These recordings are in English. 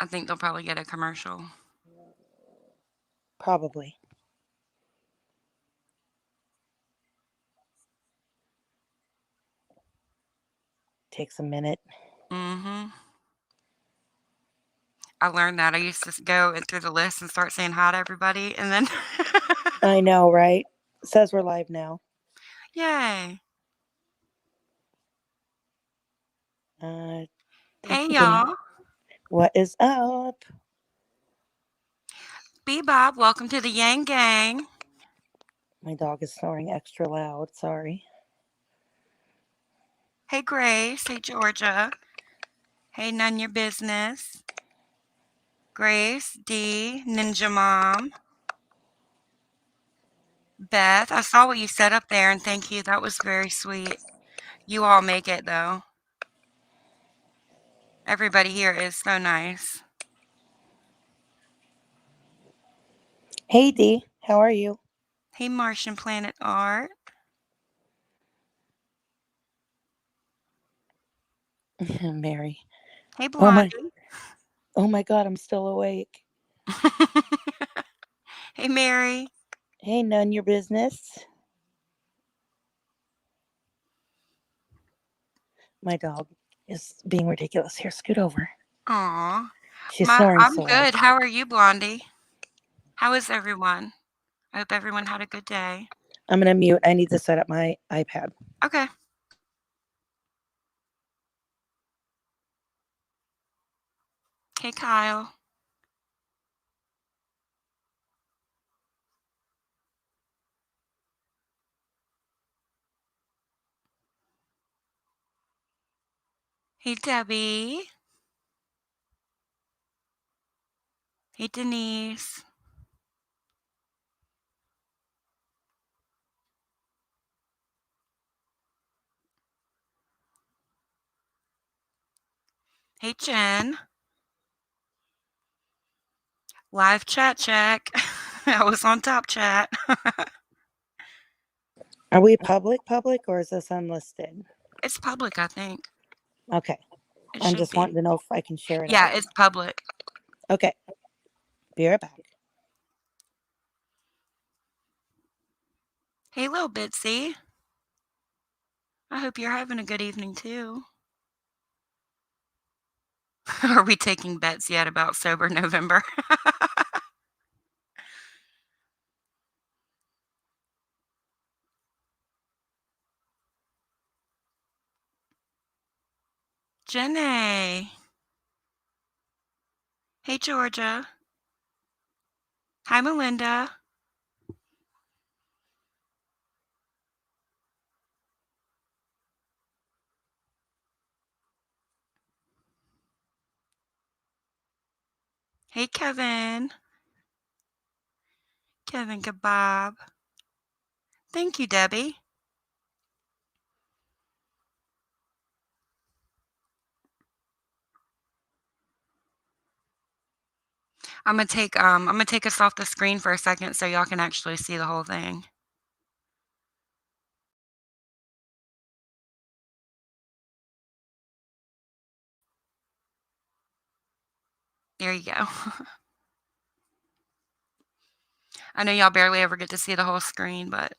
I think they'll probably get a commercial. Probably. Takes a minute. Mm-hmm. I learned that. I used to go through the list and start saying hi to everybody, and then I know, right? Says we're live now. yay! Thank Hey you, Denise. y'all, What is up? Bebop, welcome to the Yang Gang. My dog is snoring extra loud. Sorry. Hey Grace, hey Georgia, hey None Your Business, Grace, D, Ninja Mom, Beth. I saw what you said up there, and thank you. That was very sweet. You all make it though. Everybody here is so nice. Hey, Dee. How are you? Hey Martian Planet Art. Mary. Hey Oh my. Blondie. Oh my God. I'm still awake. Hey Mary. Hey, none your business. My dog is being ridiculous. Here, scoot over. Aw. She's snoring I'm so loud. good. How are you, Blondie? How is everyone? I hope everyone had a good day. I'm gonna mute. I need to set up my iPad. Okay. Hey Kyle. Hey Debbie. Hey Denise. Hey Jen. Live chat check. I was on top chat. Are we public, or is this unlisted? It's public, I think. Okay. It I'm should just be. wanting to know if I can share it Yeah, out. it's public. Okay. Be right back. Hey little Bitsy. I hope you're having a good evening too. Are we taking bets yet about Sober November? Jenny. Hey Georgia. Hi Melinda. Hey Kevin. Kevin Kebab. Thank you, Debbie. I'm gonna take us off the screen for a second so y'all can actually see the whole thing. There you go. I know y'all barely ever get to see the whole screen, but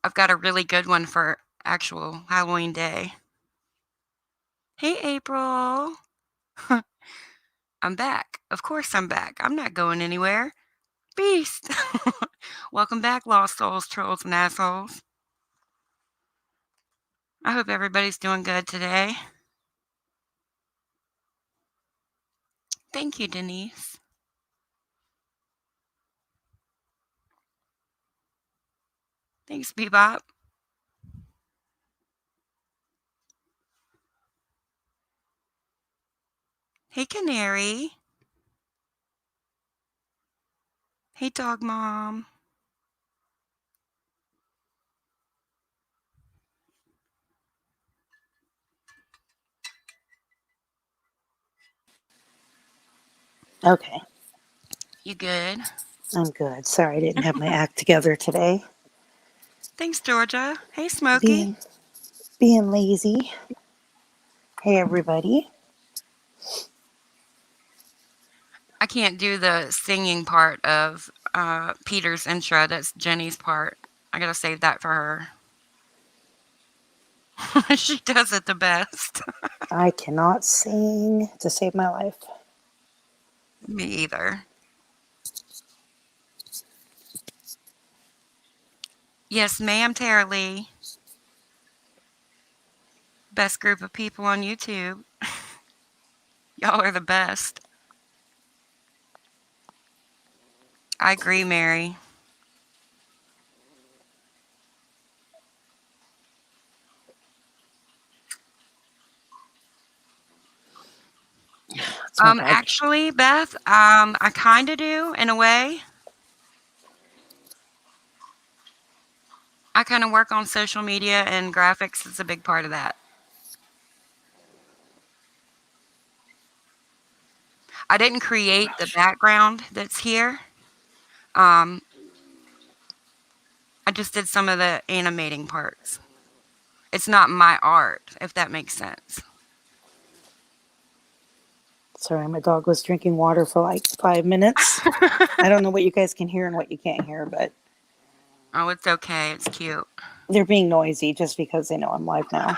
I've got a really good one for actual Halloween day. Hey April. I'm back. Of course I'm back. I'm not going anywhere. Beast. Welcome back, lost souls, trolls, and assholes. I hope everybody's doing good today. Thank you, Denise. Thanks, Bebop. Hey, Canary. Hey, Dog Mom. Okay. You good? I'm good. Sorry I didn't have my act together today. Thanks, Georgia. Hey, Smokey. Being lazy. Hey everybody. I can't do the singing part of Peter's intro. That's Jenny's part. I gotta save that for her. She does it the best. I cannot sing to save my life. Me either. Yes, ma'am, Tara Lee. Best group of people on YouTube. Y'all are the best. I agree, Mary. It's my dog. Actually, Beth, I kind of do in a way. I kind of work on social media, and graphics is a big part of that. I didn't create the background that's here. I just did some of the animating parts. It's not my art, if that makes sense. Sorry, my dog was drinking water for like 5 minutes. I don't know what you guys can hear and what you can't hear, but Oh, it's okay. It's cute. they're being noisy just because they know I'm live now.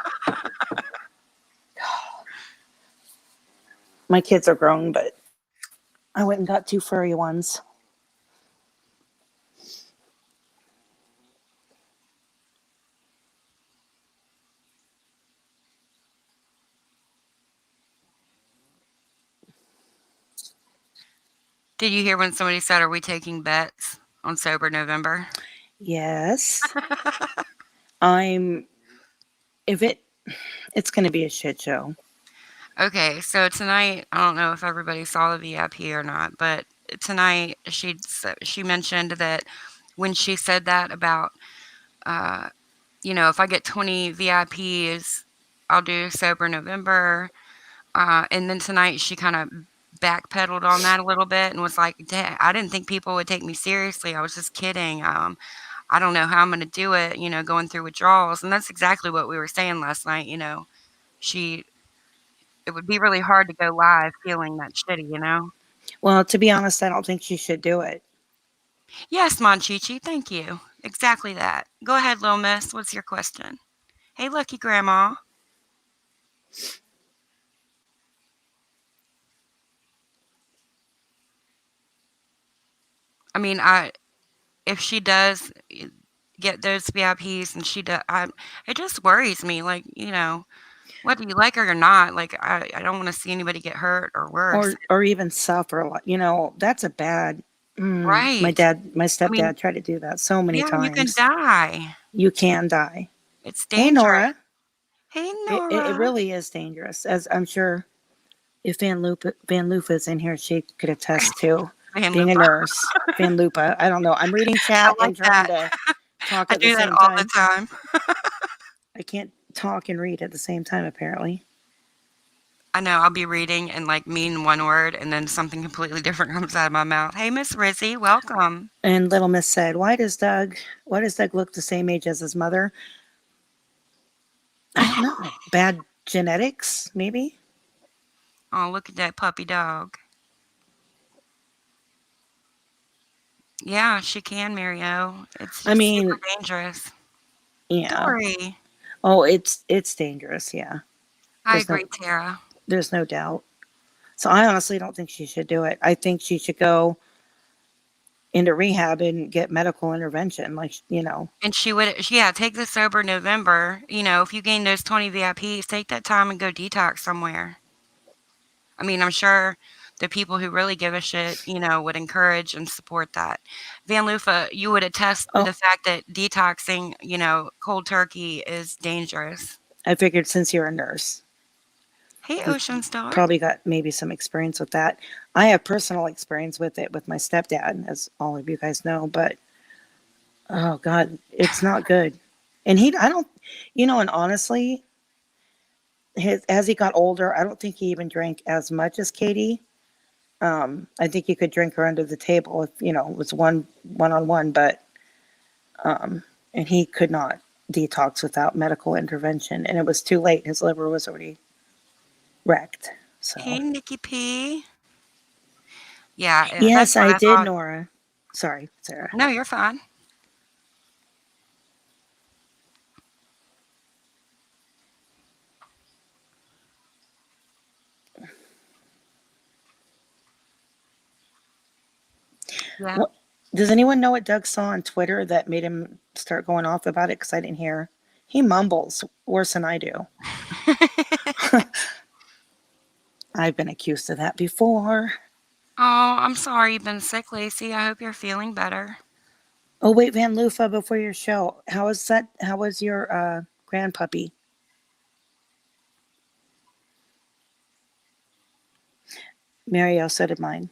My kids are grown, but I went and got 2 furry ones. Did you hear when somebody said, "Are we taking bets on Sober November?" Yes. It's going to be a shit show. Okay, so tonight, I don't know if everybody saw the VIP or not, but tonight she mentioned that when she said that about, if I get 20 VIPs, I'll do Sober November. And then tonight she kind of backpedaled on that a little bit and was like, I didn't think people would take me seriously. I was just kidding. I don't know how I'm going to do it, going through withdrawals. And that's exactly what we were saying last night. It would be really hard to go live feeling that shitty. Well, to be honest, I don't think she should do it. Yes, Monchichi, thank you. Exactly that. Go ahead, little miss. What's your question? Hey, lucky grandma. I mean, if she does get those VIPs and it just worries me. Like, whether you like her or not, like, I don't want to see anybody get hurt or worse. Or even suffer a lot. That's a bad. My Right. I stepdad mean, tried to do that so many yeah, you can times. die. You can die. It's Hey, dangerous. Nora. Hey, It Nora. really is dangerous, as I'm sure if Van Lupa is in here, she could attest to Van being a Lupa. nurse. Van Lupa. I don't know. I'm reading I chat like and trying that. to talk I at the do that same all the time. time. I can't talk and read at the same time, apparently. I know, I'll be reading and, like, mean one word, and then something completely different comes out of my mouth. Hey, Miss Rizzy, welcome. And Little Miss said, why does Doug look the same age as his mother? I don't know. Bad genetics, maybe? Oh, look at that puppy dog. Yeah, she can, Mario. It's I just super mean, dangerous. yeah. Dory. Oh, it's dangerous, yeah. I agree, Tara. There's no doubt. So I honestly don't think she should do it. I think she should go into rehab and get medical intervention, And she would, yeah, take the Sober November. If you gain those 20 VIPs, take that time and go detox somewhere. I mean, I'm sure the people who really give a shit, would encourage and support that. Van Lufa, you would attest to Oh, the fact that detoxing, cold turkey is dangerous. I figured since you're a nurse, Hey, you Ocean Star. probably got maybe some experience with that. I have personal experience with it with my stepdad, as all of you guys know, but oh God, it's not good. And I don't, and honestly, as he got older, I don't think he even drank as much as Ktie. I think you could drink her under the table if, it was one on one, but, and he could not detox without medical intervention. And it was too late. His liver was already wrecked. So, Hey, Nikki P. Yeah, yes, that's what I I did, thought. Nora. Sorry, Sarah. No, you're fine. Yeah. What does anyone know what Doug saw on Twitter that made him start going off about it? Because I didn't hear. He mumbles worse than I do. I've been accused of that before. Oh, I'm sorry you've been sick, Lacey. I hope you're feeling better. Oh wait, Van Lufa, before your show, how was that? How was your grandpuppy? Mario, so did mine.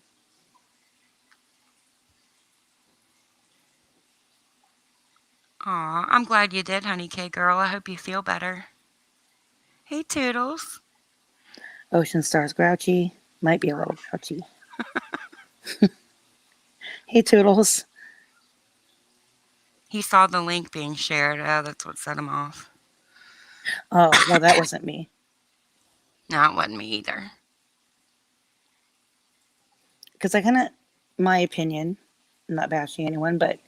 Aw, I'm glad you did, honey K girl. I hope you feel better. Hey, Toodles. Ocean Star's grouchy. Might be a little grouchy. Hey, Toodles. He saw the link being shared. Oh, that's what set him off. Oh, well, that wasn't me. No, it wasn't me either. Because I kind of, my opinion, I'm not bashing anyone, but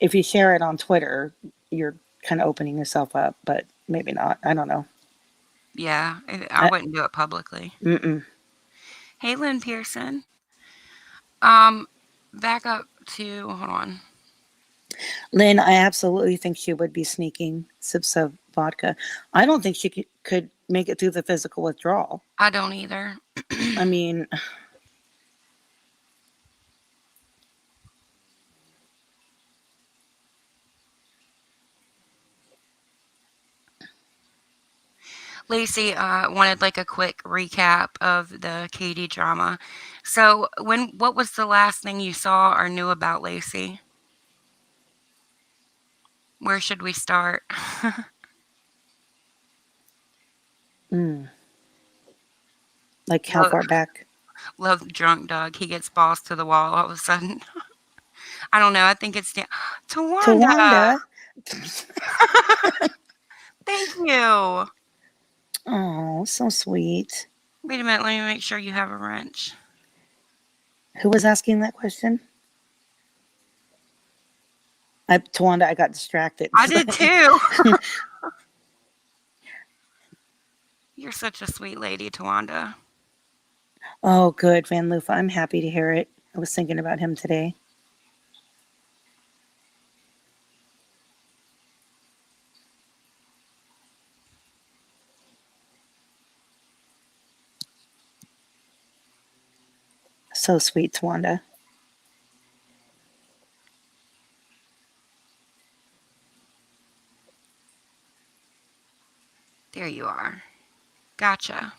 if you share it on Twitter, you're kind of opening yourself up, but maybe not. I don't know. Yeah, I I, wouldn't do it publicly. mm-mm. Hey, Lynn Pearson. Um, back up to, hold on. Lynn, I absolutely think she would be sneaking sips of vodka. I don't think she could make it through the physical withdrawal. I don't either. I mean, Lacey wanted like a quick recap of the Ktie drama. So, what was the last thing you saw or knew about Lacey? Where should we start? mm, like how love, far back? love drunk Doug. He gets balls to the wall all of a sudden. I don't know. I think it's Tawanda. Tawanda. Thank you. Oh, so sweet. Wait a minute. Let me make sure you have a wrench. Who was asking that question? Tawanda, I got distracted. I did too. You're such a sweet lady, Tawanda. Oh, good, Van Lufa. I'm happy to hear it. I was thinking about him today. So sweet, Tawanda. There you are. Gotcha.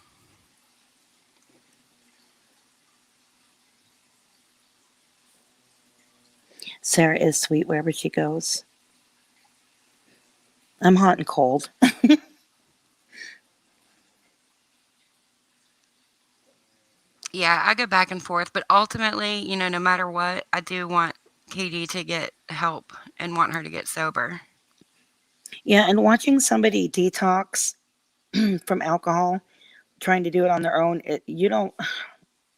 Sarah is sweet wherever she goes. I'm hot and cold. Yeah, I go back and forth, but ultimately, no matter what, I do want Ktie to get help and want her to get sober. Yeah, and watching somebody detox from alcohol, trying to do it on their own, you don't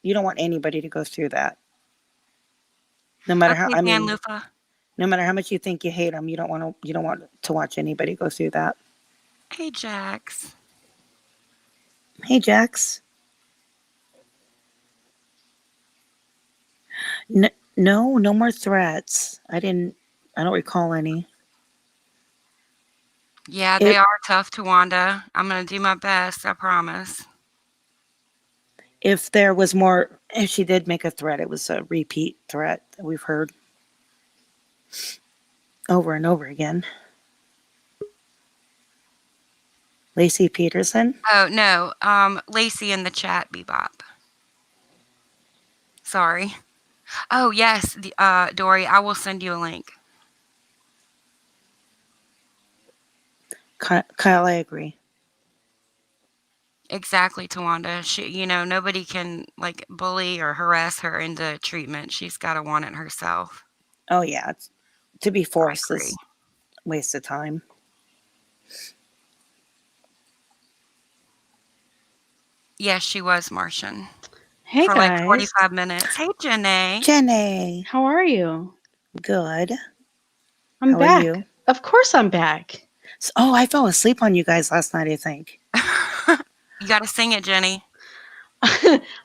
want anybody to go through that. No matter how Okay, I Van mean, Lufa. no matter how much you think you hate them, you don't want to watch anybody go through that. Hey, Jax. Hey, Jax. No more threats. I don't recall any. Yeah, they It are tough, Tawanda. I'm going to do my best, I promise. If there was more, if she did make a threat, it was a repeat threat that we've heard over and over again. Lacey Peterson. Oh, no. Lacey in the chat, Bebop. Sorry. Oh, yes, Dory, I will send you a link. Kyle, I agree. Exactly, Tawanda. Nobody can like bully or harass her into treatment. She's got to want it herself. Oh yeah, to be I forced agree. is a waste of time. Yes, she was Martian. Hey For like guys, 45 minutes. Hey, Janae. Jenny, how are you? good. I'm How are back. you? Of course I'm back. Oh, I fell asleep on you guys last night, I think. You got to sing it, Jenny.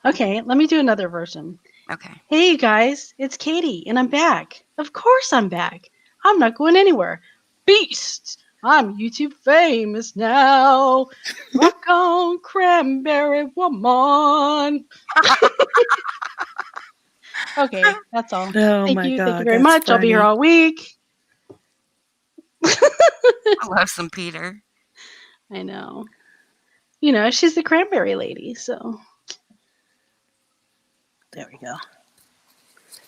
Okay, let me do another version. Okay. Hey you guys, it's Ktie and I'm back. Of course I'm back. I'm not going anywhere. Beast! I'm YouTube famous now. Rock on, cranberry woman. Okay, that's all. Oh Thank my you. Thank you God, very that's much. I'll be here funny. all week. I love some Peter. I know. You know, she's the cranberry lady, so. There we go.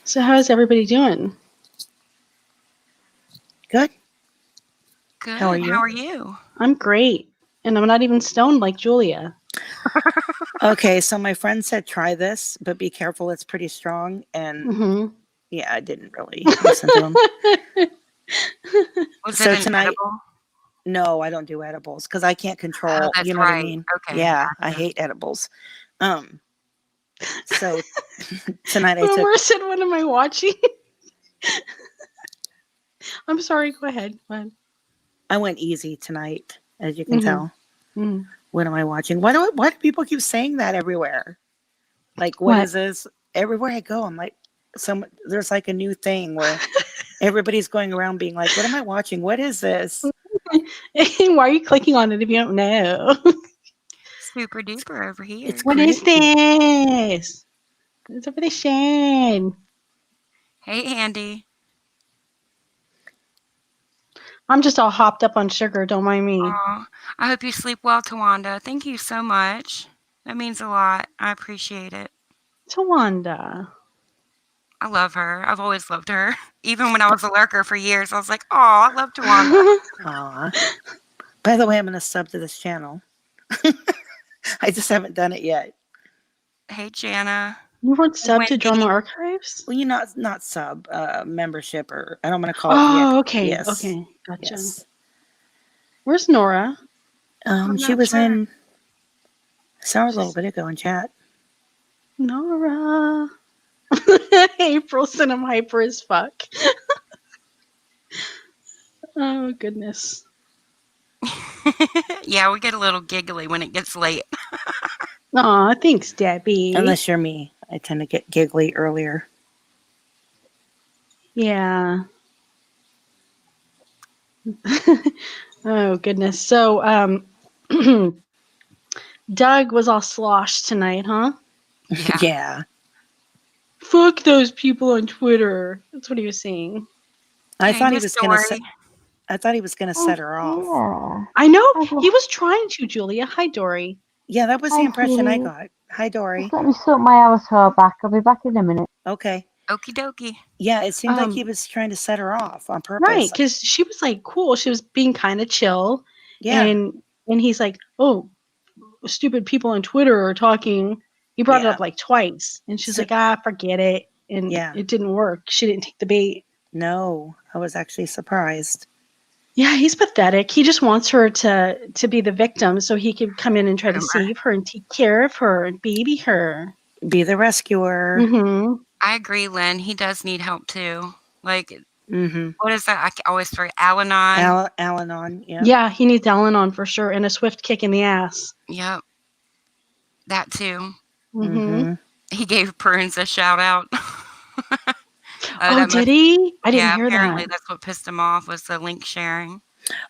So how's everybody doing? Good. Good. How are you? How are you? I'm great. And I'm not even stoned like Julia. Okay, so my friend said try this, but be careful, it's pretty strong. And Mm-hmm. yeah, I didn't really listen to him. Was So it an tonight, edible? no, I don't do edibles because I can't Oh, control, that's you know what I right. mean? Okay. Yeah, I Gotcha. hate edibles. So tonight I took, Homer said, what am I watching? I'm sorry, go ahead. I went easy tonight, as you can Mm-hmm. tell. Mm-hmm. What am I watching? Why do people keep saying that everywhere? Like, what What? is this? Everywhere I go, I'm like, there's like a new thing where everybody's going around being like, what am I watching? What is this? Why are you clicking on it if you don't know? Super duper over It's here. What is crazy. this? It's over the Shane. Hey, Andy. I'm just all hopped up on sugar, don't mind me. Aw, I hope you sleep well, Tawanda. Thank you so much. That means a lot. I appreciate it. Tawanda. I love her. I've always loved her. Even when I was a lurker for years, I was like, oh, I love Tawanda. Aw. By the way, I'm going to sub to this channel. I just haven't done it yet. Hey, Jana. You weren't sub to Drama Wendy. Archives? Well, not sub, membership, or I don't want to call it VIP. Oh, okay. Yes. Okay. Gotcha. Yes. Where's Nora? I'm She not was sure. in, I saw her a little bit ago in chat. Nora. April sent him hyper as fuck. Oh, goodness. Yeah, we get a little giggly when it gets late. Aw, thanks, Debbie. Unless you're me. I tend to get giggly earlier. Yeah. Oh, goodness. So, Doug was all sloshed tonight, huh? Yeah. Yeah. Fuck those people on Twitter. That's what he was saying. I thought Kind he of was going to story. I thought he was going to set her off. I know. He was trying to, Julia. Hi, Dory. Yeah, that was the Hi, impression I sweetie. got. Hi, Dory. Just let me sort my avatar back. I'll be back in a minute. Okay. Okie dokie. Yeah, it seemed like he was trying to set her off on purpose. Right, because she was like cool. She was being kind of chill. Yeah. And he's like, oh, stupid people on Twitter are talking. He brought it Yeah. up like twice. And she's So- like, forget it. And Yeah. it didn't work. She didn't take the bait. No, I was actually surprised. Yeah, he's pathetic. He just wants her to be the victim so he could come in and try to Boomer. save her and take care of her and baby her. Be the rescuer. Mm-hmm. I agree, Lynn. He does need help too. Like, Mm-hmm. what is that? I always forget. Al-Anon. Al-Anon, yeah. Yeah, he needs Al-Anon for sure and a swift kick in the ass. Yep. That too. Mm-hmm. He gave Prunes a shout out. Oh, did he? I didn't hear apparently that. that's what pissed him off was the link sharing.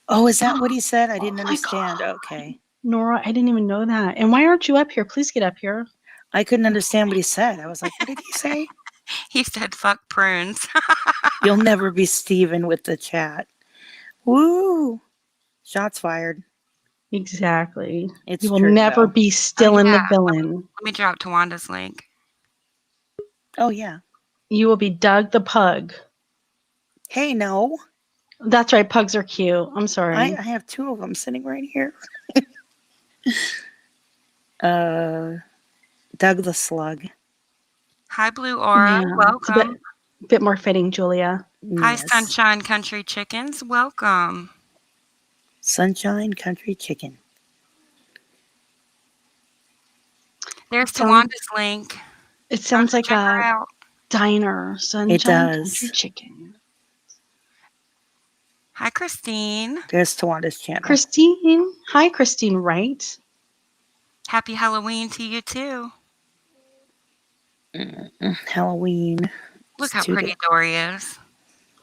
Oh, is that what he said? I didn't Oh my understand. God. Okay. Nora, I didn't even know that. And why aren't you up here? Please get up here. I couldn't understand what he said. I was like, what did he say? He said, fuck prunes. You'll never be Steven with the chat. Woo! Shots fired. Exactly. It's You will true, never though. be still in the yeah. villain. Let me drop Tawanda's link. Oh, yeah. You will be Doug the Pug. Hey, no. That's right. Pugs are cute. I'm sorry. I have two of them sitting right here. Doug the Slug. Hi, Blue Aura. Yeah, it's Welcome. a bit more fitting, Julia. Hi, Yes. Sunshine Country Chickens. Welcome. Sunshine Country Chicken. There's Sounds- Tawanda's link. It sounds like Check her a out. diner, It Sunshine does. Country Chicken. Hi, Christine. There's Tawanda's channel. Christine. Hi, Christine Wright. Happy Halloween to you too. Halloween. Look It's how too pretty dark. Dory is.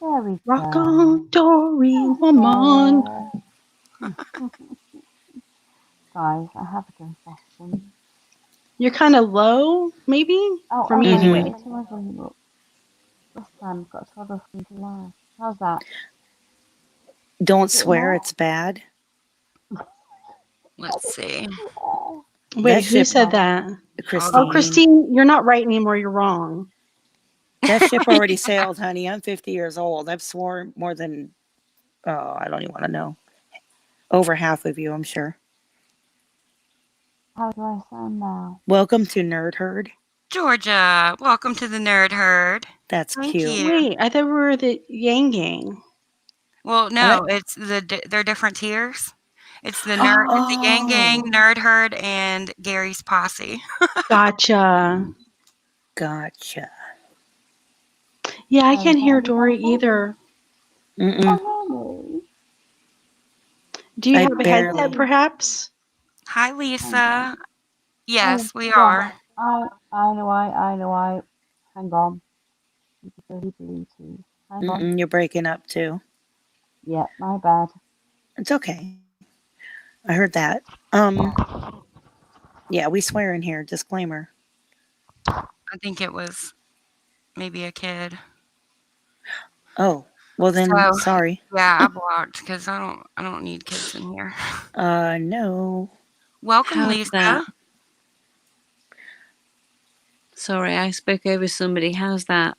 There we Rock go. on, Dory, woman. Guys, I have a confession. You're kind of low, maybe? Oh, For me, Mhm. anyway. This time I've got to listen to live. How's that? Don't Is it swear, not? it's bad. Let's see. Wait, who ship- said that? Christine. Oh, Christine, you're not right anymore. You're wrong. That ship already sailed, honey. I'm 50 years old. I've sworn more than, I don't even want to know. Over half of you, I'm sure. How do I sound now? Welcome to Nerd Herd. Georgia, welcome to the Nerd Herd. That's Thank cute. you. Wait, I thought we were the Yang Gang. Well, no, it's they're different tiers. It's the the Yang Gang, Oh. Nerd Herd, and Gary's Posse. Gotcha. Gotcha. Yeah, I Oh, can't is hear that Dory everything? either. Mm-mm. Oh, Do you I have a headset, barely- perhaps? Hi, Lisa. Yes, we hang on. are. I know why. Hang on. Bluetooth. Hang on. Mm-mm, you're breaking up too. Yeah, my bad. It's okay. I heard that. Yeah, we swear in here. Disclaimer. I think it was maybe a kid. Oh, well then, So, sorry. Yeah, I blocked because I don't need kids in here. No. Welcome, How's Lisa. that? Sorry, I spoke over somebody. How's that?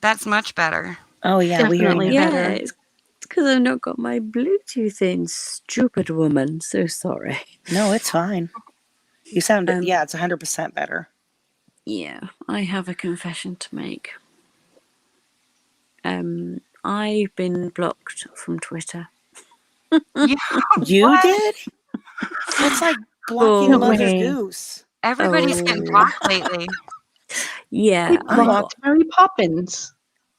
That's much better. Oh yeah, we hear Definitely you. Yeah, better. it's because I've not got my Bluetooth in. Stupid woman. So sorry. No, it's fine. You sound, Um, yeah, it's 100% better. Yeah, I have a confession to make. I've been blocked from Twitter. You What? did? That's like blocking No Mother way. Goose. Everybody's getting blocked lately. Yeah, They I'm blocked Mary Poppins.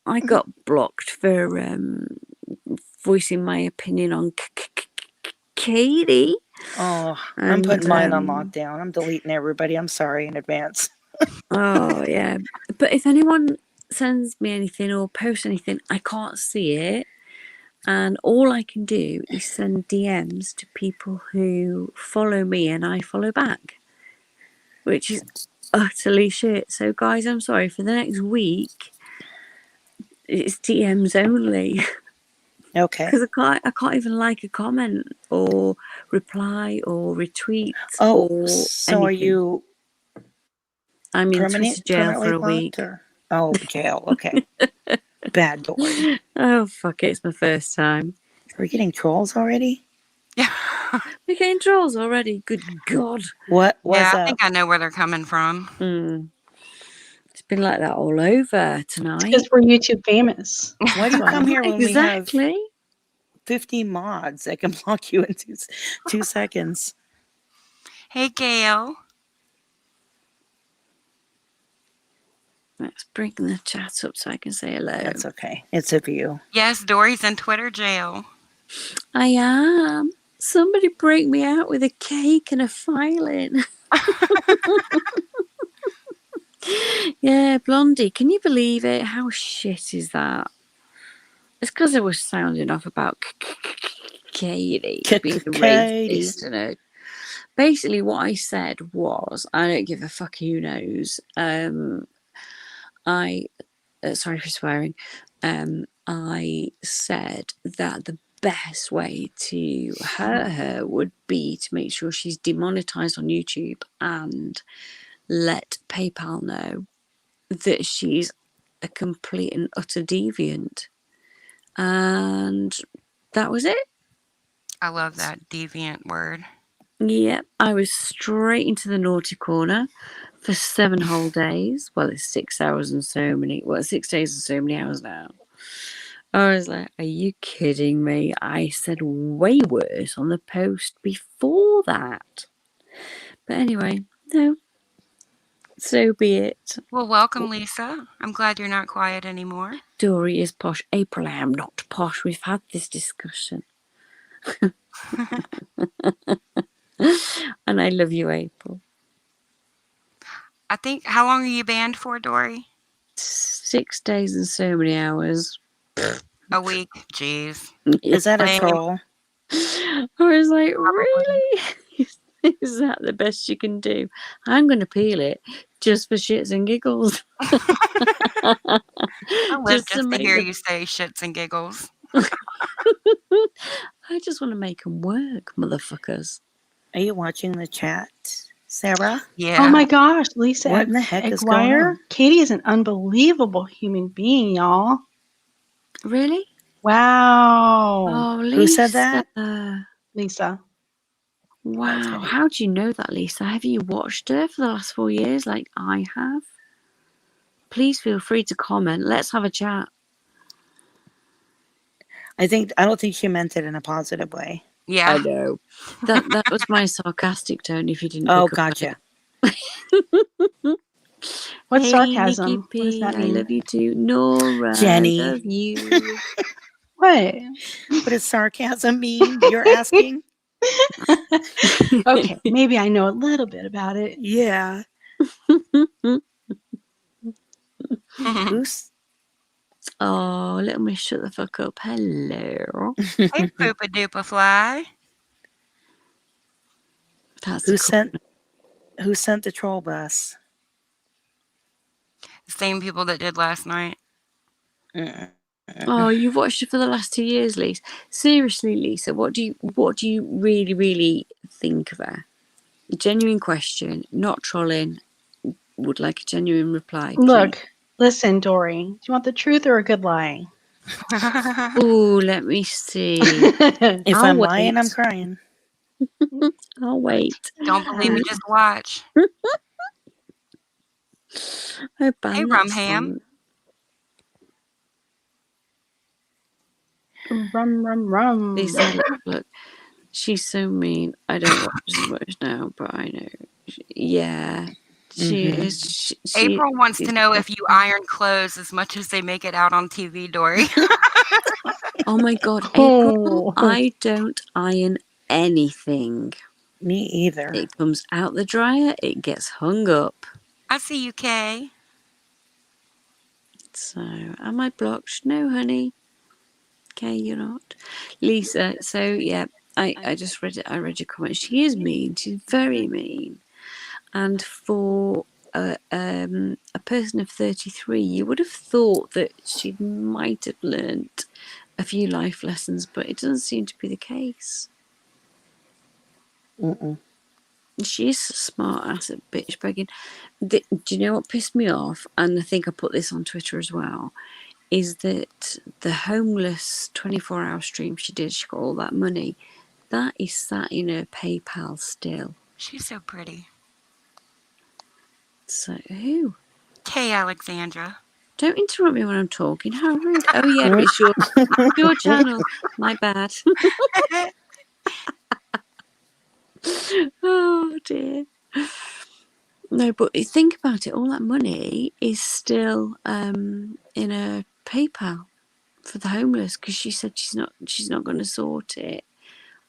I got blocked for voicing my opinion on Ktie. Oh, I'm putting And, mine on lockdown. I'm deleting everybody. I'm sorry in advance. Oh yeah, but if anyone sends me anything or posts anything, I can't see it, and all I can do is send DMs to people who follow me and I follow back, which is utterly shit. So guys, I'm sorry, for the next week it's DMs only. Okay. Because I can't even like a comment or reply or retweet Oh, or so anything. are you I'm in Twitter jail for a week. Or? Oh, jail. Okay. Bad Dory. Oh fuck it, it's my first time. We're getting trolls already? Yeah. We're getting trolls already. Good God. What was Yeah, I up? think I know where they're coming from. It's been like that all over tonight. Because we're YouTube famous. Why do you come here when Exactly. we have 50 mods that can block you in 2 seconds? Hey, Gail. Let's bring the chat up so I can say hello. That's okay. It's a view. Yes, Dory's in Twitter jail. I am. Somebody break me out with a cake and a filing. Yeah, Blondie, can you believe it? How shit is that? It's because I was sounding off about Ktie being racist. You know? Basically, what I said was, I don't give a fuck who knows. Sorry for swearing. I said that the best way to hurt her would be to make sure she's demonetized on YouTube and let PayPal know that she's a complete and utter deviant. And that was it. I love that deviant word. Yep, I was straight into the naughty corner for 7 whole days. Well, it's 6 hours and so many. Well, 6 days and so many hours now. I was like, are you kidding me? I said way worse on the post before that. But anyway, no. So be it. Well, welcome, Lisa. I'm glad you're not quiet anymore. Dory is posh. April, I am not posh. We've had this discussion. And I love you, April. I think, how long are you banned for, Dory? 6 days and so many hours. A week? Jeez. Is that a Lame. troll? I was like, really? Is that the best you can do? I'm going to peel it just for shits and giggles. I live just to make hear the... you say shits and giggles. I just want to make them work, motherfuckers. Are you watching the chat, Sarah? Yeah. Oh my gosh, Lisa What in the heck is going on? Ktie is an unbelievable human being, y'all. Really? Wow. Oh, Lisa. Who said that? Lisa. Wow. How do you know that, Lisa? Have you watched her for the last 4 years like I have? Please feel free to comment. Let's have a chat. I don't think she meant it in a positive way. Yeah. I know. That was my sarcastic tone, if you didn't Oh, pick up gotcha. What's hey, sarcasm? Nikki What does P, that I mean? love you too. Nora, Jenny. I love you. What? What does sarcasm mean? You're asking? Okay, maybe I know a little bit about it. Yeah. Who's? Oh, little miss, shut the fuck up. Hello. Hey, Poopa Doopa Fly. That's Who cool. sent the troll bus? The same people that did last night. Oh, you've watched it for the last 2 years, Lisa. Seriously, Lisa, what do you really, really think of her? Genuine question, not trolling. Would like a genuine reply. Look, listen, Dory. Do you want the truth or a good lie? Oh, let me see. If I'll I'm wait. lying, I'm crying. I'll wait. Don't believe me, just watch. I banned Hey, that Rum Ham. Rum, rum, rum. Lisa, look, she's so mean. I don't watch as much now, but I know. Yeah, she is. April wants to know if you iron clothes as much as they make it out on TV, Dory. Oh my God, April, I don't iron anything. Me either. It comes out the dryer, it gets hung up. I see you, Kay. So, am I blocked? No, honey. Okay, you're not. Lisa, so yeah, I just read it. I read your comment. She is mean. She's very mean. And for a person of 33, you would have thought that she might have learnt a few life lessons, but it doesn't seem to be the case. She is a smart ass at bitch begging. Do you know what pissed me off? And I think I put this on Twitter as well. Is that the homeless 24-hour stream she did? She got all that money. That is sat in her PayPal still. She's so pretty. So who? Kay Alexandra. Don't interrupt me when I'm talking. How rude. Oh yeah, it's your channel. My bad. Oh dear. No, but think about it. All that money is still in her PayPal for the homeless, because she said she's not going to sort it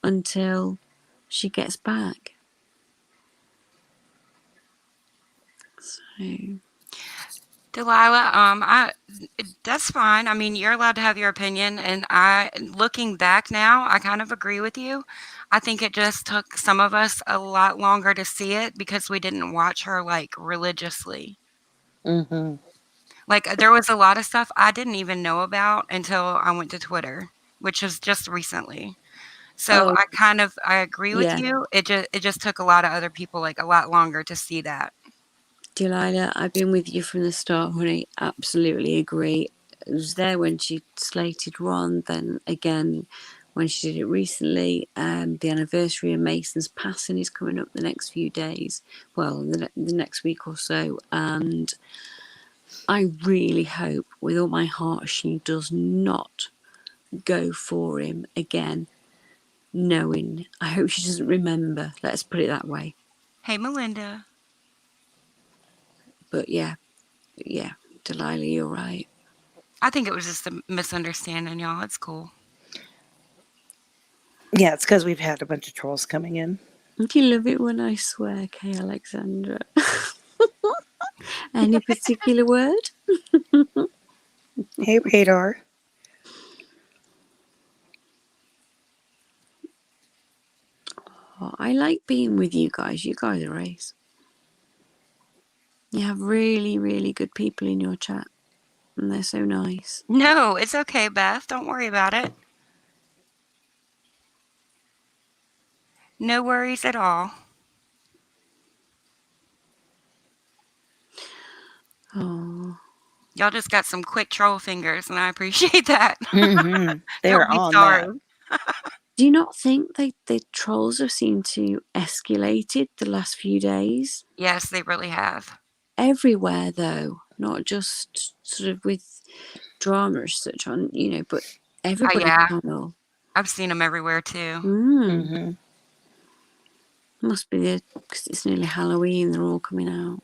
until she gets back. So, Delilah, that's fine. I mean, you're allowed to have your opinion, and looking back now, I kind of agree with you. I think it just took some of us a lot longer to see it because we didn't watch her like religiously. Like there was a lot of stuff I didn't even know about until I went to Twitter, which was just recently. So I agree with you. It just took a lot of other people like a lot longer to see that. Delilah, I've been with you from the start, honey. Absolutely agree. I was there when she slated Ron, then again when she did it recently. The anniversary of Mason's passing is coming up the next few days. Well, the next week or so. And I really hope with all my heart she does not go for him again, knowing. I hope she doesn't remember. Let's put it that way. Hey, Melinda. But yeah, Delilah, you're right. I think it was just a misunderstanding, y'all. It's cool. Yeah, it's because we've had a bunch of trolls coming in. Do you love it when I swear, Kay Alexandra? Any particular word? Hey, Radar. Oh, I like being with you guys. You guys are ace. You have really, really good people in your chat, and they're so nice. No, it's okay, Beth. Don't worry about it. No worries at all. Oh, Y'all just got some quick troll fingers, and I appreciate that. Mm-hmm. They Don't were be on sorry. that. do you not think the trolls have seemed to escalated the last few days? Yes, they really have. Everywhere, though, not just sort of with drama as such on, but everybody's Yeah, channel. I've seen them everywhere too. Mm-hmm. Must be because it's nearly Halloween. They're all coming out.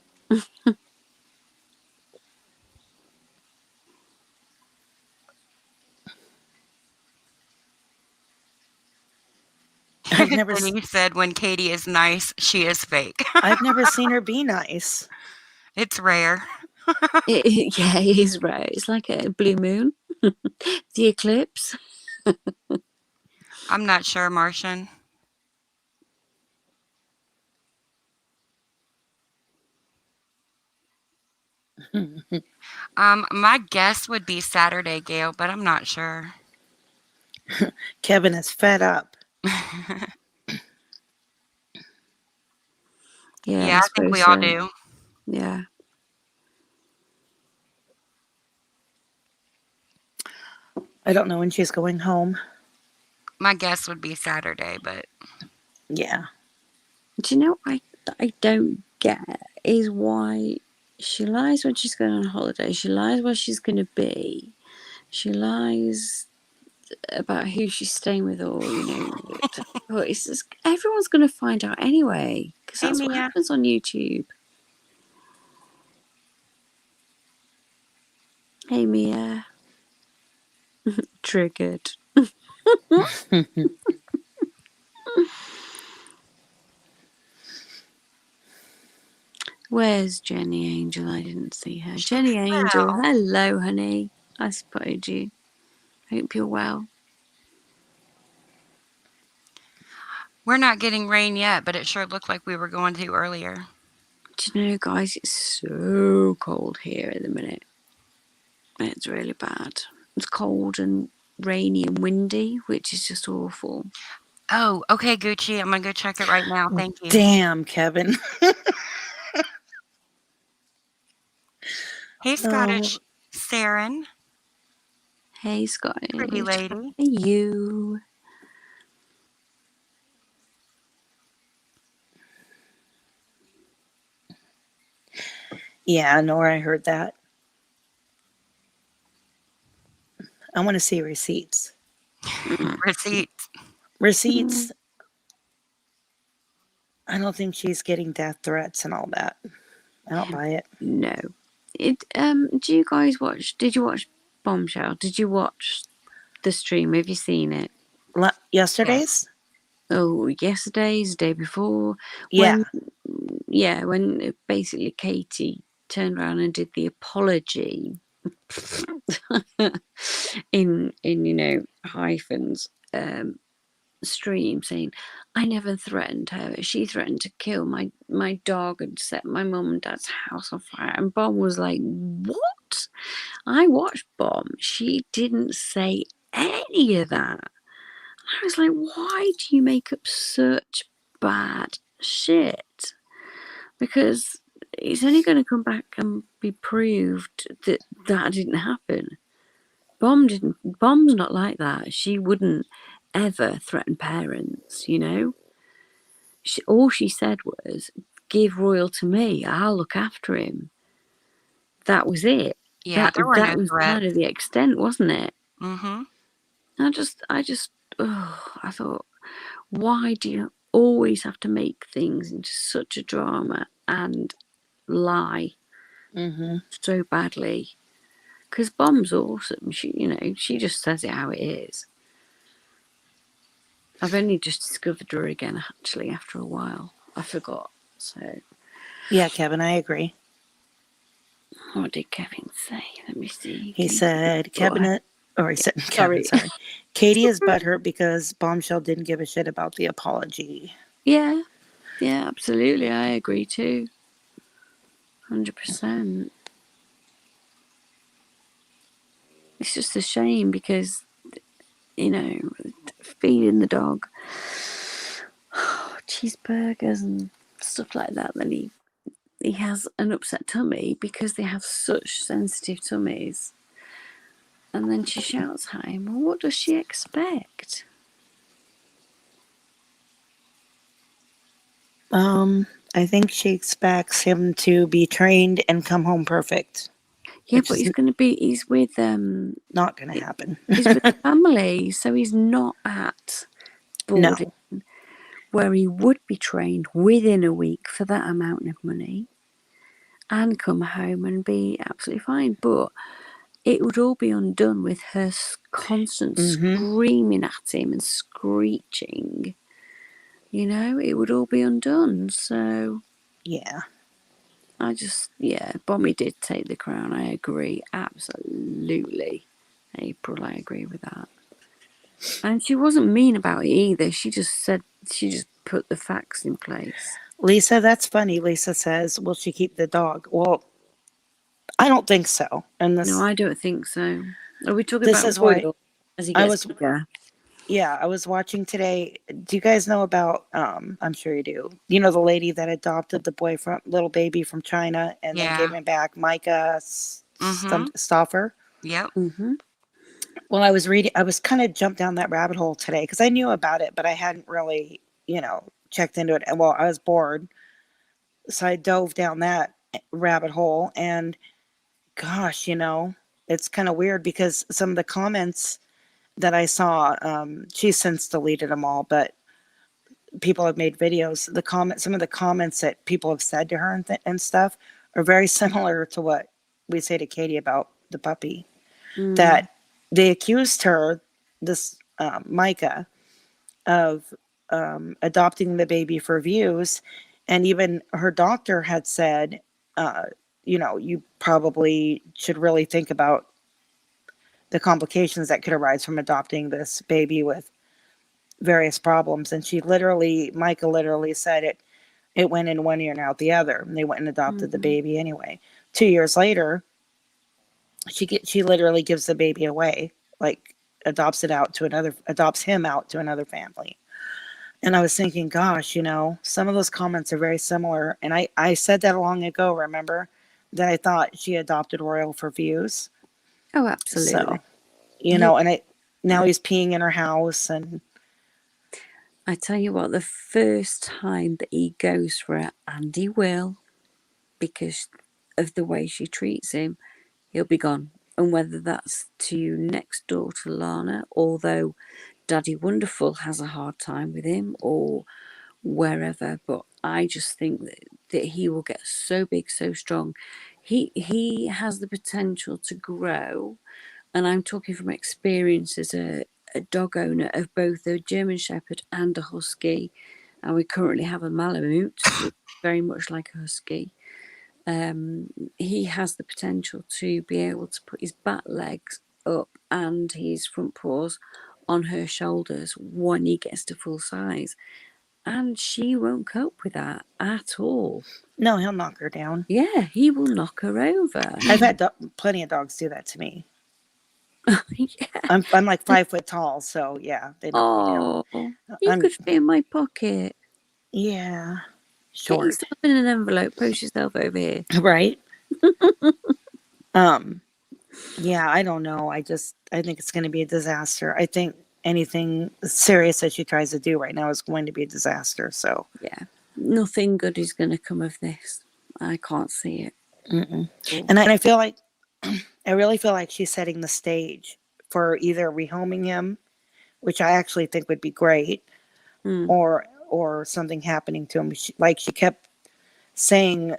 I've never, Denise said when Ktie is nice, she is fake. I've never seen her be nice. It's rare. Yeah, it is rare. It's like a blue moon, the eclipse. I'm not sure, Martian. My guess would be Saturday, Gail, but I'm not sure. Kevin is fed up. Yeah, I think we all do. Yeah. I don't know when she's going home. My guess would be Saturday, but Yeah. Do you know what I don't get is why she lies when she's going on holiday. She lies where she's going to be. She lies about who she's staying with, or but it's just, everyone's going to find out anyway, because hey, that's what Mia. happens on YouTube. Hey, Mia. Triggered. Where's Jenny Angel? I didn't see her. Jenny Angel, Well, hello, honey. I spotted you. Hope you're well. we're not getting rain yet, but it sure looked like we were going to earlier. Do you know, guys, it's so cold here at the minute. It's really bad. It's cold and rainy and windy, which is just awful. Oh, okay, Gucci. I'm going to go check it right now. Thank you. Damn, Kevin. Hey, Scottish Saren. Hey, Scottish. Pretty lady. Hey, you. Yeah, Nora, I heard that. I want to see receipts. Receipts. Receipts. I don't think she's getting death threats and all that. I don't buy it. No. Do you guys watch? Did you watch Bombshell? Did you watch the stream? Have you seen it? Yesterday's? Oh, yesterday's, the day before. Yeah. When basically Ktie turned around and did the apology in hyphens stream, saying, I never threatened her. She threatened to kill my dog and set my mum and dad's house on fire. And Bomb was like, what? I watched Bomb. She didn't say any of that. I was like, why do you make up such bad shit? Because it's only going to come back and be proved that didn't happen. Bomb's not like that. She wouldn't ever threaten parents, all she said was, give Royal to me, I'll look after him. That was it. Yeah, there were no That was threats. kind of the extent, wasn't it? Mm-hmm. I thought, why do you always have to make things into such a drama and lie? Mm-hmm. so badly. Because Bomb's awesome. She just says it how it is. I've only just discovered her again, actually, after a while. I forgot. So, Yeah, Kevin, I agree. what did Kevin say? Let me see. He said, Kevin, he said, Sorry. Kevin, sorry. Ktie is butthurt because Bombshell didn't give a shit about the apology. Yeah, absolutely. I agree too. 100%. It's just a shame because, feeding the dog cheeseburgers and stuff like that, then he has an upset tummy because they have such sensitive tummies. And then she shouts at him. Well, what does she expect? I think she expects him to be trained and come home perfect. Yeah, but he's with not going to happen. He's with family, so he's not at boarding where he would be trained within a week for that amount of money and come home and be absolutely fine. But it would all be undone with her constant screaming at him and screeching. It would all be undone. So, yeah. Bommy did take the crown. I agree. Absolutely. April, I agree with that. And she wasn't mean about it either. She just put the facts in place. Lisa, that's funny. Lisa says, will she keep the dog? Well, I don't think so. And No, I don't think so. Are we talking this about is why Royal as he gets bigger? Yeah, I was watching today. Do you guys know about, I'm sure you do, the lady that adopted the little baby from China and then gave him back, Micah Stauffer? Yep. Mm-hmm. Well, I was kind of jumped down that rabbit hole today because I knew about it, but I hadn't really, checked into it. And well, I was bored. So I dove down that rabbit hole and gosh, it's kind of weird because some of the comments that I saw, she's since deleted them all, but people have made videos. Some of the comments that people have said to her and stuff are very similar to what we say to Ktie about the puppy. That they accused her, this Micah, of adopting the baby for views, and even her doctor had said, you probably should really think about the complications that could arise from adopting this baby with various problems. And Micah literally said it went in one ear and out the other. And they went and adopted the baby anyway. 2 years later, she literally gives the baby away, like adopts him out to another family. And I was thinking, gosh, some of those comments are very similar. And I said that long ago, remember, that I thought she adopted Royal for views. Oh, absolutely. So, and now he's peeing in her house. And I tell you what, the first time that he goes for her, and he will, because of the way she treats him, he'll be gone. And whether that's to next door to Lana, although Daddy Wonderful has a hard time with him, or wherever, but I just think that he will get so big, so strong. He has the potential to grow, and I'm talking from experience as a dog owner of both a German Shepherd and a Husky, and we currently have a Malamute, which is very much like a Husky. He has the potential to be able to put his back legs up and his front paws on her shoulders when he gets to full size. And she won't cope with that at all. No, he'll knock her down. Yeah, he will knock her over. I've had plenty of dogs do that to me. Yeah. I'm like 5 foot tall, so yeah, they knock me down. You could fit in my pocket. Yeah, Get short. yourself in an envelope. Post yourself over here. Right. Yeah, I don't know. I think it's going to be a disaster. I think anything serious that she tries to do right now is going to be a disaster. So yeah, nothing good is going to come of this. I can't see it. And I feel like I really feel like she's setting the stage for either rehoming him, which I actually think would be great, or something happening to him. She kept saying,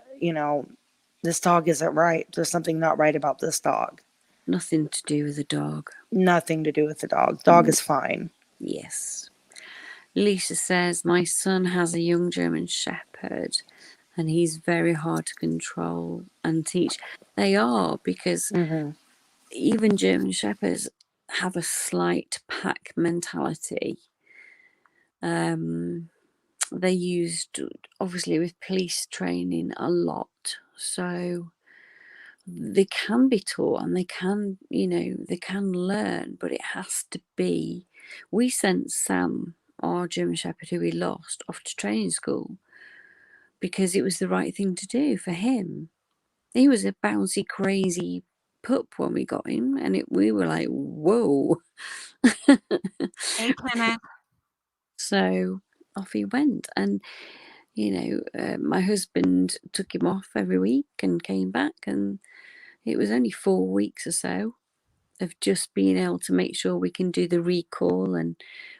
this dog isn't right. There's something not right about this dog. Nothing to do with the dog. Nothing to do with the dog. Dog is fine. Yes. Lisa says, my son has a young German Shepherd and he's very hard to control and teach. They are, because even German Shepherds have a slight pack mentality. They used, obviously, with police training a lot. So they can be taught and they can, they can learn, but it has to be. We sent Sam, our German Shepherd who we lost, off to training school because it was the right thing to do for him. He was a bouncy, crazy pup when we got him, and we were like, whoa. Hey, Kenneth. So off he went. And, my husband took him off every week and came back, and it was only 4 weeks or so of just being able to make sure we can do the recall. And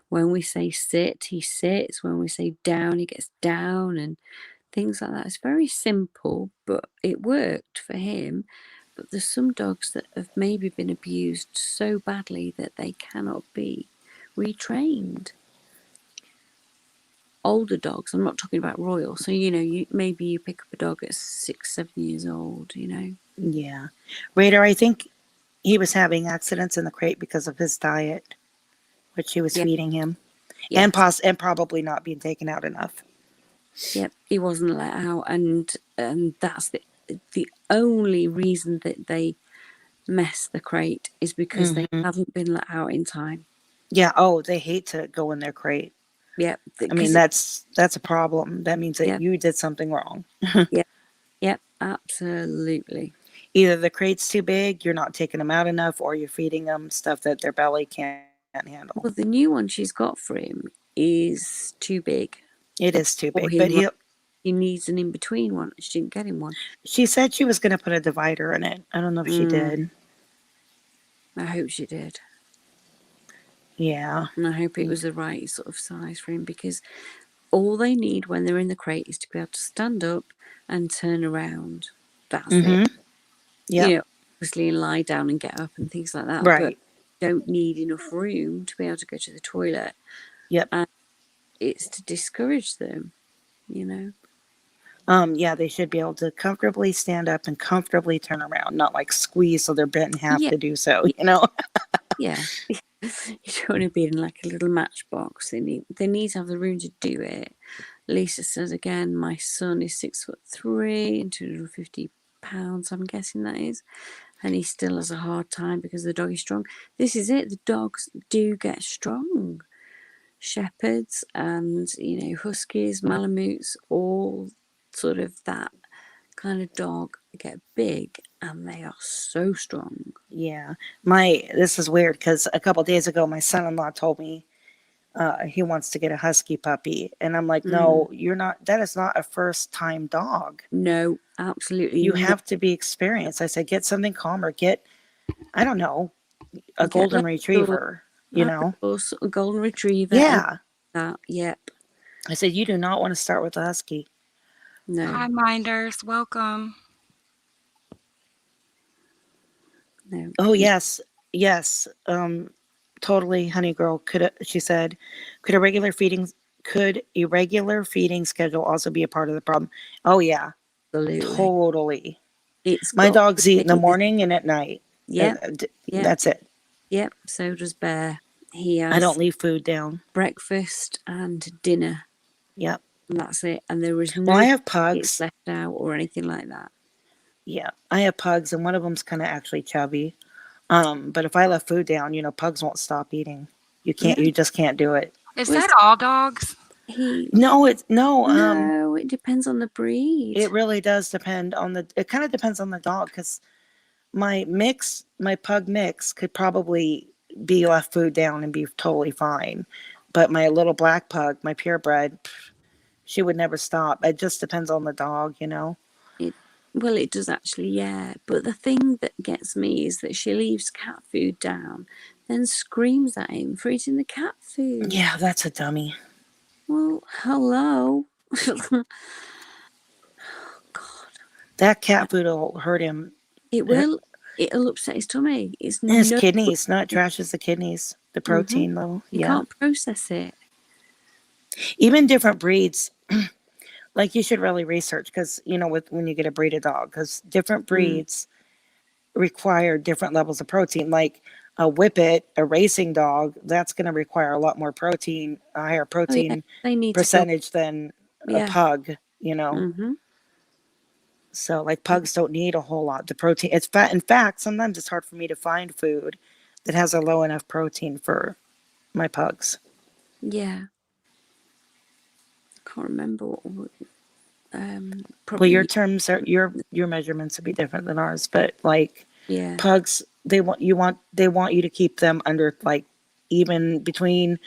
when we say sit, he sits. When we say down, he gets down, and things like that. It's very simple, but it worked for him. But there's some dogs that have maybe been abused so badly that they cannot be retrained. Older dogs, I'm not talking about royal. So, maybe you pick up a dog at 6, 7 years old, Yeah. Raider, I think he was having accidents in the crate because of his diet, which she was feeding him. Yes. And probably not being taken out enough. Yep, he wasn't let out, and that's the only reason that they mess the crate is because they haven't been let out in time. Yeah. Oh, they hate to go in their crate. Yep. I mean, that's a problem. That means that you did something wrong. Yep, absolutely. Either the crate's too big, you're not taking them out enough, or you're feeding them stuff that their belly can't handle. Well, the new one she's got for him is too big. It is too big, but he needs an in-between one. She didn't get him one. She said she was going to put a divider in it. I don't know if she did. I hope she did. Yeah. And I hope it was the right sort of size for him, because all they need when they're in the crate is to be able to stand up and turn around. That's it. Yeah. Obviously lie down and get up and things like that. Right. But don't need enough room to be able to go to the toilet. Yep. And it's to discourage them, Yeah, they should be able to comfortably stand up and comfortably turn around, not like squeeze so they're bent in half to do so, Yeah. You don't want to be in like a little matchbox. They need to have the room to do it. Lisa says again, my son is 6'3" and 250 pounds, I'm guessing that is, and he still has a hard time because the dog is strong. This is it. The dogs do get strong. Shepherds and huskies, malamutes, all sort of that kind of dog get big, and they are so strong. Yeah. This is weird because a couple days ago my son-in-law told me he wants to get a husky puppy, and I'm like, no, you're not. That is not a first-time dog. No, absolutely. You have to be experienced. I said, get something calmer. Get, I don't know, a golden retriever. A golden retriever. Yeah. Yep. I said, you do not want to start with a husky. No. Hi, Minders. Welcome. No. Oh, yes. Yes. Totally, honey girl. She said, could a regular feeding schedule also be a part of the problem? Oh, yeah. Absolutely. Totally. My dogs eat in the morning and at night. Yeah. That's it. Yep. So does Bear. He has I don't leave food down. breakfast and dinner. Yep. And that's it. And there is no I have pugs left out or anything like that. Yeah. I have pugs, and one of them's kind of actually chubby. But if I left food down, pugs won't stop eating. You can't. You just can't do it. Is that all dogs? No, it's no. No, it depends on the breed. It really does depend on it kind of depends on the dog, because my pug mix could probably be left food down and be totally fine. But my little black pug, my purebred, she would never stop. It just depends on the dog, Well, it does actually, yeah. But the thing that gets me is that she leaves cat food down, then screams at him for eating the cat food. Yeah, that's a dummy. Well, hello. Oh, God. That cat food will hurt him. It will. It'll upset his tummy. It's His no. kidneys, not trashes the kidneys. The protein, though. You Yeah. can't process it. Even different breeds. Like you should really research because when you get a breed of dog, because different breeds require different levels of protein. Like a whippet, a racing dog, that's going to require a lot more protein, a higher protein They need percentage than a pug. So like pugs don't need a whole lot. The protein, it's fat. In fact, sometimes it's hard for me to find food that has a low enough protein for my pugs. Yeah. I can't remember what. Well, your terms are your measurements would be different than ours, but like pugs, they want you to keep them under like even between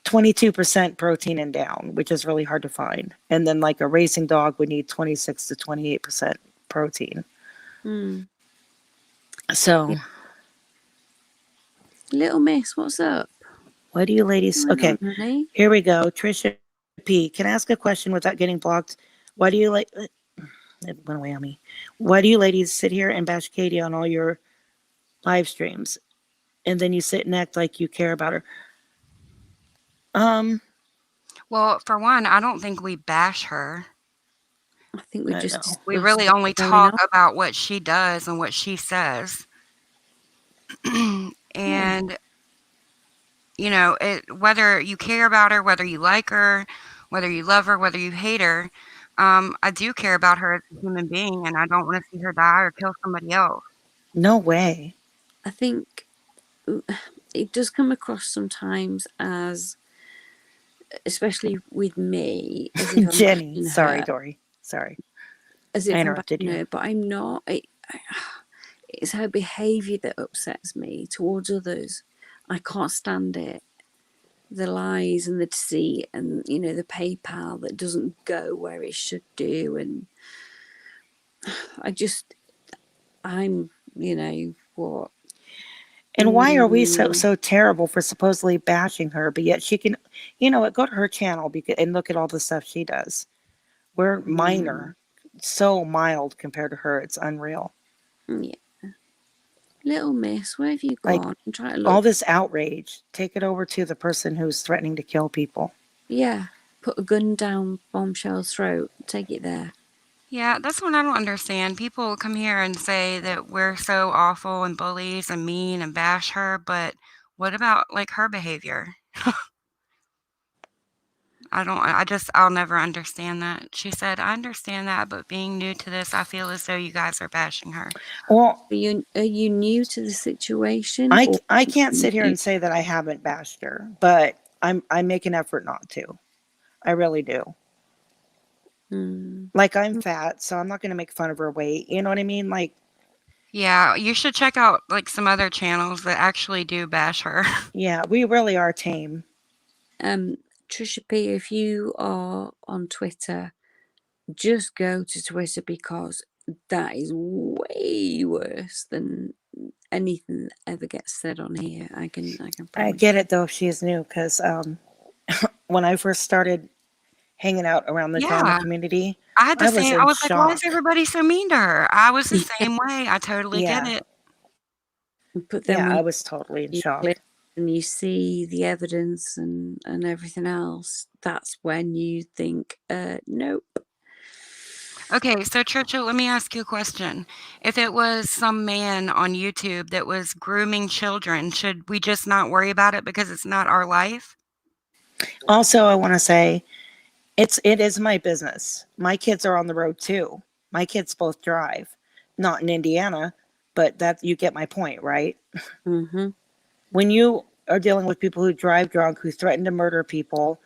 22% protein and down, which is really hard to find. And then like a racing dog would need 26 to 28% protein. So, Little Miss, what's up? What do you ladies? Okay, here we go. Trisha P. Can I ask a question without getting blocked? Why do you like? It went away on me. Why do you ladies sit here and bash Ktie on all your live streams, and then you sit and act like you care about her? Well, for one, I don't think we bash her. I think we really only talk about what she does and what she says. And whether you care about her, whether you like her, whether you love her, whether you hate her, I do care about her as a human being, and I don't want to see her die or kill somebody else. No way. I think it does come across sometimes as, especially with me, as if Jenny. Sorry, Dory. Sorry. As if I interrupted you. But I'm not. It's her behaviour that upsets me towards others. I can't stand it. The lies and the deceit and, the PayPal that doesn't go where it should do. And I'm, what? And why are we so terrible for supposedly bashing her, but yet she can, go to her channel and look at all the stuff she does. We're minor, so mild compared to her. It's unreal. Yeah. Little Miss, where have you gone? Like, I'm trying to look. All this outrage, take it over to the person who's threatening to kill people. Yeah. Put a gun down Bombshell's throat. Take it there. Yeah, that's what I don't understand. People come here and say that we're so awful and bullies and mean and bash her, but what about like her behavior? I'll never understand that. She said, I understand that, but being new to this, I feel as though you guys are bashing her. Well, are you new to the situation? I can't sit here and say that I haven't bashed her, but I make an effort not to. I really do. Like, I'm fat, so I'm not going to make fun of her weight. You know what I mean? Like, yeah, you should check out like some other channels that actually do bash her. Yeah, we really are tame. Trisha P, if you are on Twitter, just go to Twitter because that is way worse than anything that ever gets said on here. I get it though if she is new because when I first started hanging out around the drama community, I had to say, I was like, why is everybody so mean to her? I was the same way. I totally get it. But then I was totally in shock. And you see the evidence and everything else, that's when you think, nope. Okay, so Churchill, let me ask you a question. If it was some man on YouTube that was grooming children, should we just not worry about it because it's not our life? Also, I want to say, it is my business. My kids are on the road too. My kids both drive, not in Indiana, but that you get my point, right? Mm-hmm. When you are dealing with people who drive drunk, who threaten to murder people,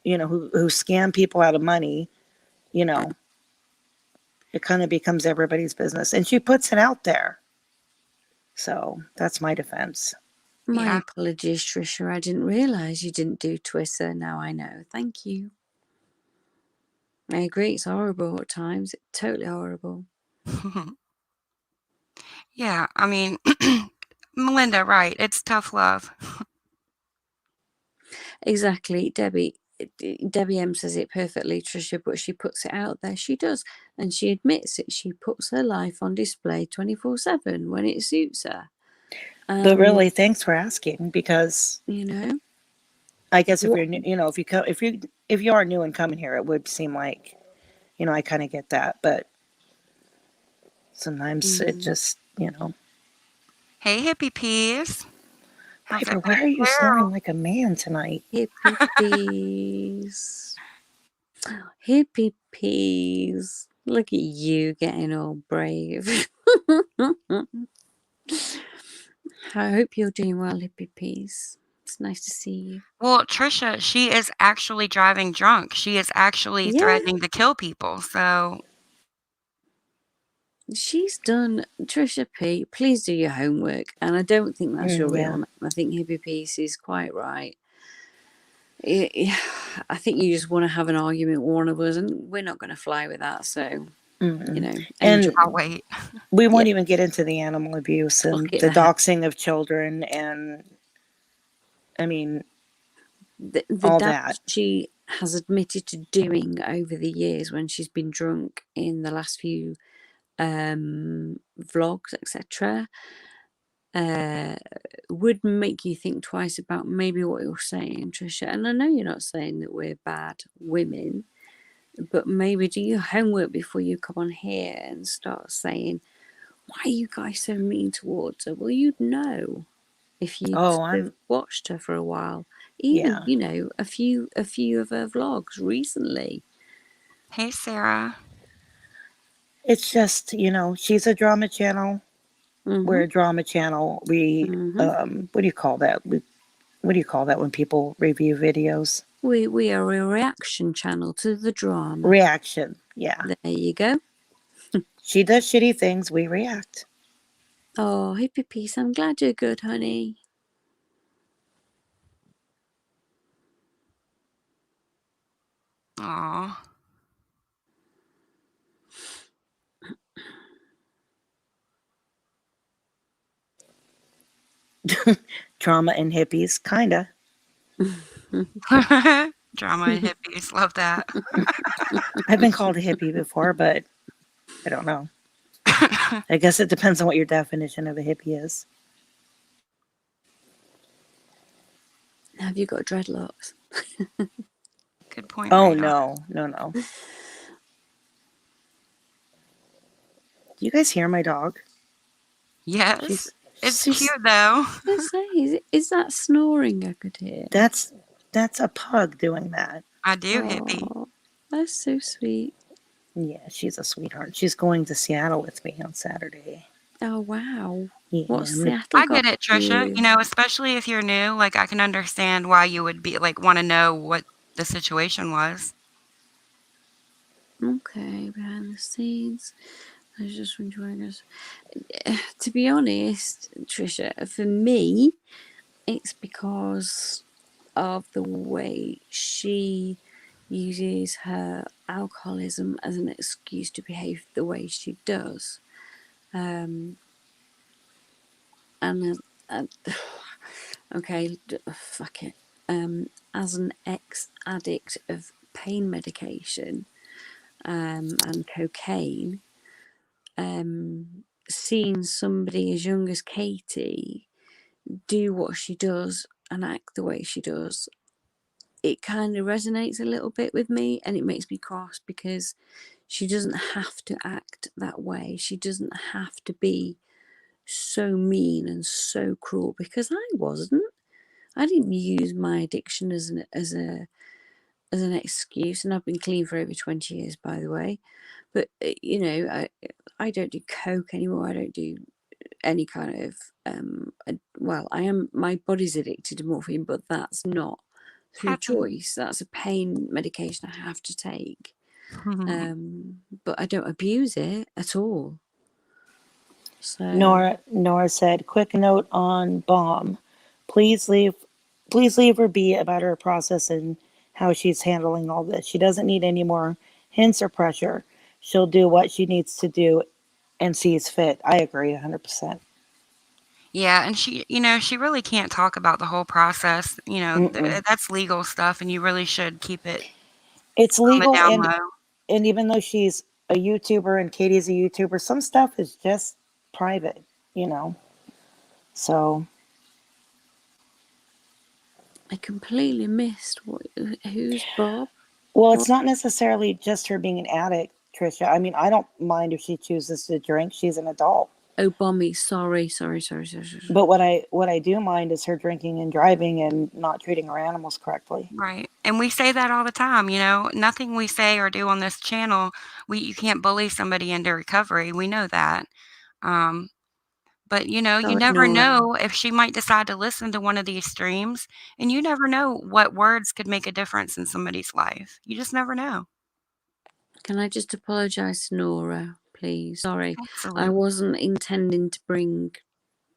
who scam people out of money, it kind of becomes everybody's business. And she puts it out there. So that's my defense. My apologies, Trisha. I didn't realize you didn't do Twitter. Now I know. Thank you. I agree. It's horrible at times. It's totally horrible. Yeah, I mean, Melinda, right. It's tough love. Exactly. Debbie, Debbie M says it perfectly, Trisha, but she puts it out there. She does, and she admits it. She puts her life on display 24/7 when it suits her. But really, thanks for asking, because you know, I guess if what? you're new, if you are new and coming here, it would seem like, I kind of get that, but sometimes it just, Hey, hippie peas. How's Piper, it why been are you there? snoring like a man tonight? Hippie peas. Hippie peas. Look at you getting all brave. I hope you're doing well, hippie peas. It's nice to see you. Well, Trisha, she is actually driving drunk. She is actually Yeah. threatening to kill people. So She's done. Trisha P, please do your homework. And I don't think that's your real name. I think hippie peas is quite right. I think you just want to have an argument with one of us, and we're not going to fly with that. So, And I'll wait. We won't even get into the animal abuse and Look at the that. doxing of children, and I mean, the all damage that. she has admitted to doing over the years when she's been drunk in the last few vlogs, etc., would make you think twice about maybe what you're saying, Trisha. And I know you're not saying that we're bad women, but maybe do your homework before you come on here and start saying, why are you guys so mean towards her? Well, you'd know if you'd watched her for a while. Even, a few of her vlogs recently. Hey, Sarah. It's just, she's a drama channel. We're a drama channel. We, what do you call that? What do you call that when people review videos? We are a reaction channel to the drama. Reaction, yeah. There you go. She does shitty things, we react. Oh, hippie peace, I'm glad you're good, honey. Aw. Drama and hippies, kinda. Drama and hippies, love that. I've been called a hippie before, but I don't know. I guess it depends on what your definition of a hippie is. Have you got dreadlocks? Good point. Oh, no. Do you guys hear my dog? Yes. It's cute, though. Is that snoring I could hear? That's a pug doing that. I do, hippie. That's so sweet. Yeah, she's a sweetheart. She's going to Seattle with me on Saturday. Oh, wow. Yeah, What's Seattle I get it, Trisha. Especially if you're new, like, I can understand why you would be, like, want to know what the situation was. Okay, behind the scenes. I was just enjoying this. To be honest, Trisha, for me, it's because of the way she uses her alcoholism as an excuse to behave the way she does. Okay, fuck it. As an ex-addict of pain medication and cocaine, seeing somebody as young as Ktie do what she does and act the way she does, it kind of resonates a little bit with me, and it makes me cross because she doesn't have to act that way. She doesn't have to be so mean and so cruel, because I wasn't. I didn't use my addiction as an excuse, and I've been clean for over 20 years, by the way. But I don't do coke anymore. I don't do any kind of I am, my body's addicted to morphine, but that's not through choice. That's a pain medication I have to take. But I don't abuse it at all. So Nora said, quick note on Bomb. Please leave her be about her process and how she's handling all this. She doesn't need any more hints or pressure. She'll do what she needs to do and sees fit. I agree 100%. Yeah, and she, she really can't talk about the whole process. That's legal stuff, and you really should keep it It's on the legal, down low. and even though she's a YouTuber and Katie's a YouTuber, some stuff is just private, you know. So I completely missed who's Bob. well, What? it's not necessarily just her being an addict, Trisha. I mean, I don't mind if she chooses to drink. She's an adult. Oh, Bommy. Sorry. But what I do mind is her drinking and driving and not treating her animals correctly. Right. And we say that all the time, nothing we say or do on this channel, you can't bully somebody into recovery. We know that. But you Sorry, never Nora. know if she might decide to listen to one of these streams, and you never know what words could make a difference in somebody's life. You just never know. Can I just apologise to Nora, please? Sorry, Absolutely. I wasn't intending to bring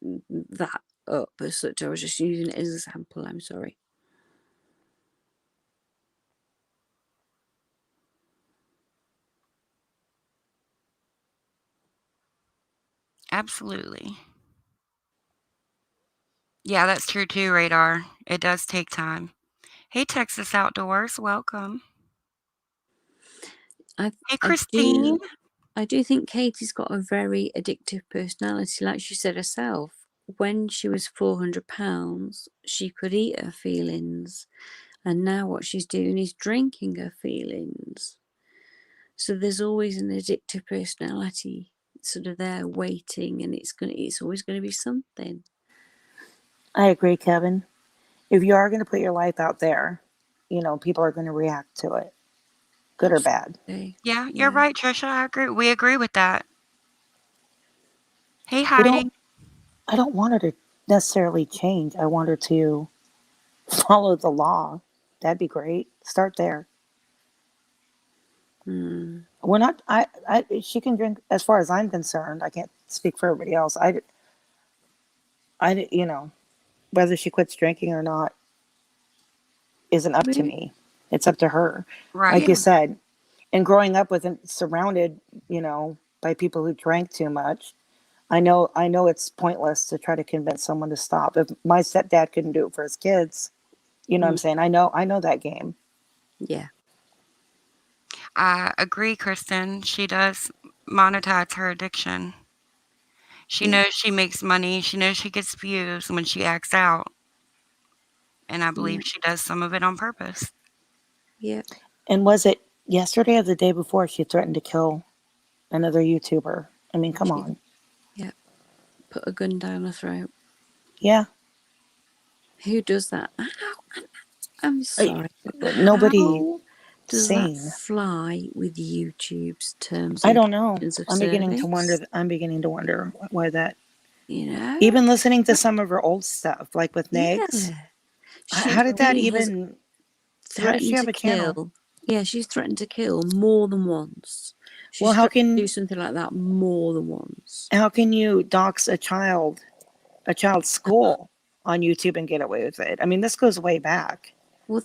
that up as such. I was just using it as an example. I'm sorry. Absolutely. Yeah, that's true too, Radar. It does take time. Hey, Texas Outdoors, welcome. Hey, Christine. I do think Katie's got a very addictive personality. Like she said herself, when she was £400, she could eat her feelings. And now what she's doing is drinking her feelings. So there's always an addictive personality sort of there waiting, and it's always going to be something. I agree, Kevin. If you are going to put your life out there, people are going to react to it, good or bad. Yeah, you're right, Trisha. I agree. We agree with that. Hey, Heidi. I don't want her to necessarily change. I want her to follow the law. That'd be great. Start there. We're not. She can drink. As far as I'm concerned, I can't speak for everybody else. Whether she quits drinking or not isn't up to me. It's up to her. Right. Like you said, and growing up with surrounded, by people who drank too much, I know it's pointless to try to convince someone to stop. If my stepdad couldn't do it for his kids, you know what I'm saying? I know that game. Yeah. I agree, Kristen. She does monetize her addiction. She knows she makes money. She knows she gets views when she acts out. And I believe she does some of it on purpose. Yeah. And was it yesterday or the day before she threatened to kill another YouTuber? I mean, come on. Yeah. Put a gun down her throat. Yeah. Who does that? I'm sorry. Nobody does sane. that fly with YouTube's terms? I don't know. Of I'm beginning to service? wonder. I'm beginning to wonder why that. You know, even listening to some of her old stuff, like with Negs. How did that even? How does she have a channel? Yeah, she's threatened to kill more than once. She's how can do something like that more than once? How can you dox a child's school on YouTube and get away with it? I mean, this goes way back. Well,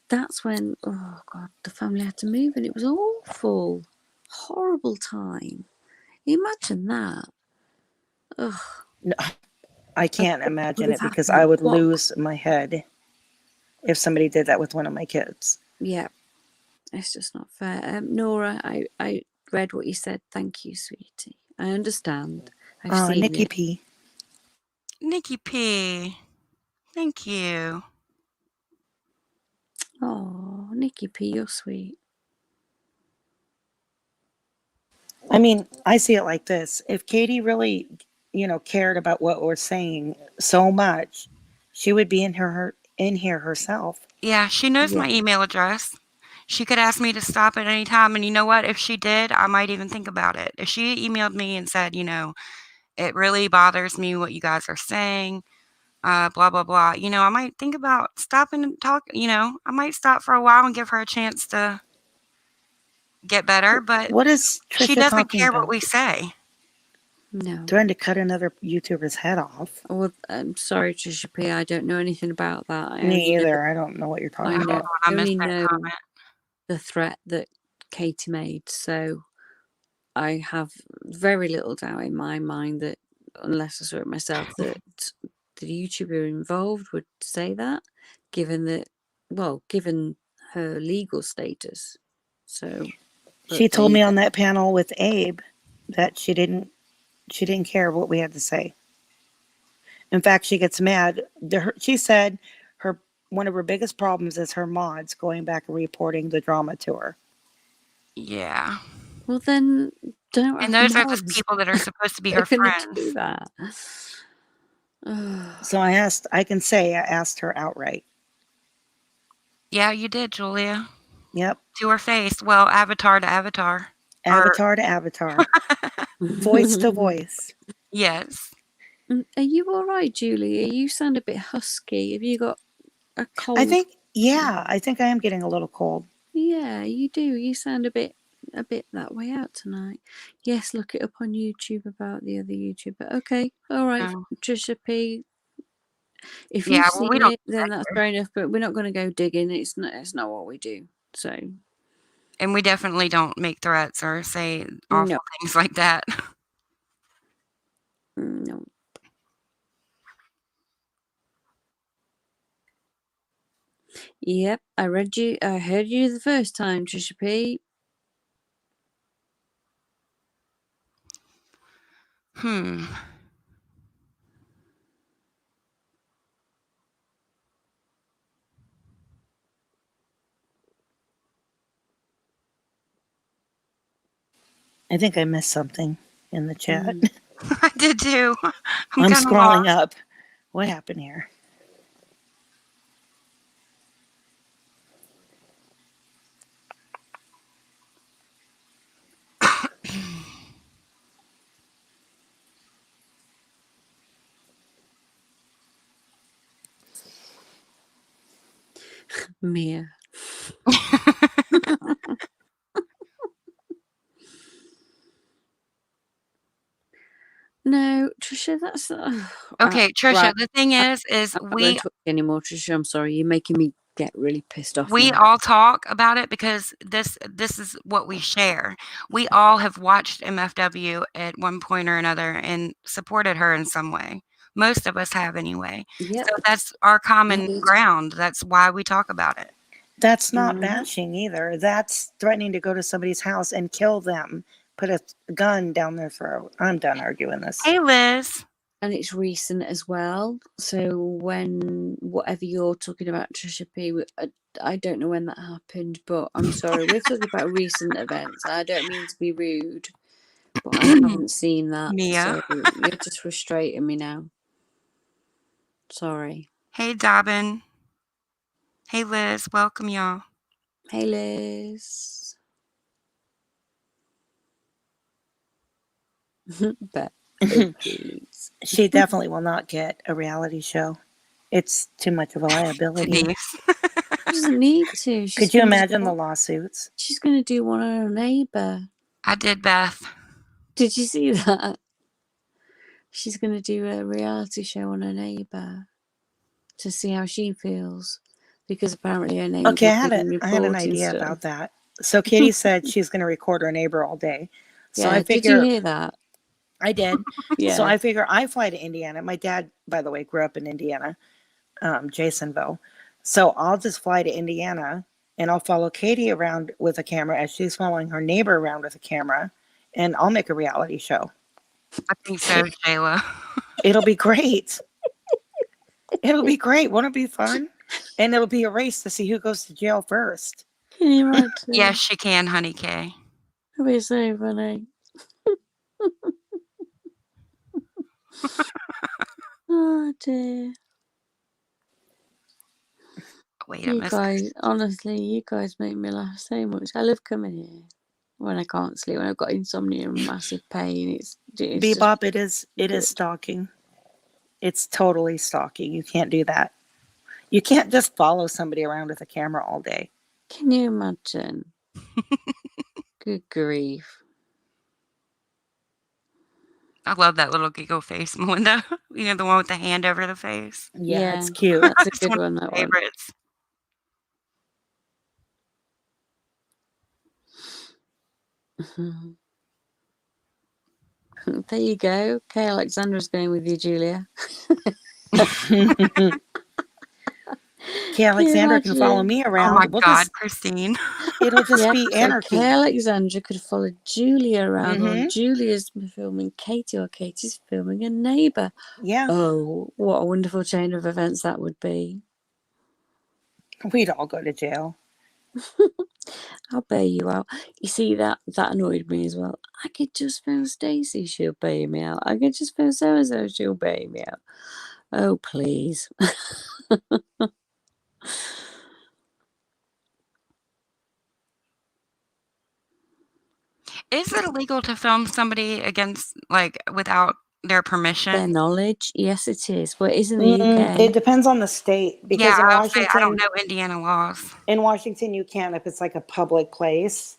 that's when, oh God, the family had to move, and it was awful, horrible time. Imagine that. Ugh. No, I can't imagine it because I would lose my head if somebody did that with one of my kids. Yeah, it's just not fair. Nora, I read what you said. Thank you, sweetie. I understand. I've seen Nikki it. P. Nikki P. Thank you. Oh, Nikki P, you're sweet. I mean, I see it like this. If Ktie really, cared about what we're saying so much, she would be in here herself. Yeah, she knows my email address. She could ask me to stop at any time, and you know what? If she did, I might even think about it. If she emailed me and said, it really bothers me what you guys are saying, blah, blah, blah, I might think about stopping and talk, I might stop for a while and give her a chance to get better, but what is Trisha she doesn't talking care about? what we say. No. Trying to cut another YouTuber's head off. Well, I'm sorry, Trisha P. I don't know anything about that. Me either. I don't know what you're talking about. I only know the threat that Ktie made, so I have very little doubt in my mind that unless I saw it myself, that the YouTuber involved would say that, given her legal status. So She told me on that panel with Abe that she didn't care what we had to say. In fact, she gets mad. She said one of her biggest problems is her mods going back and reporting the drama to her. Yeah. Well, then don't. And those are the people that are supposed to be her friends. Do that. So I asked her outright. Yeah, you did, Julia. Yep. To her face. Well, avatar to avatar. Avatar to avatar. Voice to voice. Yes. Are you all right, Julia? You sound a bit husky. Have you got a cold? I think I am getting a little cold. Yeah, you do. You sound a bit that way out tonight. Yes, look it up on YouTube about the other YouTuber. Okay, all right, Trisha P. If you've seen it, then that's fair enough. But we're not going to go digging. It's not what we do. So. And we definitely don't make threats or say awful things like that. No. Yep, I heard you the first time, Trisha P. I think I missed something in the chat. I did too. I'm scrolling up. What happened here? Mia. No, Trisha, that's okay. Trisha, right. The thing is I'm not going to talk anymore, Trisha. I'm sorry, you're making me get really pissed off. We all talk about it because this is what we share. We all have watched MFW at one point or another and supported her in some way. Most of us have anyway. Yep. So that's our common ground. That's why we talk about it. That's not bashing either. That's threatening to go to somebody's house and kill them. Put a gun down their throat. I'm done arguing this. Hey, Liz. And it's recent as well. So whatever you're talking about, Trisha P, I don't know when that happened, but I'm sorry. We're talking about recent events. I don't mean to be rude, but I haven't seen that. Mia. So you're just frustrating me now. Sorry. Hey, Dobbin. Hey, Liz. Welcome, y'all. Hey, Liz. But she definitely will not get a reality show. It's too much of a liability. She doesn't need to. Could you imagine the lawsuits? She's going to do one on her neighbor. I did, Beth. Did you see that? She's going to do a reality show on her neighbor to see how she feels, because apparently her neighbor. Okay, I had an idea about that. So Ktie said she's going to record her neighbor all day. So I figure. Did you hear that? I did. Yeah. So I figure I fly to Indiana. My dad, by the way, grew up in Indiana, Jasonville. So I'll just fly to Indiana and I'll follow Ktie around with a camera as she's following her neighbor around with a camera, and I'll make a reality show. I think so, Jayla. It'll be great. It'll be great. Won't it be fun? And it'll be a race to see who goes to jail first. Can you imagine? Yes, she can, honey Kay. It'll be so funny. Oh dear. Wait, you guys, honestly, you guys make me laugh so much. I love coming here when I can't sleep, when I've got insomnia and massive pain. It's Bebop, it is stalking. It's totally stalking. You can't do that. You can't just follow somebody around with a camera all day. Can you imagine? Good grief. I love that little giggle face, Melinda. You know, the one with the hand over the face. Yeah, it's cute. That's a good one, that favorites. One. There you go. Kay Alexandra's going with you, Julia. Kay Alexandra can follow me Oh around. my We'll God, just, Christine. it'll just Yeah, be so anarchy. Kay Alexandra could follow Julia around while Mhm. Julia's filming Katie or Katie's filming a neighbour. Yeah, Oh, what a wonderful chain of events that would be. we'd all go to jail. I'll bail you out. You see, that annoyed me as well. I could just phone Stacey, she'll bail me out. I could just phone so-and-so, she'll bail me out. Oh, please. Is it illegal to film somebody against, like, without their permission? Their knowledge? Yes, it is. Well, it is in the It UK. depends on the state, because Yeah, in I'll say I don't Washington, know Indiana laws. you can if it's like a public place.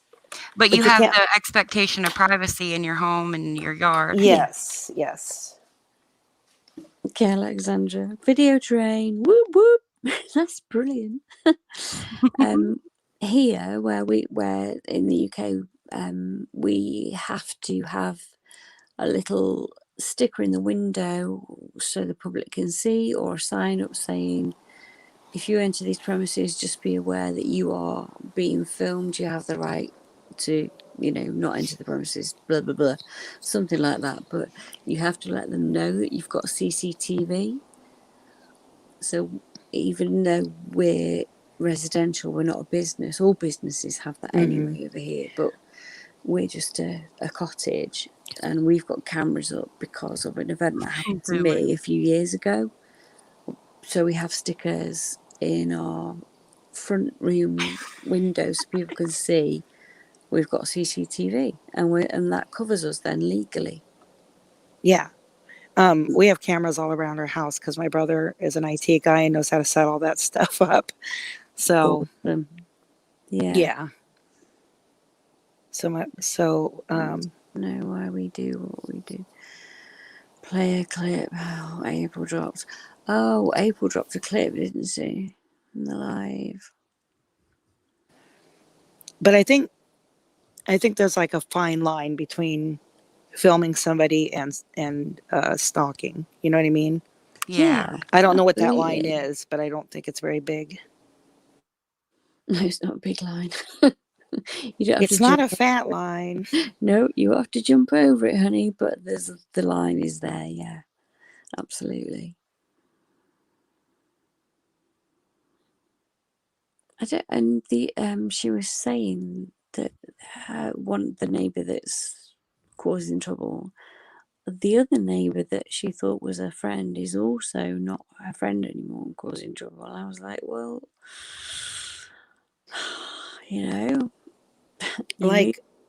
But you But you have can't. the expectation of privacy in your home and your yard. Yes, yes. Okay, Alexandra. Video train. Whoop whoop. That's brilliant. Here, where in the UK, we have to have a little sticker in the window so the public can see, or a sign up saying, if you enter these premises, just be aware that you are being filmed. You have the right to, not enter the premises, blah, blah, blah, something like that. But you have to let them know that you've got CCTV. So even though we're residential, we're not a business. All businesses have that anyway over here, but we're just a cottage, and we've got cameras up because of an event that happened to me a few years ago. So we have stickers in our front room windows so people can see we've got CCTV, and that covers us then legally. Yeah. We have cameras all around our house because my brother is an IT guy and knows how to set all that stuff up. So Awesome. yeah. Know why we do what we do. Play a clip. Oh, April dropped a clip, didn't she, in the live? But I think there's like a fine line between filming somebody and stalking. You know what I mean? Yeah. I don't know what that line is, but I don't think it's very big. No, it's not a big line. You don't have It's to not jump a fat line. No, you have to jump over it, honey. But the line is there. Yeah, absolutely. She was saying that the neighbour that's causing trouble, the other neighbour that she thought was her friend is also not her friend anymore and causing trouble. I was like, well,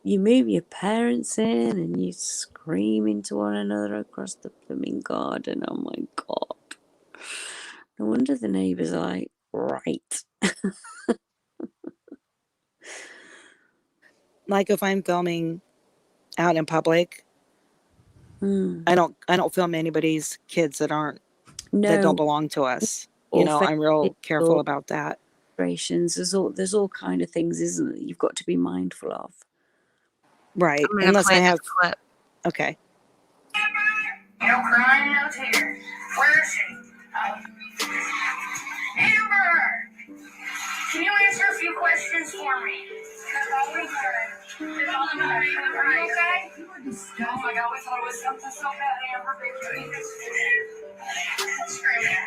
you move your parents in and you scream into one another across the blooming garden. Oh my God. No wonder the neighbours are like, right. Like if I'm filming out in public, I don't film anybody's kids that don't belong to us. I'm real careful about that. There's all kind of things, isn't it, you've got to be mindful of. Right. I'm gonna play this clip. Okay. No crying, no tears. Where is she? Amber! Can you answer a few questions for me? Okay? You were disgusting. Oh my God, we thought it was something so bad, Amber. Screaming at her.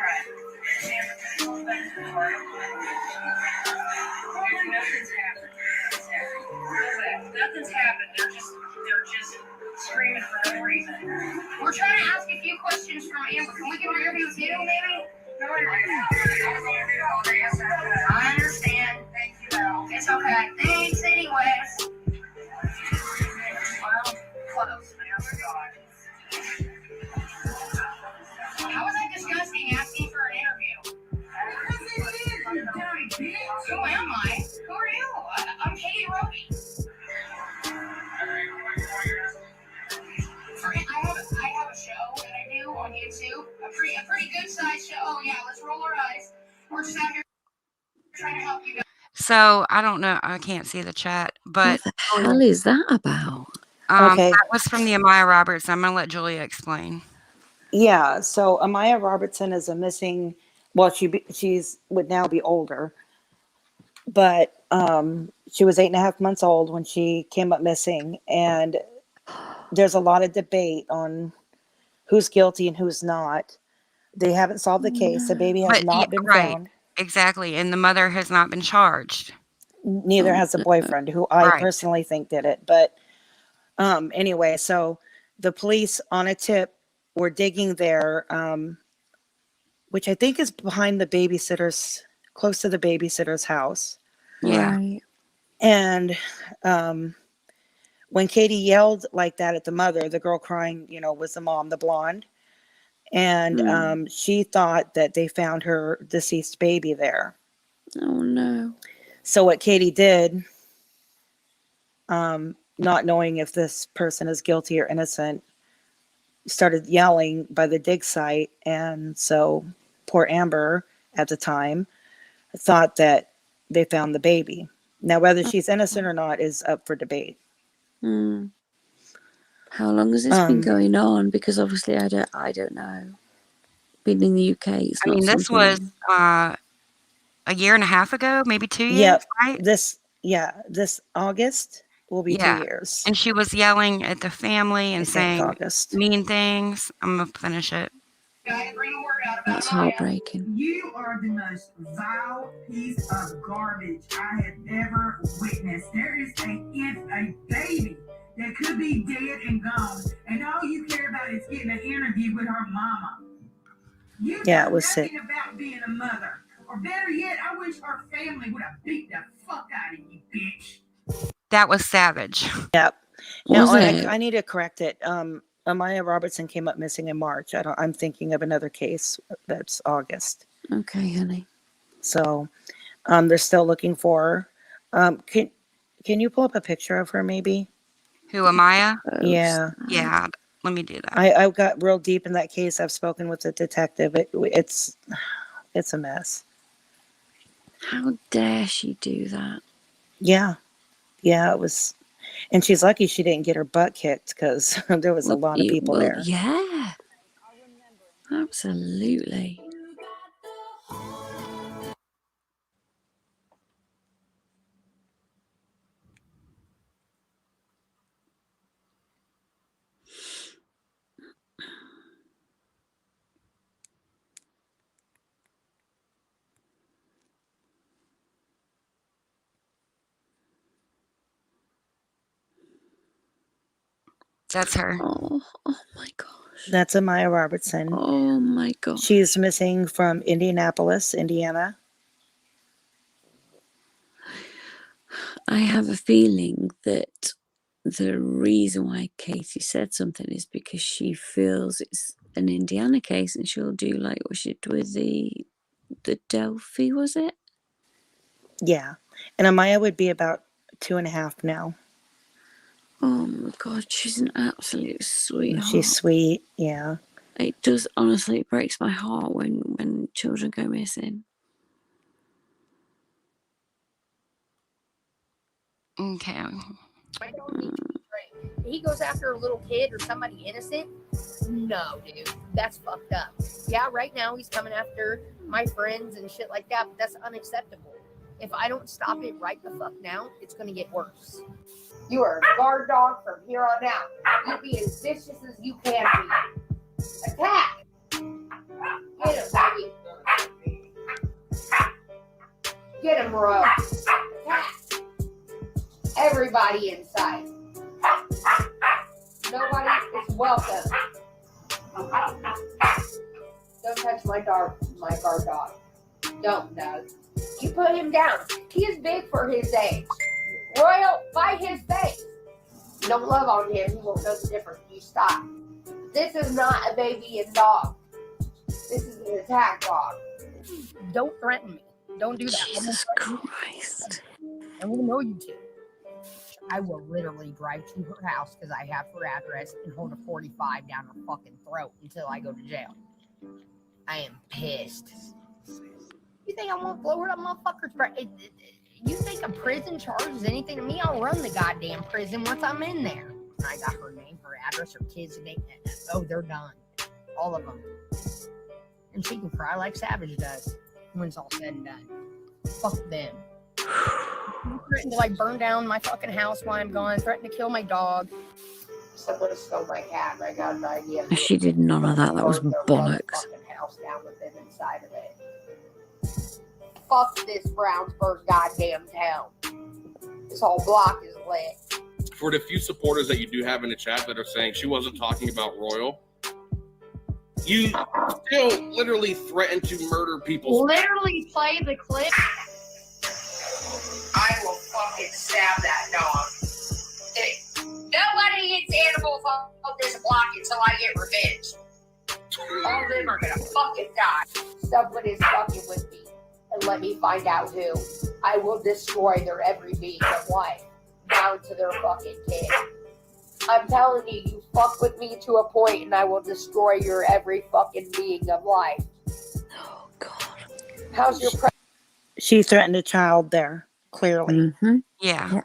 Nothing's happened. Nothing's happened. They're just screaming for no reason. We're trying to ask a few questions from Amber. Can we get an interview with you, maybe? No, I understand. Thank you, though. It's okay. Thanks, anyways. Well, close. How was that disgusting asking for an interview? Who am I? Who are you? I'm Katie Roby. I have a show that I do on YouTube. A pretty good sized show. Oh yeah, let's roll our eyes. We're just out here trying to help you guys. So I don't know. I can't see the chat, but what the hell is that about? Okay. That was from the Amaya Robertson. I'm gonna let Julia explain. Yeah. So Amaya Robertson is a missing. Well, she's would now be older, but she was 8.5 months old when she came up missing, and there's a lot of debate on who's guilty and who's not. They haven't solved the case. The baby has But yeah, not been right, found. exactly, and the mother has not been charged. Neither has the boyfriend, who I Right. personally think did it. But anyway, so the police on a tip were digging there, which I think is behind the babysitter's, close to the babysitter's house. Yeah. Right. And when Ktie yelled like that at the mother, the girl crying, was the mom, the blonde. And she thought that they found her deceased baby there. Oh no. So what Ktie did, not knowing if this person is guilty or innocent, started yelling by the dig site. And so poor Amber at the time thought that they found the baby. Now, whether she's innocent or not is up for debate. How long has this been going on? Because obviously I don't know. Being in the UK, it's I not mean, this was something. a year and a half ago, maybe 2 years, Yep. right? This August will be 2 Yeah, years. and she was yelling at the family I and think saying August. mean things. I'm gonna finish it. That's heartbreaking. You are the most vile piece of garbage I have ever witnessed. There is a baby that could be dead and gone, and all you care about is getting an interview with her mama. You Yeah, know it was nothing sick. about being a mother. Or better yet, I wish her family would have beat the fuck out of you, bitch. That was savage. Yep. Was Now it? I need to correct it. Amaya Robertson came up missing in March. I'm thinking of another case that's August. Okay, honey. So they're still looking for her. Can you pull up a picture of her maybe? Who, Amaya? Yeah. Yeah, let me do that. I got real deep in that case. I've spoken with the detective. It's a mess. How dare she do that? Yeah, it was, and she's lucky she didn't get her butt kicked because there was a lot of people there. Yeah, absolutely. That's her. Oh my gosh. That's Amaya Robertson. Oh my gosh. She's missing from Indianapolis, Indiana. I have a feeling that the reason why Ktie said something is because she feels it's an Indiana case, and she'll do like what she did with the Delphi, was it? Yeah, and Amaya would be about 2.5 now. Oh my god, she's an absolute sweetheart. She's sweet. Yeah. It does, honestly, it breaks my heart when children go missing. Okay. He goes after a little kid or somebody innocent. No, dude, that's fucked up. Yeah, right now he's coming after my friends and shit like that, but that's unacceptable. If I don't stop it right the fuck now, it's gonna get worse. You are a guard dog from here on out. You be as vicious as you can be. Attack! Get him, baby. Get him, bro. Attack! Everybody inside. Nobody is welcome. Don't touch my guard dog. Don't, Doug. You put him down. He is big for his age. Royal, bite his face. You don't love on him, he won't know the difference. You stop. This is not a baby and dog. This is an attack dog. Don't threaten me. Don't do that. Jesus Christ. I'm gonna know you two. I will literally drive to her house because I have her address and hold a 45 down her fucking throat until I go to jail. I am pissed. You think I won't blow her up, motherfuckers? You think a prison charge is anything to me? I'll run the goddamn prison once I'm in there. and I got her name, her address, her kids' name. Oh, they're done. All of them. And she can cry like Savage does when it's all said and done. Fuck them. Threatened to burn down my fucking house while I'm gone. Threatened to kill my dog. Someone stole my cat. I got an idea. She did none of that. That was bollocks. House down with them inside of it. Fuck this Brownsburg goddamn town. This whole block is lit. For the few supporters that you do have in the chat that are saying she wasn't talking about Royal, you still literally threatened to murder people. Literally play the clip. I will fucking stab that dog. Nobody eats animals on this block until I get revenge. All of them are gonna fucking die. Someone is fucking with me. And let me find out who. I will destroy their every being of life. Down to their fucking kid. I'm telling you, you fuck with me to a point and I will destroy your every fucking being of life. Oh, God. How's your She threatened a child there, clearly. Mm-hmm. Yeah.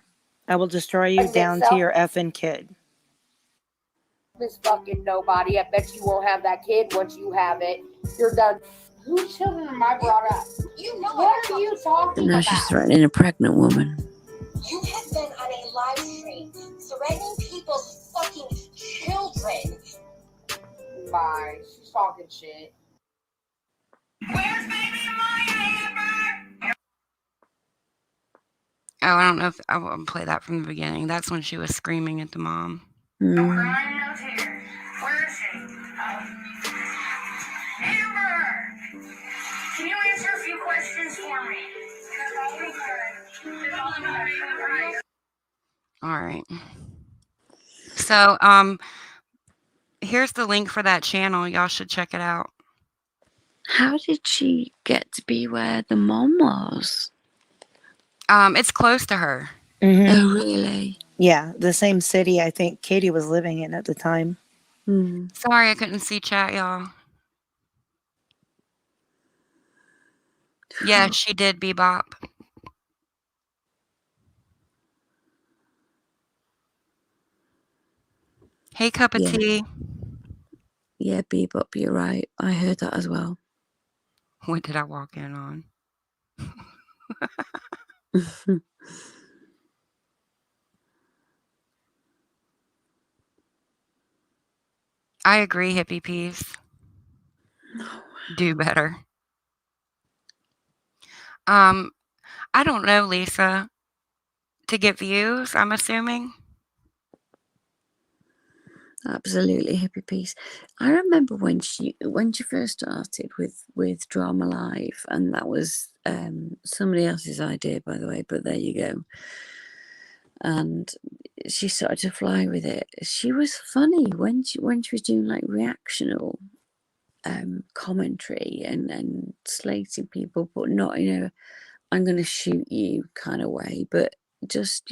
I will destroy you down to your effing kid. This fucking nobody. I bet you won't have that kid once you have it. You're done. Whose children am I brought up? You know what are you talking Now about? she's threatening a pregnant woman. You have been on a live stream threatening people's fucking children. Bye. She's talking shit. Where's baby Amaya? Oh, I don't know if I won't play that from the beginning. That's when she was screaming at the mom. Mm. Brian knows here. Where is she? Amber! Can you answer a few questions for me? All right. So, here's the link for that channel. Y'all should check it out. How did she get to be where the mom was? It's close to her. Mm-hmm. Oh, really? Yeah, the same city I think Ktie was living in at the time. Mm. Sorry, I couldn't see chat, y'all. Yeah, she did bebop. Hey, cup of Yeah. tea. Yeah, Bebop, you're right. I heard that as well. What did I walk in on? I agree, hippie peas. Do better. I don't know, Lisa. To get views, I'm assuming. Absolutely, hippie piece. I remember when she first started with Drama Live, and that was somebody else's idea, by the way. But there you go. And she started to fly with it. She was funny when she was doing reactional commentary and slating people, but not I'm going to shoot you kind of way, but just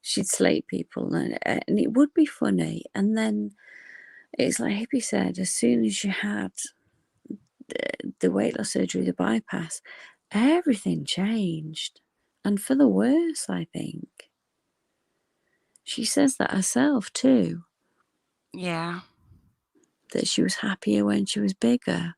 she'd slate people and it would be funny. And then it's like Hippie said, as soon as you had the weight loss surgery, the bypass, everything changed, and for the worse, I think. She says that herself too. Yeah. That she was happier when she was bigger.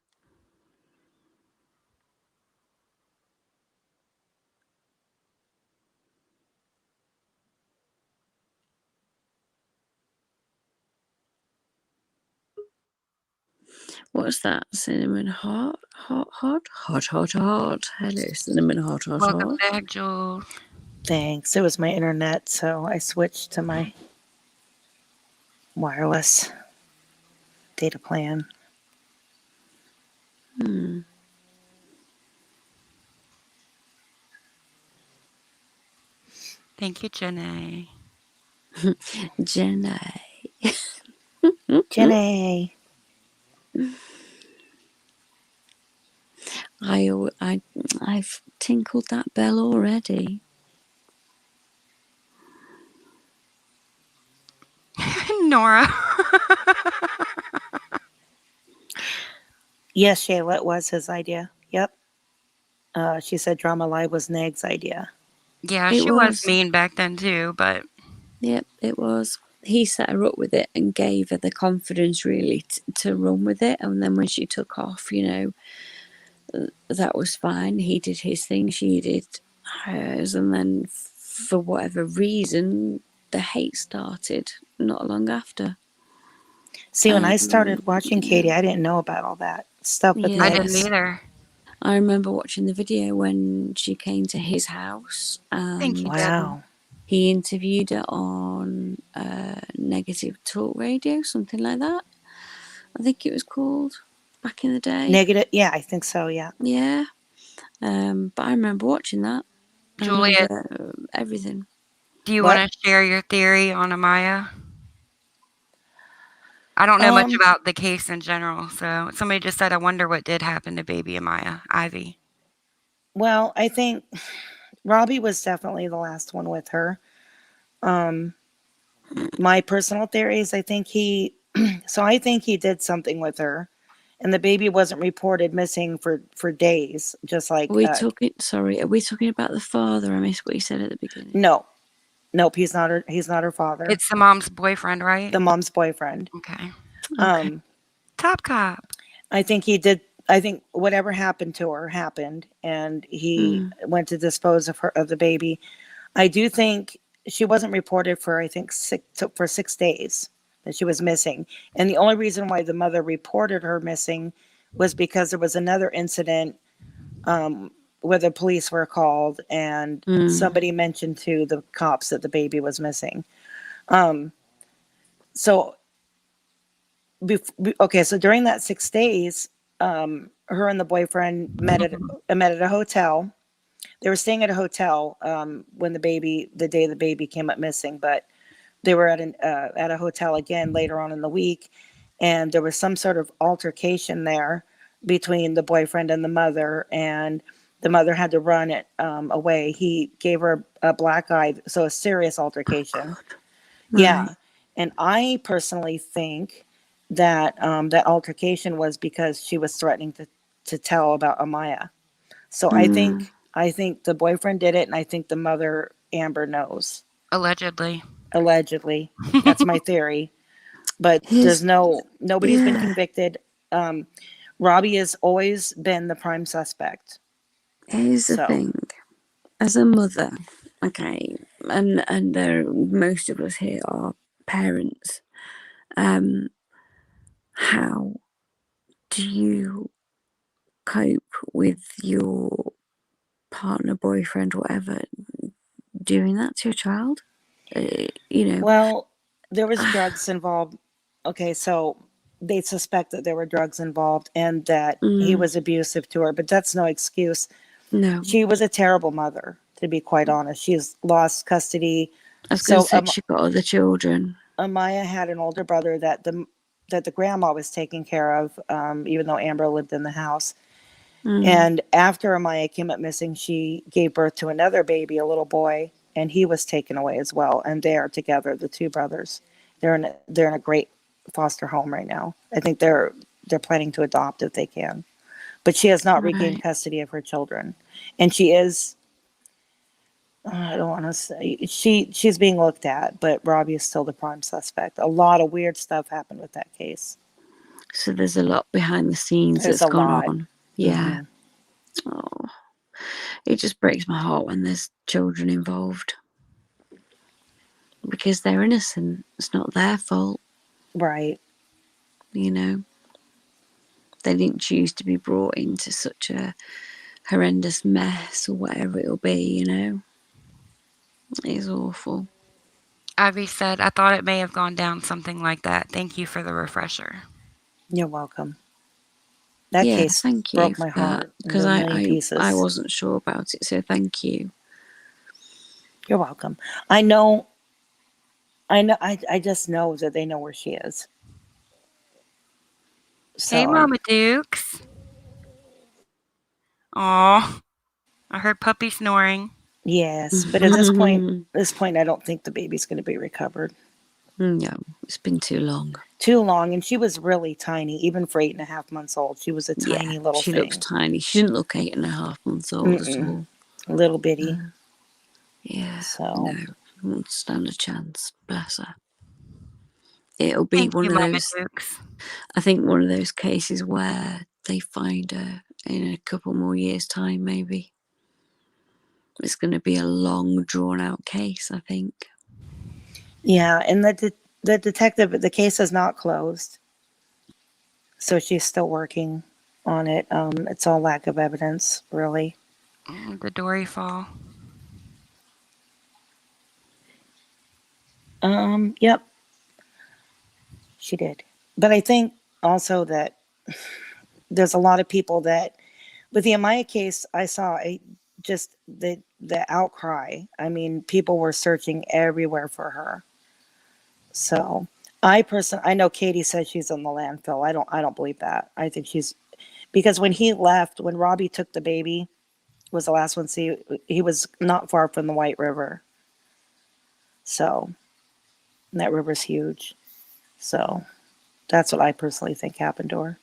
What's that? Cinnamon hot. Hello, cinnamon hot. Welcome back, Jules. Thanks. It was my internet, so I switched to my wireless data plan. Thank you, Jenny. Jenny. Jenny. I've tinkled that bell already. Nora. Yes, Shayla, it was his idea. Yep. She said Drama Live was Neg's idea. Yeah, It she was was. mean back then too, but Yep, it was. he set her up with it and gave her the confidence really to run with it. And then when she took off, that was fine. He did his thing, she did hers, and then for whatever reason, the hate started not long after. See, when I started watching Ktie, I didn't know about all that stuff with Yeah. I Megs. didn't either. I remember watching the video when she came to his house. Thank you, Debbie. Wow. He interviewed her on Negative Talk Radio, something like that. I think it was called back in the day. Negative, yeah, I think so, yeah. Yeah. But I remember watching that. Julia, I remember everything. do you What? want to share your theory on Amaya? I don't know much about the case in general, so somebody just said, I wonder what did happen to baby Amaya, Ivy. Well, I think Robbie was definitely the last one with her. My personal theory is I think he did something with her, and the baby wasn't reported missing for days, just like Are we talking about the father? I missed what you said at the beginning. Nope, he's not her father. It's the mom's boyfriend, right? The mom's boyfriend. Okay. Top cop. I think whatever happened to her happened, and he went to dispose of the baby. I do think she wasn't reported for, I think, 6 days that she was missing. And the only reason why the mother reported her missing was because there was another incident where the police were called and somebody mentioned to the cops that the baby was missing. So during that 6 days, her and the boyfriend met at a hotel. They were staying at a hotel when the day the baby came up missing, but they were at a hotel again later on in the week, and there was some sort of altercation there between the boyfriend and the mother, and the mother had to run it away. He gave her a black eye, so a serious altercation. Yeah, and I personally think that that altercation was because she was threatening to tell about Amaya. So I think the boyfriend did it, and I think the mother, Amber, knows. Allegedly. That's my theory. But nobody's been convicted. Robbie has always been the prime suspect. Here's the thing. As a mother, okay, and most of us here are parents. How do you cope with your partner, boyfriend, whatever, doing that to your child? Well, there was drugs involved. Okay, so they suspect that there were drugs involved and that he was abusive to her, but that's no excuse. No. She was a terrible mother, to be quite honest. She's lost custody. I was going to say she got other children. Amaya had an older brother that the grandma was taking care of, even though Amber lived in the house. And after Amaya came up missing, she gave birth to another baby, a little boy, and he was taken away as well. And they are together, the two brothers. They're in a great foster home right now. I think they're planning to adopt if they can. But she has not regained custody of her children. And she is, I don't want to say, she's being looked at, but Robbie is still the prime suspect. A lot of weird stuff happened with that case. So there's a lot behind the scenes that's gone on. Yeah. Oh, it just breaks my heart when there's children involved. Because they're innocent. It's not their fault. Right. They didn't choose to be brought into such a horrendous mess or whatever it'll be, It's awful. Ivy said, I thought it may have gone down something like that. Thank you for the refresher. You're welcome. That case thank you broke my heart because pieces. I wasn't sure about it, so thank you. You're welcome. I just know that they know where she is. So, hey, Mama Dukes. Aw, I heard puppy snoring. Yes, but at this point, I don't think the baby's going to be recovered. No, it's been too long. Too long, and she was really tiny, even for 8.5 months old. She was a tiny little thing. She looks tiny. She didn't look 8.5 months old at all. Little bitty. Yeah. So no, won't stand a chance. Bless her. it'll be Thank one you, of Mama those. Dukes. I think one of those cases where they find her in a couple more years' time, maybe. It's going to be a long, drawn-out case, I think. Yeah, and the detective, the case is not closed, so she's still working on it. It's all lack of evidence, really. The Dory fall. Yep, she did. But I think also that there's a lot of people that, with the Amaya case, I saw just the outcry. I mean, people were searching everywhere for her. So I know Ktie says she's in the landfill. I don't believe that. I think she's, because when he left, when Robbie took the baby, was the last one. See, he was not far from the White River. So that river's huge. So that's what I personally think happened to her.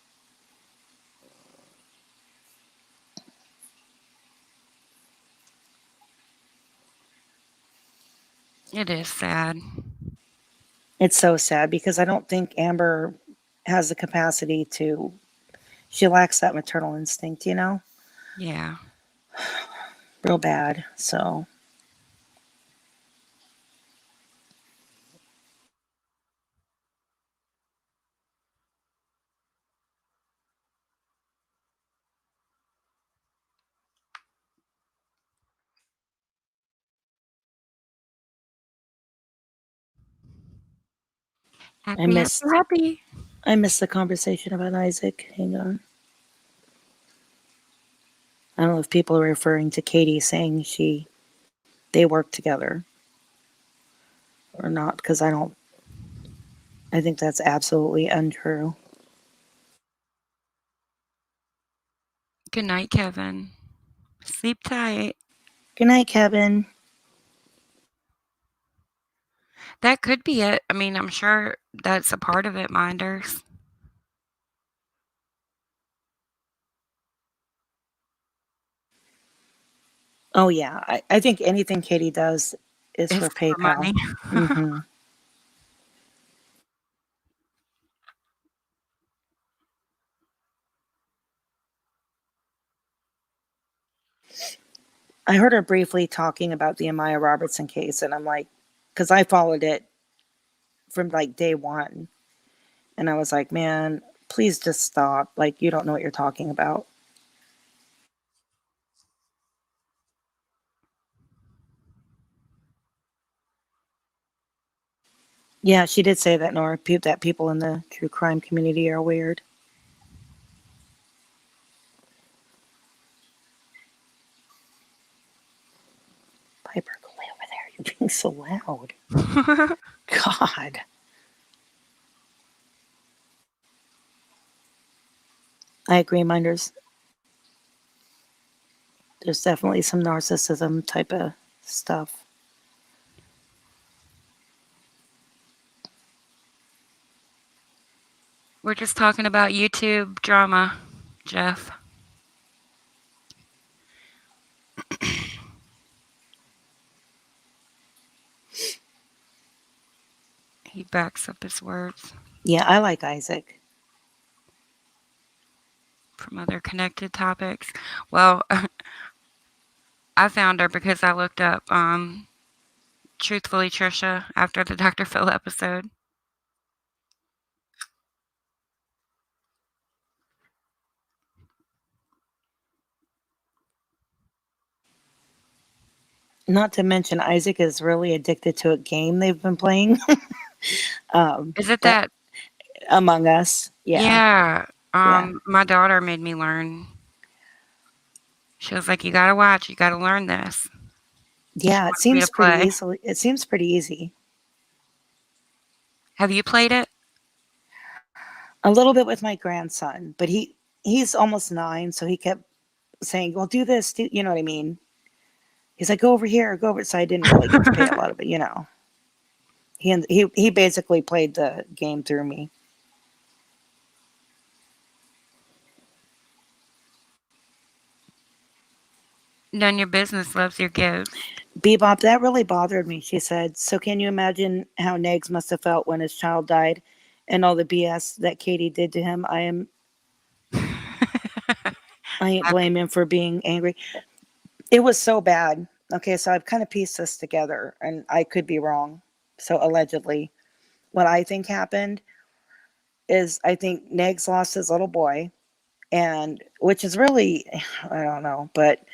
It is sad. It's so sad because I don't think Amber has the capacity to, she lacks that maternal instinct, you know? Yeah. Real bad. So I Happy, happy, missed happy. I missed the conversation about Isaac. Hang on. I don't know if people are referring to Ktie saying they work together or not, because I think that's absolutely untrue. Good night, Kevin. Sleep tight. Good night, Kevin. That could be it. I mean, I'm sure that's a part of it, Minders. Oh yeah, I think anything Ktie does is It's for for PayPal. money. I heard her briefly talking about the Amaya Robertson case, and I'm like, because I followed it from like day one, and I was like, man, please just stop. Like, you don't know what you're talking about. Yeah, she did say that, Nora, that people in the true crime community are weird. Piper, go way over there. You're being so loud. God. I agree, Minders. There's definitely some narcissism type of stuff. We're just talking about YouTube drama, Jeff. He backs up his words Yeah, I like Isaac. from other connected topics. Well, I found her because I looked up Truthfully Trisha after the Dr. Phil episode. Not to mention, Isaac is really addicted to a game they've been playing. Is it that? Among Us. Yeah. Yeah. My daughter made me learn. She was like, "You gotta watch. You gotta learn this." Yeah, it Wants me to seems pretty play. easily. It seems pretty easy. Have you played it? A little bit with my grandson, but he's almost 9, so he kept saying, "Well, do this." You know what I mean? He's like, "Go over here, go over." So I didn't really get to play a lot of it. You know, he basically played the game through me. None of your business loves your gifts. Bebop, that really bothered me, she said. So can you imagine how Negs must have felt when his child died and all the BS that Ktie did to him? I ain't blame him for being angry. It was so bad. Okay, so I've kind of pieced this together and I could be wrong. So allegedly, what I think happened is I think Negs lost his little boy, and which is really, I don't know, but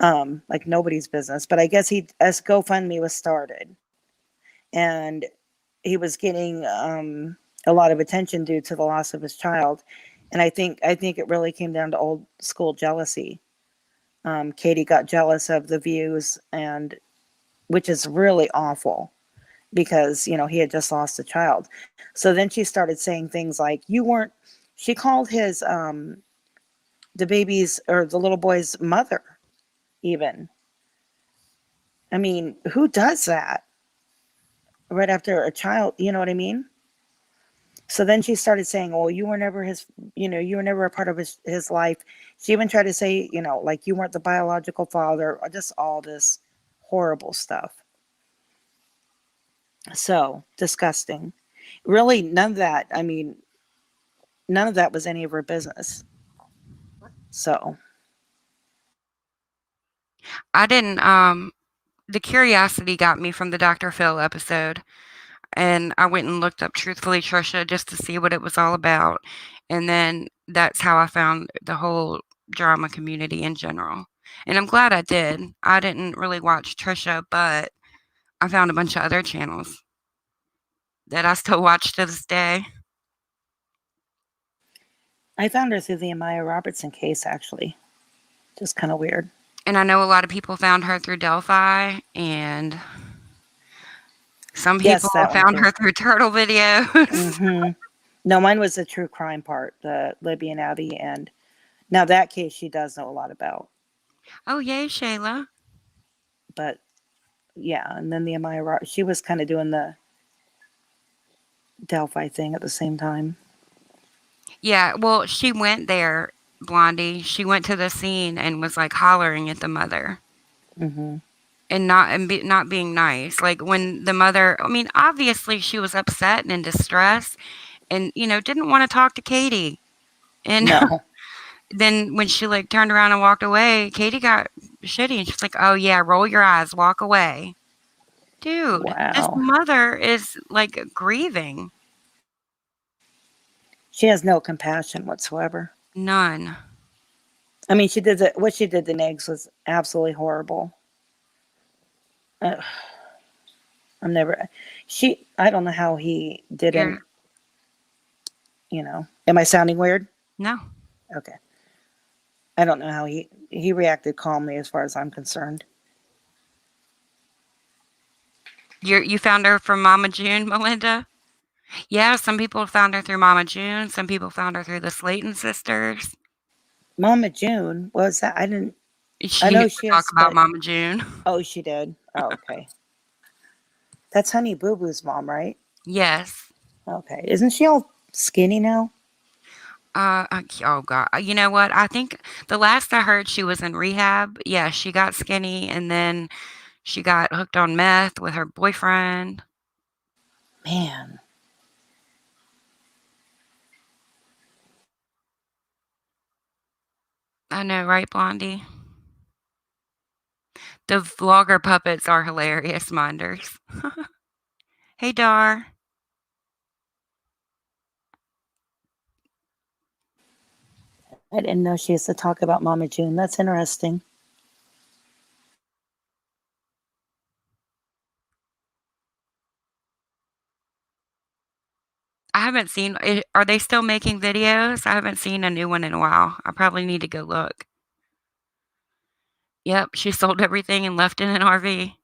like nobody's business. But I guess as GoFundMe was started, and he was getting a lot of attention due to the loss of his child, and I think it really came down to old school jealousy. Ktie got jealous of the views, and which is really awful because he had just lost a child. So then she started saying things like, "You weren't." She called his the baby's or the little boy's mother, even. I mean, who does that right after a child? You know what I mean? So then she started saying, "Oh, you were never you were never a part of his life." She even tried to say, like you weren't the biological father, or just all this horrible stuff. So disgusting. Really, none of that. I mean, none of that was any of her business. So I didn't, the curiosity got me from the Dr. Phil episode, and I went and looked up Truthfully Trisha just to see what it was all about, and then that's how I found the whole drama community in general, and I'm glad I did. I didn't really watch Trisha, but I found a bunch of other channels that I still watch to this day. I found her through the Amaya Robertson case, actually. Just kind of weird. And I know a lot of people found her through Delphi, and some people Yes, that one found too. her through turtle videos. Mm-hmm. No, mine was the true crime part, the Libby and Abby, and now that case she does know a lot about. Oh, yay, Shayla. But yeah, and then the Amaya, she was kind of doing the Delphi thing at the same time. Yeah, well, she went there, Blondie. She went to the scene and was like hollering at the mother. Mm-hmm. And not being nice. Like when the mother, I mean, obviously she was upset and in distress, and didn't want to talk to Ktie. And No. then when she like turned around and walked away, Ktie got shitty, and she's like, "Oh yeah, roll your eyes, walk away." Dude, this Wow. mother is like grieving. She has no compassion whatsoever. None. I mean, what she did to Negs was absolutely horrible. I'm never. I don't know how he didn't. Am I sounding weird? No. Okay. I don't know how he reacted calmly, as far as I'm concerned. You found her from Mama June, Melinda? Yeah, some people found her through Mama June. Some people found her through the Slayton sisters. Mama June, what was that? I didn't. She I know used to she talk is, about but Mama June. oh, she did. Oh, okay. That's Honey Boo Boo's mom, right? Yes. Okay. Isn't she all skinny now? Oh God. You know what? I think the last I heard she was in rehab. Yeah, she got skinny and then she got hooked on meth with her boyfriend. Man. I know, right, Blondie? The vlogger puppets are hilarious, minders. Hey, Dar. I didn't know she used to talk about Mama June. That's interesting. I haven't seen. Are they still making videos? I haven't seen a new one in a while. I probably need to go look. Yep, she sold everything and left in an RV.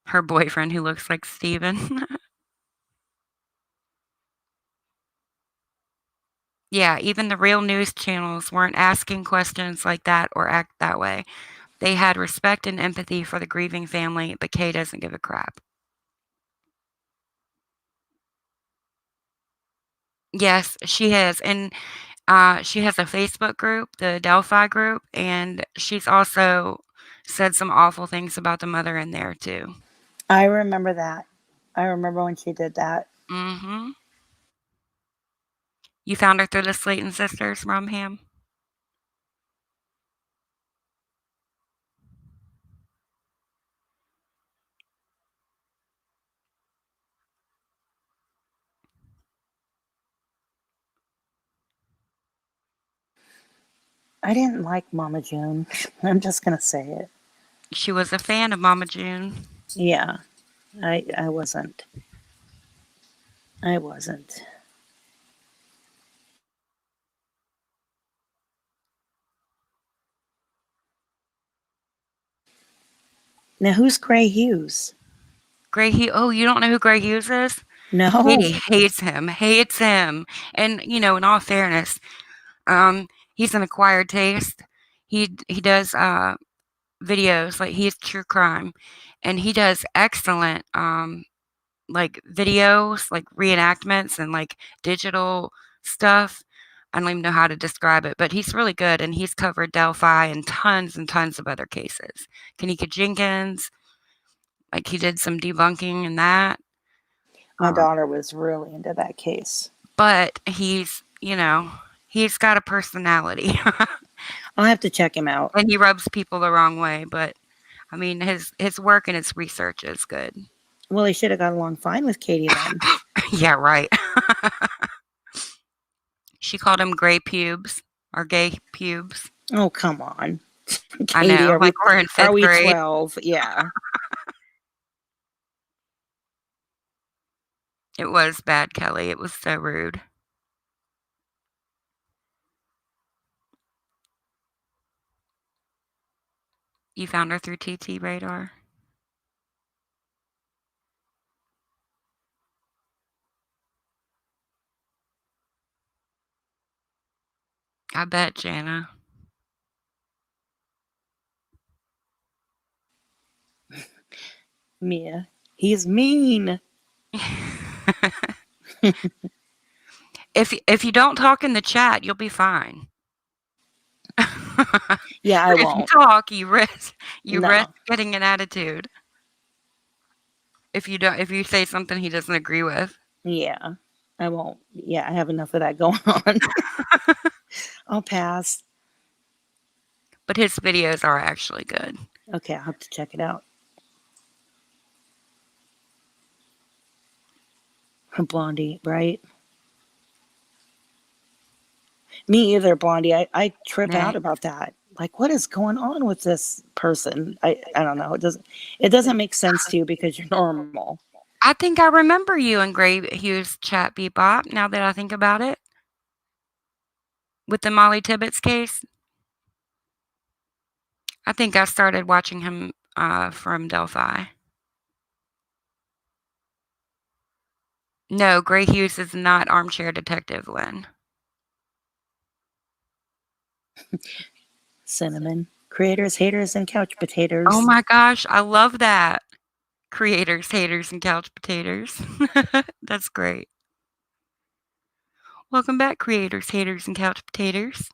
Her boyfriend, who looks like Steven. Yeah, even the real news channels weren't asking questions like that or act that way. They had respect and empathy for the grieving family, but Kay doesn't give a crap. Yes, she has. And She has a Facebook group, the Delphi group, and she's also said some awful things about the mother in there too. I remember that. I remember when she did that. Mm-hmm. You found her through the Slayton sisters, Rumham? I didn't like Mama June. I'm just gonna say it. She was a fan of Mama June. Yeah, I wasn't. I wasn't. Now who's Gray Hughes? Gray Hughes. Oh, you don't know who Gray Hughes is? No. Katie hates him. Hates him. And in all fairness, he's an acquired taste. He does videos, like he's true crime, and he does excellent like videos, like reenactments and like digital stuff. I don't even know how to describe it, but he's really good, and he's covered Delphi and tons of other cases. Kanika Jenkins, like he did some debunking in that. My daughter was really into that case. But he's got a personality. I'll have to check him out. And he rubs people the wrong way, but I mean his work and his research is good. Well, he should have got along fine with Ktie then. Yeah, right. She called him gray pubes or gay pubes. Oh, come on. Ktie, I know, like we're in 5th are we grade. 12? Yeah. It was bad, Kelly. It was so rude. You found her through TT Radar? I bet, Jana. Mia, he's mean. If you don't talk in the chat, you'll be fine. Yeah, I If you won't. talk, you risk No. getting an attitude. If you say something he doesn't agree with. Yeah, I won't. Yeah, I have enough of that going on. I'll pass. But his videos are actually good. Okay, I'll have to check it out. Blondie, right? Me either, Blondie. I trip out about that. Like, what is going on with this person? I don't know. It doesn't make sense to you because you're normal. I think I remember you in Gray Hughes chat, Bebop, now that I think about it. With the Molly Tibbetts case. I think I started watching him from Delphi. No, Gray Hughes is not Armchair Detective, Lynn. Cinnamon. Creators, haters, and couch potatoes. Oh my gosh, I love that. Creators, haters, and couch potatoes. That's great. Welcome back, creators, haters, and couch potatoes.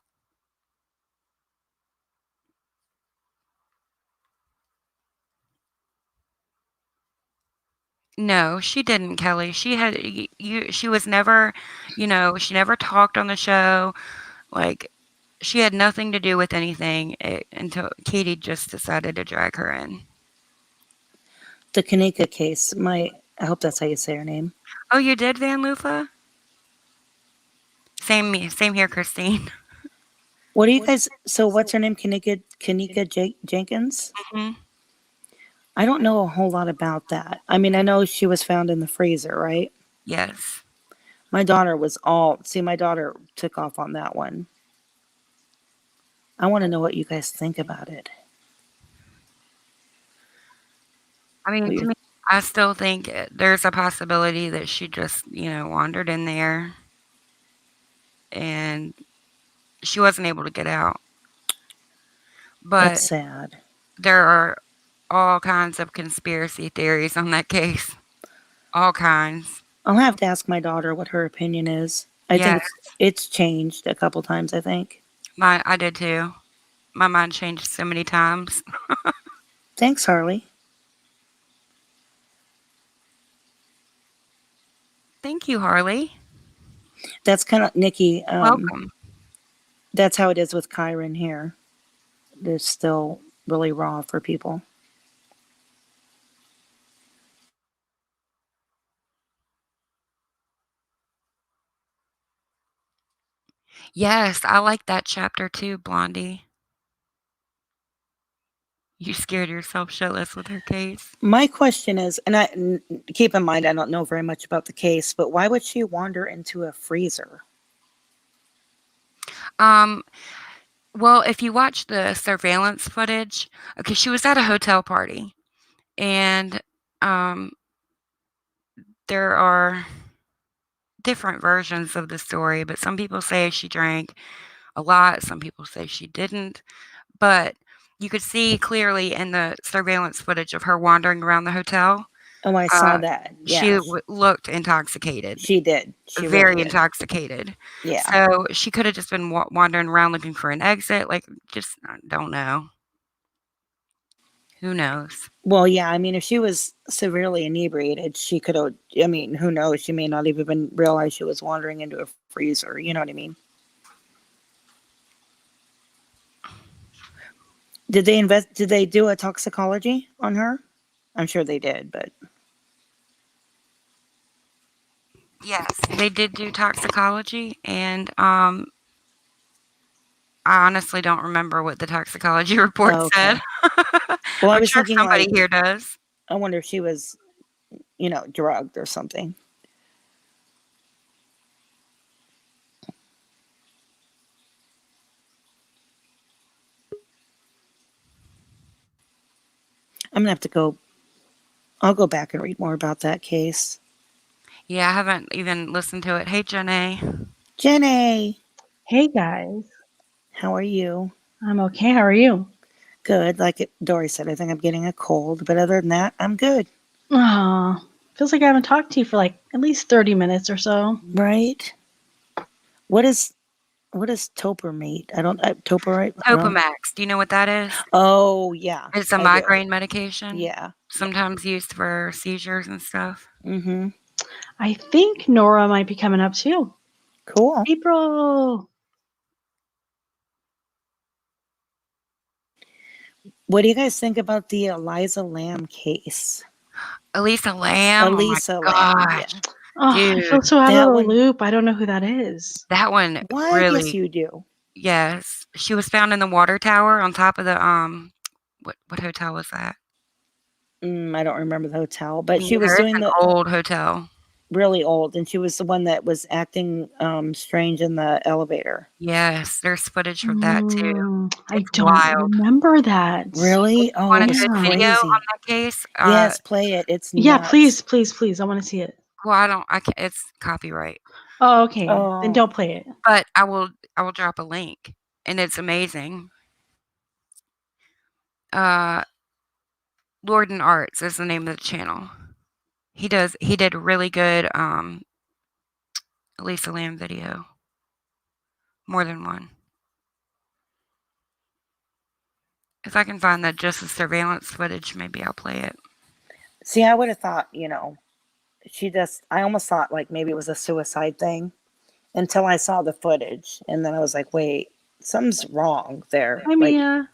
No, she didn't, Kelly. She had she was never, she never talked on the show. Like, she had nothing to do with anything until Ktie just decided to drag her in. The Kanika case. I hope that's how you say her name. Oh, you did, Van Lufa? Same here, Christine. What do you guys? So what's her name? Kanika Jenkins. Mm-hmm. I don't know a whole lot about that. I mean, I know she was found in the freezer, right? Yes. My daughter my daughter took off on that one. I want to know what you guys think about it. I mean, to me, I still think there's a possibility that she just, wandered in there and she wasn't able to get out. But that's sad. There are all kinds of conspiracy theories on that case. All kinds. I'll have to ask my daughter what her opinion is. I think Yes. it's changed a couple times, I think. I did too. My mind changed so many times. Thanks, Harley. Thank you, Harley. That's kind of Nikki. Welcome. That's how it is with Kyron here. It's still really raw for people. Yes, I like that chapter too, Blondie. You scared yourself shitless with her case. My question is, and keep in mind, I don't know very much about the case, but why would she wander into a freezer? Well, if you watch the surveillance footage, okay, she was at a hotel party, and there are different versions of the story, but some people say she drank a lot, some people say she didn't, but you could see clearly in the surveillance footage of her wandering around the hotel. Oh, I saw that. She Yeah, looked intoxicated. she did. She Very really did. intoxicated. Yeah. So she could have just been wandering around looking for an exit. Like, just don't know. Who knows? Well, yeah. I mean, if she was severely inebriated, she could have. I mean, who knows? She may not even realize she was wandering into a freezer. You know what I mean? Did they invest? Did they do a toxicology on her? I'm sure they did, but Yes, they did do toxicology, and I honestly don't remember what the toxicology report said. Well, I I'm was sure thinking somebody like, here does. I wonder if she was, drugged or something. I'm gonna have to go. I'll go back and read more about that case. Yeah, I haven't even listened to it. Hey, Jenny. Jenny, Hey guys, how are you? I'm okay. How are you? Good. Like Dory said, I think I'm getting a cold, but other than that, I'm good. Aw, feels like I haven't talked to you for like at least 30 minutes or so. Right? What is Toper mate? I don't Toperite. Topamax. Do you know what that is? Oh yeah, It's a I do. migraine medication. Yeah. Sometimes used for seizures and stuff. Mm-hmm. I think Nora might be coming up too. Cool. April. What do you guys think about the Elisa Lam case? Elisa Lam. Elisa Oh my Lam. gosh. Yeah. Oh, I Dude, feel so out that of the one- loop. I don't know who that is. that one What? Yes, really. you do. Yes, she was found in the water tower on top of the what hotel was that? I don't remember the hotel, but Me she was either. It's doing an the old hotel. really old, and she was the one that was acting strange in the elevator. Yes, there's footage from that too. I It's don't wild. remember that. Really? Oh, Want it a was good Yeah. video crazy. on that case? Yes, play it. It's Yeah, nuts. please. I want to see it. Well, I can't. It's copyright, Oh, okay. Oh. Then don't play it. but I will drop a link, and it's amazing. Lord and Arts is the name of the channel. He did a really good Elisa Lam video. More than one. If I can find that just the surveillance footage, maybe I'll play it. See, I would have thought, I almost thought like maybe it was a suicide thing until I saw the footage. And then I was like, wait, something's wrong there. Hi, Mia.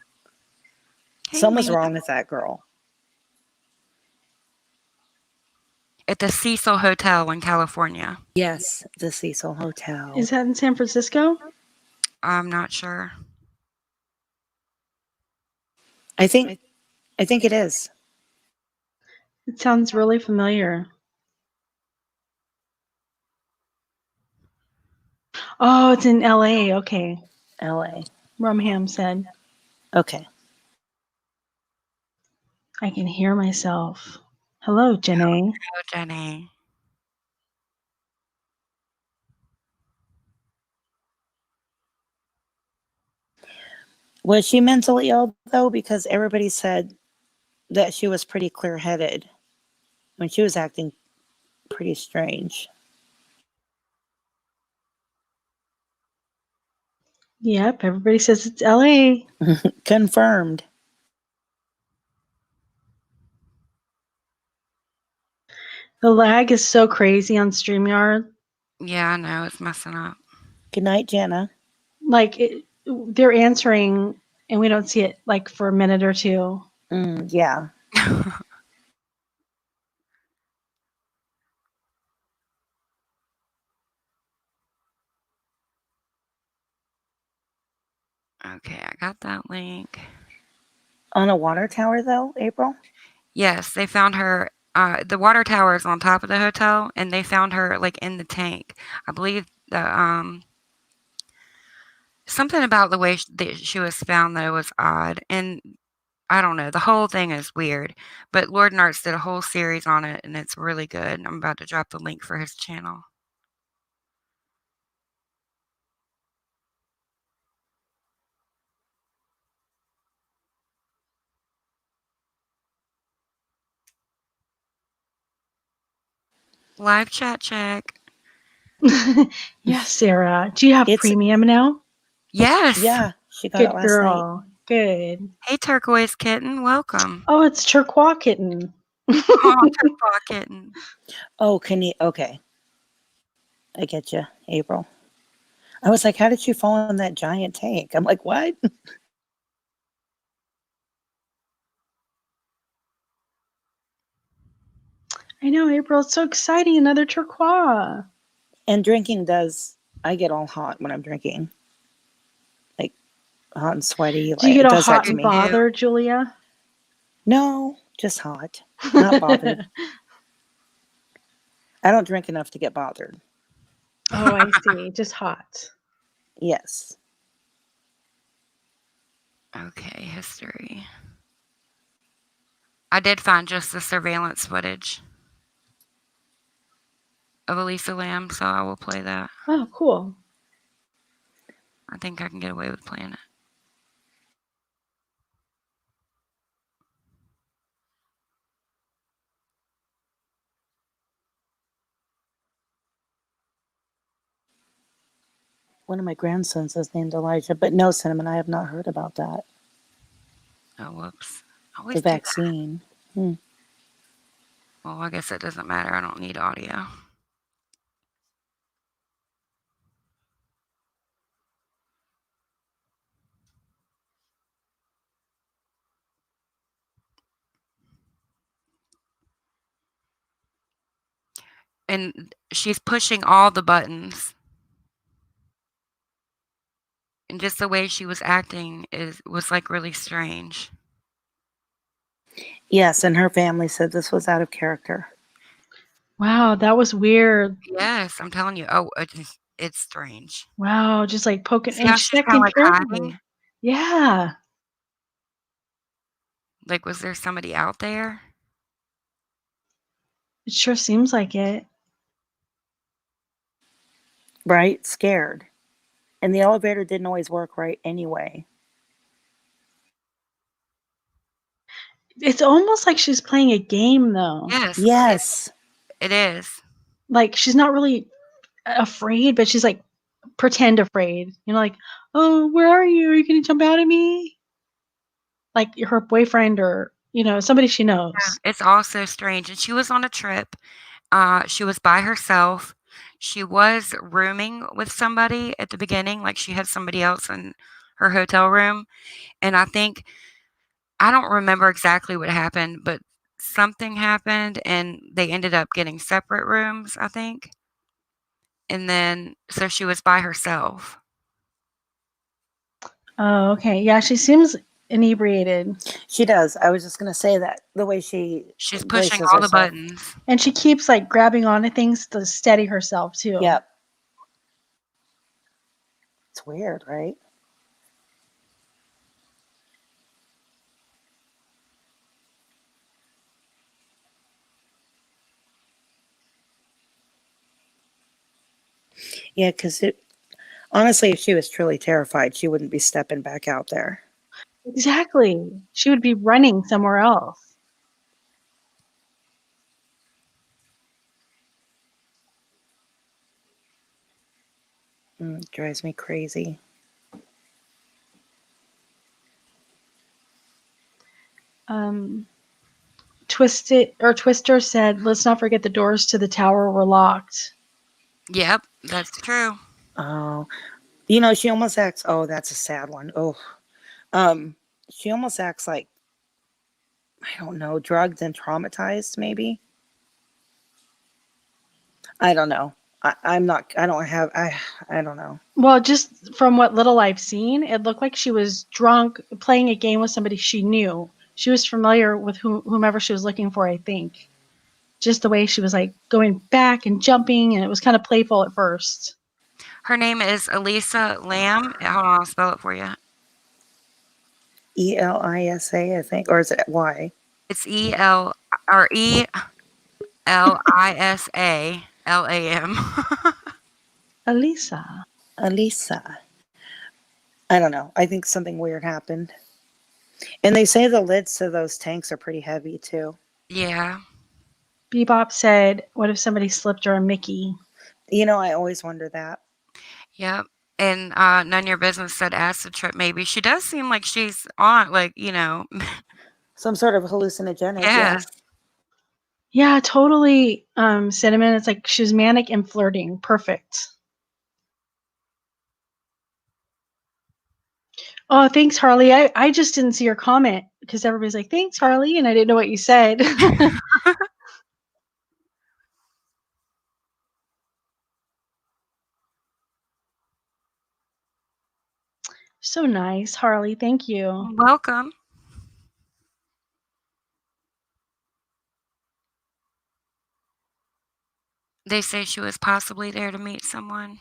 Something's Mia. wrong with that girl. At the Cecil Hotel in California. Yes, the Cecil Hotel. Is that in San Francisco? I'm not sure. I think it is. It sounds really familiar. Oh, it's in LA. Okay. LA. Rumham said. Okay. I can hear myself. Hello, Jenny. Oh, Jenny. Was she mentally ill though? Because everybody said that she was pretty clear-headed when she was acting pretty strange. Yep, everybody says it's LA. Confirmed. The lag is so crazy on StreamYard. Yeah, I know. It's messing up. Good night, Jenna. Like, they're answering, and we don't see it, like, for a minute or two. Yeah. Okay, I got that link. On a water tower, though, April? Yes, they found her. The water tower is on top of the hotel, and they found her like in the tank. I believe the something about the way that she was found that was odd, and I don't know. The whole thing is weird. But Lord Narts did a whole series on it, and it's really good. I'm about to drop the link for his channel. Live chat check. Yes, Sarah. Do you have It's- premium now? Yes. Yeah, she got Good it last girl. night. Good. Hey, turquoise kitten, welcome. Oh, it's Turquoise Kitten. Oh, turquoise kitten. Oh, okay. I get you, April. I was like, how did you fall in that giant tank? I'm like, what? I know, April. It's so exciting. Another turquoise. And drinking I get all hot when I'm drinking. Like, hot and sweaty. Do you Like, get it all does that hot to and me. bothered, Julia? No, just hot. Not bothered. I don't drink enough to get bothered. Oh, I see. Just hot. Yes. Okay, history. I did find just the surveillance footage of Elisa Lam, so I will play that. Oh, cool. I think I can get away with playing it. One of my grandsons is named Elijah, but no, Cinnamon, I have not heard about that. Oh, whoops. The vaccine. Well, I guess it doesn't matter. I don't need audio. And she's pushing all the buttons. And just the way she was acting was like really strange. Yes, and her family said this was out of character. Wow, that was weird. Yes, I'm telling you. Oh, it's strange. Wow, just like poking. See how And she's she's kind of acting like paranoid. hiding? Yeah. Like, was there somebody out there? It sure seems like it. Right? Scared. And the elevator didn't always work right anyway. It's almost like she's playing a game, though. Yes. It is. Like, she's not really afraid, but she's like pretend afraid. You know, like, oh, where are you? Are you going to jump out at me? Like her boyfriend or, somebody she knows. Yeah, it's all so strange. And she was on a trip. She was by herself. She was rooming with somebody at the beginning, like she had somebody else in her hotel room. And I don't remember exactly what happened, but something happened and they ended up getting separate rooms, I think. And then, so she was by herself. Oh, okay. Yeah, she seems inebriated. She does. I was just going to say that. The way she's pushing all the buttons. And she keeps like grabbing onto things to steady herself too. Yep. It's weird, right? Yeah, because honestly, if she was truly terrified, she wouldn't be stepping back out there. Exactly. She would be running somewhere else. Drives me crazy. Twister said, let's not forget the doors to the tower were locked. Yep, that's true. Oh, she almost acts. Oh, that's a sad one. Oh, she almost acts like, I don't know, drugged and traumatized. Maybe. I don't know. I don't know. Well, just from what little I've seen, it looked like she was drunk playing a game with somebody she knew. She was familiar with whomever she was looking for, I think. Just the way she was like going back and jumping, and it was kind of playful at first. Her name is Elisa Lam. Hold on, I'll spell it for you. Elisa, I think, or is it Y? It's ELISALAM. Elisa. Elisa. I don't know. I think something weird happened. And they say the lids to those tanks are pretty heavy too. Yeah. Bebop said, what if somebody slipped her a Mickey? I always wonder that. Yep. And None of Your Business said acid trip maybe. She does seem like she's on, like, Some sort of hallucinogenic. yes. Yeah, totally. Cinnamon, it's like she's manic and flirting. Perfect. Oh, thanks, Harley. I just didn't see your comment because everybody's like, thanks, Harley, and I didn't know what you said. So nice, Harley. Thank you. Welcome. They say she was possibly there to meet someone.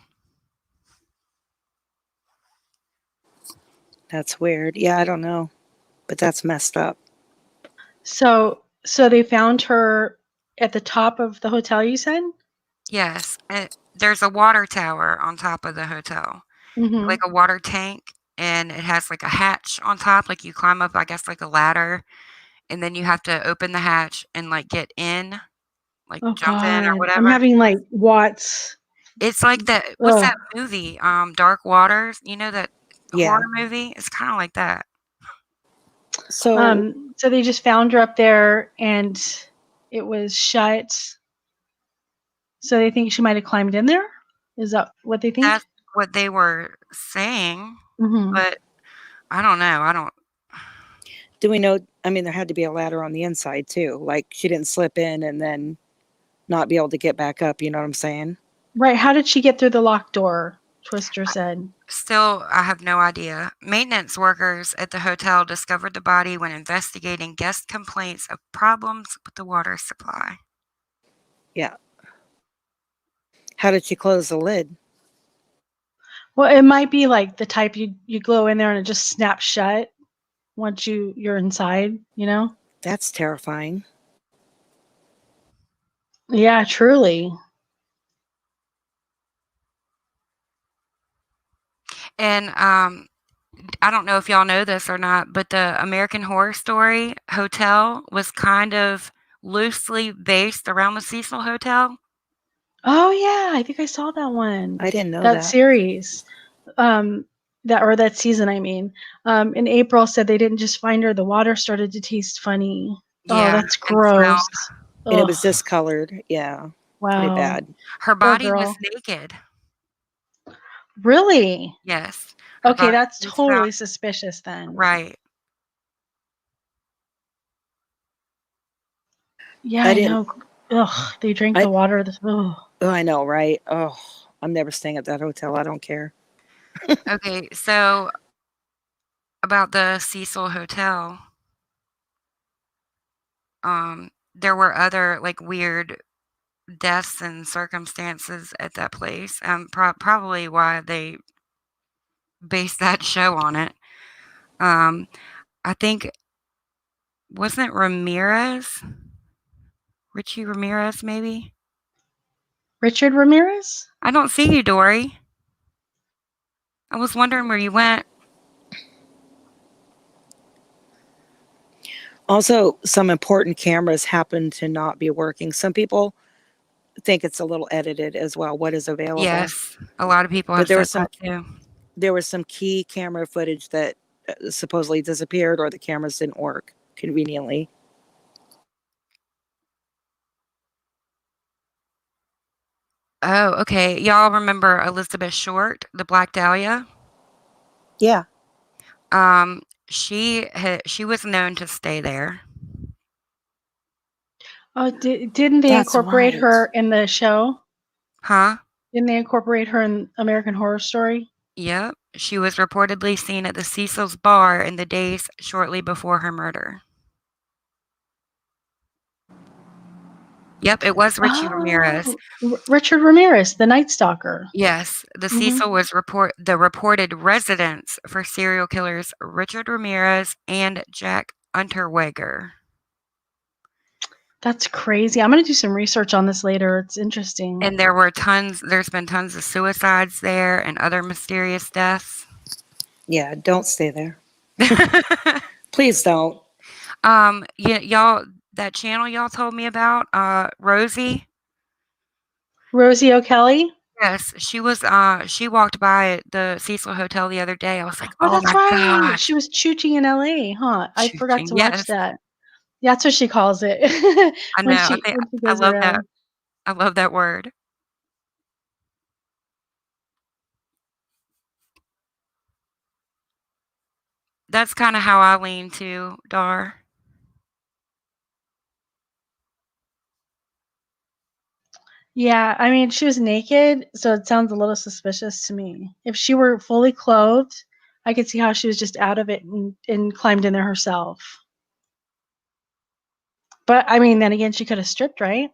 That's weird. Yeah, I don't know. But that's messed up. So they found her at the top of the hotel, you said? Yes. There's a water tower on top of the hotel, Mm-hmm. like a water tank, and it has like a hatch on top. Like you climb up, I guess, like a ladder, and then you have to open the hatch and like get in, like Oh jump in or God, I'm whatever. having like Watts. It's like what's Ugh. that movie? Dark Waters. You know that Yeah. horror movie? It's kind of like that. So So they just found her up there, and it was shut. So they think she might have climbed in there. Is that what they think? That's what they were saying, Mm-hmm. but I don't know. do we know? I mean, there had to be a ladder on the inside too. Like she didn't slip in and then not be able to get back up. You know what I'm saying? Right. How did she get through the locked door? Twister said. Still, I have no idea. Maintenance workers at the hotel discovered the body when investigating guest complaints of problems with the water supply. Yeah. How did she close the lid? Well, it might be like the type you go in there and it just snaps shut once you're inside, That's terrifying. Yeah, truly. And I don't know if y'all know this or not, but the American Horror Story Hotel was kind of loosely based around the Cecil Hotel. Oh yeah, I think I saw that one. I didn't know that series. That season, I mean. In April said they didn't just find her, the water started to taste funny. Yeah, Oh, that's and smelled. gross. And it was Ugh. discolored. Yeah. Pretty Wow. bad. Her Poor body was girl. naked. Really? Yes. Her Okay, body that's was totally found- suspicious then. right. Yeah, I I didn't- know. Ugh, they drink the water. Ugh. Oh, I know, right? Oh, I'm never staying at that hotel. I don't care. Okay, so about the Cecil Hotel, there were other like weird deaths and circumstances at that place. Probably why they based that show on it. I think wasn't it Ramirez? Richie Ramirez, maybe? Richard Ramirez? I don't see you, Dory. I was wondering where you went. Also, some important cameras happen to not be working. Some people think it's a little edited as well, what is available. Yes, a lot of people have there said was that too. There was some key camera footage that supposedly disappeared or the cameras didn't work. conveniently. Oh, okay. Y'all remember Elizabeth Short, the Black Dahlia? Yeah. She was known to stay there. Oh, didn't they That's incorporate right. her in the show? Huh? Didn't they incorporate her in American Horror Story? Yep. She was reportedly seen at the Cecil's bar in the days shortly before her murder. Yep, it was Richie Ramirez. Richard Ramirez, the Night Stalker. Yes, the Mhm. Cecil was the reported residence for serial killers Richard Ramirez and Jack Unterweger. That's crazy. I'm going to do some research on this later. It's interesting. And there's been tons of suicides there and other mysterious deaths. Yeah, don't stay there. Please don't. Y'all, that channel y'all told me about, Rosie O'Kelly? Yes, she walked by the Cecil Hotel the other day. I was like, Oh, "Oh that's my right. gosh." She was shooting in LA, huh? I forgot Shooting, to watch yes. that. Yeah, that's what she calls it I when know, she I goes love that. around. I love that word. That's kinda how I lean too, Dar. Yeah, I mean, she was naked, so it sounds a little suspicious to me. If she were fully clothed, I could see how she was just out of it and climbed in there herself. But I mean, then again, she could have stripped, right?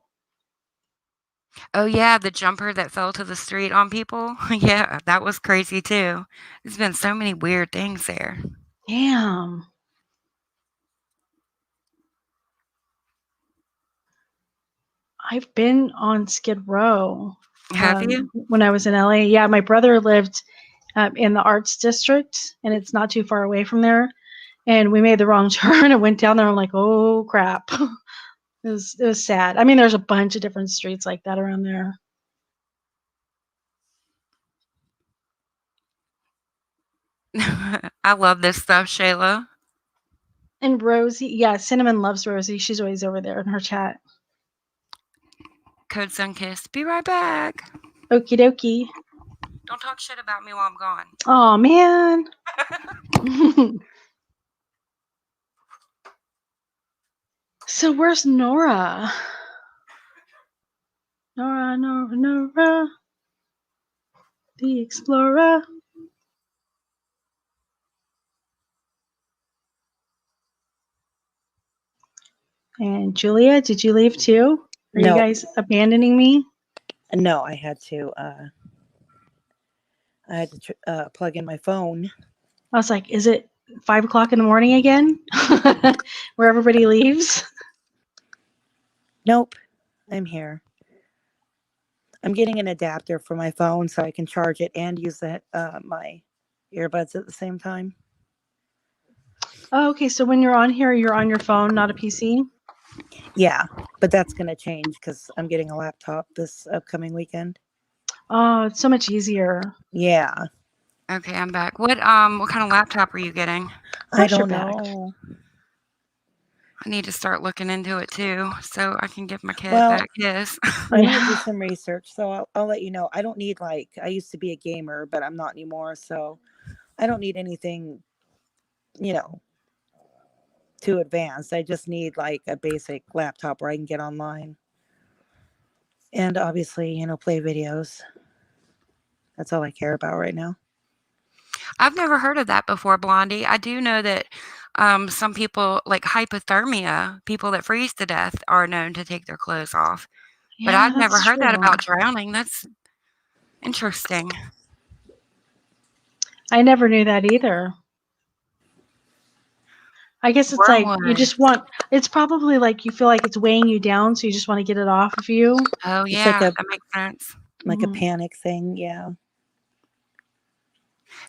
Oh, yeah, the jumper that fell to the street on people? Yeah, that was crazy too. There's been so many weird things there. Damn. I've been on Skid Row Have you? when I was in LA. Yeah, my brother lived in the Arts District, and it's not too far away from there. And we made the wrong turn and went down there. I'm like, oh crap. It was sad. I mean, there's a bunch of different streets like that around there. I love this stuff, Shayla. And Rosie, yeah, Cinnamon loves Rosie. She's always over there in her chat. Code Sunkissed. Be right back. Okie dokie. Don't talk shit about me while I'm gone. Oh man. So where's Nora? Nora, the explorer. And Julia, did you leave too? Are you No. guys abandoning me? No, I had to plug in my phone. I was like, is it 5 o'clock in the morning again? Where everybody leaves? Nope. I'm here. I'm getting an adapter for my phone so I can charge it and use my earbuds at the same time. Oh, okay. So when you're on here, you're on your phone, not a PC? Yeah, but that's going to change because I'm getting a laptop this upcoming weekend. Oh, it's so much easier. Yeah. Okay, I'm back. What kind of laptop are you getting? I don't know. I need to start looking into it too, so I can give my kid Well, his. I'm going to do some research, so I'll let you know. I don't need I used to be a gamer, but I'm not anymore, so I don't need anything, too advanced. I just need a basic laptop where I can get online. And obviously, play videos. That's all I care about right now. I've never heard of that before, Blondie. I do know that some people, like hypothermia, people that freeze to death, are known to take their clothes off. But Yeah, I've never that's heard that true. about drowning. That's interesting. I never knew that either. I guess it's like you just want, it's probably like you feel like it's weighing you down, so you just want to get it off of you. Oh, It's yeah, that makes sense. Like a panic thing, yeah.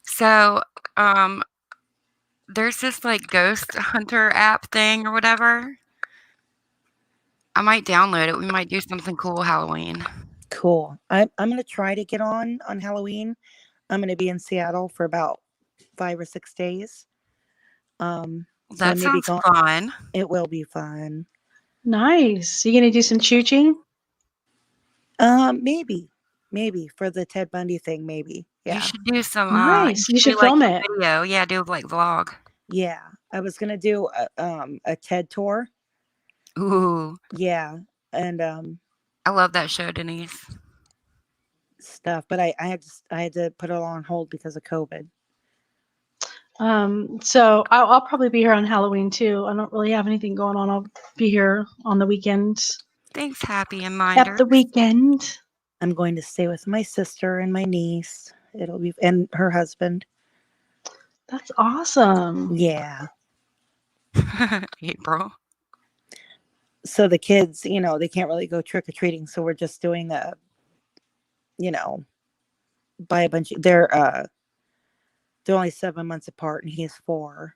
So, there's this ghost hunter app thing or whatever. I might download it. We might do something cool Halloween. Cool. I'm going to try to get on Halloween. I'm going to be in Seattle for about 5 or 6 days. So I That may be sounds fun. It will be fun. Nice. You gonna do some chooching? Maybe for the Ted Bundy thing. Maybe. You Yeah. should do some. Nice. You should do like film a it. video. Yeah, do like vlog. Yeah. I was gonna do a TED tour. Ooh, Yeah, and I love that show, Denise. stuff, but I had to put it all on hold because of COVID. So I'll probably be here on Halloween too. I don't really have anything going on. I'll be here on the weekends. Thanks, Happy and At Minder. the weekend. I'm going to stay with my sister and my niece. It'll be and her husband. That's awesome. Yeah. April. So the kids, they can't really go trick or treating. So we're just doing buy a bunch. They're only 7 months apart, and he's 4.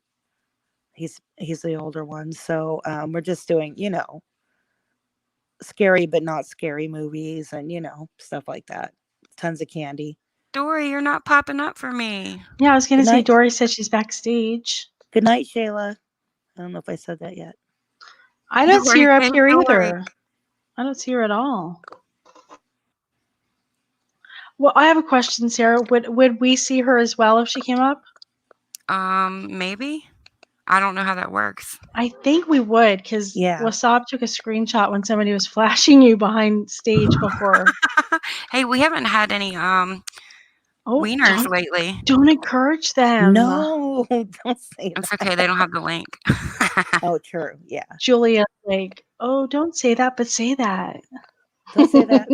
He's the older one. So we're just doing, scary but not scary movies and stuff like that. Tons of candy. Dory, you're not popping up for me. Yeah, I was gonna Good say night. Dory said she's backstage. Good night, Shayla. I don't know if I said that yet. I don't see her up Dory, here Dory. either. I don't see her at all. Well, I have a question, Sarah. Would we see her as well if she came up? Maybe. I don't know how that works. I think we would, because Yeah. Wasab took a screenshot when somebody was flashing you behind stage before. Hey, we haven't had any wieners lately. Don't encourage them. No, don't say It's that. okay. They don't have the link. Oh, true. Yeah. Julia, like, oh, don't say that, but say that. Don't say that.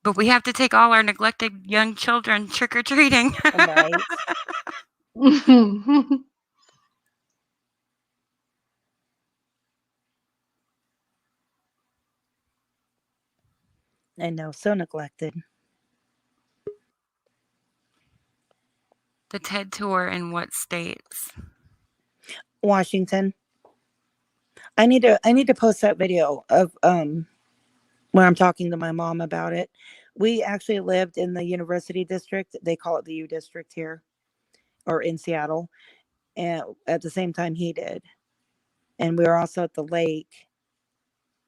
But we have to take all our neglected young children trick-or-treating. Right. I know. So neglected. The TED Tour in what states? Washington. I need to post that video of when I'm talking to my mom about it. We actually lived in the University District. They call it the U District here, or in Seattle, and at the same time he did. And we were also at the lake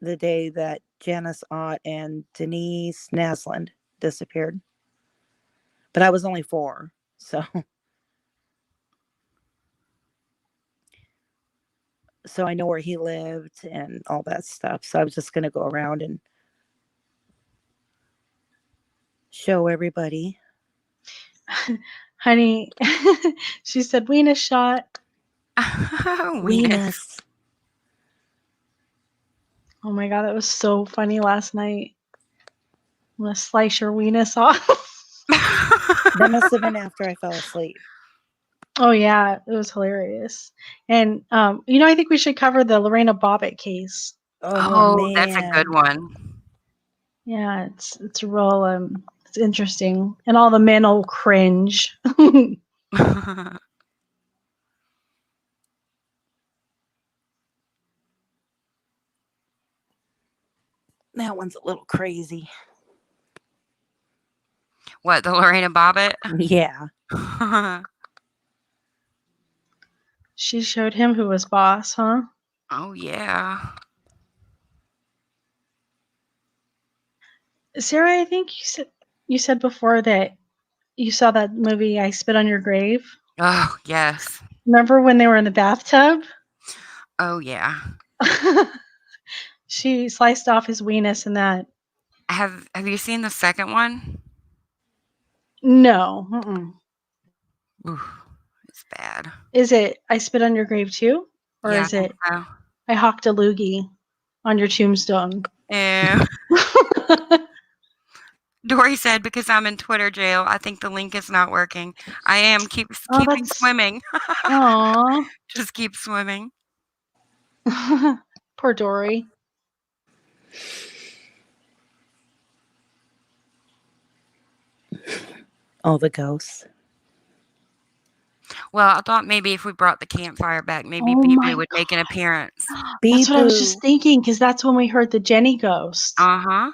the day that Janice Ott and Denise Naslund disappeared. But I was only 4, so I know where he lived and all that stuff. So I was just gonna go around and show everybody. Honey, she said, Weenus shot. Weenus. Oh my God, that was so funny last night. I'm going to slice your weenus off. That must have been after I fell asleep. Oh yeah, it was hilarious. And I think we should cover the Lorena Bobbitt case. Oh man, that's a good one. Yeah, it's real. It's interesting, and all the men will cringe. That one's a little crazy. What, the Lorena Bobbitt? Yeah. She showed him who was boss, huh? Oh yeah. Sarah, I think you said before that you saw that movie I Spit on Your Grave. Oh yes. Remember when they were in the bathtub? Oh yeah. She sliced off his weenus in that. Have you seen the second one? No. Mm-mm. Ooh, it's bad. Is it I Spit on Your Grave too? Or Yeah, is it so. I Hawked a Loogie on Your Tombstone? Ew. Dory said, because I'm in Twitter jail, I think the link is not working. I am keeping swimming. Aww. Just keep swimming. Poor Dory. All the ghosts. Well, I thought maybe if we brought the campfire back, maybe Bee would make an appearance. That's what I was just thinking, because that's when we heard the Jenny ghost. Uh-huh.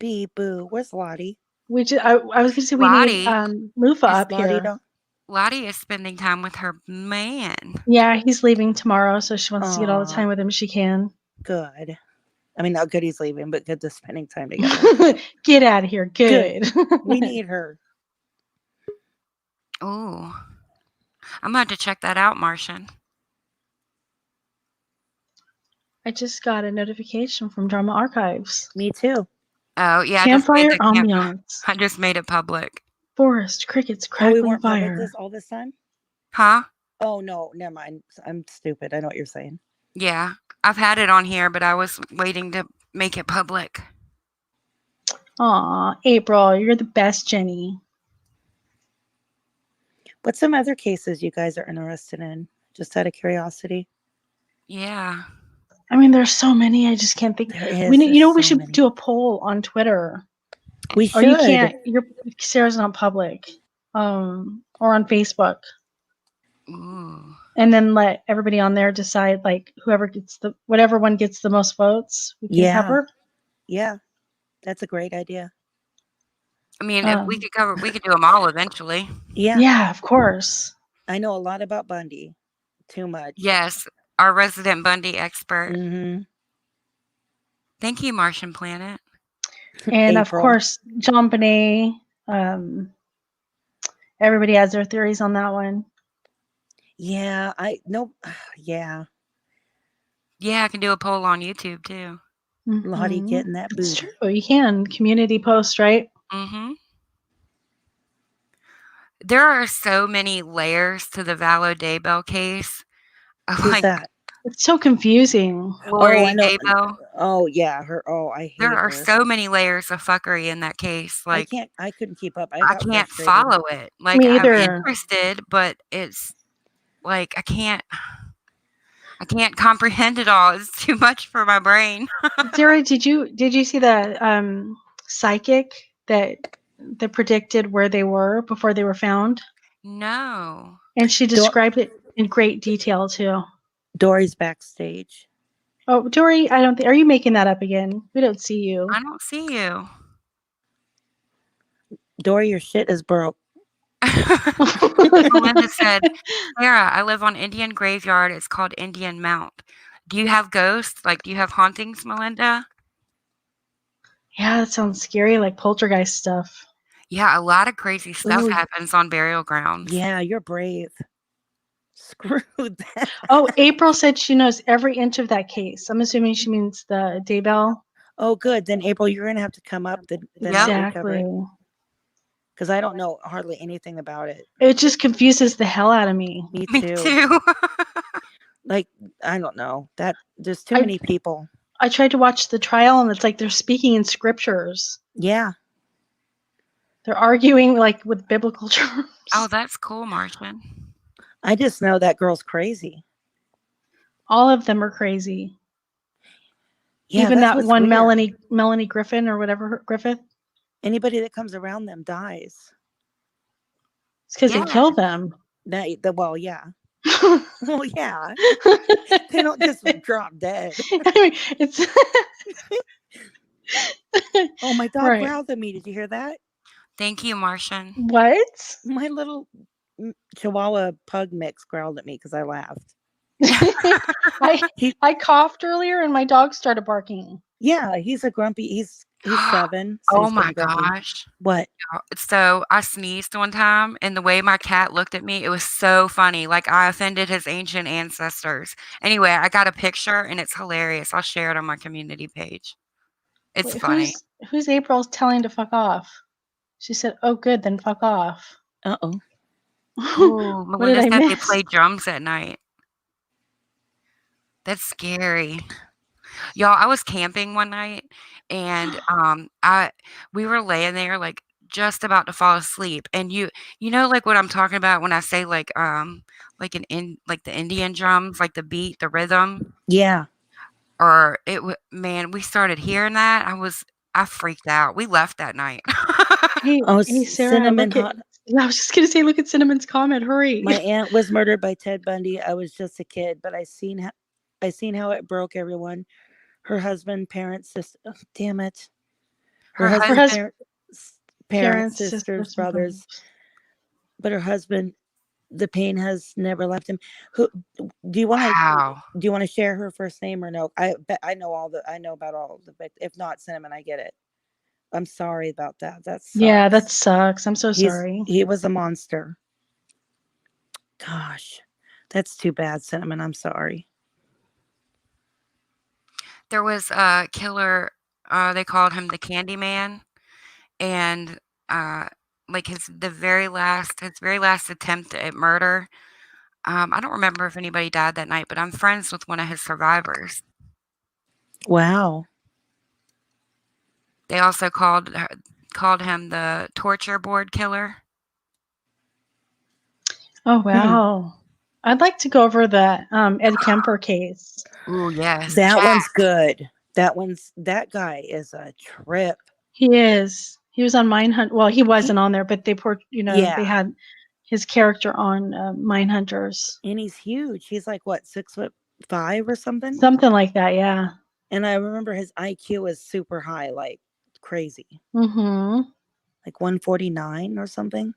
Beep boo. Where's Lottie? I was gonna say we need Lottie Mufa Is up Lottie here. down? Lottie is spending time with her man. Yeah, he's leaving tomorrow, so she wants to get all the Aw. time with him she can. Good. I mean, not good he's leaving, but good to spending time together. Get out of here. Good. We need her. Ooh. I'm about to check that out, Martian. I just got a notification from Drama Archives. Me too. Oh, yeah, Campfire ambiance. I just made it public. Forest, crickets, Oh, we crackling weren't public fire. all this time? Huh? Oh, no, never mind. I'm stupid. I know what you're saying. Yeah. I've had it on here, but I was waiting to make it public. Aw, April, you're the best, Jenny. What's some other cases you guys are interested in? Just out of curiosity. Yeah. I mean, there's so many. I just can't think. There is. We should do a poll on Twitter. We Or you should. can't. Sarah's not public. Or on Facebook. Ooh. And then let everybody on there decide, like, whatever one gets the most votes, we can cover. Yeah. That's a great idea. I mean, if we could do them all eventually. Yeah. Yeah, of course. I know a lot about Bundy. Too much. Yes. Our resident Bundy expert. Mm-hmm. Thank you, Martian Planet. And of course, John Bonet. Everybody has their theories on that one. Yeah, yeah. Yeah, I can do a poll on YouTube too. Lottie getting that It's booty. true. You can. Community post, right? Mm-hmm. There are so many layers to the Valo Daybell case. Who's that? It's so confusing. Lori I know. Daybell. Oh yeah, her. Oh, I hate There her. are so many layers of fuckery in that case. Like I couldn't keep up. I can't follow it. Like Me I'm either. interested, but it's like I can't comprehend it all. It's too much for my brain. Sarah, did you see the psychic that predicted where they were before they were found? No. And she described it in great detail too. Dory's backstage. Oh, Dory, I don't think. Are you making that up again? We don't see you. I don't see you. Dory, your shit is broke. Melinda said, Sarah, I live on Indian Graveyard. It's called Indian Mount. Do you have ghosts? Like, do you have hauntings, Melinda? Yeah, that sounds scary, like poltergeist stuff. Yeah, a lot of crazy stuff happens on burial grounds. Yeah, you're brave. Screw that. Oh, April said she knows every inch of that case. I'm assuming she means the Daybell. Oh, good. Then April, you're gonna have to come up the Exactly. Because I don't know hardly anything about it. It just confuses the hell out of me. Me too. Like, I don't know. There's too many people. I tried to watch the trial and it's like they're speaking in scriptures. Yeah. They're arguing like with biblical terms. Oh, that's cool, Martian. I just know that girl's crazy. All of them are crazy. Yeah, even that one weird. Melanie Griffin or whatever Griffith. Anybody that comes around them dies. It's because they kill them. Well, yeah. Well, yeah. They don't just drop dead. I mean, it's. Oh, my dog growled at me. Did you hear that? Thank you, Martian. What? My little Chihuahua pug mix growled at me because I laughed. I coughed earlier and my dog started barking. Yeah, he's a grumpy. He's 7. So oh my gosh! What? So I sneezed one time, and the way my cat looked at me, it was so funny. Like I offended his ancient ancestors. Anyway, I got a picture, and it's hilarious. I'll share it on my community page. It's funny. Who's April's telling to fuck off? She said, "Oh, good, then fuck off." Uh-oh. Oh, Melinda said they play drums at night. That's scary. Y'all, I was camping one night and we were laying there like just about to fall asleep. And you know like what I'm talking about when I say like the Indian drums, like the beat, the rhythm. Yeah. Or we started hearing that. I freaked out. We left that night. Hey, Sarah, Cinnamon I was just gonna say, look at Cinnamon's comment. Hurry. My aunt was murdered by Ted Bundy. I was just a kid, but I seen how it broke everyone. Her husband, parents, sister. Oh, damn it. Her Her Her husband's husband, parents, parents, sisters, sisters, and brothers, brothers. but her husband, the pain has never left him. Who do you want to? Wow. Do you want to share her first name or no? I bet I know I know about all of the. But if not, Cinnamon, I get it. I'm sorry about that. That Yeah, that sucks. sucks. I'm so sorry. He was a monster. Gosh, that's too bad, Cinnamon. I'm sorry. There was a killer, they called him the Candyman, and, uh, like, his very last attempt at murder, I don't remember if anybody died that night, but I'm friends with one of his survivors. Wow. They also called him the torture board killer. Oh wow. I'd like to go over the Ed Kemper case. Ooh, yes, That Jack. one's good. That guy is a trip. He is. He was on Mindhunt. Well, he wasn't on there, but they they Yeah. had his character on Mindhunters. And he's huge. He's like what, 6'5" or something? Something like that, yeah. And I remember his IQ is super high, like crazy. Mm-hmm. Like 149 or something.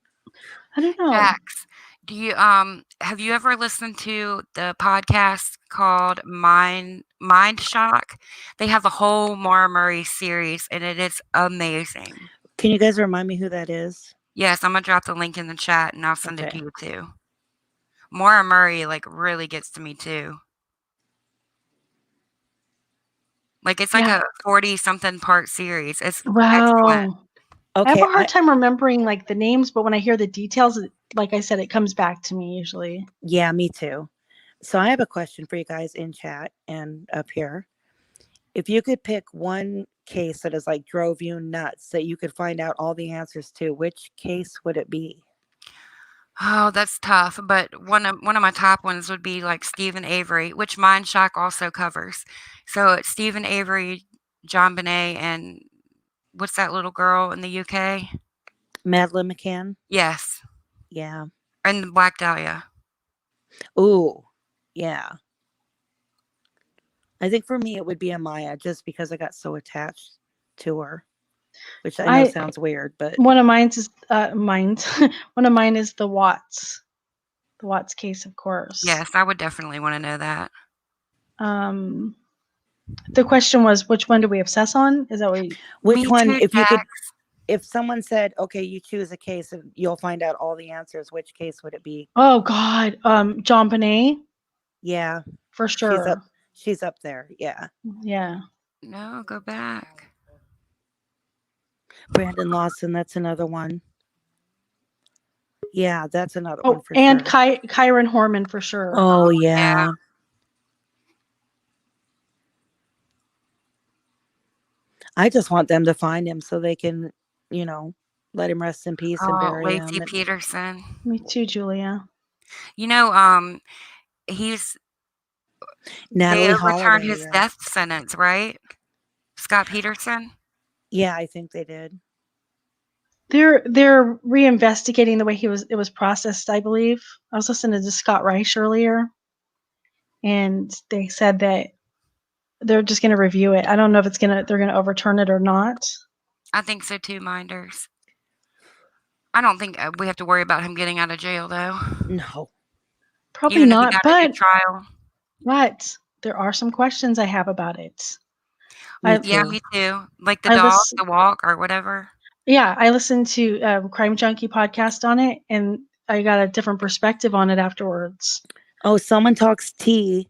I don't know. Jax, do you have you ever listened to the podcast called Mind Shock? They have a whole Maura Murray series, and it is amazing. Can you guys remind me who that is? Yes, I'm gonna drop the link in the chat, and I'll send it to Okay. you too. Maura Murray, like, really gets to me too. Like, it's like Yeah. a 40-something part series. It's excellent. Wow. I have Okay. a hard time remembering like the names, but when I hear the details, like I said, it comes back to me usually. Yeah, me too. So I have a question for you guys in chat and up here. If you could pick one case that is like drove you nuts that you could find out all the answers to, which case would it be? Oh, that's tough, but one of my top ones would be, like, Stephen Avery, which Mind Shock also covers. So, it's Stephen Avery, John Bonet, and what's that little girl in the UK? Madeline McCann? Yes, Yeah. and Black Dahlia. Ooh. Yeah. I think for me it would be Amaya, just because I got so attached to her, which I know sounds weird, but one of mine is one of mine is the Watts case, of course. Yes, I would definitely wanna know that. The question was, which one do we obsess on? Is that what you... which Me one, too, if you could, Jax. if someone said, okay, you choose a case and you'll find out all the answers, which case would it be? Oh God, John Bonet, Yeah, for sure. she's up there. Yeah. Yeah. No, go back. Brandon Lawson, that's another one. Yeah, that's another Oh, one for and sure. Kyron Horman, for sure. Oh yeah. I just want them to find him so they can, let him rest in peace and Oh, bury him. Lacey Peterson. Me too, Julia. You know, he's Natalie they overturned Holloway, his yeah. death sentence, right? Scott Peterson? Yeah, I think they did. They're reinvestigating the way it was processed, I believe. I was listening to Scott Reich earlier, and they said that they're just going to review it. I don't know if they're going to overturn it or not. I think so too, Minders. I don't think we have to worry about him getting out of jail, though. No. Probably Even not, if he got a good trial. But there are some questions I have about it. Me too. Yeah, me too. Like the dog, the walk, or whatever. Yeah, I listened to Crime Junkie podcast on it, and I got a different perspective on it afterwards. Oh, someone talks Ktie,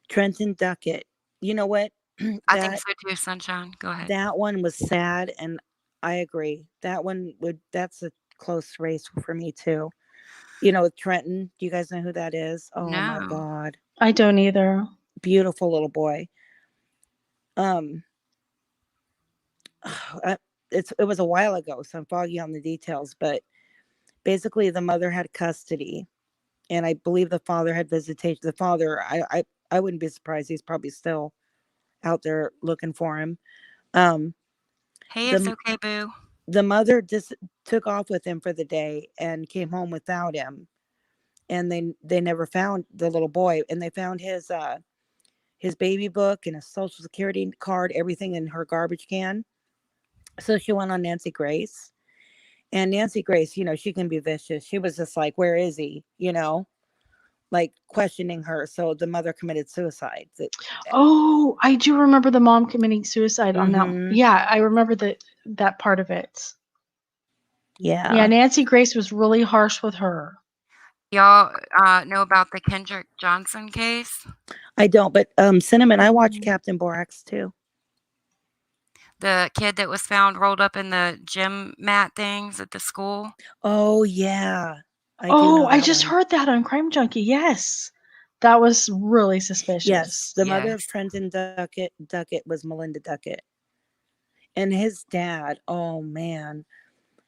Trenton Duckett. You know what? I think so too, Sunshine. Go ahead. That one was sad, and I agree. That's a close race for me too. Trenton. Do you guys know who that is? Oh my God. I don't either. Beautiful little boy. It was a while ago, so I'm foggy on the details, but basically the mother had custody, and I believe the father had visitation. The father, I wouldn't be surprised, he's probably still out there looking for him. Hey, it's okay, boo. The mother just took off with him for the day and came home without him, and they never found the little boy, and they found his baby book and his social security card, everything in her garbage can. So she went on Nancy Grace. And Nancy Grace, she can be vicious. She was just like, where is he? Like questioning her. So the mother committed suicide. Oh, I do remember the mom committing suicide on that. Mhm. Yeah, I remember that part of it. Yeah. Yeah, Nancy Grace was really harsh with her. Y'all know about the Kendrick Johnson case? I don't, but Cinnamon, I watched Captain Borax too. The kid that was found rolled up in the gym mat things at the school. Oh yeah. I just heard that on Crime Junkie. Yes. That was really suspicious. Yes, the mother of Trenton Duckett was Melinda Duckett. And his dad, oh man,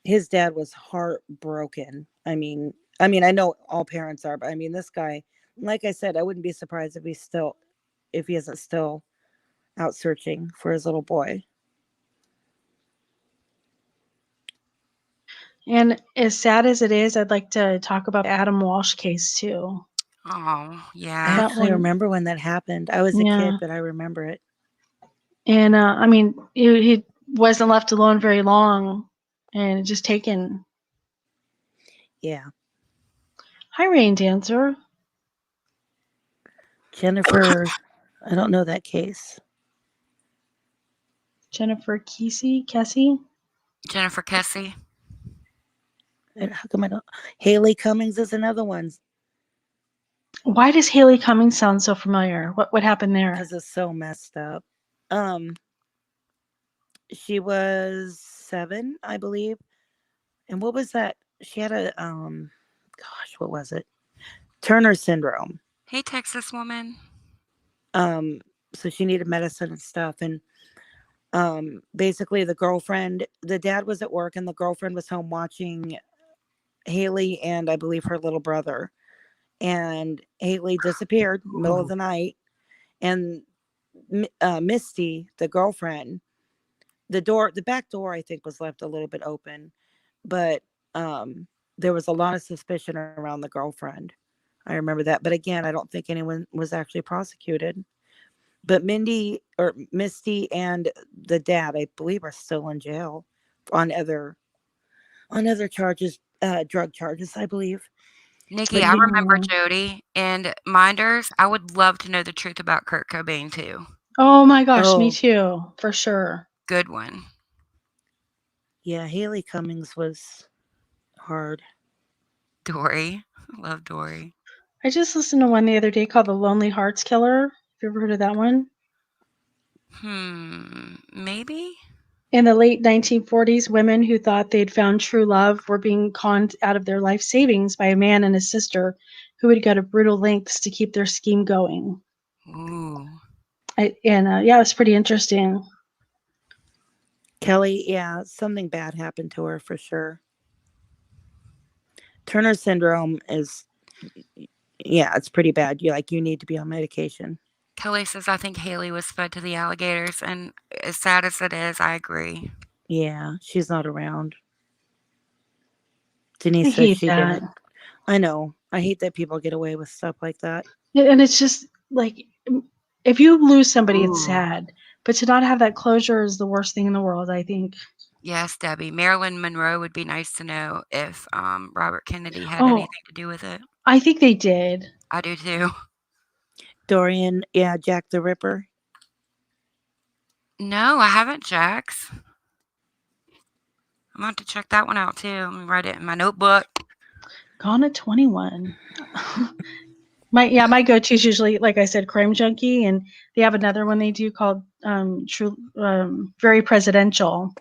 his dad was heartbroken. I mean, I know all parents are, but I mean, this guy, like I said, I wouldn't be surprised if he isn't still out searching for his little boy. And as sad as it is, I'd like to talk about the Adam Walsh case too. Oh, yeah. I actually remember when that happened. I was a kid, but I remember it. And I mean, he wasn't left alone very long and just taken. Yeah. Hi, Rain Dancer. Jennifer, I don't know that case. Jennifer Kesse? Jennifer Kesse. And how come I don't? Hailey Cummings is another one. Why does Hailey Cummings sound so familiar? What happened there? Because it's so messed up. She was 7, I believe. And what was that? She had a gosh, what was it? Turner syndrome. Hey, Texas woman. So she needed medicine and stuff. And basically the dad was at work and the girlfriend was home watching Hailey and I believe her little brother. And Hailey disappeared middle of the night. And Misty, the girlfriend, the back door, I think, was left a little bit open, but there was a lot of suspicion around the girlfriend. I remember that. But again, I don't think anyone was actually prosecuted. But Misty and the dad, I believe, are still in jail on other charges, drug charges, I believe. Nikki, I remember Jody and Minders. I would love to know the truth about Kurt Cobain too. Oh my gosh, me too, for sure. Good one. Yeah, Hailey Cummings was hard. Dory. Love Dory. I just listened to one the other day called The Lonely Hearts Killer. Have you ever heard of that one? Maybe? In the late 1940s, women who thought they'd found true love were being conned out of their life savings by a man and his sister who would go to brutal lengths to keep their scheme going. Ooh. It was pretty interesting. Kelly, yeah, something bad happened to her for sure. Turner syndrome is, it's pretty bad. You need to be on medication. Kelly says, I think Hailey was fed to the alligators, and as sad as it is, I agree. Yeah, she's not around. Denise says she didn't. I know. I hate that people get away with stuff like that. And it's just like, if you lose somebody, it's sad. But to not have that closure is the worst thing in the world, I think. Yes, Debbie. Marilyn Monroe would be nice to know if Robert Kennedy had anything to do with it. I think they did. I do too. Dorian, yeah, Jack the Ripper. No, I haven't, Jax. I'm going to check that one out too. Let me write it in my notebook. Gone at 21. My go-to is usually, like I said, Crime Junkie, and they have another one they do called Very Presidential,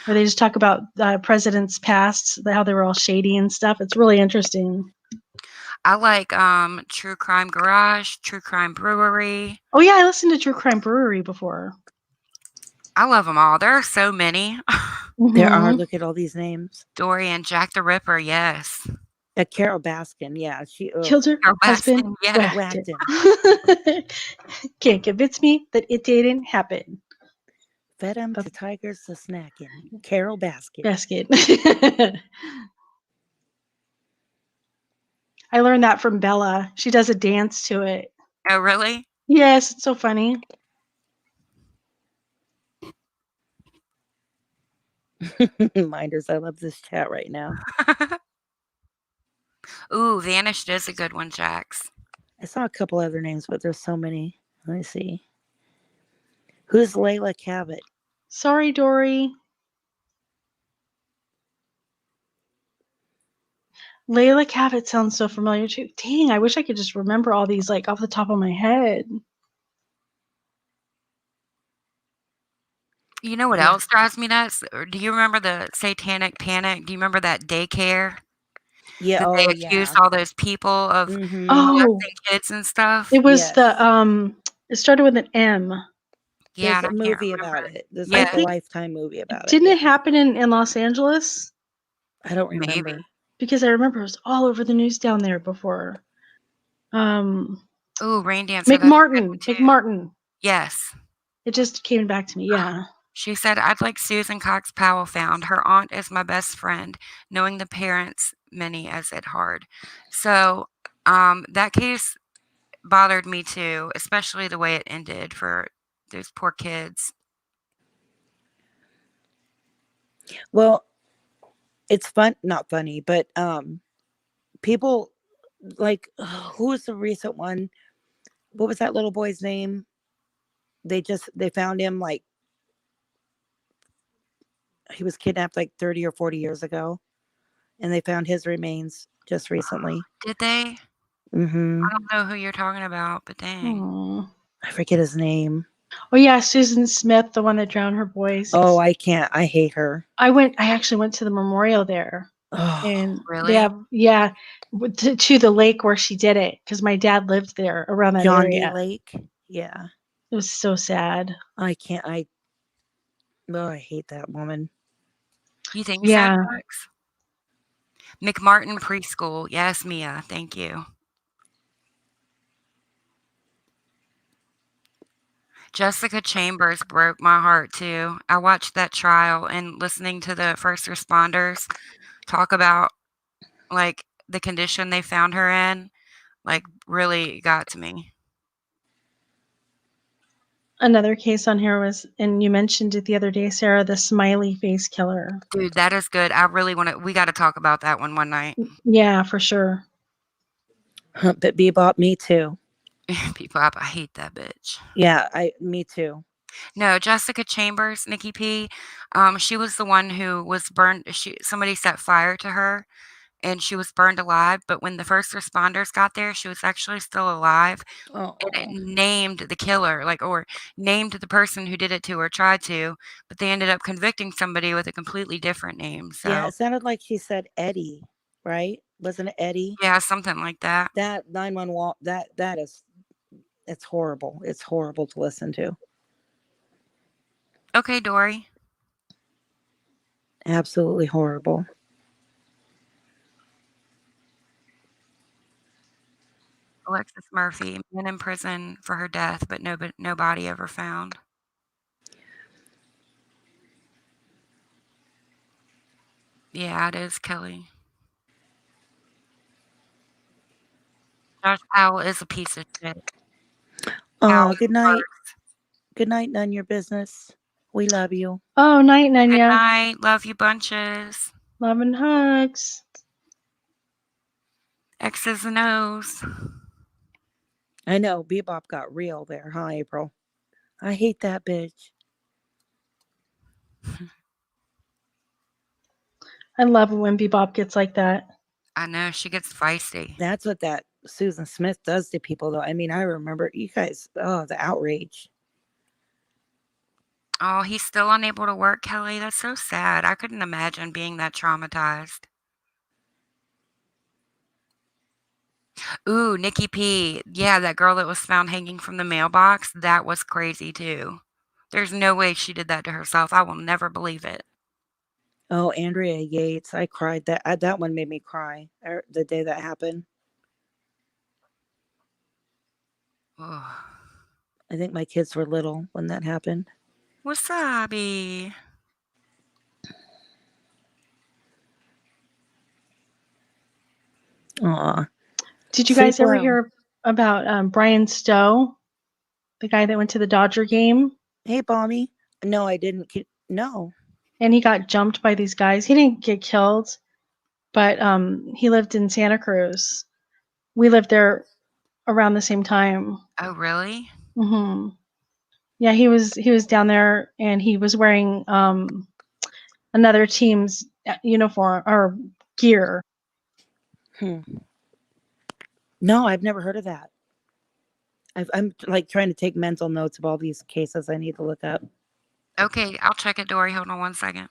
where they just talk about presidents past, how they were all shady and stuff. It's really interesting. I like True Crime Garage, True Crime Brewery. Oh yeah, I listened to True Crime Brewery before. I love them all. There are so many. There are. Look at all these names. Dory and Jack the Ripper, yes. Carol Baskin, yeah. She killed her husband, yeah. whacked him. Can't convince me that it didn't happen. Fed him to tigers to snacking. Carol Baskin. I learned that from Bella. She does a dance to it. Oh, really? Yes, it's so funny. Minders, I love this chat right now. Ooh, Vanished is a good one, Jax. I saw a couple other names, but there's so many. Let me see. Who's Layla Cabot? Sorry, Dory. Layla Cabot sounds so familiar too. Dang, I wish I could just remember all these like off the top of my head. You know what Yeah. else drives me nuts? Or do you remember the Satanic Panic? Do you remember that daycare Yeah. that they Oh, accused yeah. all those people of Mm-hmm. Oh, molesting kids and stuff? it was Yes. the it started with an M. Yeah, There's and a I can't movie remember. about it. There's I like a think Lifetime movie about it. didn't Yeah. it happen in Los Angeles? I don't remember. Maybe. Because I remember it was all over the news down there before. Ooh, Rain Dancer. That's a good McMartin. one too. McMartin. Yes. It just came back to me. Yeah. She said, I'd like Susan Cox Powell found. Her aunt is my best friend, knowing the parents, many as it hard. So that case bothered me too, especially the way it ended for those poor kids. Well, it's not funny, but people like who was the recent one? What was that little boy's name? They found him like he was kidnapped like 30 or 40 years ago, and they found his remains just recently. Did they? Mm-hmm. I don't know who you're talking about, but dang. Aw. I forget his name. Oh yeah, Susan Smith, the one that drowned her boys. Oh, I can't. I hate her. I actually went to the memorial there. Oh, And Really? they have, yeah, to the lake where she did it because my dad lived there around that John D. area. Lake. Yeah. It was so sad. I can't. I hate that woman. You think Yeah. so, Jax? McMartin Preschool. Yes, Mia. Thank you. Jessica Chambers broke my heart too. I watched that trial and listening to the first responders talk about like the condition they found her in, like really got to me. Another case on here was, and you mentioned it the other day, Sarah, the smiley face killer. Dude, that is good. I really want to. We got to talk about that one night. Yeah, for sure. But Bebop, me too. People, I hate that bitch. Yeah, me too. No, Jessica Chambers, Nikki P. She was the one who was burned. Somebody set fire to her, and she was burned alive. But when the first responders got there, she was actually still alive. Oh. And it named the killer, or named the person who did it to her, tried to, but they ended up convicting somebody with a completely different name. So Yeah, it sounded like she said Eddie, right? Wasn't it Eddie? yeah, something like that. That 911. That is, it's horrible. It's horrible to listen to. Okay, Dory. Absolutely horrible. Alexis Murphy, been in prison for her death, but nobody ever found. Yeah, it is Kelly. Josh Powell is a piece of shit. Oh, good night. Good night, none your business. We love you. Oh, night, Good Nanya. night. Love you bunches. Love and hugs. X's and O's. I know Bebop got real there, huh, April? I hate that bitch. I love it when Bebop gets like that. I know, she gets feisty. That's what that Susan Smith does to people, though. I mean, I remember you guys. Oh, the outrage. Oh, he's still unable to work, Kelly. That's so sad. I couldn't imagine being that traumatized. Ooh, Nikki P. Yeah, that girl that was found hanging from the mailbox. That was crazy, too. There's no way she did that to herself. I will never believe it. Oh, Andrea Yates. I cried. That one made me cry the day that happened. Ugh. I think my kids were little when that happened. Wasabi. Aw. Did you guys ever hear about Brian Stowe, the guy that went to the Dodger game? Hey, Bommy. No, I didn't. No. and he got jumped by these guys. He didn't get killed, but he lived in Santa Cruz. We lived there around the same time. Oh, really? Hmm. Yeah, he was down there, and he was wearing another team's uniform or gear. No, I've never heard of that. I'm like trying to take mental notes of all these cases I need to look up. Okay, I'll check it, Dory. Hold on one second.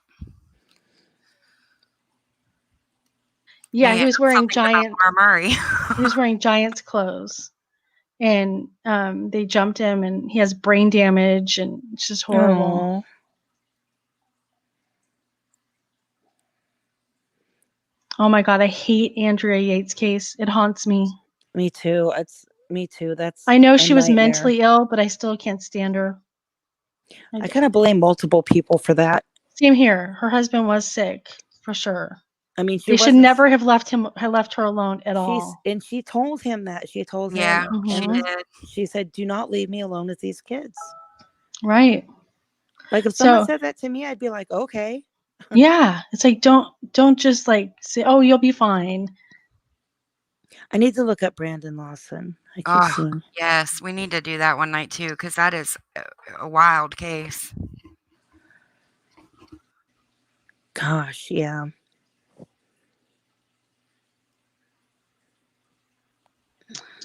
Yeah, he was wearing something about giant. Laura Murray. He was wearing Giants clothes, and they jumped him, and he has brain damage, and it's just horrible. Oh, Oh my god, I hate Andrea Yates' case. It haunts me. me too. It's me too. That's I know a she was nightmare. mentally ill, but I still can't stand her. I kind of blame multiple people for that. Same here. Her husband was sick, for sure. I mean, They should never have left her alone at all. And she told him that. She told Yeah, him, she and did. she said, "Do not leave me alone with these kids." Right. Like if someone said that to me, I'd be like, "Okay." Yeah, it's like don't just like say, "Oh, you'll be fine." I need to look up Brandon Lawson. I keep Oh, seeing. yes, we need to do that one night too, because that is a wild case. Gosh, yeah.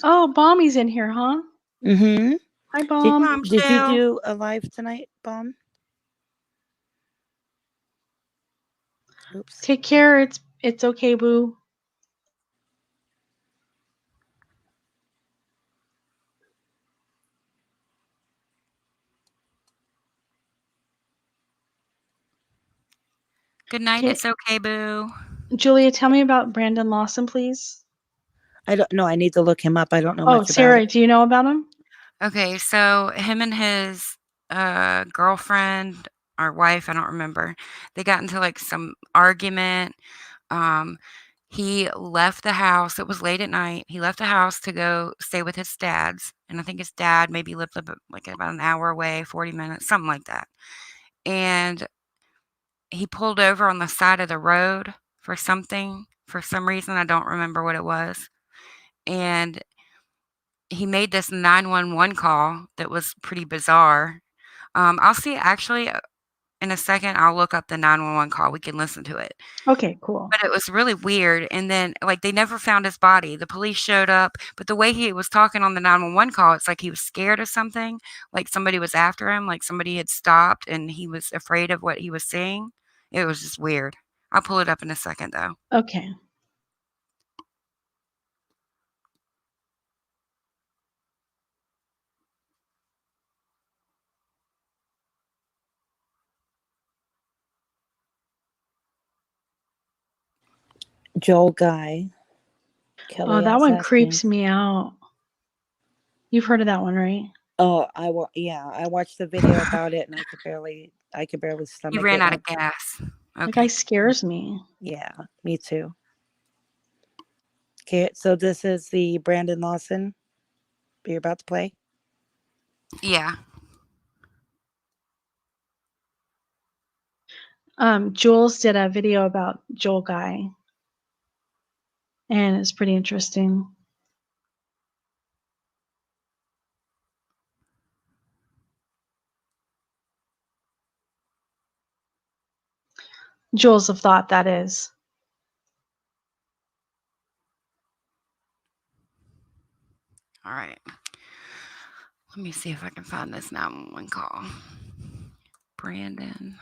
Oh, Bomby's in here, huh? Mm-hmm. Hi, Bomb. Did you do a live tonight, Bomb? Oops. Take care. It's okay, boo. Good night. Okay. It's okay, boo. Julia, tell me about Brandon Lawson, please. I don't know. I need to look him up. I don't know Oh, much about Sarah, it. do you know about him? Okay, so him and his girlfriend or wife, I don't remember. They got into like some argument. He left the house. It was late at night. He left the house to go stay with his dad's, and I think his dad maybe lived like about an hour away, 40 minutes, something like that. And he pulled over on the side of the road for something, for some reason. I don't remember what it was. And he made this 911 call that was pretty bizarre. I'll see actually in a second, I'll look up the 911 call. We can listen to it. Okay, cool. But it was really weird. And then, like, they never found his body. The police showed up, but the way he was talking on the 911 call, it's like he was scared of something, like somebody was after him, like somebody had stopped and he was afraid of what he was seeing. It was just weird. I'll pull it up in a second, though. Okay. Joel Guy. Kelly Oh, that one asking. creeps me out. You've heard of that one, right? Oh, I watched the video about it, and I could barely stomach it. He ran out of gas. That Okay. guy scares me. Yeah, me too. Okay, so this is the Brandon Lawson you're about to play. Yeah. Jules did a video about Joel Guy, and it's pretty interesting. Jules of Thought, that is. All right. Let me see if I can find this 911 call. Brandon.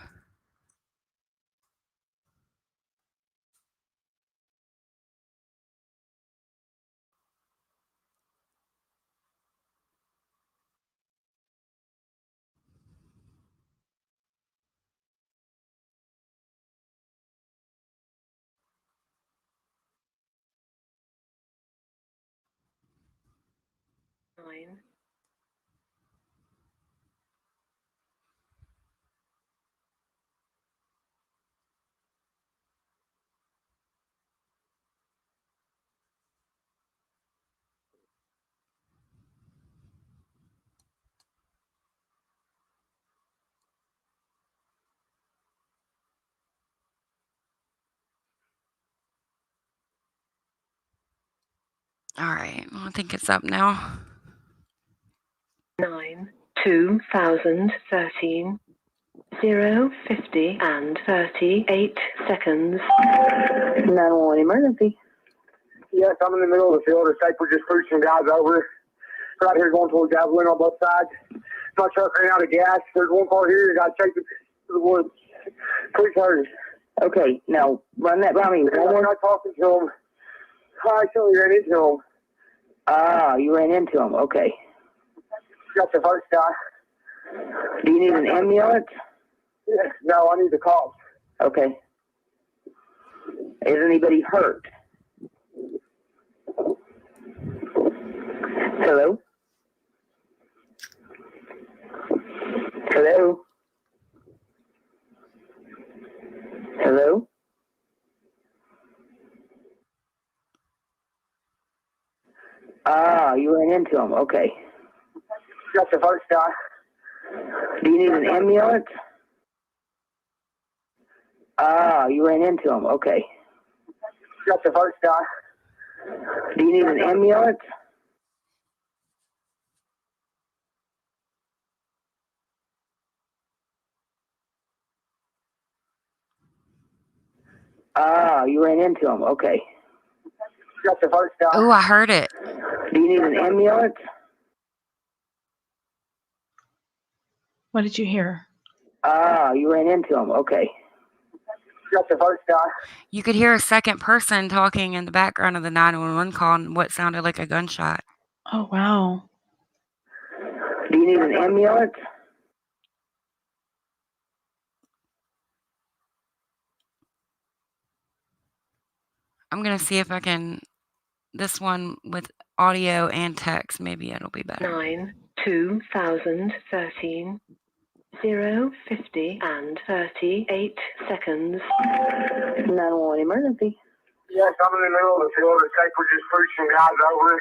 All right. Well, I think it's up now. 2013 050 and 38 seconds. 911 emergency. Yes, I'm in the middle of the field. It's like we're just pushing guys over. Right here going towards gasoline on both sides. My truck ran out of gas. There's one car here. You got to take it to the woods. Please hurry. Okay, now run that by me. We're not talking to him. I actually ran into him. Ah, you ran into him. Okay. Got the first guy. Do you need an ambulance? Yeah, no, I need the cops. Okay. Is anybody hurt? Hello? Hello? Hello? Ah, you ran into him. Okay. Got the first guy. Do you need an ambulance? Ah, you ran into him. Okay. Got the first guy. Do you need an ambulance? Ah, you ran into him. Okay. Got the first guy. Oh, I heard it. Do you need an ambulance? What did you hear? Ah, you ran into him. Okay. Got the first guy. You could hear a second person talking in the background of the 911 call and what sounded like a gunshot. Oh, wow. Do you need an ambulance? I'm going to see if I can, this one with audio and text, maybe it'll be better. 2013 050 and 38 seconds. 911 emergency. Yes, I'm in the middle of the field. It's like we're just pushing guys over.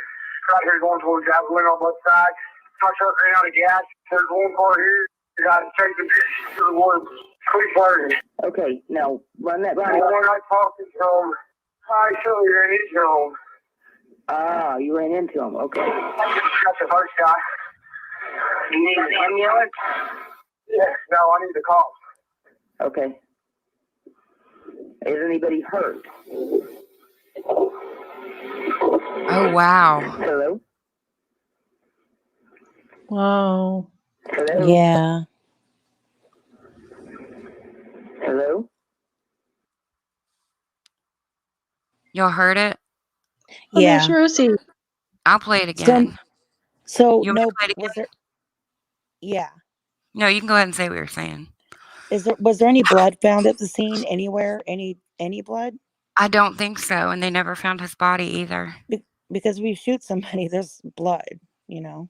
Right here going towards gasoline on both sides. My truck ran out of gas. There's one car here. You got to take it to the woods. Please hurry. Okay, now run that by me. We're not talking to him. I actually ran into him. Ah, you ran into him. Okay. Got the first guy. Do you need an ambulance? Yes, no, I need the cops. Okay. Is anybody hurt? Oh, wow. Hello? Whoa. Hello? Yeah. Hello? Y'all heard it? Oh, Yeah. there's Rosie. I'll play it again. So You want me no, to play it again? was there? Yeah. No, you can go ahead and say what you're saying. Was there any blood found at the scene anywhere? Any blood? I don't think so, and they never found his body either. Because if you shoot somebody, there's blood, you know.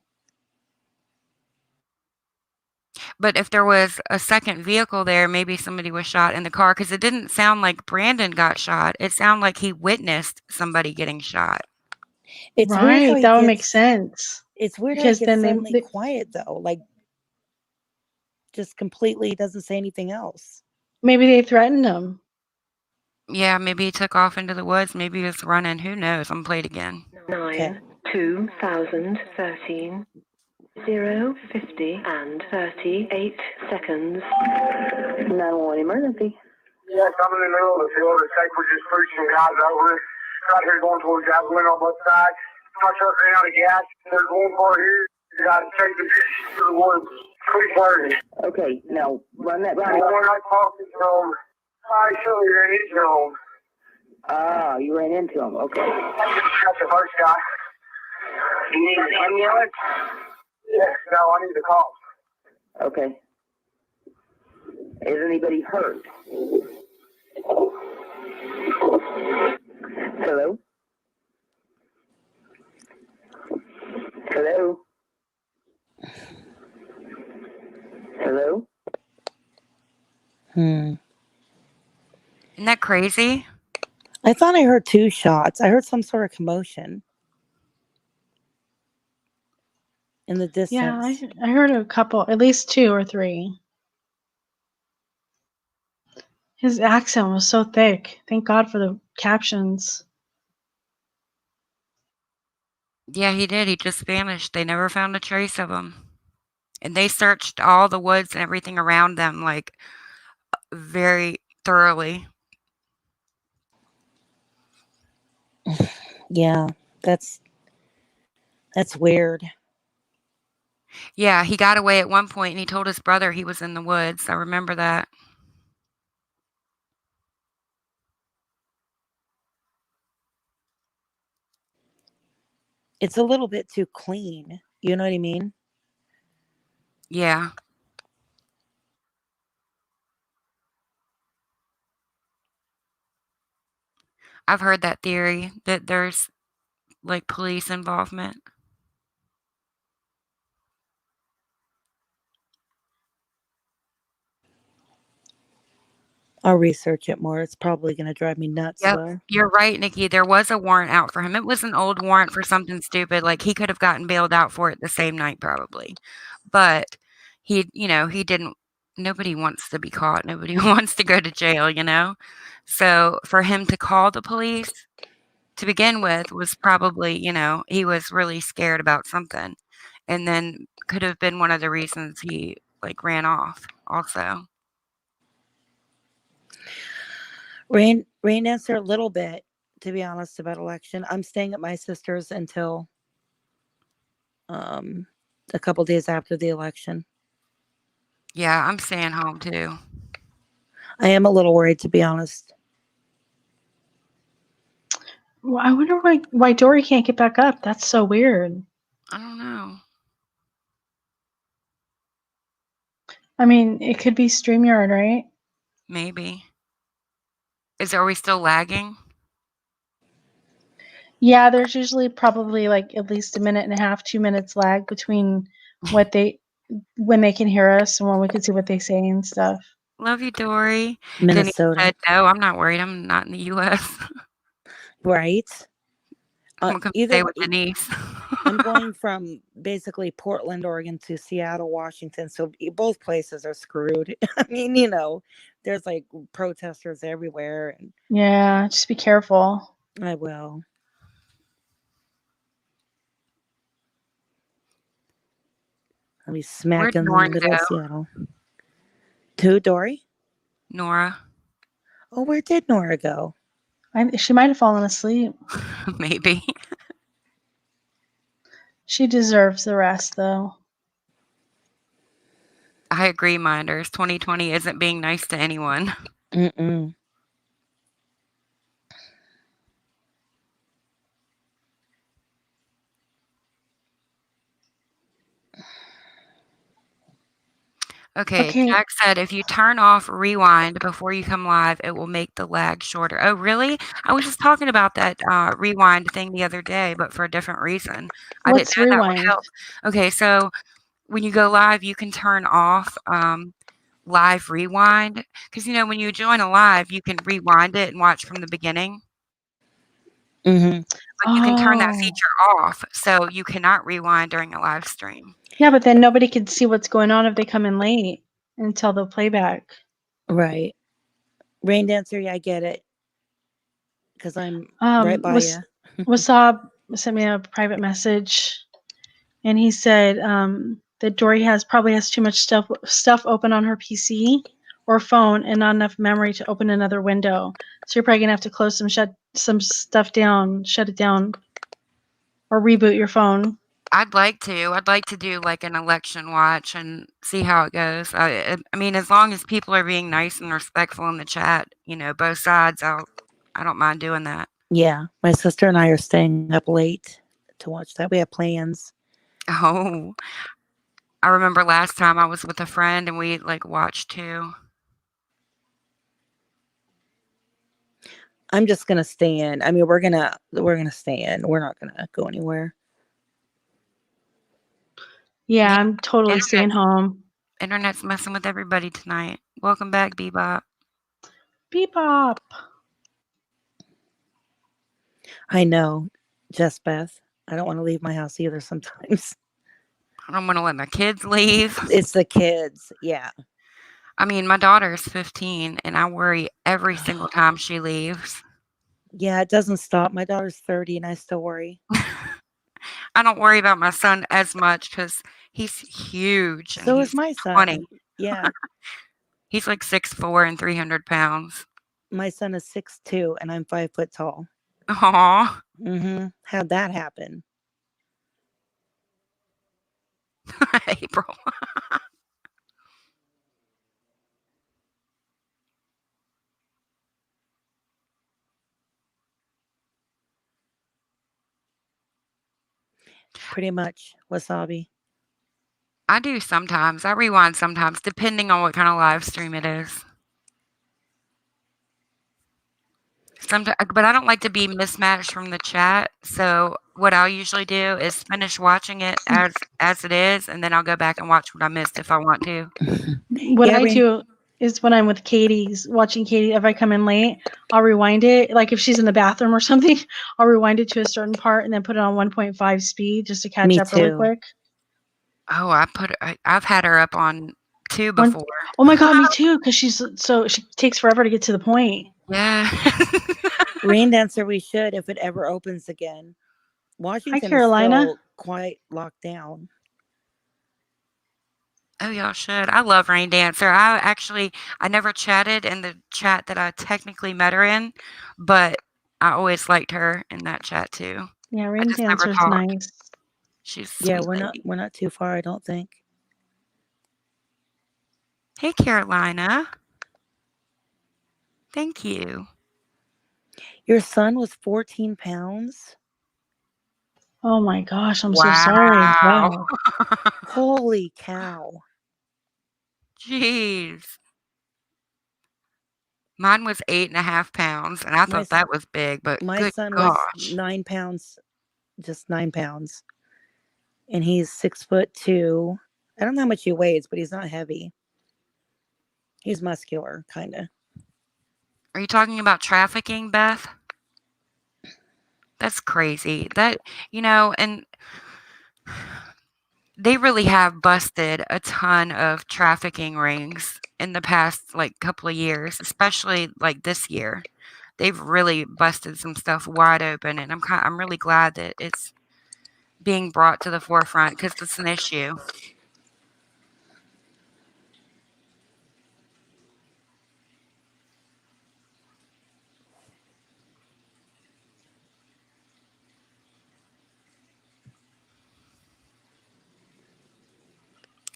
But if there was a second vehicle there, maybe somebody was shot in the car, because it didn't sound like Brandon got shot. It sounded like he witnessed somebody getting shot. It's weird how Right. he That would gets, make sense. It's weird Because how he gets then suddenly quiet though, like just completely doesn't say anything else. maybe they threatened him. Yeah, maybe he took off into the woods. Maybe he was running. Who knows? I'm going to play it again. 2013 050 and 38 seconds. 911 emergency. Yes, I'm in the middle of the field. It's like we're just pushing guys over. Right here going towards gasoline on both sides. My truck ran out of gas. There's one car here. You got to take it to the woods. Please hurry. Okay, now run that by me. We're not talking to him. I actually ran into him. Ah, you ran into him. Okay. Got the first guy. Do you need an ambulance? Yes, no, I need the cops. Okay. Is anybody hurt? Hello? Hello? Hello? Hmm. Isn't that crazy? I thought I heard 2 shots. I heard some sort of commotion in the distance. Yeah, I heard a couple, at least 2 or 3. His accent was so thick. Thank God for the captions. Yeah, he did. He just vanished. They never found a trace of him. And they searched all the woods and everything around them, like, very thoroughly. Yeah, that's weird. Yeah, he got away at one point, and he told his brother he was in the woods. I remember that. It's a little bit too clean. You know what I mean? Yeah. I've heard that theory that there's, like, police involvement. I'll research it more. It's probably going to drive me nuts, Yep. though. You're right, Nikki. There was a warrant out for him. It was an old warrant for something stupid. Like, he could have gotten bailed out for it the same night probably. But he didn't. Nobody wants to be caught. Nobody wants to go to jail, you know? So, for him to call the police to begin with was probably, he was really scared about something. And then could have been one of the reasons he, like, ran off also. Rain answered a little bit, to be honest, about election. I'm staying at my sister's until a couple days after the election. Yeah, I'm staying home too. I am a little worried, to be honest. Well, I wonder why Dory can't get back up. That's so weird. I don't know. I mean, it could be StreamYard, right? Maybe. Are we still lagging? Yeah, there's usually probably like at least a minute and a half, 2 minutes lag between when they can hear us and when we can see what they say and stuff. Love you, Dory. Minnesota. Denise said, no, I'm not worried. I'm not in the U.S. Right? I'm going to stay with Denise. I'm going from basically Portland, Oregon to Seattle, Washington. So both places are screwed. I mean, there's like protesters everywhere. And Yeah, just be careful. I will. I'll be smack in the middle of Seattle. To Dory? Nora. Oh, where did Nora go? She might have fallen asleep. Maybe. She deserves the rest, though. I agree, Minders. 2020 isn't being nice to anyone. Mm-mm. Okay, Jack said if you turn off rewind before you come live, it will make the lag shorter. Oh, really? I was just talking about that rewind thing the other day, but for a different reason. I didn't know that would help. Okay, so when you go live, you can turn off live rewind because when you join a live, you can rewind it and watch from the beginning. Mm-hmm. But you can turn that feature off, so you cannot rewind during a live stream. Yeah, but then nobody can see what's going on if they come in late until the playback. Right. Rain Dancer, yeah, I get it. Because I'm right by you. Wasab sent me a private message, and he said that Dory probably has too much stuff open on her PC or phone and not enough memory to open another window. So you're probably gonna have to close some stuff down, shut it down, or reboot your phone. I'd like to do like an election watch and see how it goes. I mean, as long as people are being nice and respectful in the chat, both sides, I don't mind doing that. Yeah, my sister and I are staying up late to watch that. We have plans. Oh, I remember last time I was with a friend and we watched too. I'm just gonna stay in. I mean, we're gonna stay in. We're not gonna go anywhere. Yeah, I'm totally staying home. Internet's messing with everybody tonight. Welcome back, Bebop. Bebop. I know, Jess Beth. I don't want to leave my house either sometimes. I don't want to let my kids leave. It's the kids, yeah. I mean, my daughter's 15, and I worry every single time she leaves. Yeah, it doesn't stop. My daughter's 30, and I still worry. I don't worry about my son as much because he's huge and So is he's my 20. son. Yeah. He's like 6'4" and 300 pounds. My son is 6'2" and I'm 5 foot tall. Aw. How'd that happen? April. Pretty much. Wasabi. I do sometimes. I rewind sometimes, depending on what kind of live stream it is. Sometimes, but I don't like to be mismatched from the chat. So what I'll usually do is finish watching it as it is, and then I'll go back and watch what I missed if I want to. What Yeah, I do is when I'm with Katie's watching Ktie, if I come in late, I'll rewind it. Like if she's in the bathroom or something, I'll rewind it to a certain part and then put it on 1.5 speed just to catch Me up really too. quick. Oh, I've had her up on 2 before. Oh my god, me too, because she takes forever to get to the point. Yeah. Rain Dancer, we should if it ever opens again. Washington Carolina. is still quite locked down. Oh, y'all should. I love Rain Dancer. I never chatted in the chat that I technically met her in, but I always liked her in that chat too. Yeah, I Rain just never Dancer's talked. nice. She's a Yeah, sweet we're lady. not too far, I don't think. Hey, Carolina. Thank you. Your son was 14 pounds? Oh my gosh, I'm so sorry. Wow. Holy cow. Jeez. Mine was 8.5 pounds, and I thought that was big, but My good son was gosh. 9 pounds, just 9 pounds. And he's 6'2". I don't know how much he weighs, but he's not heavy. He's muscular, kind of. Are you talking about trafficking, Beth? That's crazy. And they really have busted a ton of trafficking rings in the past, like, couple of years, especially, like, this year. They've really busted some stuff wide open, and I'm really glad that it's being brought to the forefront because it's an issue.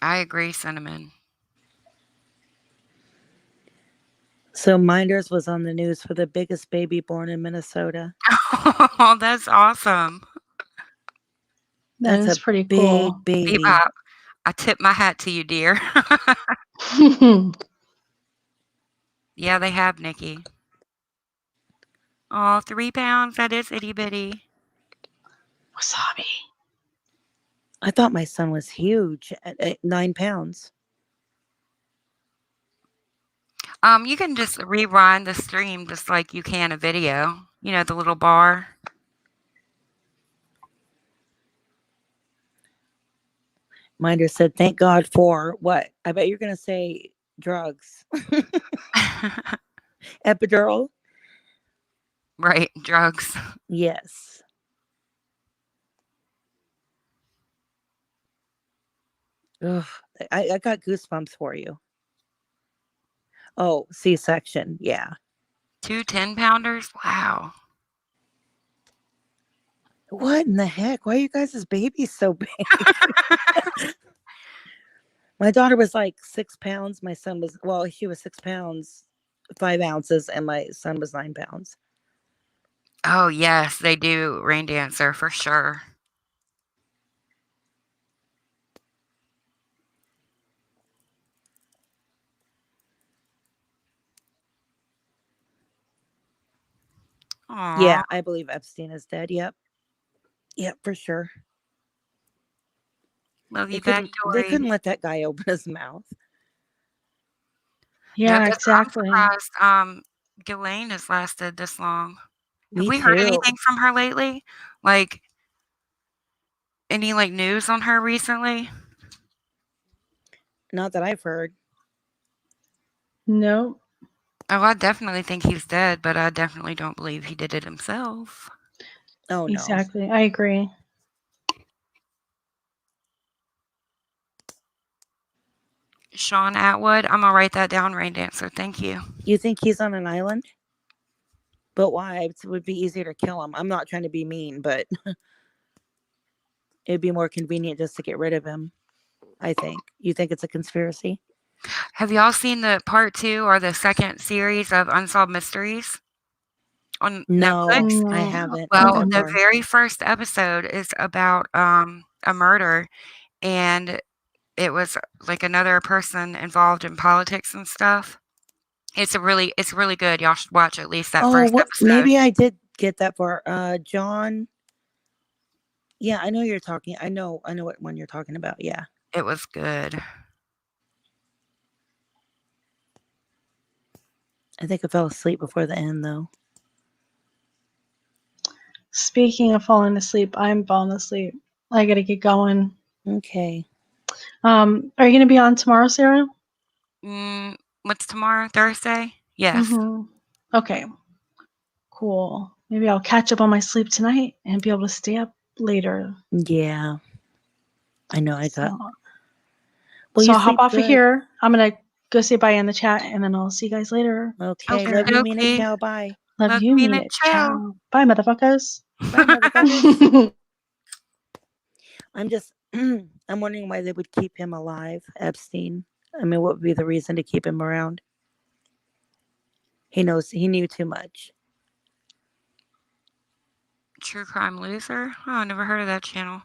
I agree, Cinnamon. So Minders was on the news for the biggest baby born in Minnesota. Oh, that's awesome. That is pretty big cool. baby. Bebop, I tip my hat to you, dear. Yeah, they have, Nikki. Oh, 3 pounds. That is itty bitty. Wasabi. I thought my son was huge at 9 pounds. You can just rewind the stream just like you can a video. You know, the little bar. Minder said, thank God for what? I bet you're going to say drugs. Epidural? Right, drugs. Yes. Ugh, I got goosebumps for you. Oh, C-section. Yeah. 2 10-pounders? Wow. What in the heck? Why are you guys' babies so big? My daughter was like 6 pounds. My son was, she was 6 pounds, 5 ounces, and my son was 9 pounds. Oh, yes, they do, Rain Dancer, for sure. Aww. Yeah, I believe Epstein is dead. Yep. Yep, for sure. Love you They back, They Tori. couldn't let that guy open his mouth. Yeah, I'm exactly. surprised Ghislaine has lasted this long. Have Me we heard too. anything from her lately? Like, any, like, news on her recently? Not that I've heard. No. Oh, I definitely think he's dead, but I definitely don't believe he did it himself. Oh, no. Exactly. I agree. Sean Atwood. I'm gonna write that down, Rain Dancer. Thank you. You think he's on an island? But why? It would be easier to kill him. I'm not trying to be mean, but it'd be more convenient just to get rid of him. I think. You think it's a conspiracy? Have y'all seen the part 2 or the second series of Unsolved Mysteries on No, Netflix? I haven't. Well, What the for? very first episode is about a murder, and it was like another person involved in politics and stuff. It's really good. Y'all should watch at least that Oh, first what? episode. Maybe I did get that far. John. Yeah, I know you're talking. I know what one you're talking about. Yeah. It was good. I think I fell asleep before the end, though. Speaking of falling asleep, I'm falling asleep. I gotta get going. Okay. Are you gonna be on tomorrow, Sarah? What's tomorrow? Thursday? Yes. Mm-hmm. Okay. Cool. Maybe I'll catch up on my sleep tonight and be able to stay up later. Yeah. I know I got. So I'll hop off of here. I'm gonna go say bye in the chat, and then I'll see you guys later. Okay. Love you, Mina. Ciao. Bye. Love you, Mina. Ciao. Bye, motherfuckers. Bye, motherfuckers. I'm just. I'm wondering why they would keep him alive, Epstein. I mean, what would be the reason to keep him around? He knew too much. True Crime Loser? Oh, I never heard of that channel.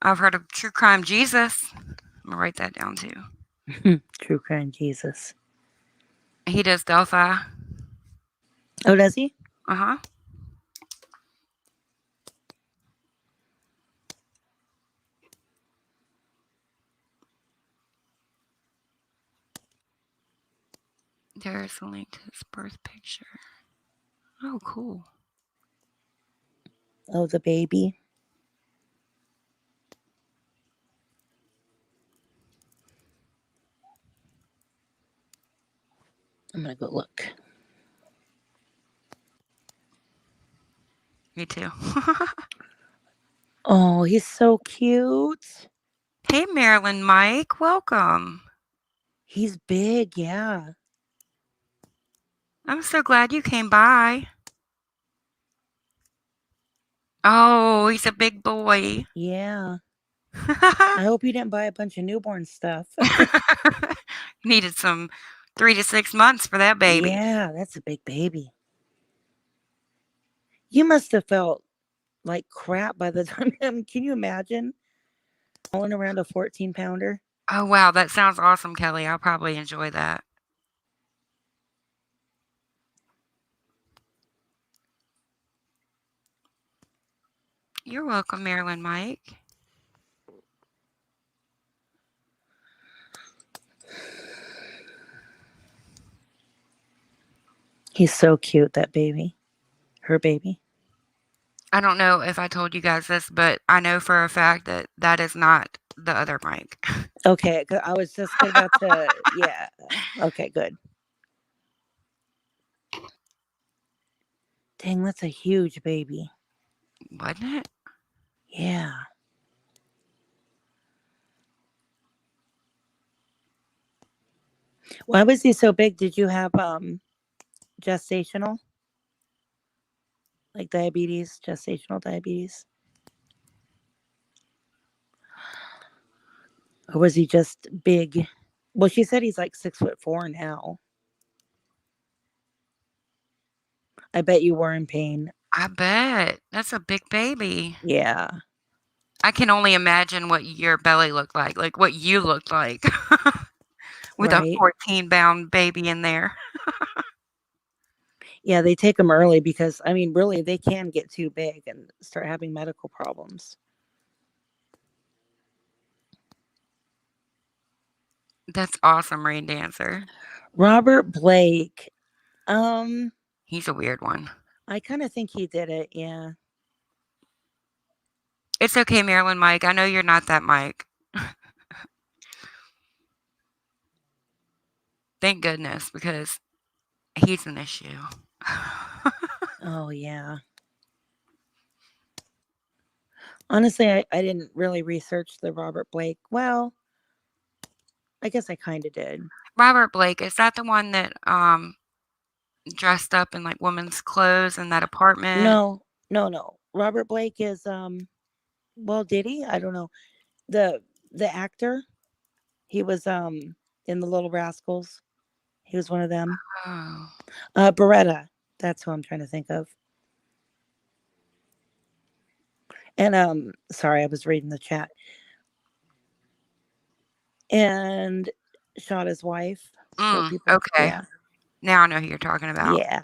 I've heard of True Crime Jesus. I'm gonna write that down too. True Crime Jesus. He does Delphi. Oh, does he? Uh-huh. There's a link to his birth picture. Oh, cool. Oh, the baby. I'm gonna go look. Me too. Oh, he's so cute. Hey, Marilyn Mike. Welcome. He's big, yeah. I'm so glad you came by. Oh, he's a big boy. Yeah. I hope you didn't buy a bunch of newborn stuff. Needed some 3 to 6 months for that baby. Yeah, that's a big baby. You must have felt like crap by the time. Can you imagine? Rolling around a 14-pounder. Oh, wow. That sounds awesome, Kelly. I'll probably enjoy that. You're welcome, Marilyn Mike. He's so cute, that baby. Her baby. I don't know if I told you guys this, but I know for a fact that that is not the other Mike. Okay, I was just about to. Yeah. Okay, good. Dang, that's a huge baby. Wasn't it? Yeah. Why was he so big? Did you have gestational? Like diabetes, gestational diabetes? Or was he just big? Well, she said he's like 6'4" now. I bet you were in pain. I bet. That's a big baby. Yeah. I can only imagine what your belly looked like what you looked like with a 14-pound baby in there. Yeah, they take them early because, I mean, really, they can get too big and start having medical problems. That's awesome, Rain Dancer. Robert Blake. He's a weird one. I kind of think he did it, yeah. It's okay, Marilyn Mike. I know you're not that Mike. Thank goodness, because he's an issue. Oh, yeah. Honestly, I didn't really research the Robert Blake. Well, I guess I kind of did. Robert Blake, is that the one that dressed up in like women's clothes in that apartment? No. Robert Blake is well, did he? I don't know. The actor, he was in the Little Rascals. He was one of them. Oh. Beretta. That's who I'm trying to think of. And sorry, I was reading the chat. And shot his wife. So people, okay. yeah. Now I know who you're talking about. Yeah.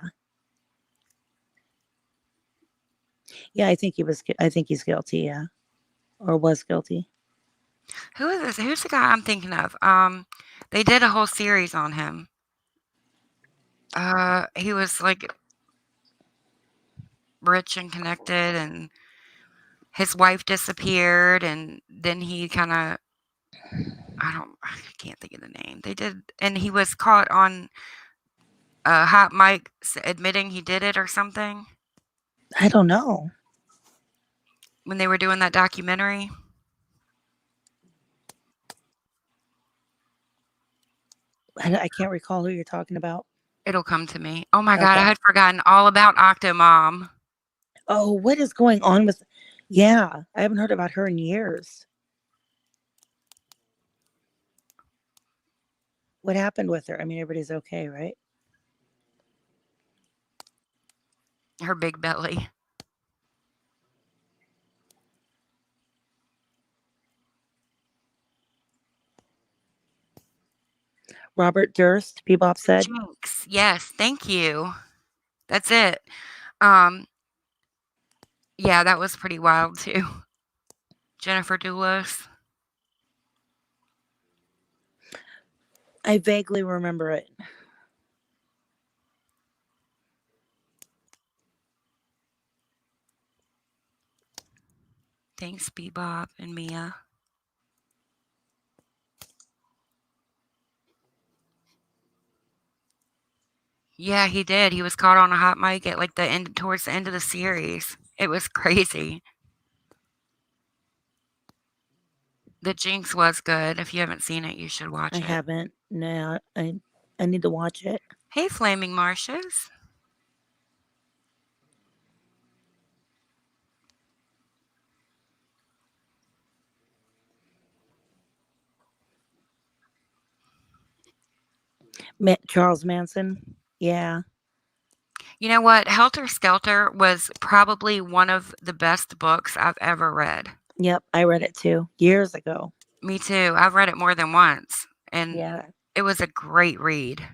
Yeah, I think he's guilty, yeah. Or was guilty. Who is this? Who's the guy I'm thinking of? They did a whole series on him. He was like rich and connected, and his wife disappeared, and then he kind of I can't think of the name. They did, and he was caught on a hot mic admitting he did it or something I don't know. when they were doing that documentary. I can't recall who you're talking about. It'll come to me. Oh my God, I Okay. had forgotten all about Octomom. Oh, what is going on with? Yeah, I haven't heard about her in years. What happened with her? I mean, everybody's okay, right? Her big belly. Robert Durst, Bebop said. Jinx. Yes, thank you. That's it. Yeah, that was pretty wild too. Jennifer Doulos. I vaguely remember it. Thanks, Bebop and Mia. Yeah, he did. He was caught on a hot mic at like towards the end of the series. It was crazy. The Jinx was good. If you haven't seen it, you should watch I it. haven't. No, I need to watch it. Hey, Flaming Marshes. Charles Manson. Yeah. You know what? Helter Skelter was probably one of the best books I've ever read. Yep, I read it too years ago. Me too. I've read it more than once, and Yeah. it was a great read.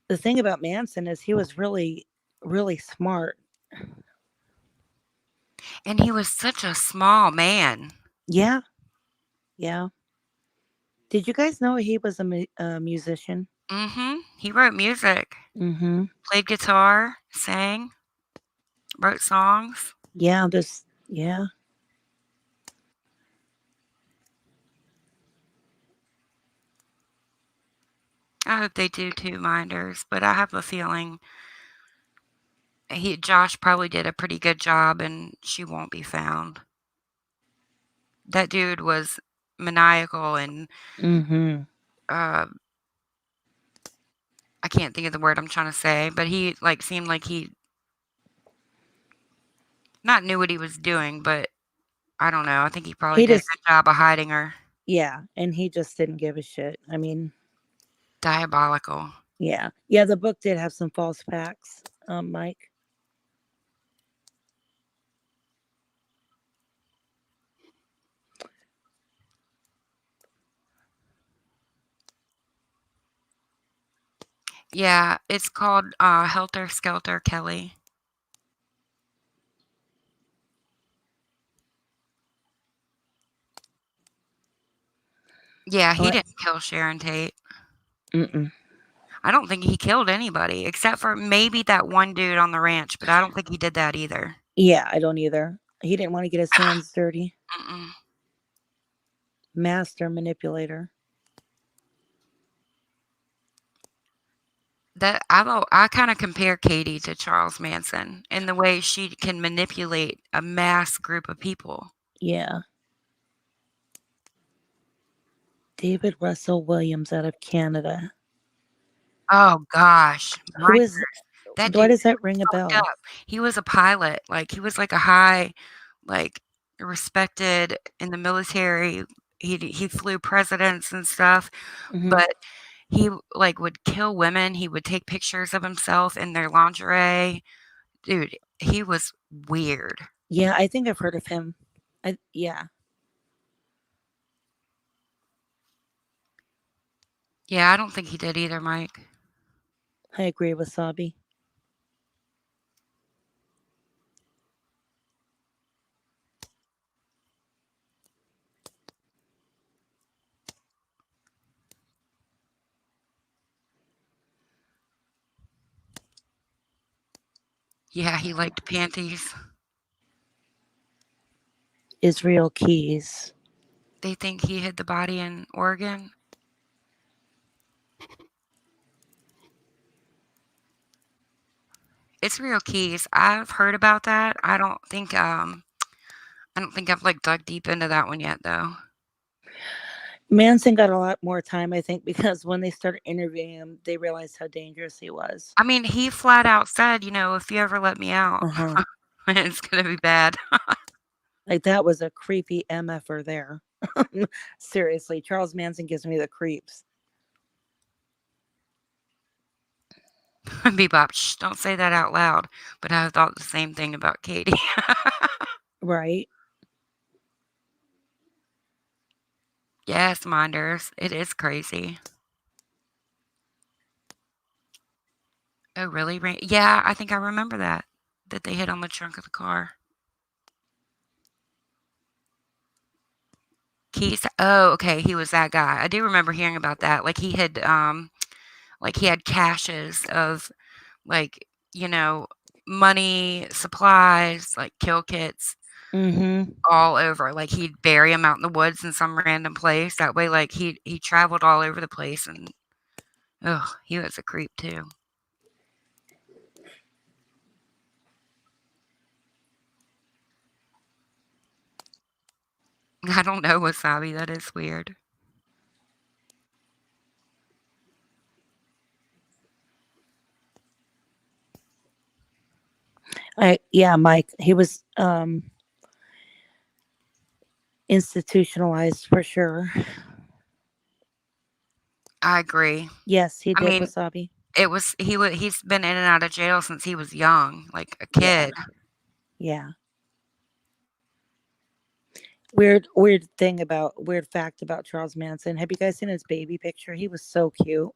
The thing about Manson is he was really, really smart. And he was such a small man. Yeah. Yeah. Did you guys know he was a musician? Mm-hmm. He wrote music. Mm-hmm. Played guitar, sang, wrote songs. Yeah, yeah. I hope they do too, Minders, but I have a feeling Josh probably did a pretty good job and she won't be found. That dude was maniacal and Mm-hmm. I can't think of the word I'm trying to say, but he seemed like he not knew what he was doing, but I don't know. I think he probably did a good job of hiding her. Yeah, and he just didn't give a shit. I mean, diabolical. Yeah. Yeah, the book did have some false facts, Mike. Yeah, it's called Helter Skelter Kelly. Yeah, he didn't kill Sharon Tate. Mm-mm. I don't think he killed anybody except for maybe that one dude on the ranch, but I don't think he did that either. Yeah, I don't either. He didn't want to get his hands dirty. Mm-mm. Master manipulator. That I kind of compare Ktie to Charles Manson in the way she can manipulate a mass group of people. Yeah. David Russell Williams out of Canada. Oh gosh, Who is? that Why dude does that ring a fucked bell? up. He was a pilot. Like he was like a high, like respected in the military. He flew presidents and stuff, Mhm. but he like would kill women. He would take pictures of himself in their lingerie. Dude, he was weird. Yeah, I think I've heard of him. Yeah. Yeah, I don't think he did either, Mike. I agree with Sabi. Yeah, he liked panties. Israel Keys. They think he hid the body in Oregon. Israel Keys, I've heard about that. I don't think I've like dug deep into that one yet though. Manson got a lot more time, I think, because when they started interviewing him, they realized how dangerous he was. I mean, he flat out said, if you ever let me out, it's gonna be bad. Like that was a creepy MFer there. Seriously, Charles Manson gives me the creeps. Bebop, shh, don't say that out loud. But I thought the same thing about Ktie. Right? Yes, Minders. It is crazy. Oh, really? Yeah, I think I remember that they hit on the trunk of the car. Keys. Oh, okay. He was that guy. I do remember hearing about that. Like he had caches of like, money, supplies, like kill kits all over. Like he'd bury them out in the woods in some random place. That way, like he traveled all over the place, and he was a creep too. I don't know, Wasabi. That is weird. Yeah, Mike. He was institutionalized for sure. I agree. Yes, he I did, mean, Wasabi. he's been in and out of jail since he was young, like a kid. Yeah. Weird fact about Charles Manson. Have you guys seen his baby picture? He was so cute.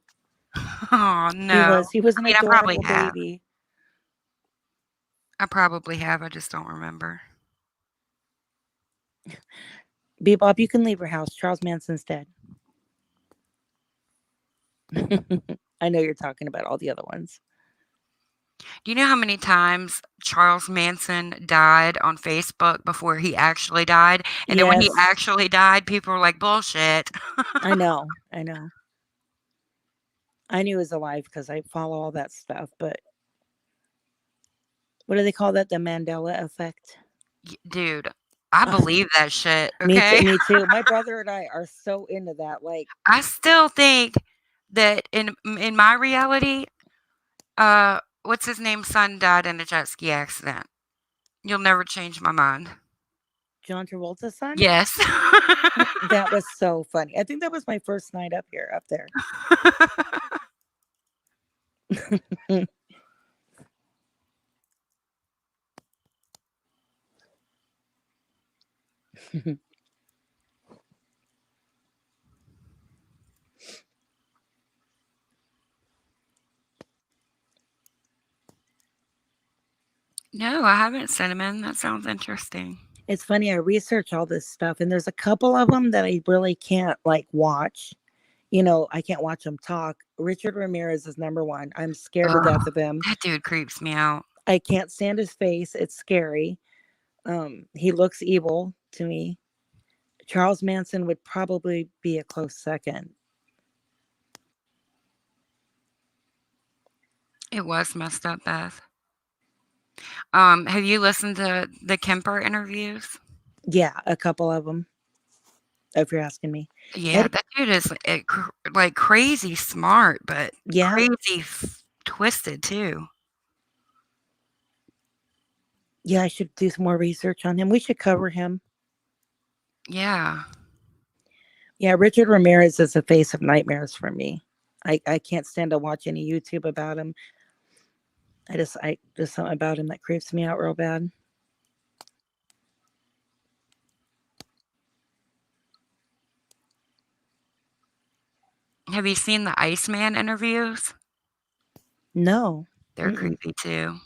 Oh no. He was an I probably adorable have. baby. I probably have. I just don't remember. Bebop, you can leave your house. Charles Manson's dead. I know you're talking about all the other ones. Do you know how many times Charles Manson died on Facebook before he actually died? And then when he actually died, people were like, bullshit. I know. I knew he was alive because I follow all that stuff, but what do they call that? The Mandela effect? Dude, I believe that shit, okay? Me too. My brother and I are so into that. Like, I still think that in my reality, what's his name's son died in a jet ski accident. You'll never change my mind. John Travolta's son? Yes. That was so funny. I think that was my first night up there. No, I haven't, Cinnamon. That sounds interesting. It's funny. I research all this stuff, and there's a couple of them that I really can't like watch. I can't watch him talk. Richard Ramirez is number one. I'm scared to death of him. That dude creeps me out. I can't stand his face. It's scary. He looks evil to me. Charles Manson would probably be a close second. It was messed up, Beth. Have you listened to the Kemper interviews? Yeah, a couple of them, if you're asking me. Yeah, that dude is like crazy smart, but Yeah. crazy twisted too. Yeah, I should do some more research on him. We should cover him. Yeah. Yeah, Richard Ramirez is the face of nightmares for me. I can't stand to watch any YouTube about him. There's something about him that creeps me out real bad. Have you seen the Iceman interviews? No. They're creepy too.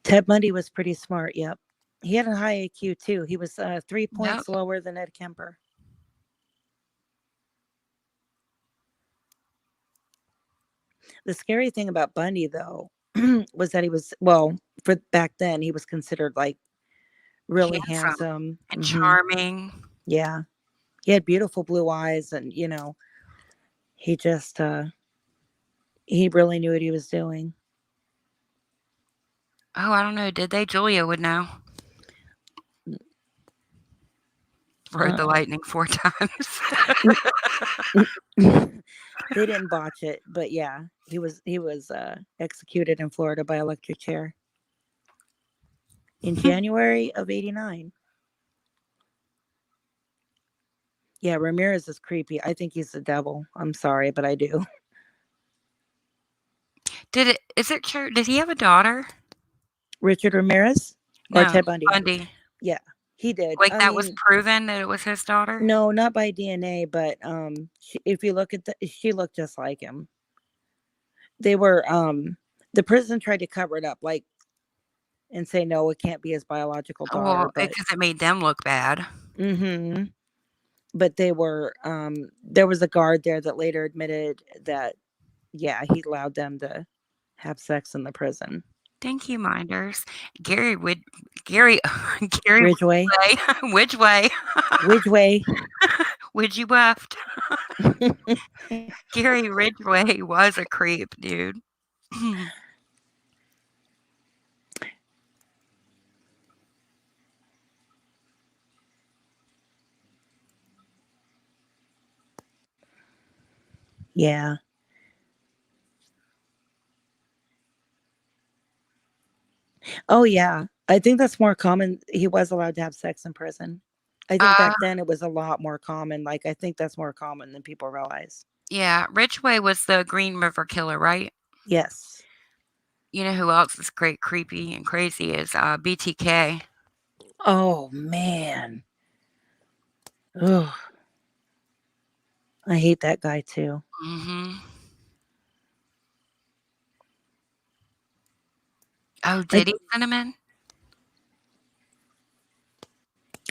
Ted Bundy was pretty smart. Yep. He had a high IQ too. He was 3 points lower than Ed Kemper. The scary thing about Bundy, though, was that he was, well, for back then, he was considered like really handsome and charming. Yeah. He had beautiful blue eyes, and, you know, he just, he really knew what he was doing. Oh, I don't know. Did they? Julia would know. Rode the lightning 4 times. They didn't botch it, but yeah, he was executed in Florida by electric chair in January of '89. Yeah, Ramirez is creepy. I think he's the devil. I'm sorry, but I do. Is it true? Did he have a daughter? Richard Ramirez or Ted Bundy? Bundy. Yeah, he did. Like that was proven that it was his daughter? No, not by DNA, but if you look at she looked just like him. They were the prison tried to cover it up, like, and say no, it can't be his biological daughter. Well, because it made them look bad. But they were there was a guard there that later admitted that, yeah, he allowed them to have sex in the prison. Thank you, Minders. Gary Ridgway. Widgeway. Widgway. Widgy Weft. Gary Ridgway was a creep, dude. Yeah. Oh, yeah. I think that's more common. He was allowed to have sex in prison. I think back then it was a lot more common. Like, I think that's more common than people realize. Yeah. Ridgway was the Green River Killer, right? Yes. You know who else is great, creepy, and crazy is BTK. Oh, man. Ugh. I hate that guy, too. Oh, did he, Cinnamon?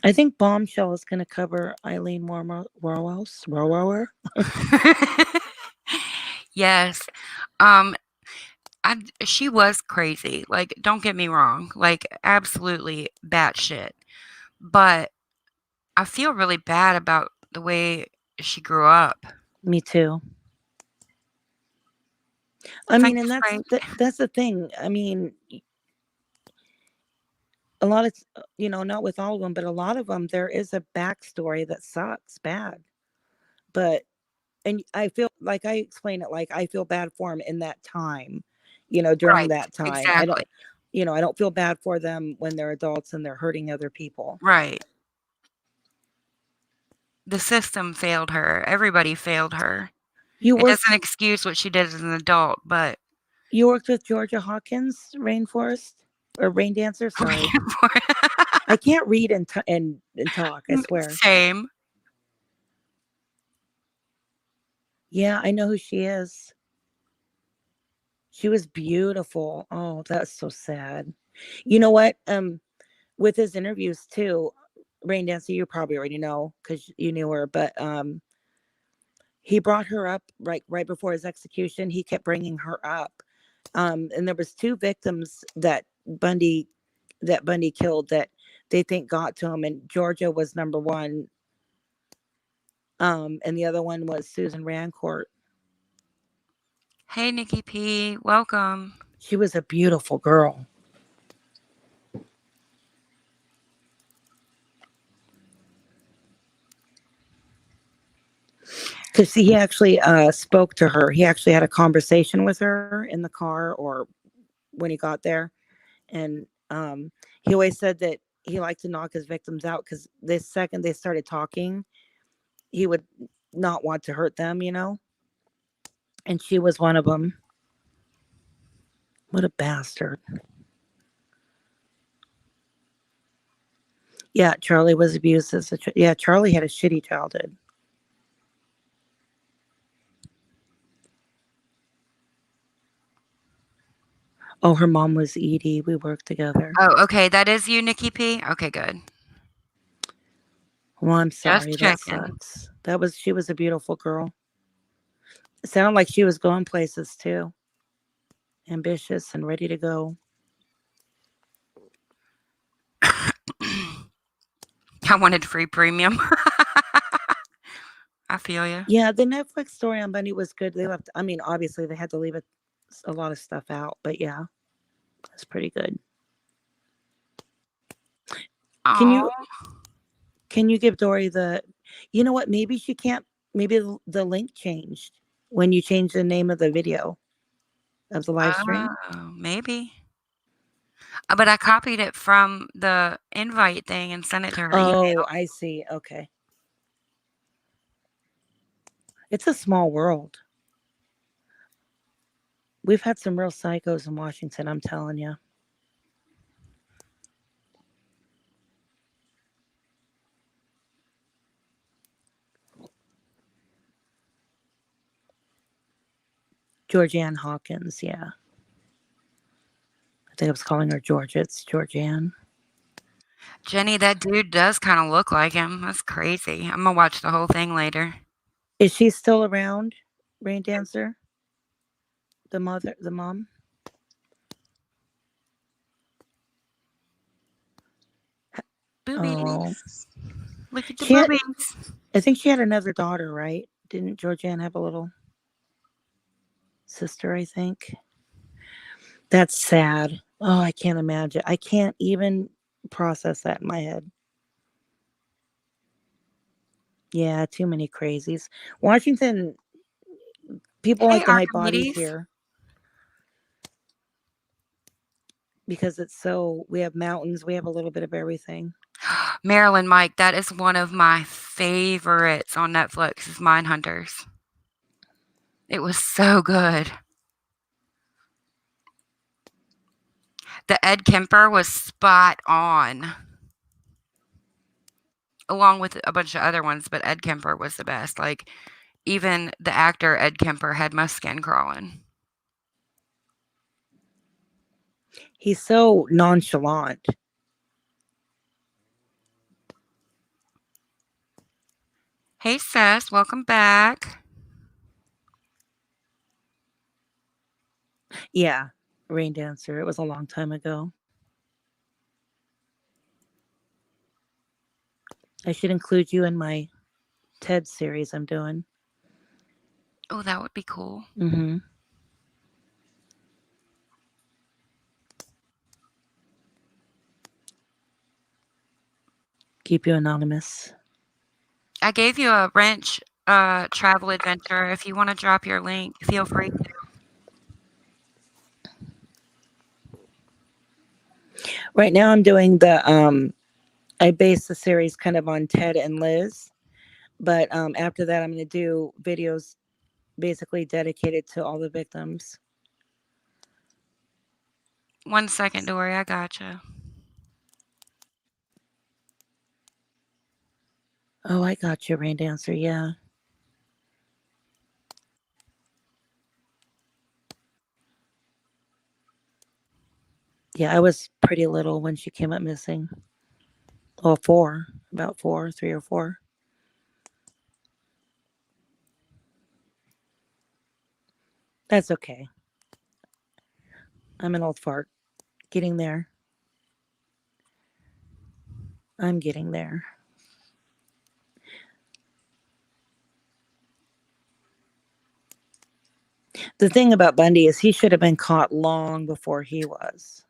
I think Bombshell is going to cover Eileen Warrower. Yes. She was crazy. Like, don't get me wrong. Like, absolutely batshit. But I feel really bad about the way she grew up. Me too. I mean, and that's the thing. I mean, a lot of, not with all of them, but a lot of them, there is a backstory that sucks bad. But, and I feel like I explain it, like I feel bad for them in that time, during that time. Exactly. I don't feel bad for them when they're adults and they're hurting other people. Right. The system failed her. Everybody failed her. It doesn't excuse what she did as an adult, but. You worked with Georgia Hawkins, Rainforest, or Rain Dancer? Sorry. I can't read and talk, I swear. Same. Yeah, I know who she is. She was beautiful. Oh, that's so sad. You know what? With his interviews too, Rain Dancer, you probably already know because you knew her, but he brought her up right before his execution. He kept bringing her up, and there was 2 victims that Bundy killed that they think got to him, and Georgia was number 1, and the other one was Susan Rancourt. Hey, Nikki P. Welcome. She was a beautiful girl. Because he actually spoke to her. He actually had a conversation with her in the car or when he got there. And he always said that he liked to knock his victims out because the second they started talking, he would not want to hurt them, you know? And she was one of them. What a bastard. Yeah, Charlie was abused as a yeah, Charlie had a shitty childhood. Oh, her mom was Edie. We worked together. Oh, okay. That is you, Nikki P. Okay, good. Well, I'm sorry. Just That checking. sucks. She was a beautiful girl. It sounded like she was going places too. Ambitious and ready to go. I wanted free premium. I feel you. Yeah, the Netflix story on Bundy was good. They left, I mean, obviously they had to leave a lot of stuff out, but yeah, it's pretty good. Aww. Can you give Dory you know what? Maybe she can't, maybe the link changed when you changed the name of the video of the live stream. Oh, maybe. But I copied it from the invite thing and sent it to her email. Oh, I see. Okay. It's a small world. We've had some real psychos in Washington, I'm telling you. Georgianne Hawkins, yeah. I think I was calling her Georgia. It's Georgianne. Jenny, that dude does kind of look like him. That's crazy. I'm going to watch the whole thing later. Is she still around, Rain Dancer? The mom? Boobies. Oh. Look at the boobies. I think she had another daughter, right? Didn't Georgianne have a little sister, I think? That's sad. Oh, I can't imagine. I can't even process that in my head. Yeah, too many crazies. Washington, people like to hide bodies here because we have mountains, we have a little bit of everything. Marilyn Mike, that is one of my favorites on Netflix, is Mindhunters. It was so good. The Ed Kemper was spot on. Along with a bunch of other ones, but Ed Kemper was the best. Like, even the actor Ed Kemper had my skin crawling. He's so nonchalant. Hey, Seth, welcome back. Yeah, Rain Dancer. It was a long time ago. I should include you in my TED series I'm doing. Oh, that would be cool. Mm-hmm. Keep you anonymous. I gave you a wrench travel adventure. If you want to drop your link, feel free to. Right now I'm doing I base the series kind of on Ted and Liz, but after that I'm going to do videos basically dedicated to all the victims. 1 second, Dory, I gotcha. Oh, I got you, Rain Dancer, yeah. Yeah, I was pretty little when she came up missing. Oh, about 3 or 4. That's okay. I'm an old fart. Getting there. I'm getting there. The thing about Bundy is he should have been caught long before he was.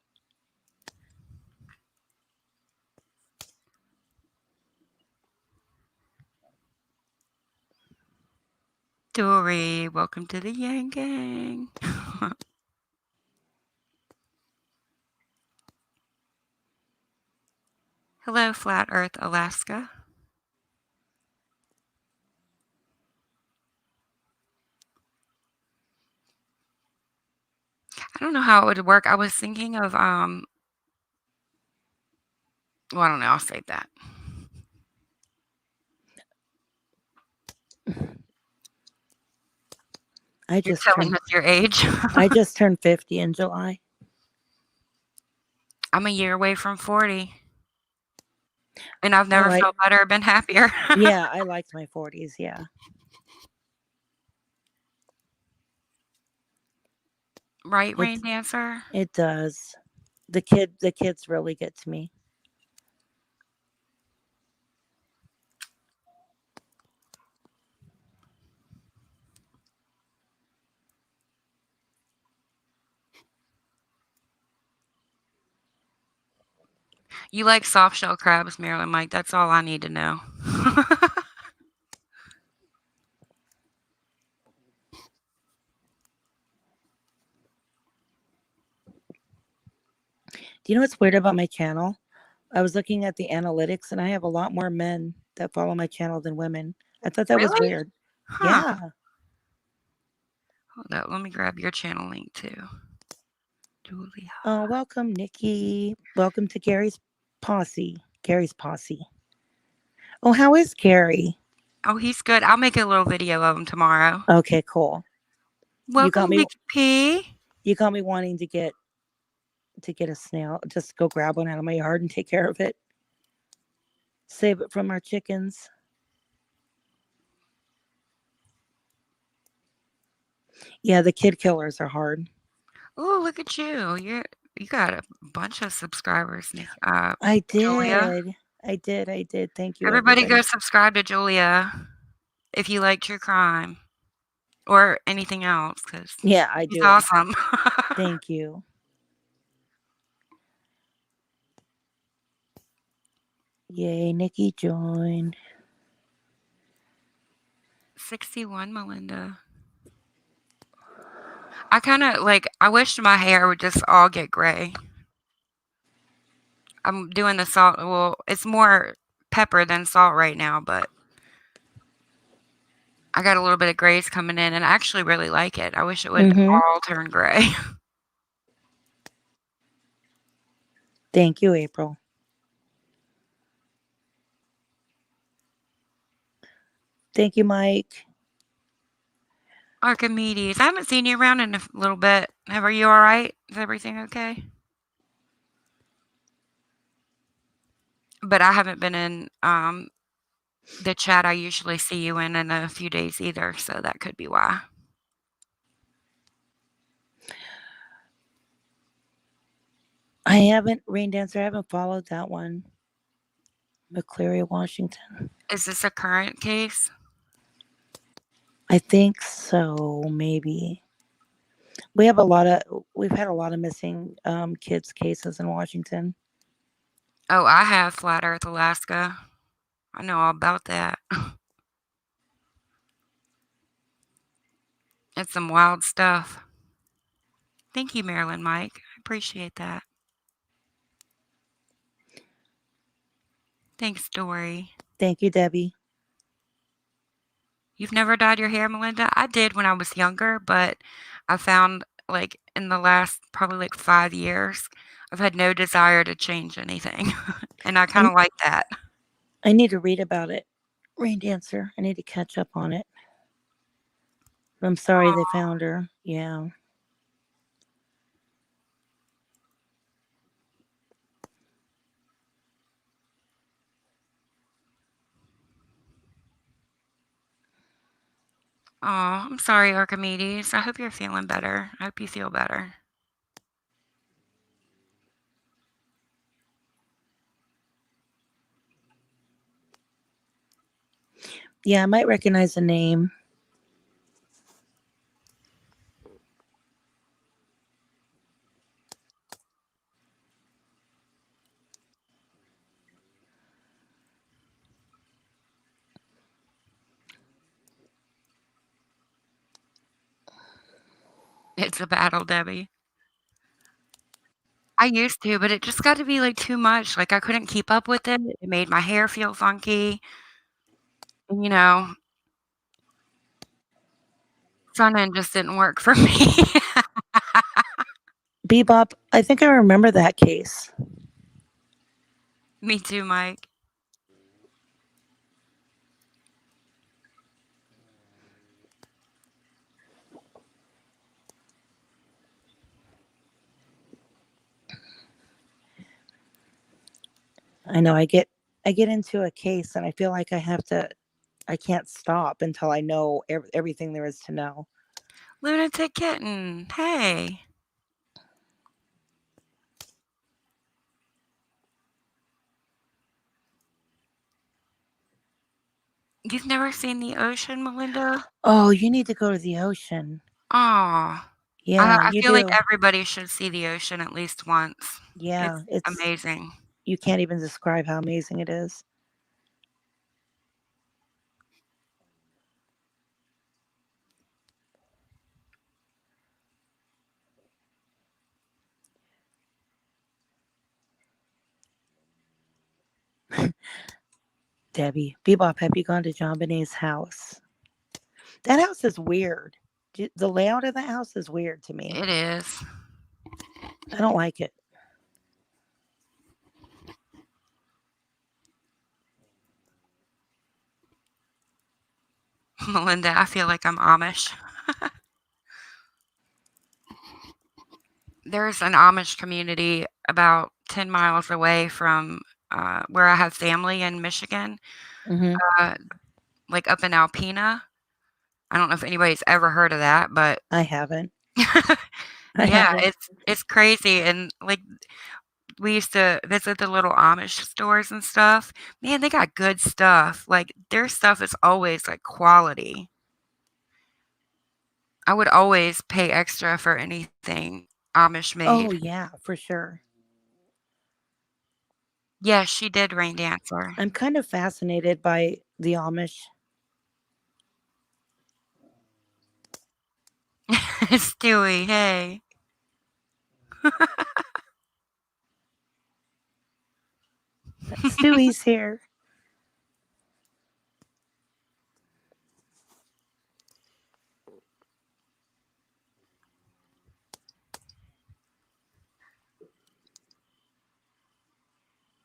Dory, welcome to the Yang Gang. Hello, Flat Earth, Alaska. I don't know how it would work. I was thinking of, well, I don't know. I'll save that. You're telling us your age. I just turned 50 in July. I'm a year away from 40. And I've never felt better or been happier. Yeah, I liked my 40s, yeah. Right, Rain Dancer? It does. The kids really get to me. You like soft shell crabs, Marilyn Mike. That's all I need to know. Do you know what's weird about my channel? I was looking at the analytics and I have a lot more men that follow my channel than women. I thought that was weird. Huh. Yeah. Hold up. Let me grab your channel link too. Julia. Oh, welcome, Nikki. Welcome to Gary's posse. Gary's posse. Oh, how is Gary? Oh, he's good. I'll make a little video of him tomorrow. Okay, cool. Welcome, Mickey P. You got me wanting to get a snail. Just go grab one out of my yard and take care of it. Save it from our chickens. Yeah, the kid killers are hard. Oh, look at you. You got a bunch of subscribers, Nick. I did. Julia. I did. Thank you, Everybody go subscribe to Julia if you like true crime or anything else. Yeah, I do. She's awesome. Thank you. Yay, Nikki joined. 61, Melinda. I kind of I wish my hair would just all get gray. I'm doing the salt. Well, it's more pepper than salt right now, but I got a little bit of grays coming in and I actually really like it. I wish it would all turn gray. Thank you, April. Thank you, Mike. Archimedes. I haven't seen you around in a little bit. Are you all right? Is everything okay? But I haven't been in the chat I usually see you in a few days either, so that could be why. I haven't, Rain Dancer, I haven't followed that one. McCleary, Washington. Is this a current case? I think so, maybe. We've had a lot of missing kids cases in Washington. Oh, I have Flat Earth, Alaska. I know all about that. It's some wild stuff. Thank you, Marilyn Mike. I appreciate that. Thanks, Dory. Thank you, Debbie. You've never dyed your hair, Melinda? I did when I was younger, but I found in the last probably 5 years, I've had no desire to change anything. And I kind of like that. I need to read about it. Rain Dancer. I need to catch up on it. I'm sorry they found her. Yeah. Oh, I'm sorry, Archimedes. I hope you're feeling better. I hope you feel better. Yeah, I might recognize the name. It's a battle, Debbie. I used to, but it just got to be, like, too much, like, I couldn't keep up with it, it made my hair feel funky, you know, sunning just didn't work for me. Bebop, I think I remember that case. Me too, Mike. I know I get into a case and I feel like I can't stop until I know everything there is to know. Lunatic Kitten, hey. You've never seen the ocean, Melinda? Oh, you need to go to the ocean. Aw. Yeah, I you feel like do. everybody should see the ocean at least once. Yeah, It's amazing. you can't even describe how amazing it is. Debbie, Bebop, have you gone to John Benet's house? That house is weird. The layout of the house is weird to me. It is. I don't like it. Melinda, I feel like I'm Amish. There's an Amish community about 10 miles away from where I have family in Michigan, like up in Alpena. I don't know if anybody's ever heard of that, but I haven't. yeah, it's crazy. And like we used to visit the little Amish stores and stuff. Man, they got good stuff. Like their stuff is always like quality. I would always pay extra for anything Amish Oh made. yeah, for sure. Yes, she did rain dancer. I'm kind of fascinated by the Amish. Stewie, hey. Stewie's here.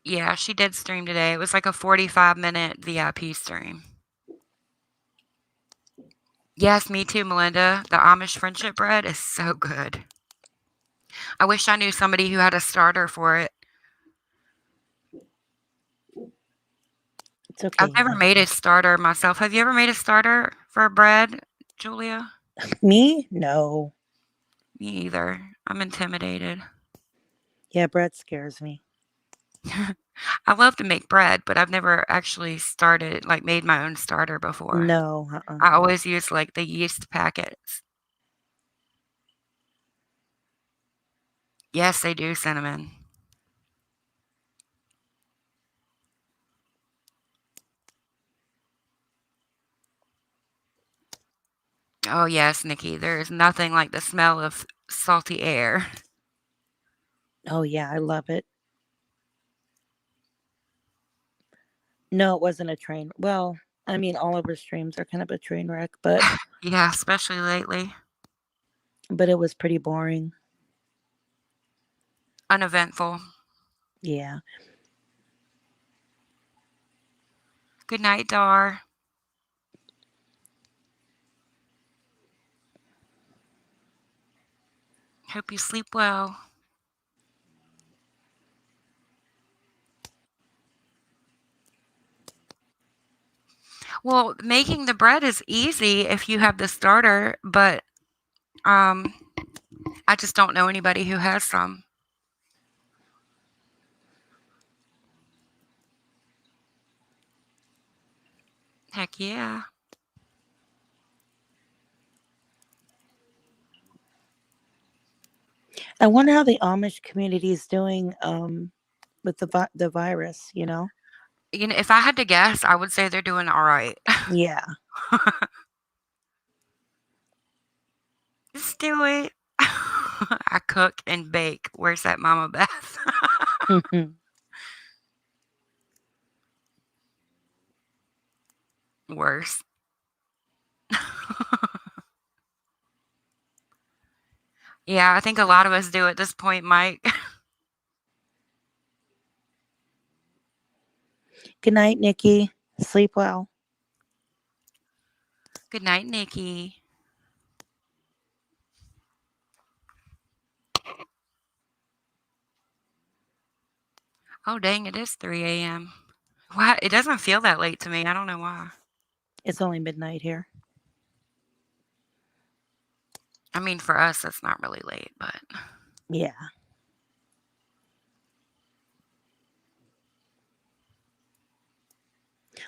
Yeah, she did stream today. It was like a 45-minute VIP stream. Yes, me too, Melinda. The Amish friendship bread is so good. I wish I knew somebody who had a starter for it. It's okay. I've never made a starter myself. Have you ever made a starter for bread, Julia? Me? No. Me either. I'm intimidated. Yeah, bread scares me. I love to make bread, but I've never actually started, like made my own starter before. No. I always use like the yeast packets. Yes, they do cinnamon. Oh, yes, Nikki. There is nothing like the smell of salty air. Oh yeah, I love it. No, it wasn't a train. Well, I mean, all of her streams are kind of a train wreck, but Yeah, especially lately. but it was pretty boring. Uneventful. Yeah. Good night, Dar. Hope you sleep well. Well, making the bread is easy if you have the starter, but I just don't know anybody who has some. Heck yeah. I wonder how the Amish community is doing with the virus, you know? You know, if I had to guess, I would say they're doing all right. Yeah. Stewie. I cook and bake. Where's that Mama Beth? Worse. Yeah, I think a lot of us do at this point, Mike. Good night, Nikki. Sleep well. Good night, Nikki. Oh, dang, it is 3 a.m. Why? It doesn't feel that late to me. I don't know why. It's only midnight here. I mean, for us, it's not really late, but Yeah.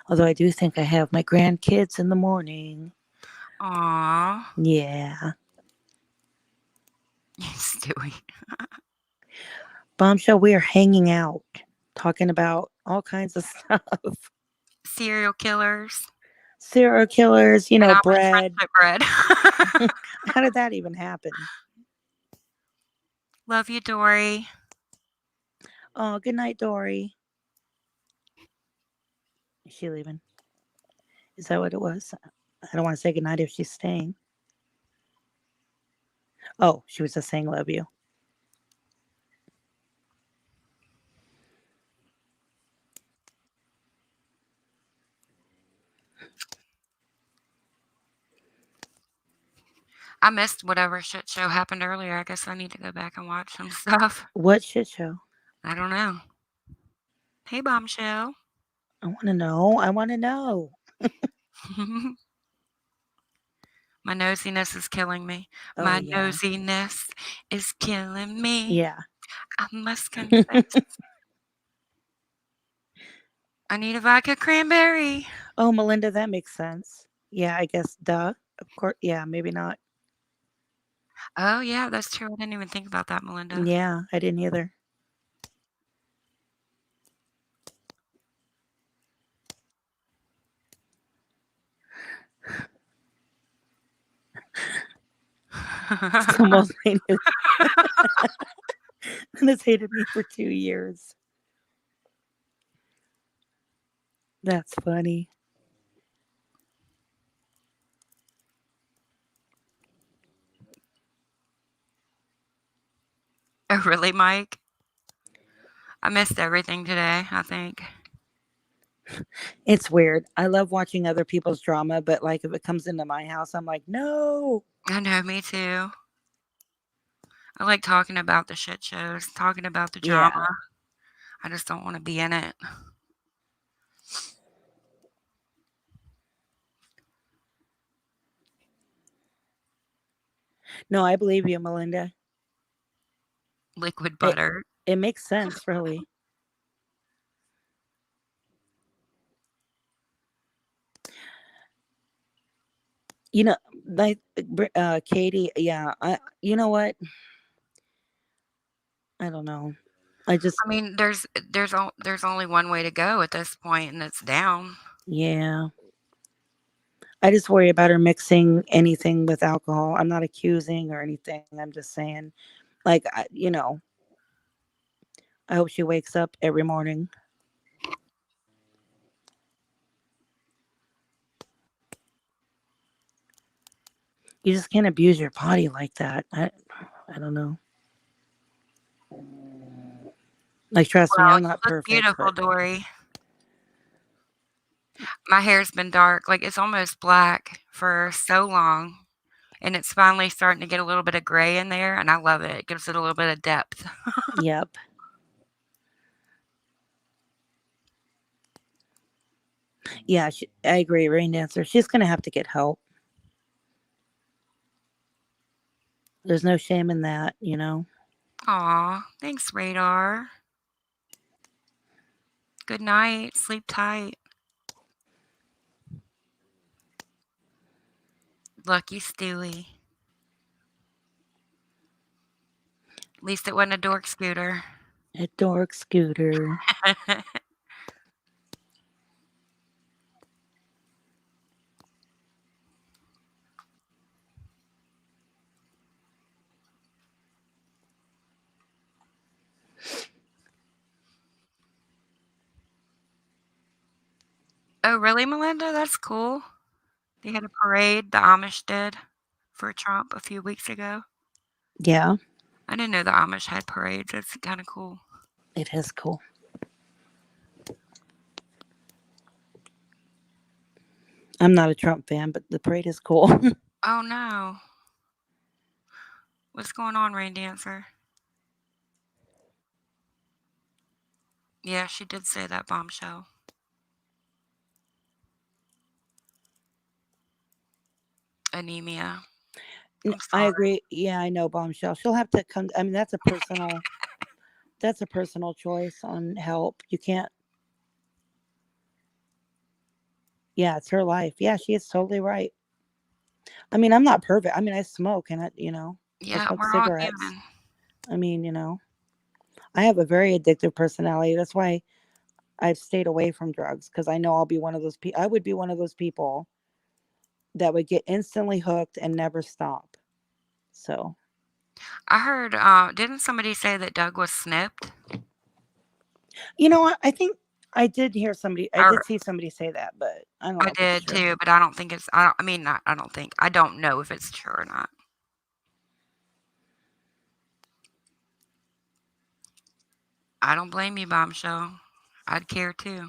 Although I do think I have my grandkids in the morning. aw, Yeah. Stewie. Bombshell, we are hanging out, talking about all kinds of stuff. Serial killers Serial killers, and Amish bread. friendship bread. How did that even happen? Love you, Dory. Oh, good night, Dory. Is she leaving? Is that what it was? I don't want to say goodnight if she's staying. Oh, she was just saying love you. I missed whatever shit show happened earlier. I guess I need to go back and watch some stuff. What shit show? I don't know. Hey, Bombshell. I want to know. I want to know. My nosiness is killing me. Oh, My yeah. nosiness is killing me. Yeah. I must confess. I need a vodka cranberry. Oh, Melinda, that makes sense. Yeah, I guess, duh. Of course. Yeah, maybe not. Oh, yeah, that's true. I didn't even think about that, Melinda. Yeah, I didn't either. Someone has hated me for 2 years. That's funny. Oh, really, Mike? I missed everything today, I think. It's weird. I love watching other people's drama, but like if it comes into my house, I'm like, no. I know, me too. I like talking about the shit shows, talking about the drama. Yeah. I just don't want to be in it. No, I believe you, Melinda. Liquid butter. It makes sense, really. Like Ktie, yeah. You know what? I don't know. I mean, there's only one way to go at this point, and it's down. Yeah. I just worry about her mixing anything with alcohol. I'm not accusing or anything. I'm just saying, like, I hope she wakes up every morning. You just can't abuse your body like that. I don't know. Like, trust me, Well, I'm you not look perfect. beautiful, But Dory. My hair's been dark, like it's almost black for so long, and it's finally starting to get a little bit of gray in there, and I love it. It gives it a little bit of depth. Yep. Yeah, I agree. Rain Dancer. She's gonna have to get help. There's no shame in that, Aw, thanks, Radar. Good night. Sleep tight. Lucky Stewie. At least it wasn't a dork scooter. A dork scooter. Oh, really, Melinda? That's cool. They had a parade, the Amish did, for Trump a few weeks ago. Yeah, I didn't know the Amish had parades. That's kind of cool. it is cool. I'm not a Trump fan, but the parade is cool. Oh, no. What's going on, Rain Dancer? Yeah, she did say that, Bombshell. Anemia. I'm I sorry. agree. Yeah, I know, Bombshell. She'll have to come. I mean, that's a personal choice on help. You can't. Yeah, it's her life. Yeah, she is totally right. I mean, I'm not perfect. I mean, I smoke and I Yeah, smoke we're all cigarettes. human. I mean, I have a very addictive personality. That's why I've stayed away from drugs, because I know I'll be one of those people. I would be one of those people that would get instantly hooked and never stop. So, I heard, didn't somebody say that Doug was snipped? I think I did hear somebody, I Or did see somebody say that, but I don't I know if it's did true. too, but I don't think it's, I mean, not, I don't think, I don't know if it's true or not. I don't blame you, Bombshell. I'd care too.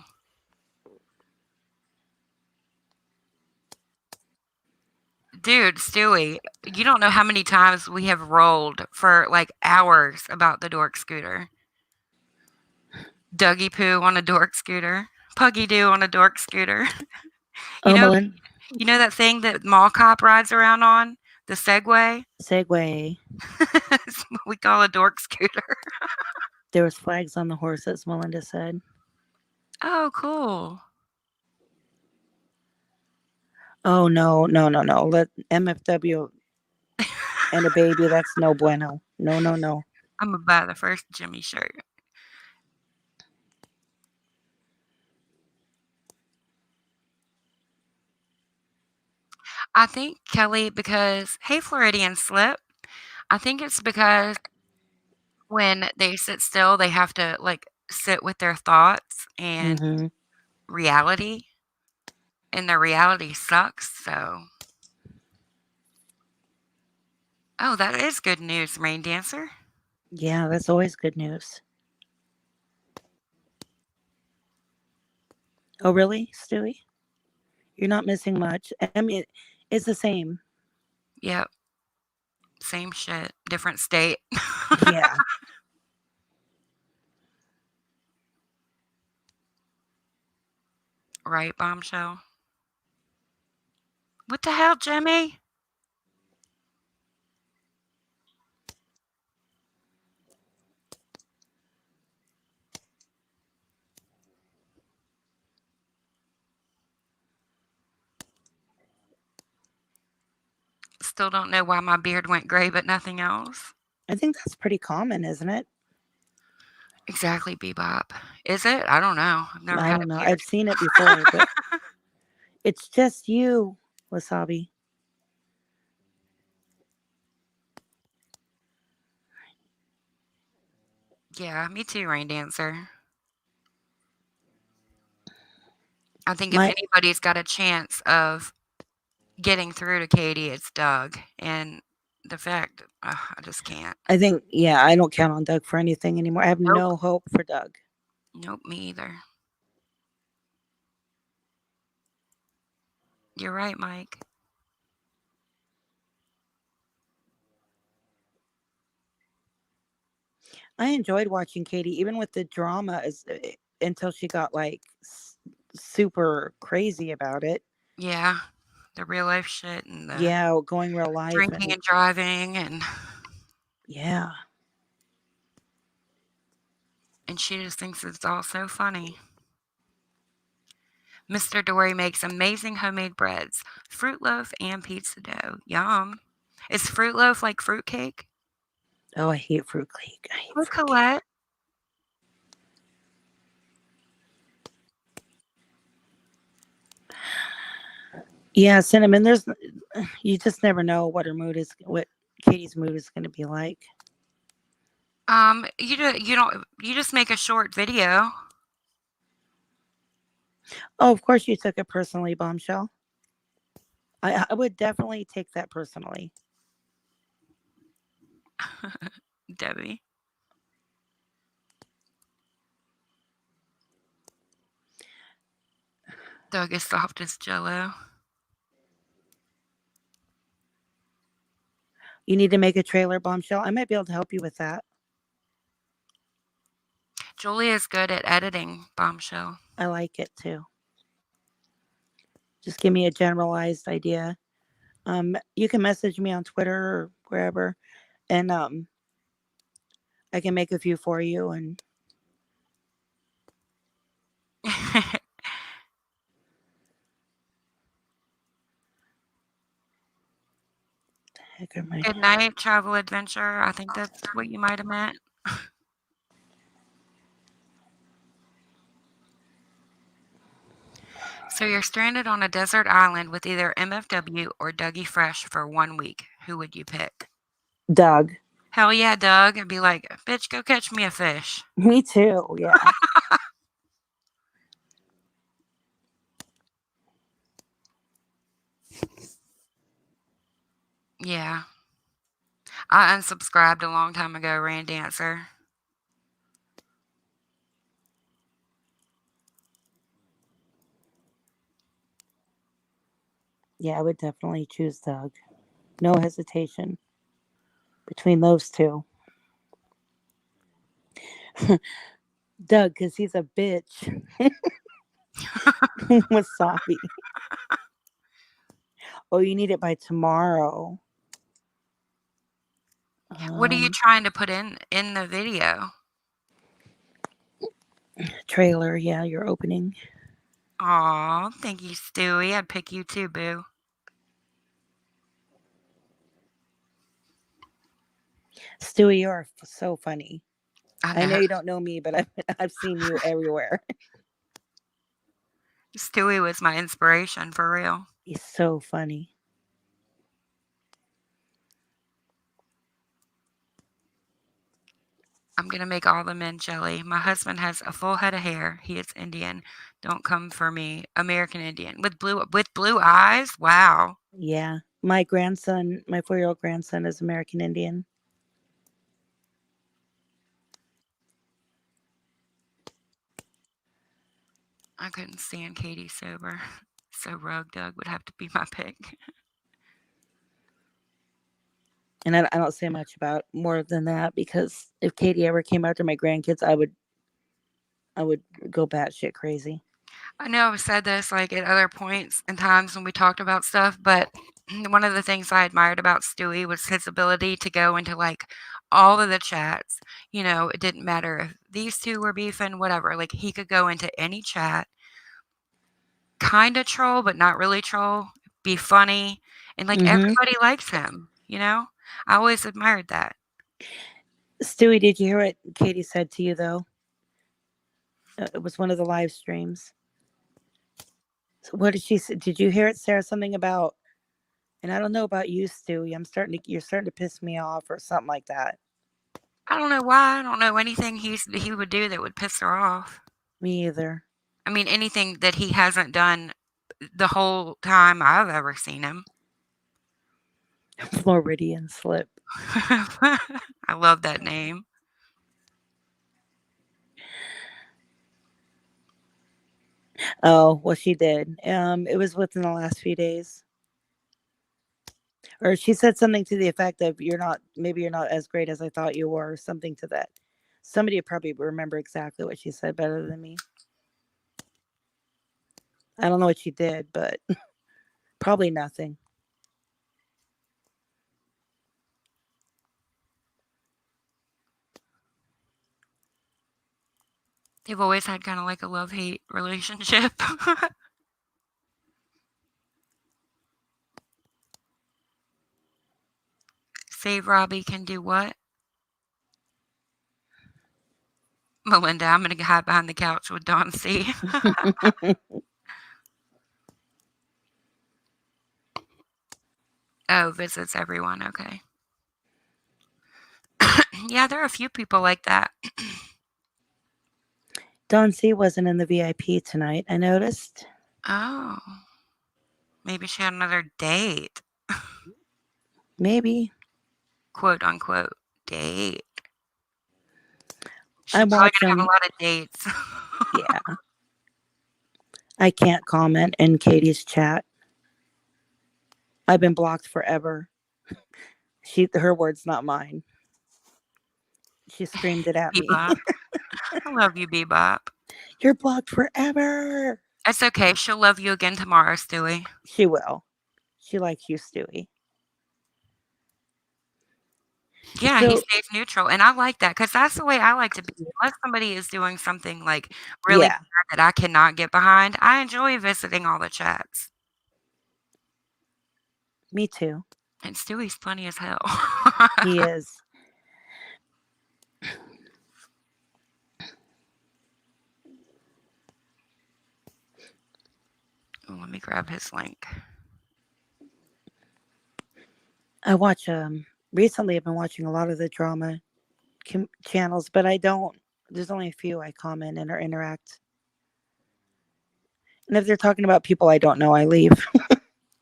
Dude, Stewie, you don't know how many times we have rolled for like hours about the dork scooter. Dougie Poo on a dork scooter. Puggy Doo on a dork scooter. you Oh, know Melinda, you know that thing that Mall Cop rides around on? The Segway? segue. It's what we call a dork scooter. There was flags on the horses, Melinda said. Oh, cool. Oh, no. Let MFW and a baby, that's no bueno. No. I'm gonna buy the first Jimmy shirt. I think, Kelly, because, hey, Floridian Slip, I think it's because when they sit still, they have to like sit with their thoughts and Mm-hmm. reality, and their reality sucks. So, oh, that is good news, Rain Dancer. Yeah, that's always good news. Oh, really, Stewie? You're not missing much. I mean, it's the same. Yep, same shit, different state. Yeah. Right, Bombshell? What the hell, Jimmy? Still don't know why my beard went gray, but nothing else. I think that's pretty common, isn't it? Exactly, Bebop. Is it? I don't know. I've never I had don't a know. beard. I've seen it before, but it's just you, Wasabi. Yeah, me too, Rain Dancer. I think if My, anybody's got a chance of getting through to Ktie, it's Doug. And the fact, I just can't. I think, yeah, I don't count on Doug for anything anymore. I have Nope. no hope for Doug. Nope, me either. You're right, Mike. I enjoyed watching Ktie, even with the drama, until she got like super crazy about it. Yeah, the real life shit and the Yeah, going real life drinking and driving and yeah. And she just thinks it's all so funny. Mr. Dory makes amazing homemade breads, fruit loaf, and pizza dough. Yum. Is fruit loaf like fruit cake? Oh, I hate fruit cake. Oh, Colette. Yeah, Cinnamon. You just never know what what Katie's mood is going to be like. You just make a short video. Oh, of course you took it personally, Bombshell. I would definitely take that personally. Debbie. Doug is soft as jello. You need to make a trailer, Bombshell. I might be able to help you with that. Julie is good at editing, Bombshell. I like it too. Just give me a generalized idea. You can message me on Twitter or wherever, and I can make a few for you. And heck am I? Good night, travel adventure. I think that's what you might have meant. So you're stranded on a desert island with either MFW or Dougie Fresh for 1 week. Who would you pick? Doug. Hell yeah, Doug. I'd be like, bitch, go catch me a fish. Me too. Yeah. Yeah. I unsubscribed a long time ago, Rain Dancer. Yeah, I would definitely choose Doug. No hesitation between those two. Doug, because he's a bitch. Wasabi. Oh, you need it by tomorrow. What are you trying to put in the video? Trailer, yeah, your opening. Aw, thank you, Stewie. I'd pick you too, boo. Stewie, you are so funny. I know know. you don't know me, but I've seen you everywhere. Stewie was my inspiration, for real. He's so funny. I'm going to make all the men jelly. My husband has a full head of hair. He is Indian. Don't come for me. American Indian. With blue eyes? Wow. Yeah. My grandson, my 4-year-old grandson is American Indian. I couldn't stand Ktie sober. So Rogue Doug would have to be my pick. And I don't say much about more than that, because if Ktie ever came after my grandkids, I would go batshit crazy. I know I've said this like at other points and times when we talked about stuff, but one of the things I admired about Stewie was his ability to go into like all of the chats. You know, it didn't matter if these two were beefing, whatever. Like he could go into any chat, kind of troll, but not really troll, be funny, and like everybody likes him, you know? I always admired that. Stewie, did you hear what Ktie said to you, though? It was one of the live streams. So what did she say? Did you hear it, Sarah? Something about, and I don't know about you, Stewie. You're starting to piss me off, or something like that. I don't know why. I don't know anything he would do that would piss her off. Me either. I mean, anything that he hasn't done the whole time I've ever seen him. Floridian slip. I love that name. Oh, well, she did. It was within the last few days. Or she said something to the effect of, maybe you're not as great as I thought you were, something to that. Somebody probably remember exactly what she said better than me. I don't know what she did, but probably nothing. They've always had kind of like a love-hate relationship. Save Robbie can do what? Melinda, I'm going to hide behind the couch with Don C. Oh, visits everyone. Okay. Yeah, there are a few people like that. Dawn C wasn't in the VIP tonight, I noticed. Oh. Maybe she had another date. Maybe. Quote unquote date. She's I'm probably gonna have a watching. lot of dates. Yeah. I can't comment in Katie's chat. I've been blocked forever. Her words, not mine. She screamed it at me. Bebop. I love you, Bebop. You're blocked forever. It's okay. She'll love you again tomorrow, Stewie. She will. She likes you, Stewie. Yeah, he So, stays neutral, and I like that because that's the way I like to be. Unless somebody is doing something like really yeah, bad that I cannot get behind, I enjoy visiting all the chats. me too. And Stewie's funny as hell. He is. Ooh, let me grab his link. I watch recently I've been watching a lot of the drama channels, but there's only a few I comment and or interact. And if they're talking about people I don't know, I leave.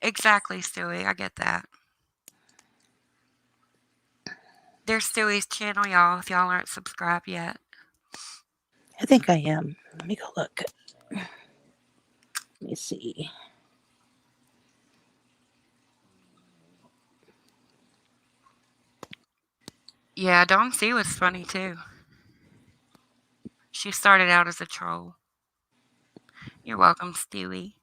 Exactly, Stewie. I get that. There's Stewie's channel, y'all, if y'all aren't subscribed yet. I think I am. Let me go look. Let me see. Yeah, Dawn C was funny too. She started out as a troll. You're welcome, Stewie.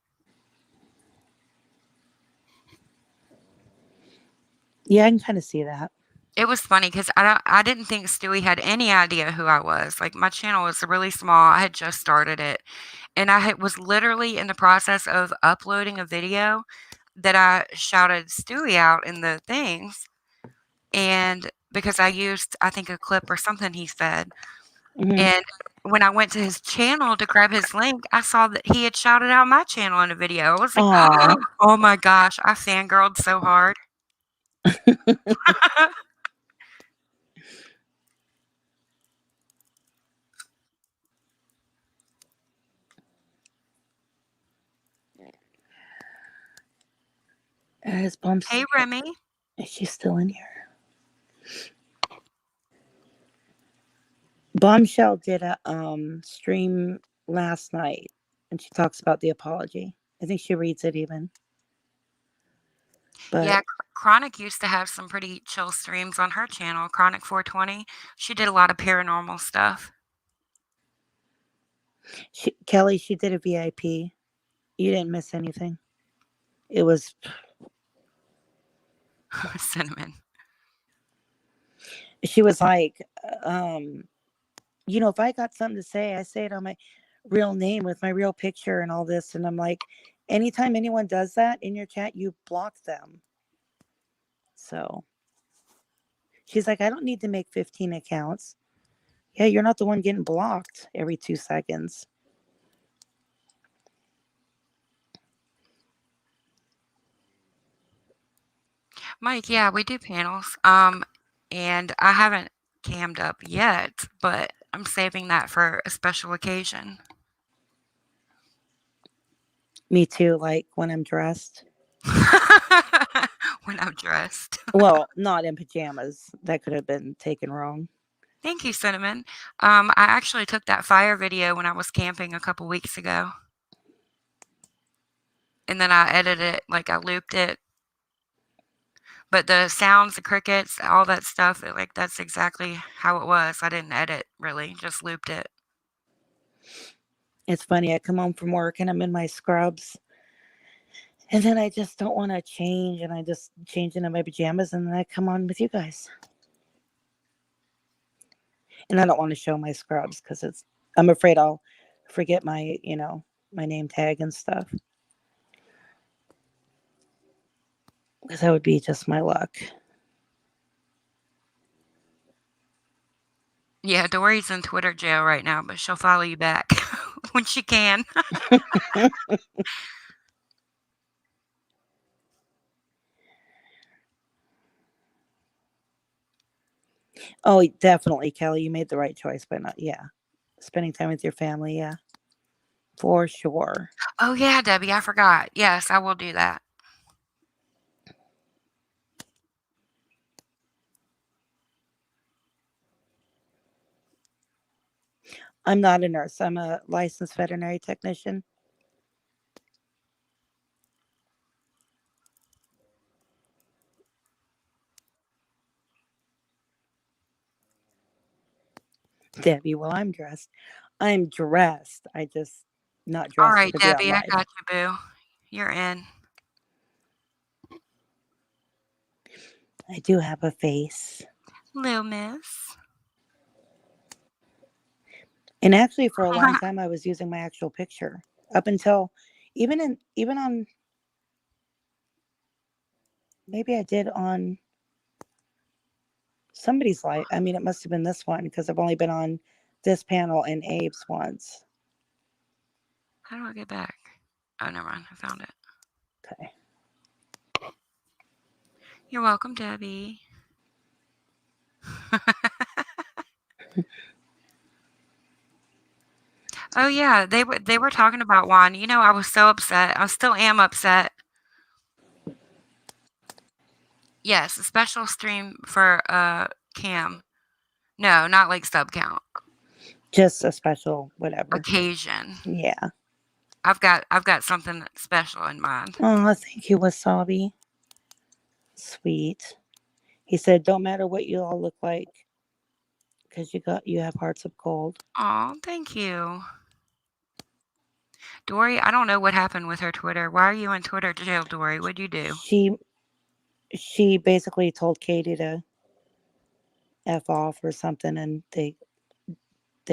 Yeah, I can kind of see that. It was funny because I didn't think Stewie had any idea who I was. Like, my channel was really small. I had just started it. And I was literally in the process of uploading a video that I shouted Stewie out in the things. And because I used, I think, a clip or something he said. Mhm. And when I went to his channel to grab his link, I saw that he had shouted out my channel in a video. I was like, Aw. oh my gosh, I fangirled so hard. Is Bumps? Hey, Remy. Is she still in here? Bombshell did a stream last night, and she talks about the apology. I think she reads it even. But Yeah, Chronic used to have some pretty chill streams on her channel, Chronic 420. She did a lot of paranormal stuff. Kelly, she did a VIP. You didn't miss anything. It was Cinnamon. She was like, if I got something to say, I say it on my real name with my real picture and all this. And I'm like, anytime anyone does that in your chat, you block them. So she's like, I don't need to make 15 accounts. Yeah, you're not the one getting blocked every 2 seconds. Mike, yeah, we do panels. And I haven't cammed up yet, but I'm saving that for a special occasion. Me too, like when I'm dressed. When I'm dressed. Well, not in pajamas. That could have been taken wrong. Thank you, Cinnamon. I actually took that fire video when I was camping a couple weeks ago. And then I edited it, like I looped it. But the sounds, the crickets, all that stuff, that's exactly how it was. I didn't edit, really, just looped it. It's funny, I come home from work and I'm in my scrubs. And then I just don't want to change, and I just change into my pajamas, and then I come on with you guys. And I don't want to show my scrubs because I'm afraid I'll forget my name tag and stuff. Because that would be just my luck. Yeah, Dory's in Twitter jail right now, but she'll follow you back when she can. Oh, definitely, Kelly. You made the right choice by not. Yeah. spending time with your family. Yeah, for sure. Oh, yeah, Debbie, I forgot. Yes, I will do that. I'm not a nurse. I'm a licensed veterinary technician. Debbie, well, I'm dressed. I'm dressed. I just not All dressed right, to be on Debbie, I live. got you, boo. You're in. I do have a face. Little miss. And actually, for a long time, I was using my actual picture up until even on maybe I did on somebody's live. I mean, it must have been this one because I've only been on this panel and Abe's once. How do I get back? Oh, never mind. I found it. Okay. You're welcome, Debbie. Oh, yeah, they were talking about Juan. You know, I was so upset. I still am upset. Yes, a special stream for Cam. No, not like sub count. Just a special whatever. Occasion. Yeah. I've got something special in mind. Oh, thank you, Wasabi. Sweet. He said, "Don't matter what you all look like, because you have hearts of gold." Oh, thank you. Dory, I don't know what happened with her Twitter. Why are you in Twitter jail, Dory? What'd you do? She basically told Ktie to F off or something, and they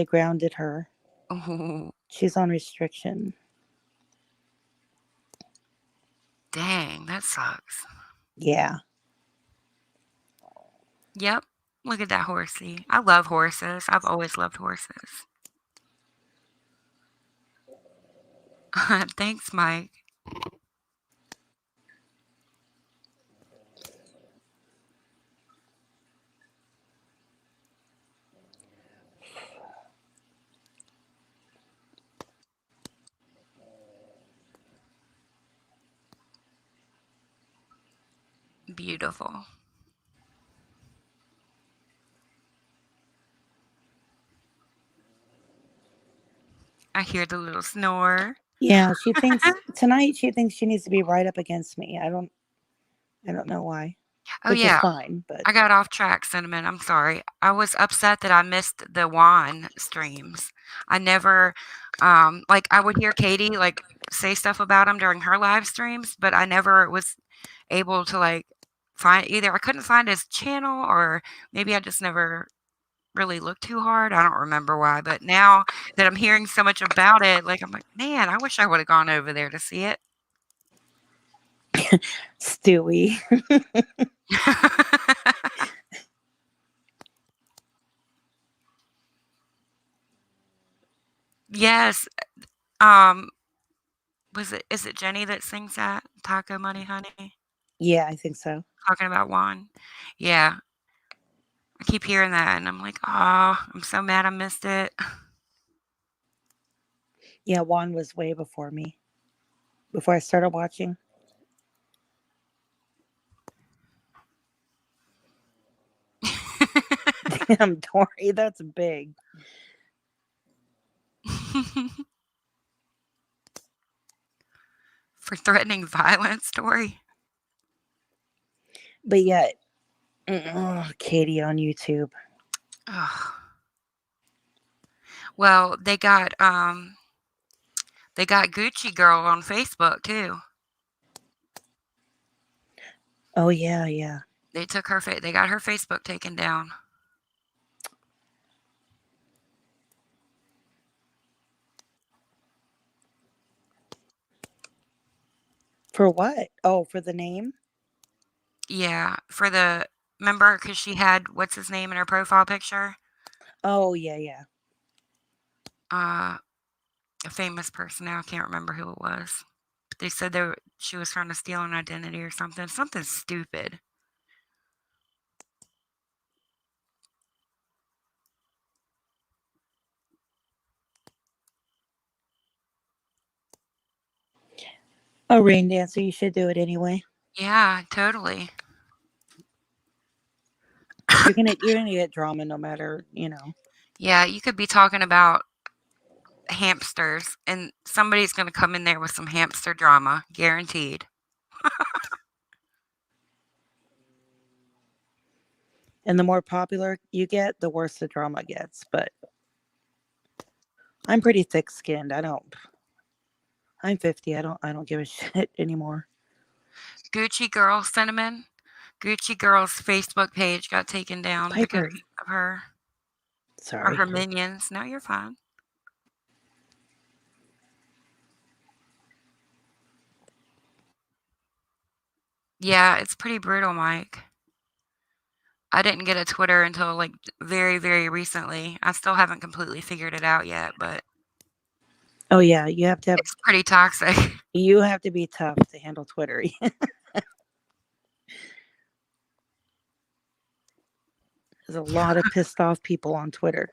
grounded her. Oh, She's on restriction. dang, that sucks. Yeah. Yep. Look at that horsey. I love horses. I've always loved horses. Thanks, Mike. Beautiful. I hear the little snore. Yeah, she thinks tonight she thinks she needs to be right up against me. I don't know why. Oh, Which yeah. is fine, but I got off track, Cinnamon. I'm sorry. I was upset that I missed the Juan streams. I never, like, I would hear Ktie, like, say stuff about him during her live streams, but I never was able to, like, find either I couldn't find his channel or maybe I just never really looked too hard. I don't remember why, but now that I'm hearing so much about it, like, I'm like, man, I wish I would have gone over there to see it. Stewie. Yes. Is it Jenny that sings that? Taco Money Honey? Yeah, I think so. Talking about Juan? Yeah. I keep hearing that and I'm like, oh, I'm so mad I missed it. Yeah, Juan was way before me. Before I started watching. Damn, Dory, that's big. For threatening violence, Dory. But yet, Ktie on YouTube. Ugh. Well, they got Gucci Girl on Facebook too. Oh yeah, yeah. They took her they got her Facebook taken down. For what? Oh, for the name? Yeah, remember because she had what's his name in her profile picture? Oh yeah, yeah. A famous person now. I can't remember who it was. But they said she was trying to steal an identity or something. Something stupid. A rain dancer, you should do it anyway. Yeah, totally. You're gonna get drama no matter, Yeah, you could be talking about hamsters, and somebody's gonna come in there with some hamster drama, guaranteed. And the more popular you get, the worse the drama gets. But I'm pretty thick-skinned. I'm 50. I don't give a shit anymore. Gucci Girl Cinnamon. Gucci Girl's Facebook page got taken down because Piper, of her or sorry. her minions. No, you're fine. Yeah, it's pretty brutal, Mike. I didn't get a Twitter until like very, very recently. I still haven't completely figured it out yet, but Oh yeah, you have to it's pretty toxic. be tough to handle Twitter. There's a lot of pissed off people on Twitter.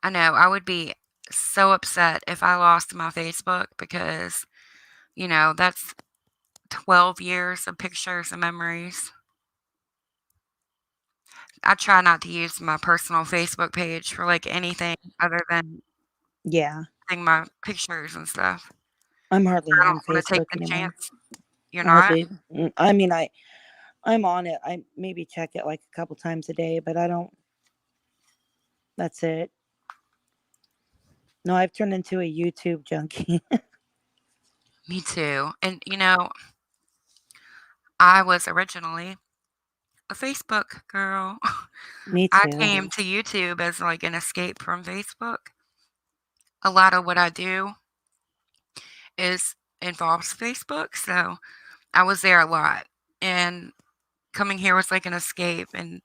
I know. I would be so upset if I lost my Facebook because, that's 12 years of pictures and memories. I try not to use my personal Facebook page for like anything other than Yeah, my pictures and stuff. I'm hardly I on don't want to take Facebook the anymore. chance. You're not? I mean, I'm on it. I maybe check it like a couple times a day, but I don't. That's it. No, I've turned into a YouTube junkie. Me too. And I was originally a Facebook girl. Me I too. came to YouTube as like an escape from Facebook. A lot of what I do involves Facebook, so I was there a lot. And coming here was like an escape, and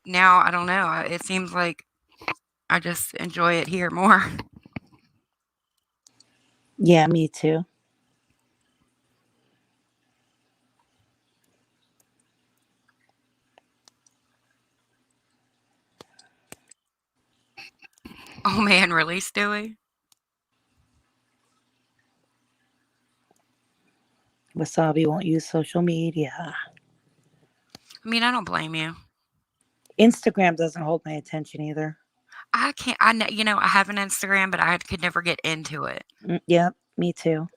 now I don't know. It seems like I just enjoy it here more. Yeah, me too. Oh man, really, Stewie? Wasabi won't use social media. I mean, I don't blame you. Instagram doesn't hold my attention either. I can't. I have an Instagram, but I could never get into it. Yep, me too.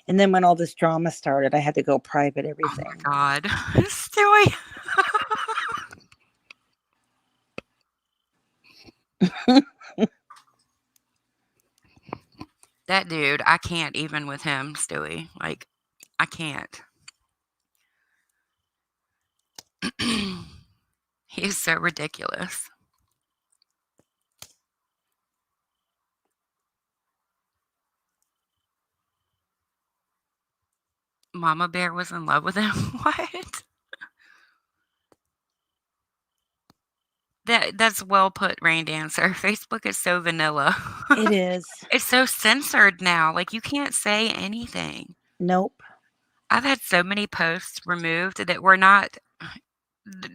And then when all this drama started, I had to go private everything. Oh my god, Stewie. That dude, I can't even with him, Stewie. Like, I can't. He is so ridiculous. Mama Bear was in love with him? What? That's well put, Rain Dancer. Facebook is so vanilla. It is. It's so censored now. Like, you can't say anything. Nope. I've had so many posts removed that were not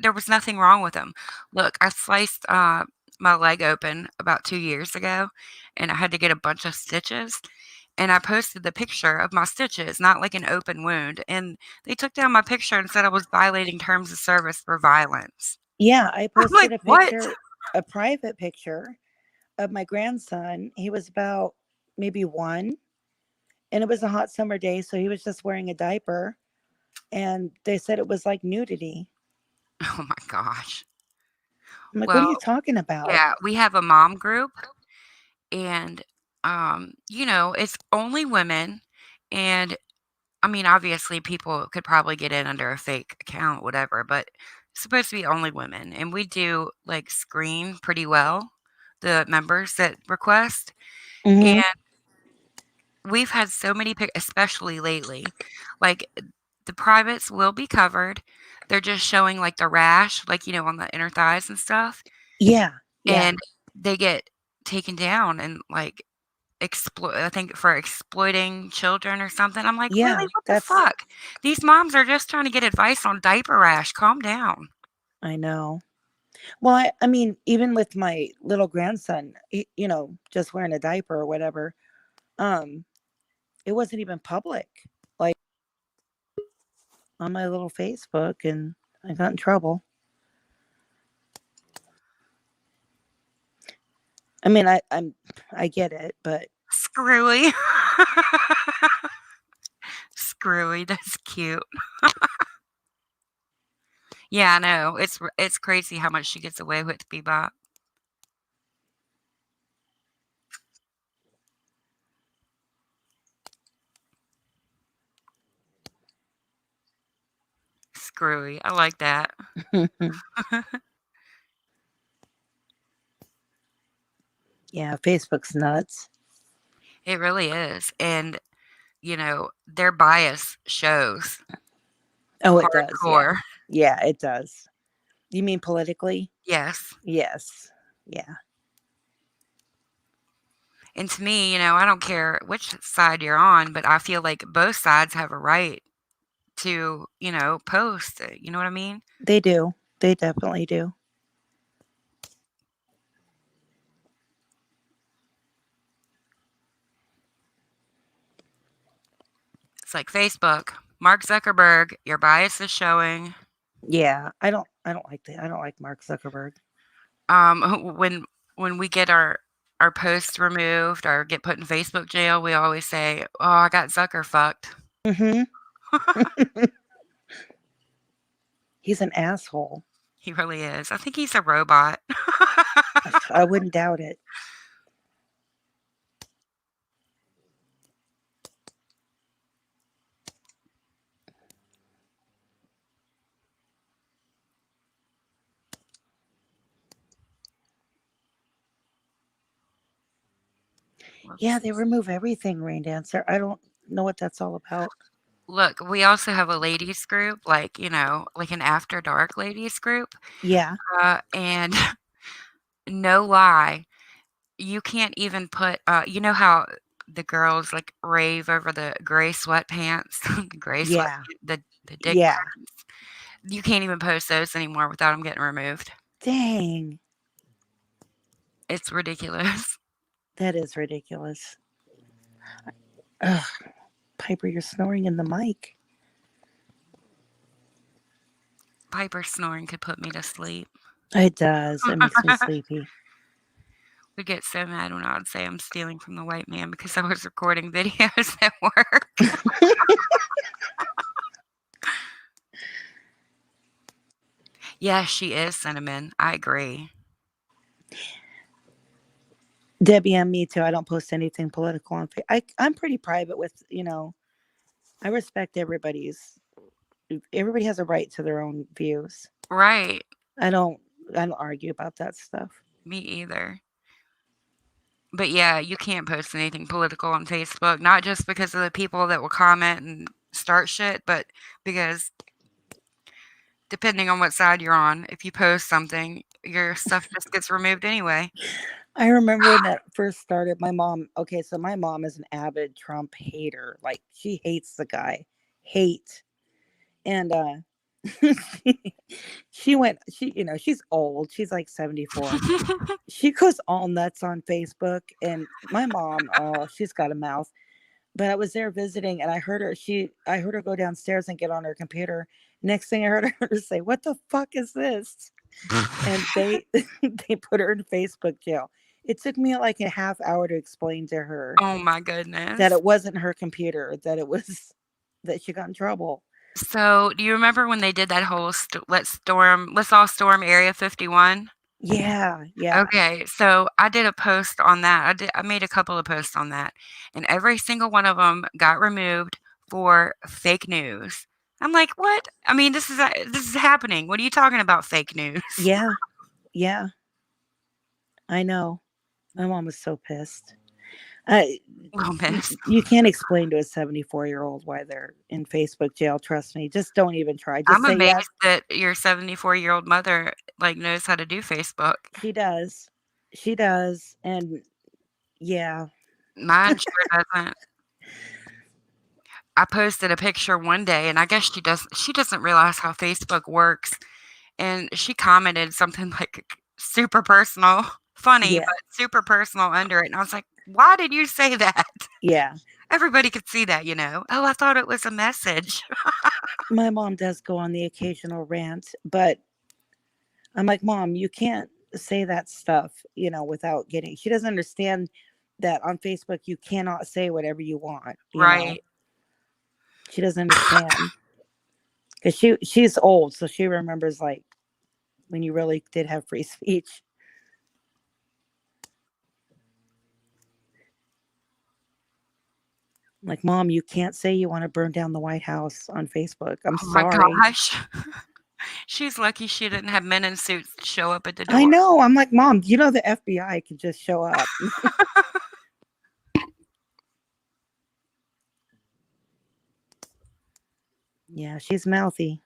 there was nothing wrong with them. Look, I sliced, my leg open about 2 years ago, and I had to get a bunch of stitches, and I posted the picture of my stitches, not like an open wound, and they took down my picture and said I was violating terms of service for violence. Yeah, I I'm like, posted a "What?" picture, a private picture of my grandson. He was about maybe 1, and it was a hot summer day, so he was just wearing a diaper, and they said it was like nudity. Oh my gosh. I'm like, what are you Well, talking about? yeah, we have a mom group, and, it's only women, and I mean, obviously, people could probably get in under a fake account, whatever, but it's supposed to be only women, and we do, like, screen pretty well the members that request, Mhm. and we've had so many especially lately, like, the privates will be covered. They're just showing, like, the rash, like, on the inner thighs and stuff, Yeah. Yeah. and they get taken down and, like, I think for exploiting children or something. I'm like, Yeah. "Really? What the fuck? These moms are just trying to get advice on diaper rash. Calm down." I know. Well, I mean, even with my little grandson, just wearing a diaper or whatever, um, it wasn't even public. Like on my little Facebook, and I got in trouble. I mean, I get it, but Screwy. Screwy, that's cute. Yeah, I know. It's crazy how much she gets away with, Bebop. Screwy. I like that. yeah, Facebook's nuts. It really is. And, their bias shows Oh, it does. Yeah. hardcore. Yeah, it does. You mean politically? Yes. Yes. Yeah. And to me, I don't care which side you're on, but I feel like both sides have a right to, post. You know what I mean? They do. They definitely do. It's like Facebook. Mark Zuckerberg, your bias is showing. Yeah, I don't like that. I don't like Mark Zuckerberg. When we get our posts removed or get put in Facebook jail, we always say, "Oh, I got Zucker fucked." Mm-hmm. He's an asshole. He really is. I think he's a robot. I wouldn't doubt it. Yeah, they remove everything, Rain Dancer. I don't know what that's all about. Look, we also have a ladies group, like, like an after dark ladies group. Yeah. And no lie, you can't even put, you know how the girls like rave over the gray sweatpants, Yeah. the dick Yeah. prints. You can't even post those anymore without them getting removed. Dang. It's ridiculous. That is ridiculous. Ugh. Piper, you're snoring in the mic. Piper snoring could put me to sleep. It does. It makes me sleepy. Would get so mad when I would say I'm stealing from the white man because I was recording videos at work. Yeah, she is cinnamon. I agree. Debbie and me too. I don't post anything political on Facebook. I'm pretty private with, I respect everybody has a right to their own views. Right. I don't argue about that stuff. Me either. But yeah, you can't post anything political on Facebook, not just because of the people that will comment and start shit, but because depending on what side you're on, if you post something, your stuff just gets removed anyway. I remember when that first started, my mom is an avid Trump hater. Like, she hates the guy. Hate. And she's old. She's like 74. She goes all nuts on Facebook, and my mom, she's got a mouth. But I was there visiting, and I heard her go downstairs and get on her computer. Next thing I heard her say, "What the fuck is this?" And they put her in Facebook jail. It took me like a half hour to explain to her Oh my goodness. that it wasn't her computer, that she got in trouble. So, do you remember when they did that whole let's all storm Area 51? Yeah. Okay, so I did a post on that. I made a couple of posts on that, and every single one of them got removed for fake news. I'm like, "What? I mean, this is happening. What are you talking about, fake news?" Yeah. I know. My mom was so pissed. Well, miss. You can't explain to a 74-year-old why they're in Facebook jail. Trust me. Just don't even try. Just I'm say amazed yes. that your 74-year-old mother like knows how to do Facebook. She does. And yeah. Mine sure doesn't. I posted a picture one day, and I guess she doesn't realize how Facebook works. and she commented something like super personal, funny, Yeah. but super personal under it. And I was like, why did you say that? Yeah. Everybody could see that, you know. Oh, I thought it was a message. My mom does go on the occasional rant, but I'm like, Mom, you can't say that stuff, you know, without getting. She doesn't understand that on Facebook you cannot say whatever you want, you know. Right. She doesn't understand because she's old, so she remembers like when you really did have free speech. Like, Mom, you can't say you want to burn down the White House on Facebook. I'm Oh my sorry. gosh. She's lucky she didn't have men in suits show up at the door. I know. I'm like, Mom, you know the FBI could just show up. Yeah, she's mouthy.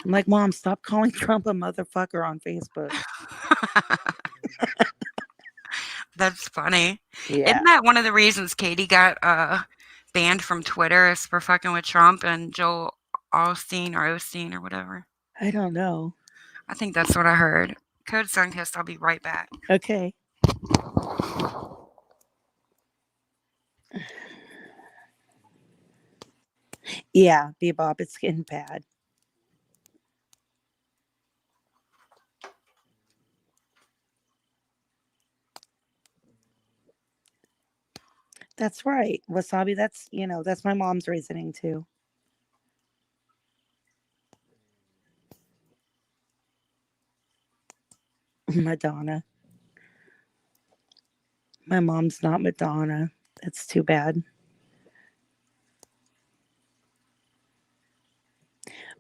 I'm like, Mom, stop calling Trump a motherfucker on Facebook. That's funny. Yeah. Isn't that one of the reasons Ktie got banned from Twitter is for fucking with Trump and Joel Osteen or whatever? I don't know. I think that's what I heard. Code Sunkist, I'll be right back. Okay. Yeah, Bebop, it's getting bad. That's right. Wasabi, that's, you know, that's my mom's reasoning too. Madonna. My mom's not Madonna. That's too bad.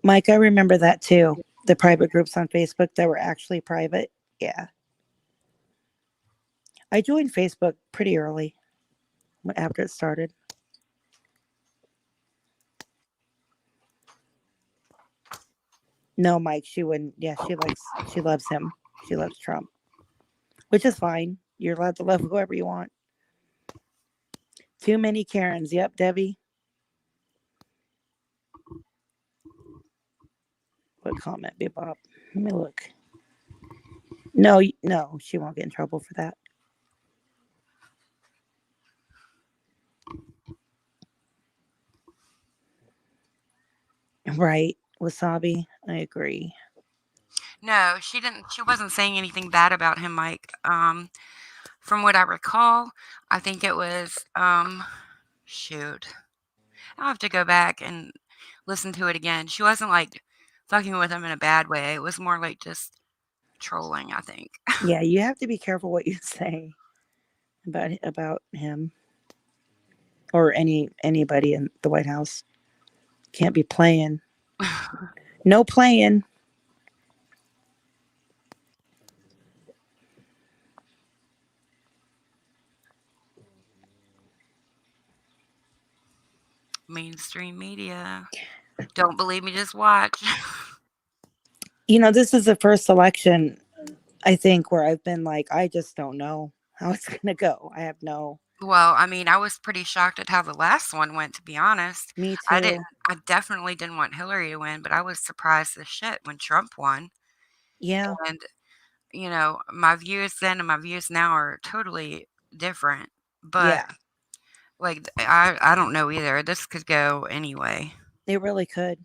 Mike, I remember that too. The private groups on Facebook that were actually private. Yeah. I joined Facebook pretty early after it started. No, Mike, she wouldn't. Yeah, she loves him. She loves Trump, which is fine. You're allowed to love whoever you want. Too many Karens. Yep, Debbie. What comment, Bebop? Let me look. No, she won't get in trouble for that. Right, Wasabi. I agree. No, she didn't. She wasn't saying anything bad about him, Mike. From what I recall, I think it was shoot. I'll have to go back and listen to it again. She wasn't like fucking with him in a bad way. It was more like just trolling, I think. Yeah, you have to be careful what you say about him or anybody in the White House. Can't be playing. No playing. Mainstream media. Don't believe me, just watch. You know, this is the first election, I think, where I've been like, I just don't know how it's going to go. I have no. Well, I mean, I was pretty shocked at how the last one went, to be honest. Me too. I definitely didn't want Hillary to win, but I was surprised as shit when Trump won. Yeah. And, you know, my views then and my views now are totally different. But, Yeah. like, I don't know either. This could go anyway. It really could.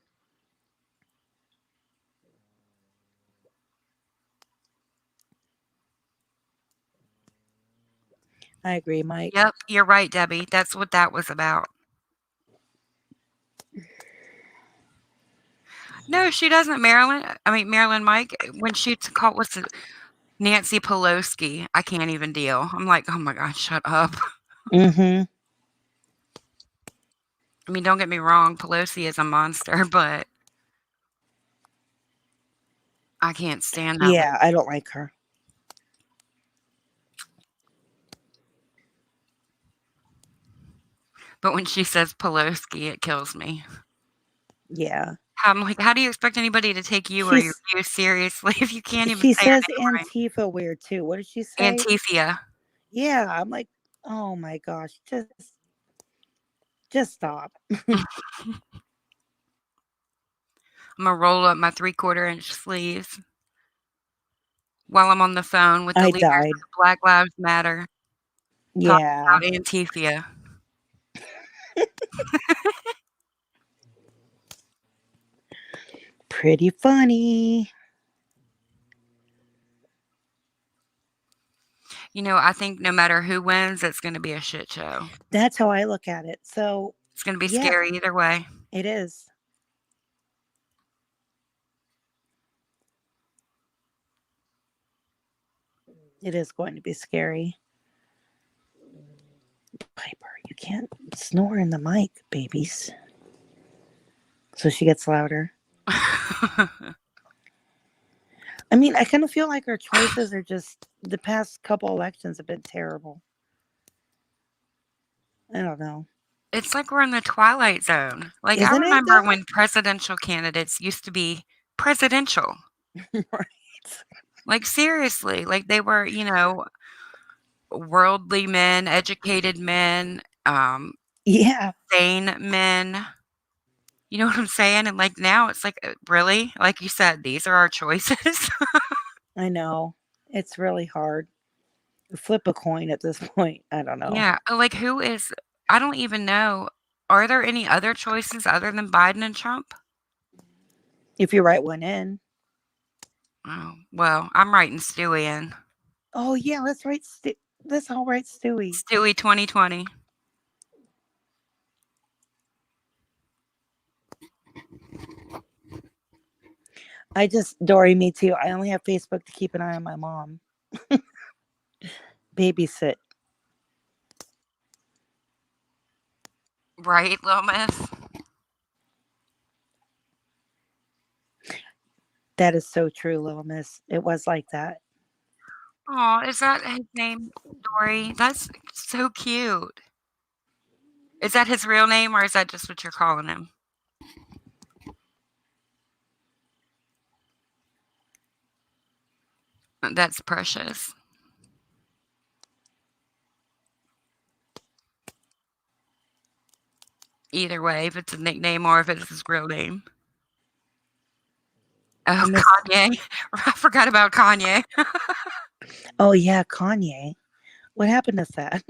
I agree, Mike. Yep, you're right, Debbie. That's what that was about. No, she doesn't, Marilyn Mike, when she called, what's it, Nancy Pelosi, I can't even deal. I'm like, oh my God, shut up. Mm-hmm. I mean, don't get me wrong, Pelosi is a monster, but I can't stand that. Yeah, I don't like her. But when she says Pelosi, it kills me. Yeah. I'm like, how do you expect anybody to take you or your views seriously if you can't even She say her says name right? Antifa weird too. What did she say? Antifa. Yeah, I'm like, oh my gosh, just stop. I'm gonna roll up my 3/4 inch sleeves while I'm on the phone with the I leaders died. of the Black Lives Matter talking Yeah. about Antifa. Pretty funny. I think no matter who wins, it's gonna be a shit show. That's how I look at it. So, It's gonna be yeah, scary either way. it is. It is going to be scary. Piper, you can't snore in the mic, babies. So she gets louder. I mean, I kind of feel like our choices are just the past couple elections have been terrible. I don't know. It's like we're in the Twilight Zone. Like, I Isn't it, remember though? when presidential candidates used to be presidential. Right. Like, seriously. Like, they were, worldly men, educated men, Yeah, sane men. You know what I'm saying? And, like, now it's like, really? Like you said, these are our choices? I know. It's really hard. Flip a coin at this point. I don't know. Yeah. Like, I don't even know. Are there any other choices other than Biden and Trump? If you write one in. Oh, well, I'm writing Stewie in. Oh, yeah, let's write let's all write Stewie. Stewie 2020. Dory, me too. I only have Facebook to keep an eye on my mom. Babysit. Right, Little Miss? That is so true, Little Miss. It was like that. Oh, is that his name, Dory? That's so cute. Is that his real name, or is that just what you're calling him? That's precious. Either way, if it's a nickname or if it's his real name. Oh, Kanye. I forgot about Kanye. Oh, yeah, Kanye. What happened to that?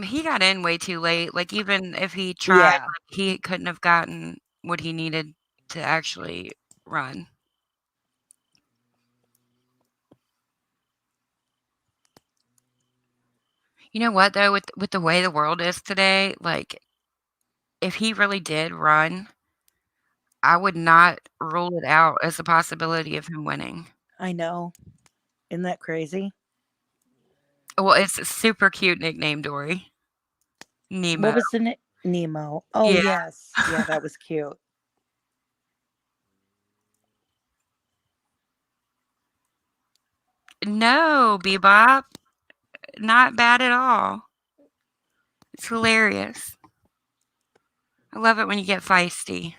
He got in way too late. Like, even if he tried, Yeah. like, he couldn't have gotten what he needed to actually run. You know what, though? With the way the world is today, like, if he really did run, I would not rule it out as a possibility of him winning. I know. Isn't that crazy? Well, it's a super cute nickname, Dory. Nemo. What was the Nemo? Oh, Yeah. yes. Yeah, that was cute. No, Bebop. Not bad at all. It's hilarious. I love it when you get feisty.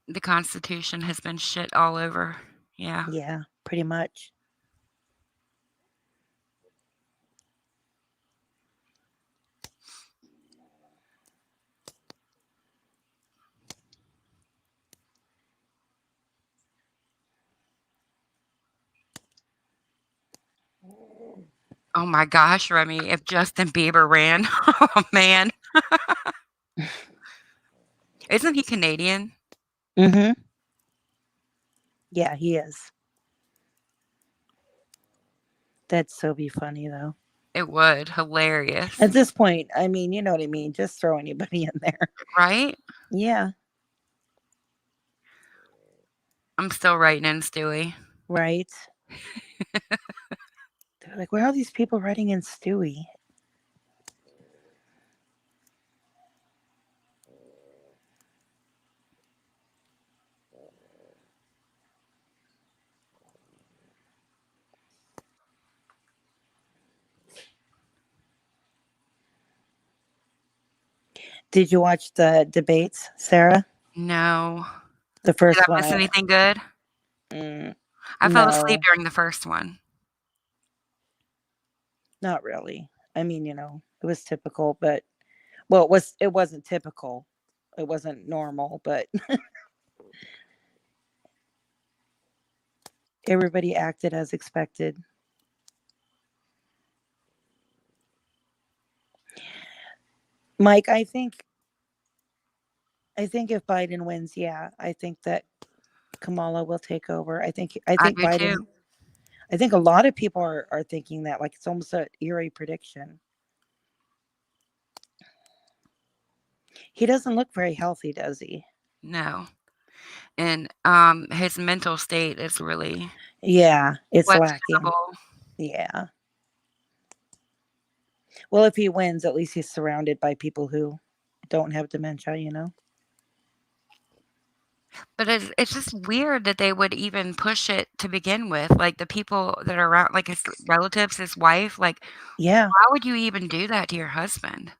The Constitution has been shit all over. Yeah. Yeah, pretty much. Oh my gosh, Remy, if Justin Bieber ran, oh man. Isn't he Canadian? Mm-hmm. Yeah, he is. That'd so be funny, though. It would. Hilarious. At this point, I mean, you know what I mean? Just throw anybody in there. Right? Yeah. I'm still writing in Stewie. Right. They're like, where are all these people writing in Stewie? Did you watch the debates, Sarah? No. The first Did I one. miss anything good? I fell asleep during the first one. Not really. I mean, it was typical, but well, it wasn't typical. It wasn't normal, but everybody acted as expected. Mike, I think if Biden wins, yeah, I think that Kamala will take over. I think I do Biden. too. I think a lot of people are thinking that, like, it's almost an eerie prediction. He doesn't look very healthy, does he? No. And his mental state is really Yeah, it's lacking. questionable. Yeah. Well, if he wins, at least he's surrounded by people who don't have dementia. But it's just weird that they would even push it to begin with. Like, the people that are around, like his relatives, his wife, like, Yeah. why would you even do that to your husband?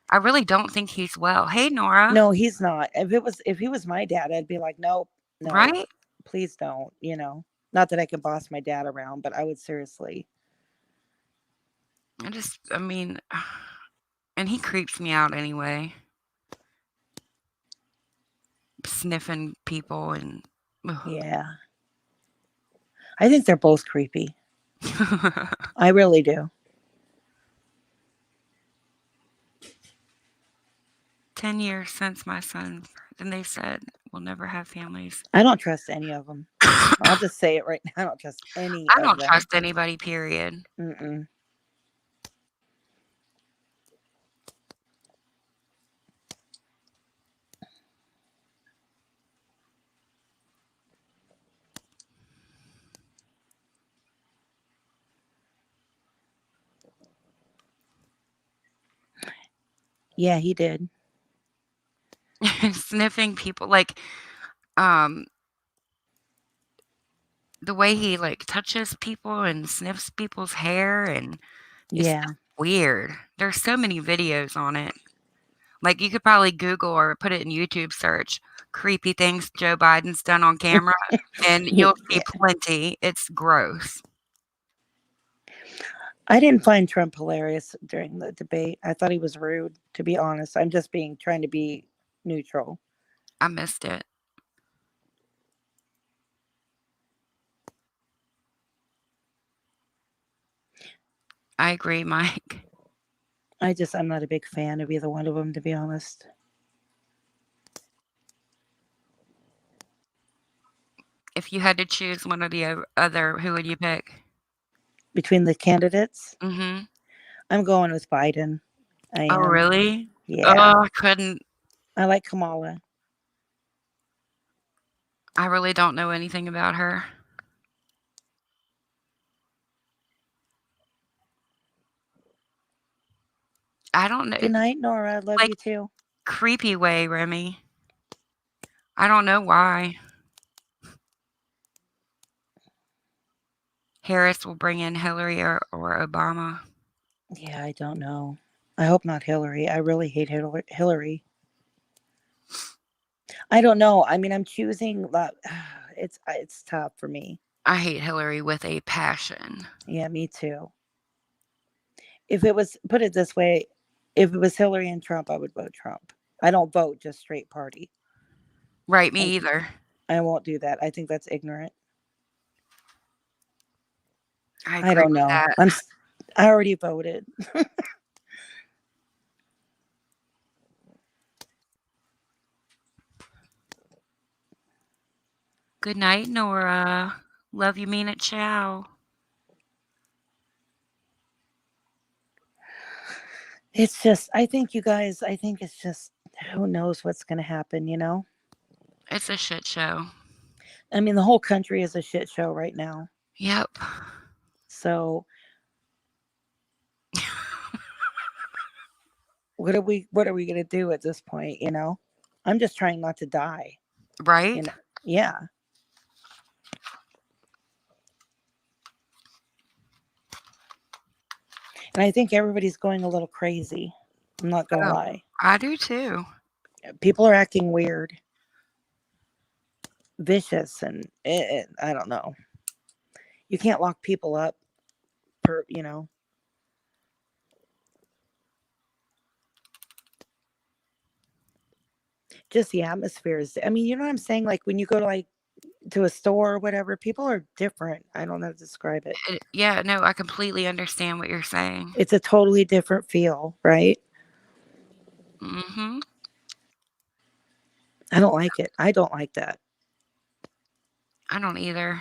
I really don't think he's well. Hey, Nora. No, he's not. If he was my dad, I'd be like, nope, no, Right? please don't. Not that I can boss my dad around, but I would seriously. I mean, and he creeps me out anyway. Sniffing people and. Yeah. I think they're both creepy. I really do. 10 years since my son, and they said we'll never have families. I don't trust any of them. I'll just say it right now. I don't trust any I of don't them. trust anybody, period. Mm-mm. Yeah, he did. Sniffing people, like, the way he, like, touches people and sniffs people's hair, and it's Yeah. just weird. There's so many videos on it. Like, you could probably Google or put it in YouTube search, creepy things Joe Biden's done on camera, and you'll see Yeah. plenty. It's gross. I didn't find Trump hilarious during the debate. I thought he was rude, to be honest. I'm just trying to be neutral. I missed it. I agree, Mike. I'm not a big fan of either one of them, to be honest. If you had to choose one or the other, who would you pick? Between the candidates, Mm-hmm. I'm going with Biden. I Oh, am. really? Yeah. Oh, I couldn't. I like Kamala. I really don't know anything about her. I don't know. Good night, Nora. Love Like, you too. creepy way, Remy. I don't know why. Harris will bring in Hillary or Obama. Yeah, I don't know. I hope not Hillary. I really hate Hillary. I don't know. I mean, I'm choosing that. It's tough for me. I hate Hillary with a passion. Yeah, me too. If it was, put it this way, if it was Hillary and Trump, I would vote Trump. I don't vote just straight party. Right, me either. I won't do that. I think that's ignorant. I don't know. that. I already voted. Good night, Nora. Love you, mean it, ciao. It's just, I think it's just, who knows what's going to happen, It's a shit show. I mean, the whole country is a shit show right now. Yep. So what are we going to do at this point, I'm just trying not to die. Right? Yeah. And I think everybody's going a little crazy. I'm not going to lie. I do too. People are acting weird, vicious, and I don't know. You can't lock people up just the atmospheres. I mean, you know what I'm saying? Like when you go to like to a store or whatever, people are different. I don't know how to describe it. Yeah, no, I completely understand what you're saying. It's a totally different feel, right? Mm-hmm. I don't like it. I don't like that. I don't either.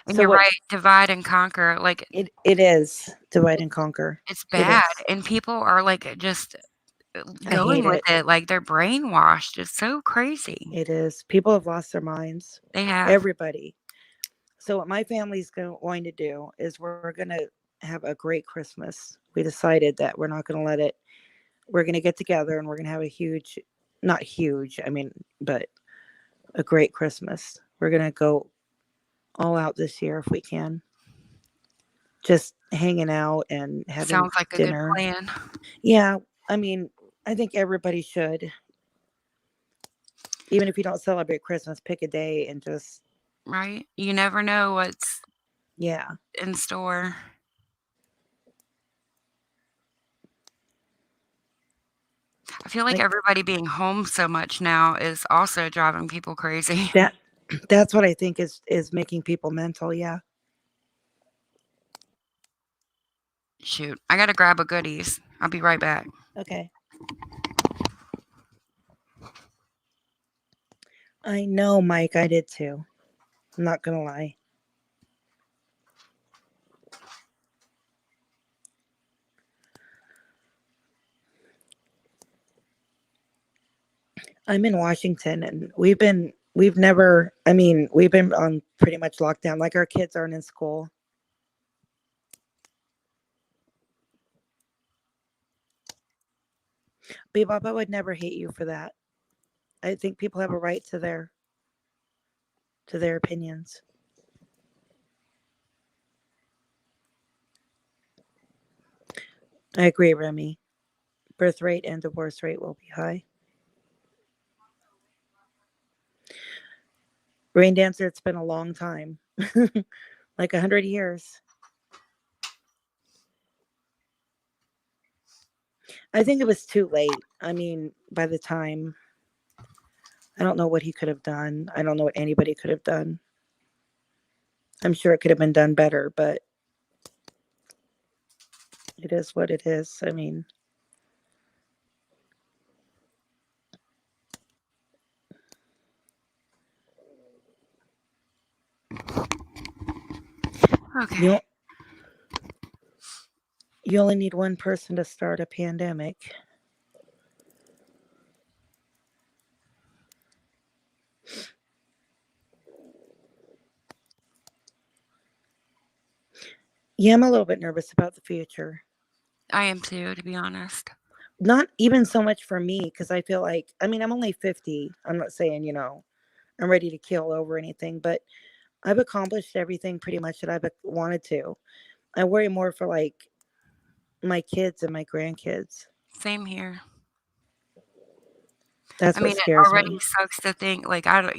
And So you're what right, divide and conquer. Like it is divide and conquer. it's It bad, is. and people are like just I hate going with it. it. Like they're brainwashed. It's so crazy. It is. People have lost their minds. They have. Everybody. So what my family's going to do is we're going to have a great Christmas. We decided that we're not going to let it. We're going to get together and we're going to have a huge, not huge, I mean, but a great Christmas. We're going to go all out this year if we can. Just hanging out and having Sounds like a good dinner. plan. Yeah, I mean, I think everybody should. Even if you don't celebrate Christmas, pick a day and just. Right? You never know what's Yeah. in store. I feel like everybody being home so much now is also driving people crazy. That's what I think is making people mental. Yeah. Shoot, I gotta grab a goodies. I'll be right back. Okay. I know, Mike. I did too. I'm not gonna lie. I'm in Washington, and we've been on pretty much lockdown. Like our kids aren't in school. Bebop, I would never hate you for that. I think people have a right to their opinions. I agree, Remy. Birth rate and divorce rate will be high. Rain Dancer, it's been a long time. Like 100 years. I think it was too late. I mean, by the time, I don't know what he could have done. I don't know what anybody could have done. I'm sure it could have been done better, but it is what it is. I mean, Okay. you only need one person to start a pandemic. Yeah, I'm a little bit nervous about the future. I am too, to be honest. Not even so much for me, because I feel like, I mean, I'm only 50. I'm not saying, I'm ready to kill over anything, but I've accomplished everything pretty much that I've wanted to. I worry more for like my kids and my grandkids. Same here. That's I what mean, it scares already me. sucks to think, like, I don't,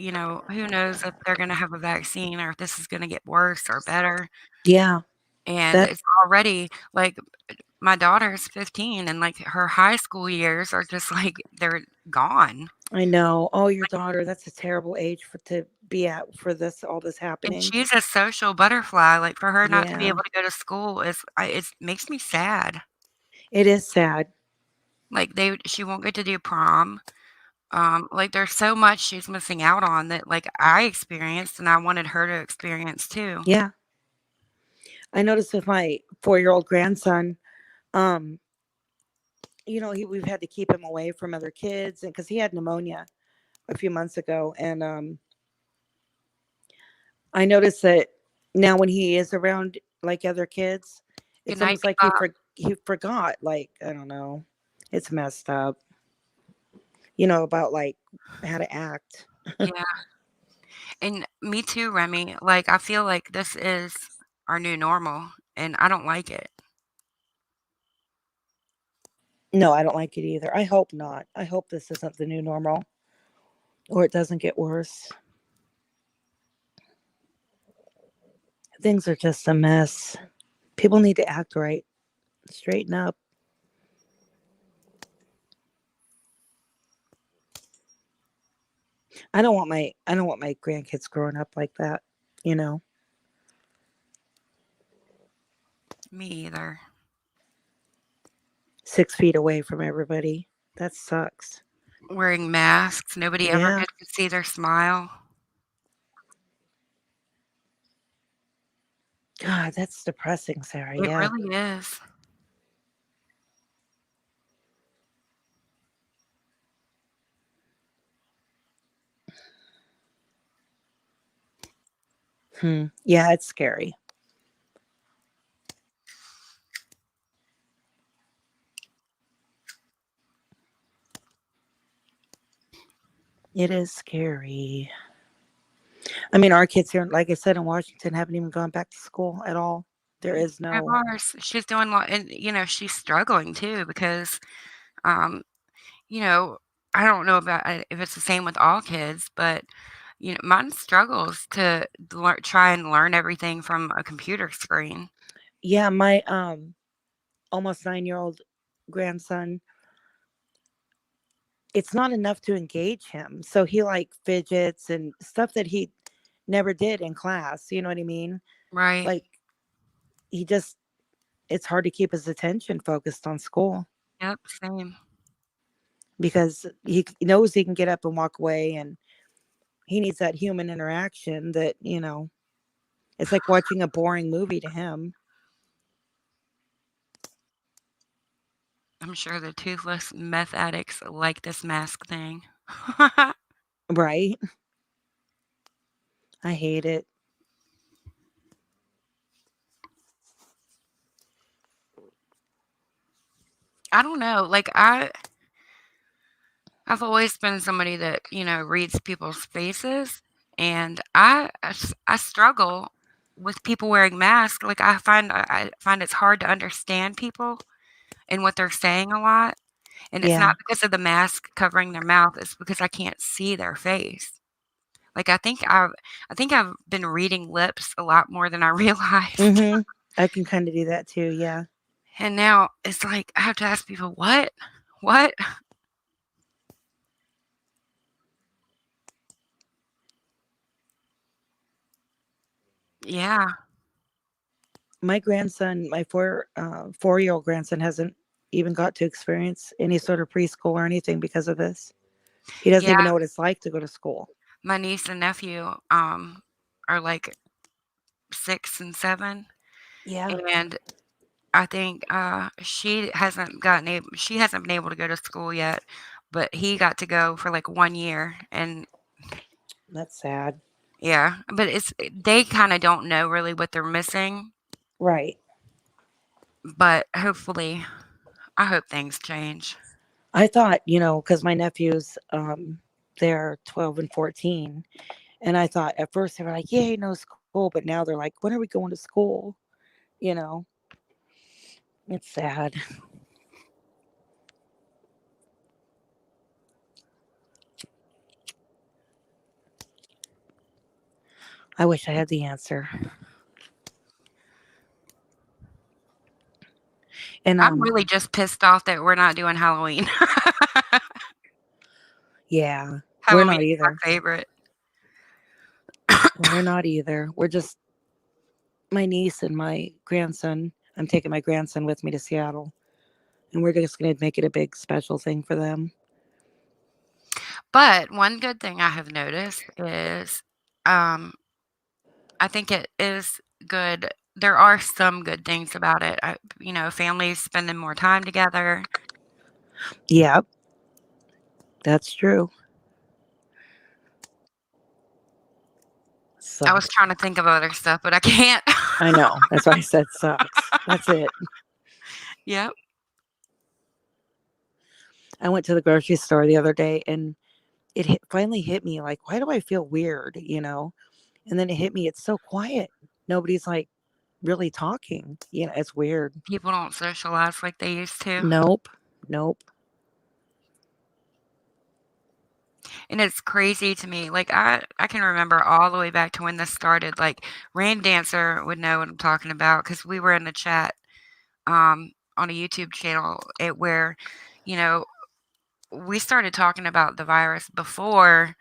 who knows if they're gonna have a vaccine or if this is gonna get worse or better. Yeah. And it's already like my daughter's 15 and like her high school years are just like they're gone. I know. Oh, your daughter, that's a terrible age to be at for all this And happening. she's a social butterfly. Like for her not to be Yeah. able to go to school it makes me sad. It is sad. Like she won't get to do prom. Like there's so much she's missing out on that like I experienced and I wanted her to experience too. Yeah. I noticed with my 4-year-old grandson, we've had to keep him away from other kids, and because he had pneumonia a few months ago, and I noticed that now when he is around like other kids, it's Good night, almost like he forgot. Like, I don't know, it's messed up. About like how to act. Yeah. And me too, Remy. Like I feel like this is our new normal and I don't like it. No, I don't like it either. I hope not. I hope this isn't the new normal, or it doesn't get worse. Things are just a mess. People need to act right. Straighten up. I don't want my grandkids growing up like that, you know. Me either. 6 feet away from everybody. That sucks. Wearing masks, nobody ever Yeah. gets to see their smile. God, that's depressing, Sarah. It Yeah. really is. Yeah, it's scary. It is scary. I mean, our kids here, like I said, in Washington, haven't even gone back to school at all. There is Of no. course, she's doing and she's struggling too because, um, you know, I don't know about if it's the same with all kids, but mine struggles to try and learn everything from a computer screen. Yeah, my almost 9-year-old grandson, it's not enough to engage him. So he like fidgets and stuff that he never did in class. You know what I mean? Right. Like he just, it's hard to keep his attention focused on school Yep. Same. because he knows he can get up and walk away, and he needs that human interaction that, it's like watching a boring movie to him. I'm sure the toothless meth addicts like this mask thing. Right? I hate it. I don't know. Like I've always been somebody that, reads people's faces, and I struggle with people wearing masks. Like I find it's hard to understand people and what they're saying a lot, and it's Yeah. not because of the mask covering their mouth, it's because I can't see their face. Like I think I've been reading lips a lot more than I realized. I can kind of do that too. Yeah. And now it's like I have to ask people, "What? What?" Yeah. My grandson, my 4-year-old grandson, hasn't even got to experience any sort of preschool or anything because of this. He doesn't Yeah, even know what it's like to go to school. my niece and nephew, are, like, 6 and 7, Yeah. and I think, she hasn't been able to go to school yet, but he got to go for, like, 1 year, and That's sad. yeah, but they kinda don't know really what they're missing, Right. but hopefully I hope things change. I thought, because my nephews, they're 12 and 14. And I thought at first they were like, yay, no school. But now they're like, when are we going to school? You know, it's sad. I wish I had the answer. And I'm really just pissed off that we're not doing Halloween. yeah, we're Halloween not is my either. favorite. We're not either. We're just my niece and my grandson. I'm taking my grandson with me to Seattle, and we're just going to make it a big special thing for them. But one good thing I have noticed is, um, I think it is good. There are some good things about it. Families spending more time together. Yep, that's true. I was Sucks. trying to think of other stuff, but I can't. I know. That's why I said sucks. That's it. Yep. I went to the grocery store the other day, and finally hit me like, why do I feel weird? And then it hit me, it's so quiet. Nobody's like really talking. It's weird. People don't socialize like they used to. Nope. And it's crazy to me. Like I can remember all the way back to when this started. Like Rain Dancer would know what I'm talking about because we were in the chat on a YouTube channel where, we started talking about the virus before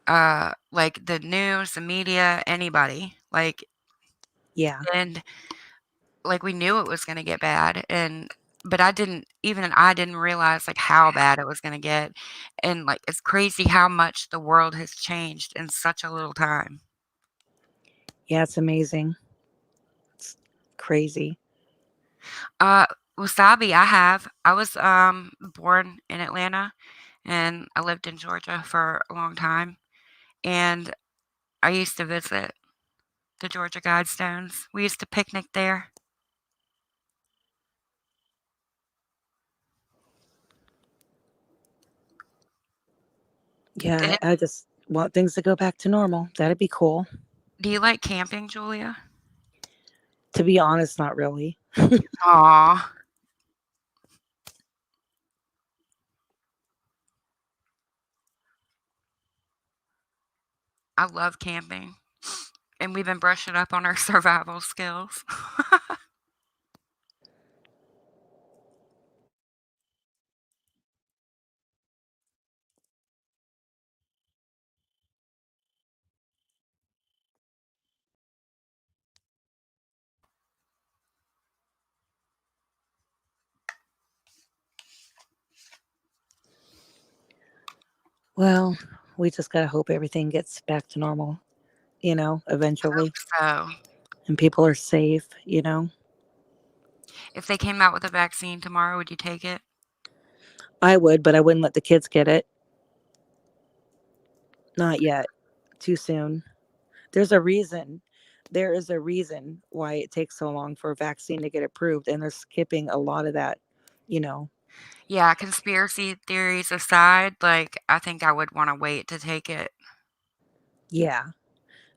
like the news, the media, anybody. Like, Yeah. and like we knew it was gonna get bad, but I didn't realize like how bad it was gonna get, and like it's crazy how much the world has changed in such a little time. Yeah, it's amazing. It's crazy. Uh, Wasabi, I was born in Atlanta, and I lived in Georgia for a long time, and I used to visit the Georgia Guidestones. We used to picnic there. Yeah, Did I just want things to go back to normal. That'd be cool. Do you like camping, Julia? To be honest, not really. Aw, I love camping, and we've been brushing up on our survival skills. Well, we just gotta hope everything gets back to normal, eventually, So, and people are safe. if they came out with a vaccine tomorrow, would you take it? I would, but I wouldn't let the kids get it. Not yet. Too soon. There's a reason. There is a reason why it takes so long for a vaccine to get approved, and they're skipping a lot of that, you know. Yeah, conspiracy theories aside, like, I think I would wanna wait to take it. Yeah.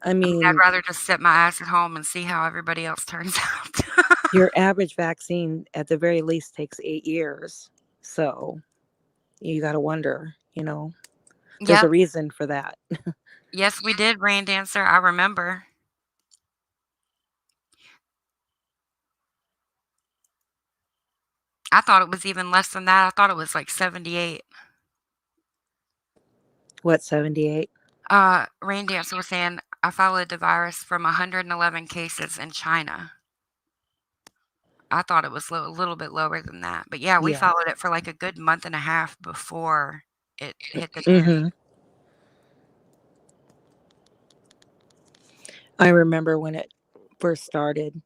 I I mean, I'd mean, rather just sit my ass at home and see how everybody else turns out. your average vaccine at the very least takes 8 years. So you got to wonder. There's a Yep. reason for that. Yes, we did, Rain Dancer, I remember. I thought it was even less than that. I thought it was like 78. What, 78? Rain Dancer was saying, I followed the virus from 111 cases in China. I thought it was a little bit lower than that. But yeah, we Yeah. followed it for like a good month and a half before it hit the news. Hmm. I remember when it first started.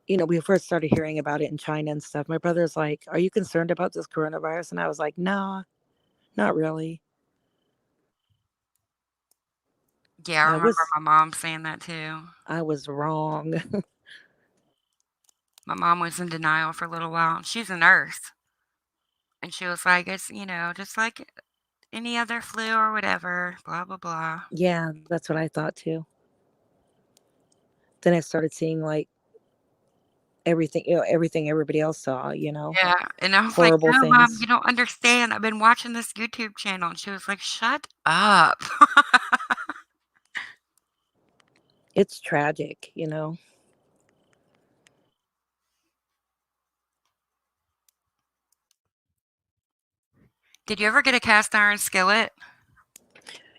We first started hearing about it in China and stuff. My brother's like, "Are you concerned about this coronavirus?" And I was like, "Nah, not really." Yeah, I I remember was my mom saying that too. I was wrong. My mom was in denial for a little while. She's a nurse. And she was like, it's, just like any other flu or whatever, blah, blah, blah. Yeah, that's what I thought too. Then I started seeing like everything everybody else saw. Yeah. And I was like, Horrible no, mom, things. you don't understand. I've been watching this YouTube channel. And she was like, shut up. It's tragic. Did you ever get a cast iron skillet?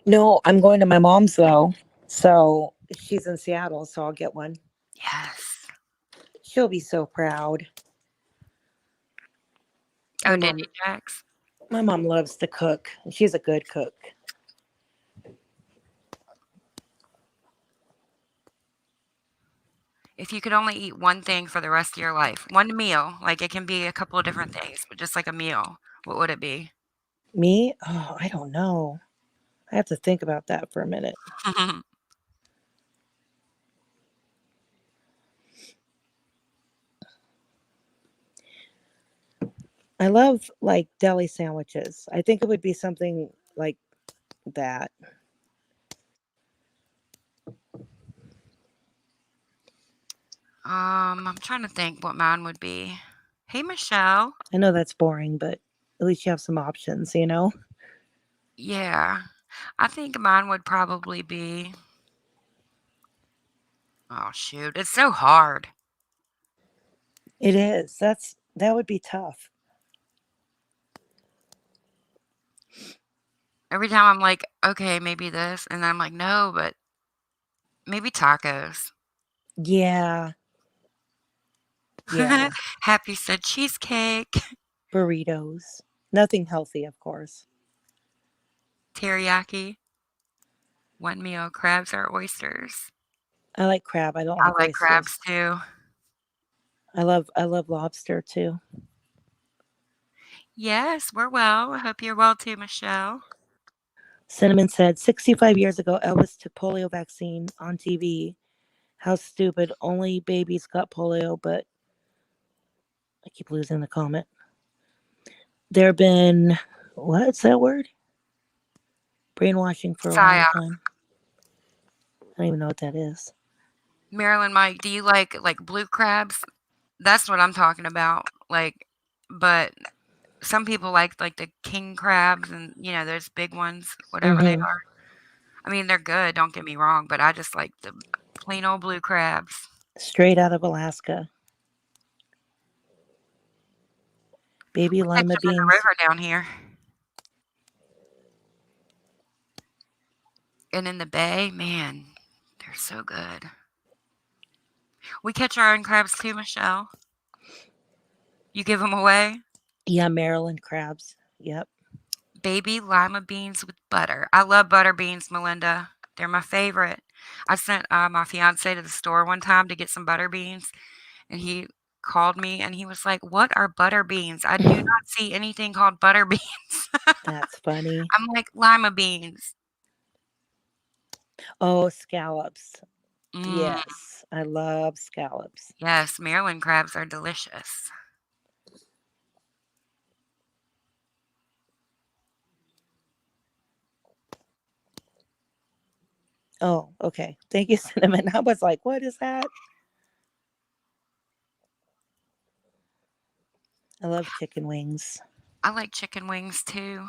No, I'm going to my mom's though. So she's in Seattle, so I'll get one. Yes. She'll be so proud. Oh, My did mom you, Jax? my mom loves to cook. She's a good cook. If you could only eat one thing for the rest of your life, one meal, like it can be a couple of different things, but just like a meal, what would it be? Me? Oh, I don't know. I have to think about that for a minute. I love like deli sandwiches. I think it would be something like that. I'm trying to think what mine would be. Hey, Michelle. I know that's boring, but at least you have some options. Yeah, I think mine would probably be. Oh, shoot. It's so hard. It is. That would be tough. Every time I'm like, okay, maybe this, and then I'm like, no, but maybe tacos. Yeah. Yeah. Happy said cheesecake. Burritos. Nothing healthy, of course. Teriyaki. One meal, crabs or oysters. I like crab. I don't I like like crabs oysters. too. I love lobster too. Yes, we're well. I hope you're well too, Michelle. Cinnamon said 65 years ago, Elvis took polio vaccine on TV. How stupid. Only babies got polio, but I keep losing the comment. There have been, what's that word? Brainwashing for a long Psyop. time. I don't even know what that is. Marilyn Mike, do you like blue crabs? That's what I'm talking about. Like, but some people like the king crabs and those big ones, whatever they Mm-hmm. are. I mean, they're good. Don't get me wrong, but I just like the plain old blue crabs. Straight out of Alaska. Baby We catch lima them in the beans. river down here, and in the bay. Man, they're so good. We catch our own crabs too, Michelle. You give them away? Yeah, Maryland crabs. Yep. Baby lima beans with butter. I love butter beans, Melinda. They're my favorite. I sent my fiance to the store one time to get some butter beans, and he called me and he was like, "What are butter beans? I do not see anything called butter beans." That's funny. I'm like, "Lima beans." Oh, scallops. Mm, Yes, I love scallops. yes, Maryland crabs are delicious. Oh, okay. Thank you, Cinnamon. I was like, what is that? I love chicken wings. I like chicken wings too.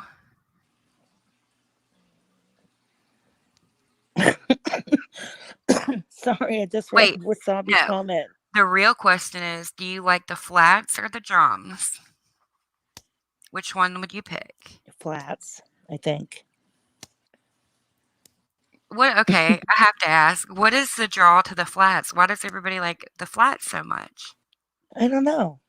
Sorry, I just read Wait, Wasabi's no. comment. The real question is, do you like the flats or the drums? Which one would you pick? Flats, I think. What? Okay, I have to ask. What is the draw to the flats? Why does everybody like the flats so much? I don't know.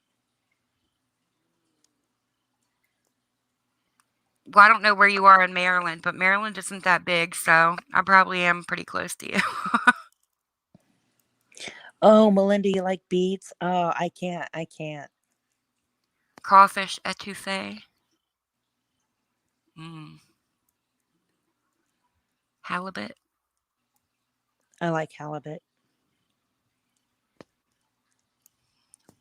Well, I don't know where you are in Maryland, but Maryland isn't that big, so I probably am pretty close to you. Oh, Melinda, you like beets? Oh, I can't. I can't. Crawfish etouffee. Mm. Halibut. I like halibut.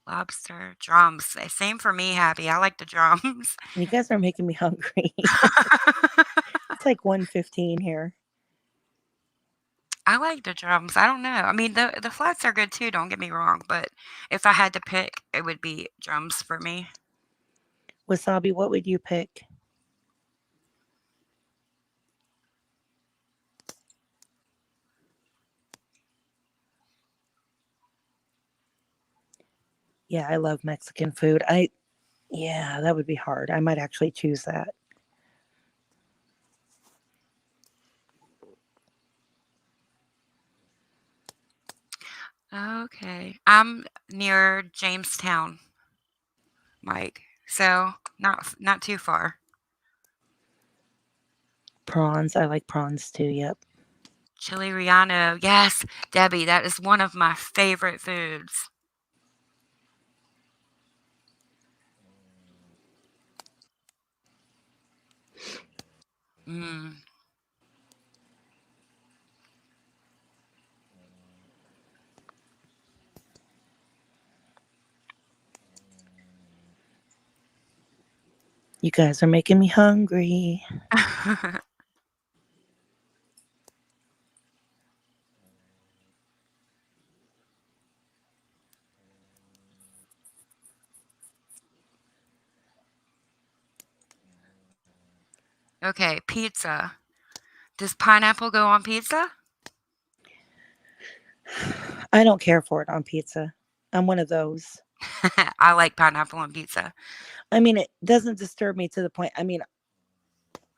Lobster. Drums. Same for me, Happy. I like the drums. You guys are making me hungry. It's like 1:15 here. I like the drums. I don't know. I mean, the flats are good too, don't get me wrong, but if I had to pick, it would be drums for me. Wasabi, what would you pick? Yeah, I love Mexican food. Yeah, that would be hard. I might actually choose that. Okay. I'm near Jamestown, Mike. So not too far. Prawns. I like prawns too. Yep. Chili relleno. Yes, Debbie, that is one of my favorite foods. Mm. You guys are making me hungry. Okay, pizza. Does pineapple go on pizza? I don't care for it on pizza. I'm one of those. I like pineapple on pizza. I mean, it doesn't disturb me to the point. I mean,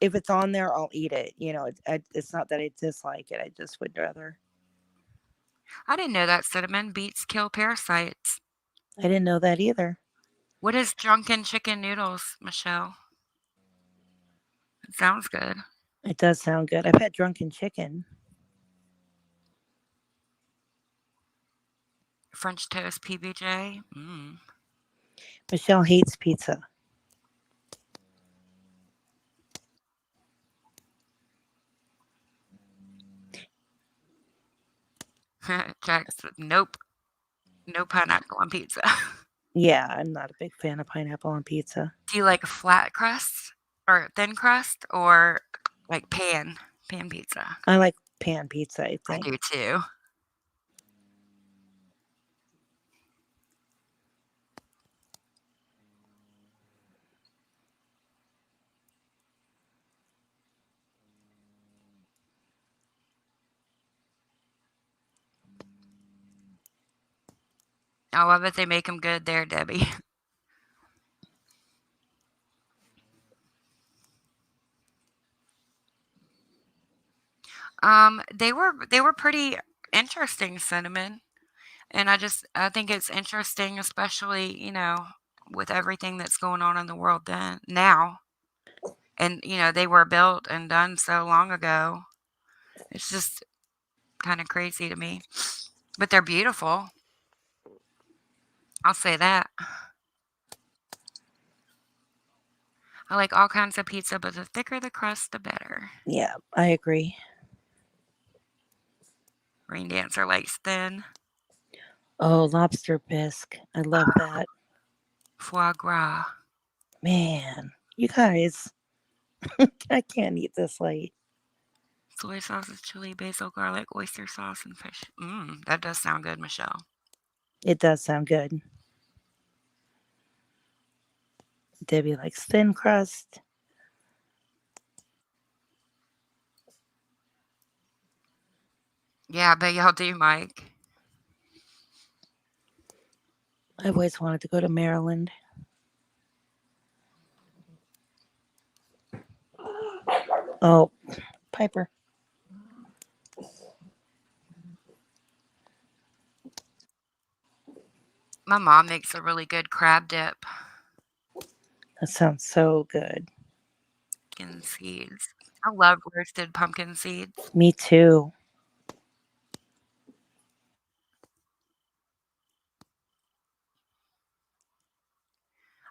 if it's on there, I'll eat it. It's not that I dislike it. I just would rather. I didn't know that cinnamon beets kill parasites. I didn't know that either. What is drunken chicken noodles, Michelle? It sounds good. It does sound good. I've had drunken chicken. French toast PBJ. Michelle hates pizza. Jack's nope. No pineapple on pizza. Yeah, I'm not a big fan of pineapple on pizza. Do you like a flat crust or thin crust or like pan pizza? I like pan pizza, I I think. do too. I love it. They make them good there, Debbie. They were pretty interesting, cinnamon, and I think it's interesting, especially with everything that's going on in the world now, and they were built and done so long ago. It's just kind of crazy to me, but they're beautiful. I'll say that. I like all kinds of pizza, but the thicker the crust, the better. Yeah, I agree. Rain Dancer likes thin. Oh, lobster bisque. I love that. Foie gras. Man, you guys, I can't eat this late. Soy sauce, chili, basil, garlic, oyster sauce, and fish. That does sound good, Michelle. It does sound good. Debbie likes thin crust. Yeah, I bet y'all do, Mike. I've always wanted to go to Maryland. Oh, Piper. My mom makes a really good crab dip. That sounds so good. Pumpkin seeds. I love roasted pumpkin seeds. Me too.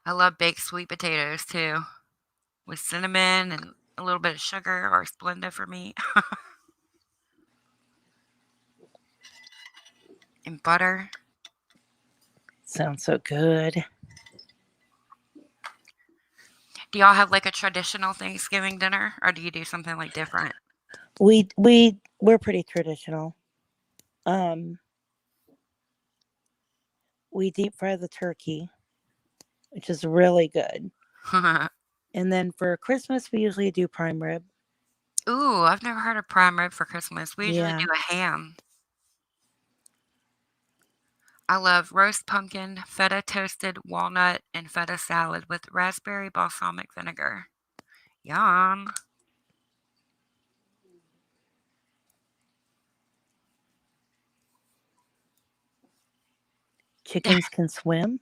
I love baked sweet potatoes too, with cinnamon and a little bit of sugar or Splenda for me. And butter. Sounds so good. Do y'all have like a traditional Thanksgiving dinner, or do you do something like different? We're pretty traditional. We deep fry the turkey, which is really good. And then for Christmas, we usually do prime rib. Ooh, I've never heard of prime rib for Christmas. We usually do a ham. I love roast pumpkin, feta toasted walnut, and feta salad with raspberry balsamic vinegar. Yum. Chickens can swim?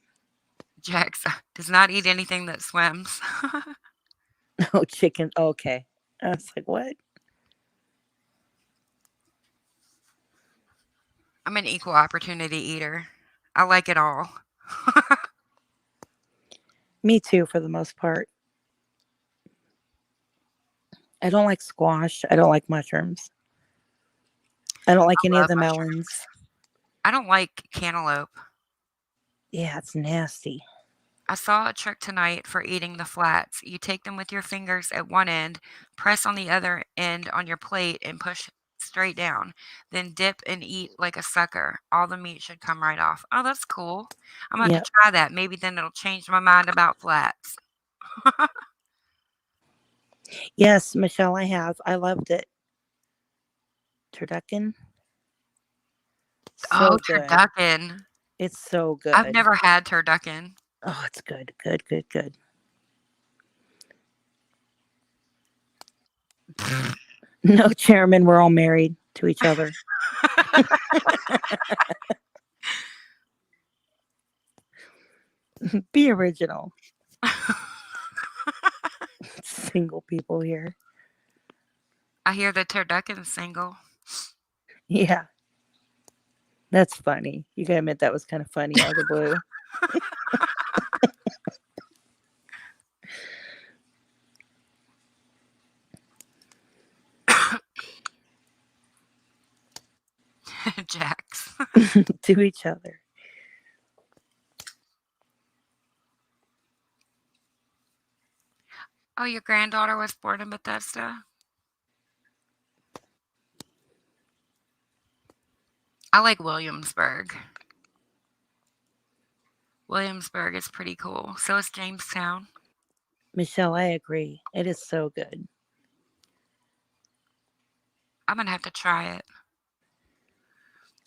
Jax does not eat anything that swims. Oh, chicken. Okay. I was like, what? I'm an equal opportunity eater. I like it all. Me too, for the most part. I don't like squash. I don't like mushrooms. I don't like any of the melons. I don't like cantaloupe. Yeah, it's nasty. I saw a trick tonight for eating the flats. You take them with your fingers at one end, press on the other end on your plate, and push straight down. Then dip and eat like a sucker. All the meat should come right off. Oh, that's cool. I'm going to try that. Maybe then it'll change my mind about flats. Yes, Michelle, I have. I loved it. Turducken. So good. Turducken. It's so good. I've never had turducken. Oh, it's good. Good, good, good. No, Chairman, we're all married to each other. Be original. Single people here. I hear the turducken's single. Yeah. That's funny. You gotta admit that was kind of funny out of the blue. Jax. To each other. Oh, your granddaughter was born in Bethesda? I like Williamsburg. Williamsburg is pretty cool. So is Jamestown. Michelle, I agree. It is so good. I'm going to have to try it.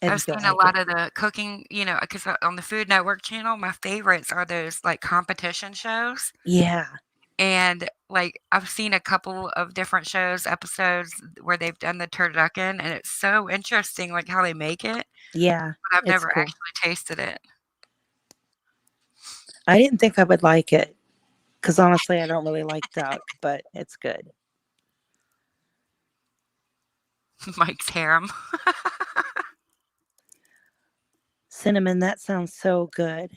I I've think you'll seen a like lot it. of the cooking, because on the Food Network channel, my favorites are those like competition shows. Yeah. And like I've seen a couple of different episodes where they've done the turducken, and it's so interesting, like how they make it. Yeah. But I've It's never cool. actually tasted it. I didn't think I would like it because honestly, I don't really like duck, but it's good. Mike's harem. Cinnamon, that sounds so good.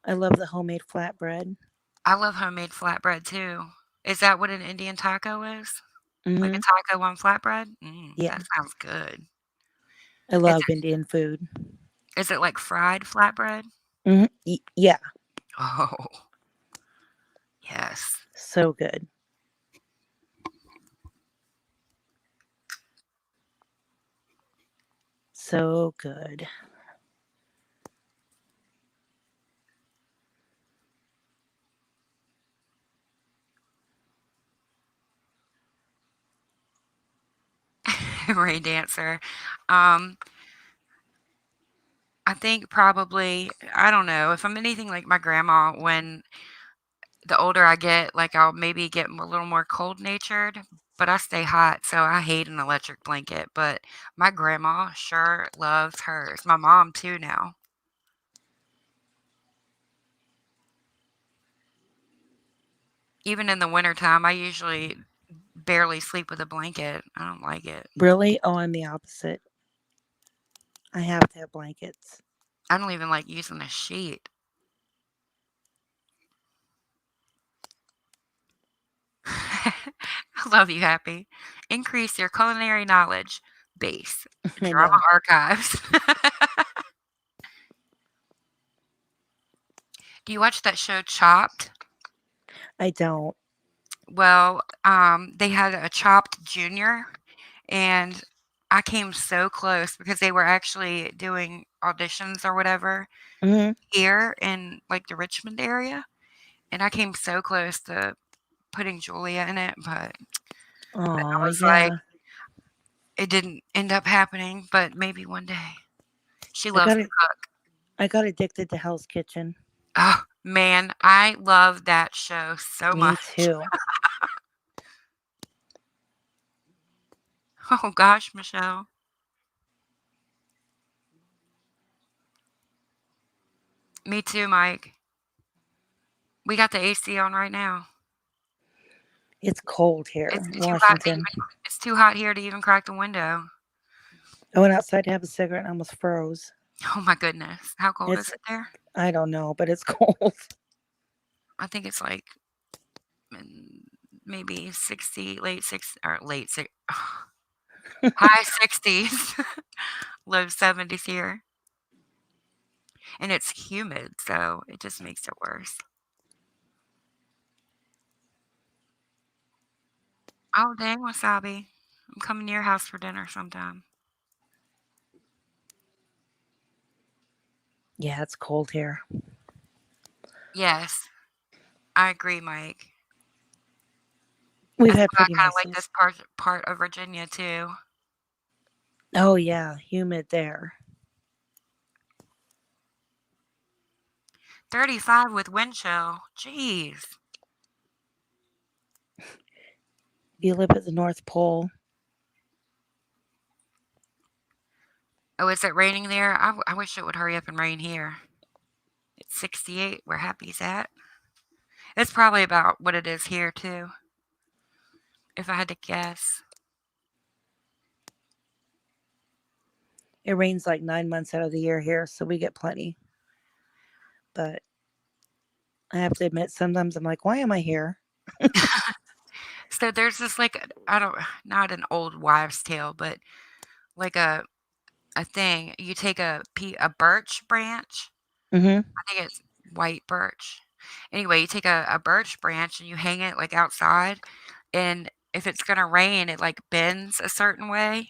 I love the homemade flatbread. I love homemade flatbread too. Is that what an Indian taco is? Like a Hmm. taco on flatbread? Yeah. That sounds good. I love Indian food. Is it like fried flatbread? Yeah. Oh, yes. So good. So good. Ray Dancer. I think probably, I don't know, if I'm anything like my grandma, when the older I get, like I'll maybe get a little more cold natured, but I stay hot, so I hate an electric blanket. But my grandma sure loves hers. My mom too now. Even in the wintertime, I usually barely sleep with a blanket. I don't like it. Really? Oh, I'm the opposite. I have to have blankets. I don't even like using a sheet. I love you, Happy. Increase your culinary knowledge base. I Drama know. archives. Do you watch that show Chopped? I don't. Well, they had a Chopped Junior, and I came so close because they were actually doing auditions or whatever Hmm. here in like the Richmond area, and I came so close to putting Julia in it, but I Oh, was like, yeah. it didn't end up happening, but maybe one day. She I loves got to it. cook. I got addicted to Hell's Kitchen. Oh, man, I love that show so Me much. too. Oh gosh, Michelle. Me too, Mike. We got the AC on right now. It's cold here It's in too hot to Washington. it's too hot here to even crack the window. I went outside to have a cigarette and almost froze. Oh my goodness. How cold is It's, it there? I don't know, but it's cold. I think it's like maybe 60, late six, high 60s, low 70s here. And it's humid, so it just makes it worse. Oh, dang, Wasabi. I'm coming to your house for dinner sometime. Yeah, it's cold here. Yes, I agree, Mike. We've That's had why I pretty kind of nice like days. this part of Virginia too. Oh, yeah, humid there. 35 with wind chill. Jeez. You live at the North Pole. Oh, is it raining there? I wish it would hurry up and rain here. It's 68 where Happy's at. It's probably about what it is here, too, if I had to guess. It rains like 9 months out of the year here, so we get plenty. But I have to admit, sometimes I'm like, why am I here? So there's this, like, not an old wives' tale, but like a thing. You take a birch branch. Mm-hmm. I think it's white birch. Anyway, you take a birch branch and you hang it like outside, and if it's gonna rain, it like bends a certain way.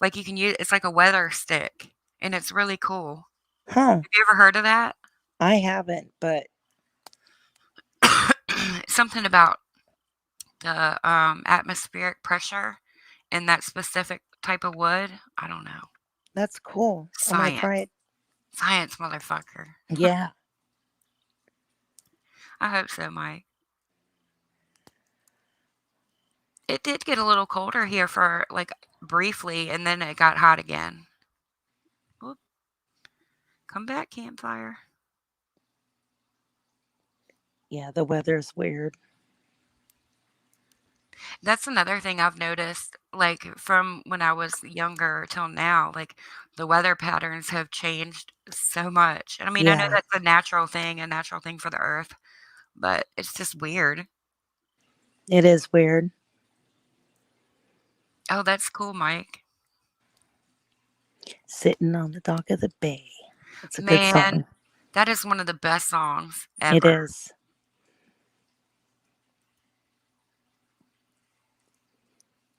Like you can use it's like a weather stick, and it's really cool. Huh. Have you ever heard of that? I haven't, but Something about the atmospheric pressure in that specific type of wood. I don't know. that's cool. I'm going to Science. try it. Science, motherfucker. Yeah. I hope so, Mike. It did get a little colder here for like briefly, and then it got hot again. Whoop. Come back, campfire. Yeah, the weather's weird. That's another thing I've noticed, like from when I was younger till now, like the weather patterns have changed so much. And I mean, I know Yeah, that's a natural thing for the earth, but it's just weird. it is weird. Oh, that's cool, Mike. Sitting on the dock of the bay. It's a good Man, song. that is one of the best songs It ever. is.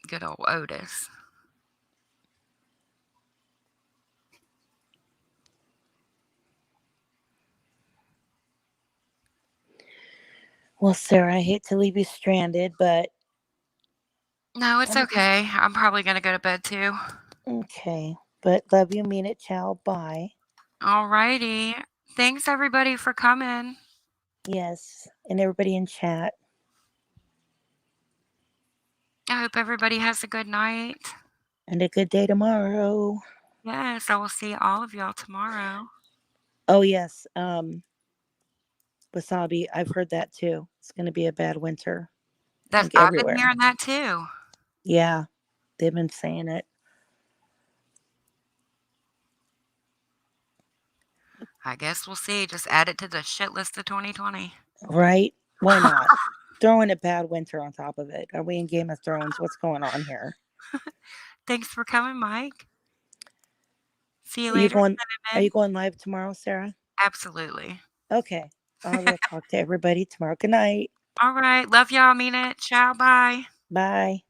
Good old Otis. Well, Sarah, I hate to leave you stranded, but No, it's okay. I'm probably going to go to bed too. okay. But love you, mean it, ciao, bye. Alrighty. Thanks everybody for coming. Yes, and everybody in chat. I hope everybody has a good night. And a good day tomorrow. Yes, I will see all of y'all tomorrow. Oh, yes. Wasabi, I've heard that too. It's going to be a bad winter. I've been Everywhere. hearing that too. Yeah, they've been saying it. I guess we'll see. Just add it to the shit list of 2020. Right? Why not? Throwing a bad winter on top of it. Are we in Game of Thrones? What's going on here? Thanks for coming, Mike. See you Are you later. going? Are Cinnamon. you going live tomorrow, Sarah? Absolutely. Okay. I will talk to everybody tomorrow. Good night. All right. Love y'all. Mean it. Ciao. Bye. Bye.